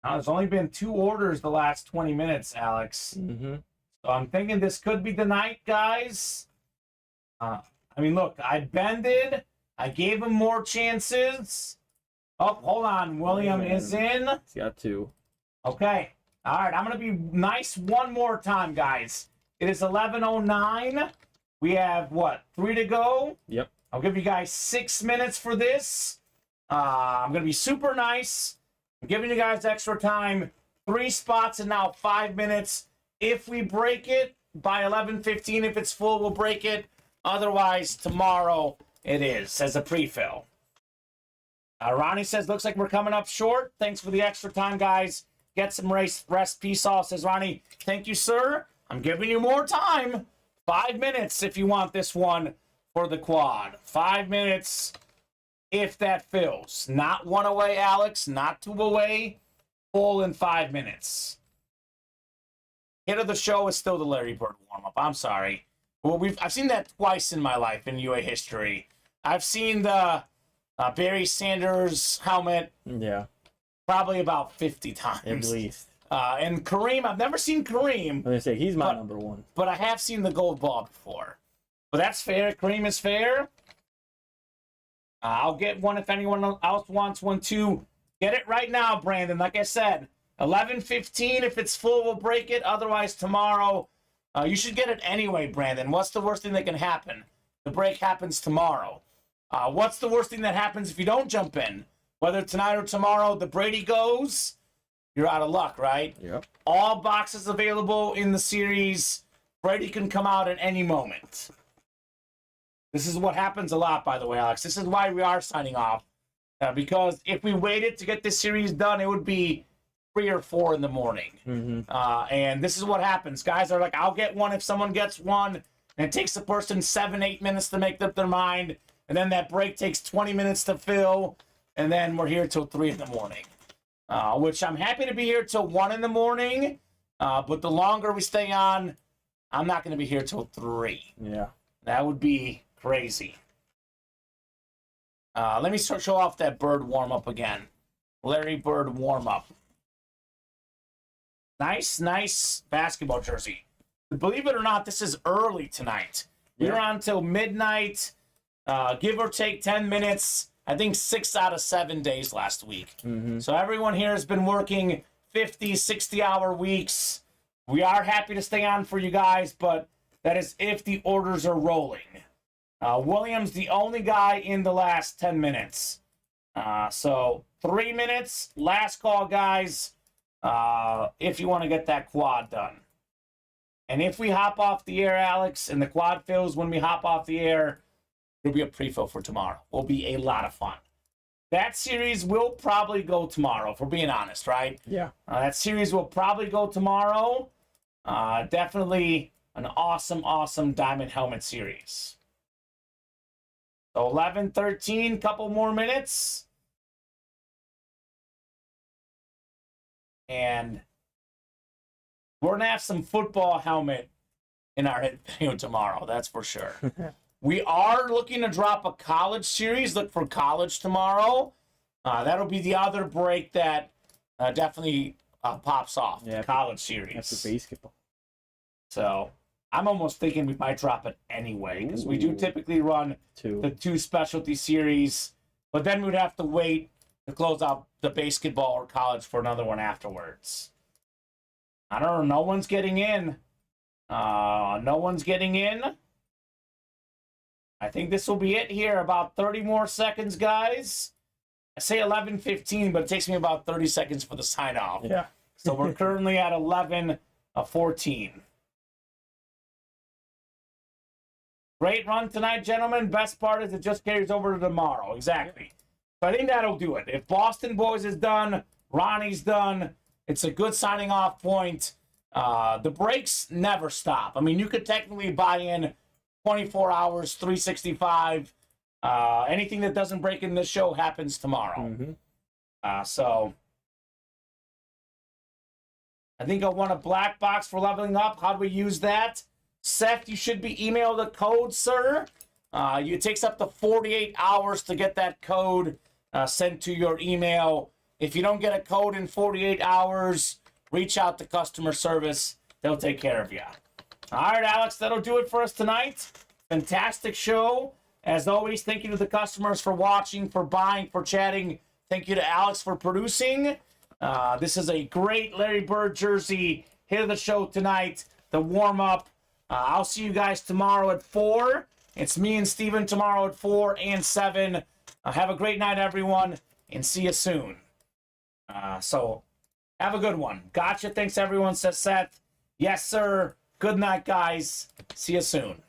Now, there's only been 2 orders the last 20 minutes, Alex. Mm-hmm. So I'm thinking this could be the night, guys. I mean, look, I bended. I gave him more chances. Oh, hold on. William is in. He's got 2. Okay. All right, I'm going to be nice one more time, guys. It is 11:09. We have, what, 3 to go? Yep. I'll give you guys 6 minutes for this. I'm going to be super nice. I'm giving you guys extra time. 3 spots and now 5 minutes. If we break it by 11:15, if it's full, we'll break it. Otherwise, tomorrow it is as a pre-fill. Ronnie says, looks like we're coming up short. Thanks for the extra time, guys. Get some rest, peace off, says Ronnie. Thank you, sir. I'm giving you more time. 5 minutes if you want this one for the quad. 5 minutes if that fills. Not 1 away, Alex. Not 2 away. Full in 5 minutes. Hit of the show is still the Larry Bird warm-up. I'm sorry. Well, I've seen that twice in my life in UA history. I've seen the Barry Sanders helmet Yeah. probably about 50 times. At least. And Kareem, I've never seen Kareem. I'm going to say, he's my number 1. But I have seen the gold ball before. But that's fair. Kareem is fair. I'll get one if anyone else wants one too. Get it right now, Brandon. Like I said, 11:15. If it's full, we'll break it. Otherwise, tomorrow. You should get it anyway, Brandon. What's the worst thing that can happen? The break happens tomorrow. What's the worst thing that happens if you don't jump in? Whether tonight or tomorrow, the Brady goes, you're out of luck, right? Yep. All boxes available in the series. Brady can come out at any moment. This is what happens a lot, by the way, Alex. This is why we are signing off. Because if we waited to get this series done, it would be 3 or 4 in the morning. Mm-hmm. And this is what happens. Guys are like, I'll get one if someone gets one. And it takes the person 7-8 minutes to make up their mind. And then that break takes 20 minutes to fill. And then we're here till 3 in the morning. Which I'm happy to be here till 1 in the morning. But the longer we stay on, I'm not going to be here till 3. Yeah. That would be crazy. Let me show off that Bird warm-up again. Larry Bird warm-up. Nice basketball jersey. Believe it or not, this is early tonight. Yeah. We're on till midnight, give or take 10 minutes. I think 6 out of 7 days last week. Mm-hmm. So everyone here has been working 50, 60-hour weeks. We are happy to stay on for you guys, but that is if the orders are rolling. William's the only guy in the last 10 minutes. So 3 minutes, last call, guys, if you want to get that quad done. And if we hop off the air, Alex, and the quad fills when we hop off the air, it'll be a pre-fill for tomorrow. Will be a lot of fun. That series will probably go tomorrow, if we're being honest, right? Yeah. That series will probably go tomorrow. Definitely an awesome Diamond Helmet series. So 11:13, couple more minutes. And we're going to have some football helmet in our video tomorrow, that's for sure. We are looking to drop a college series. Look for college tomorrow. That'll be the other break that definitely pops off, yeah, the college series. After basketball. So I'm almost thinking we might drop it anyway, because we do typically run the 2 specialty series, but then we'd have to wait to close out the basketball or college for another one afterwards. I don't know. No one's getting in. No one's getting in. I think this will be it here. About 30 more seconds, guys. I say 11:15, but it takes me about 30 seconds for the sign off. Yeah. So we're currently at 11:14. Great run tonight, gentlemen. Best part is it just carries over to tomorrow. Exactly. So I think that'll do it. If Boston Boys is done, Ronnie's done, it's a good signing off point. The breaks never stop. I mean, you could technically buy in 24 hours, 365. Anything that doesn't break in this show happens tomorrow. So I think I want a black box for leveling up. How do we use that? Seth, you should be emailed a code, sir. It takes up to 48 hours to get that code sent to your email. If you don't get a code in 48 hours, reach out to customer service. They'll take care of you. All right, Alex, that'll do it for us tonight. Fantastic show. As always, thank you to the customers for watching, for buying, for chatting. Thank you to Alex for producing. This is a great Larry Bird jersey. Hit of the show tonight, the warm-up. I'll see you guys tomorrow at 4. It's me and Steven tomorrow at 4 and 7. Have a great night, everyone, and see you soon. So have a good one. Gotcha. Thanks, everyone, says Seth. Yes, sir. Good night, guys. See you soon.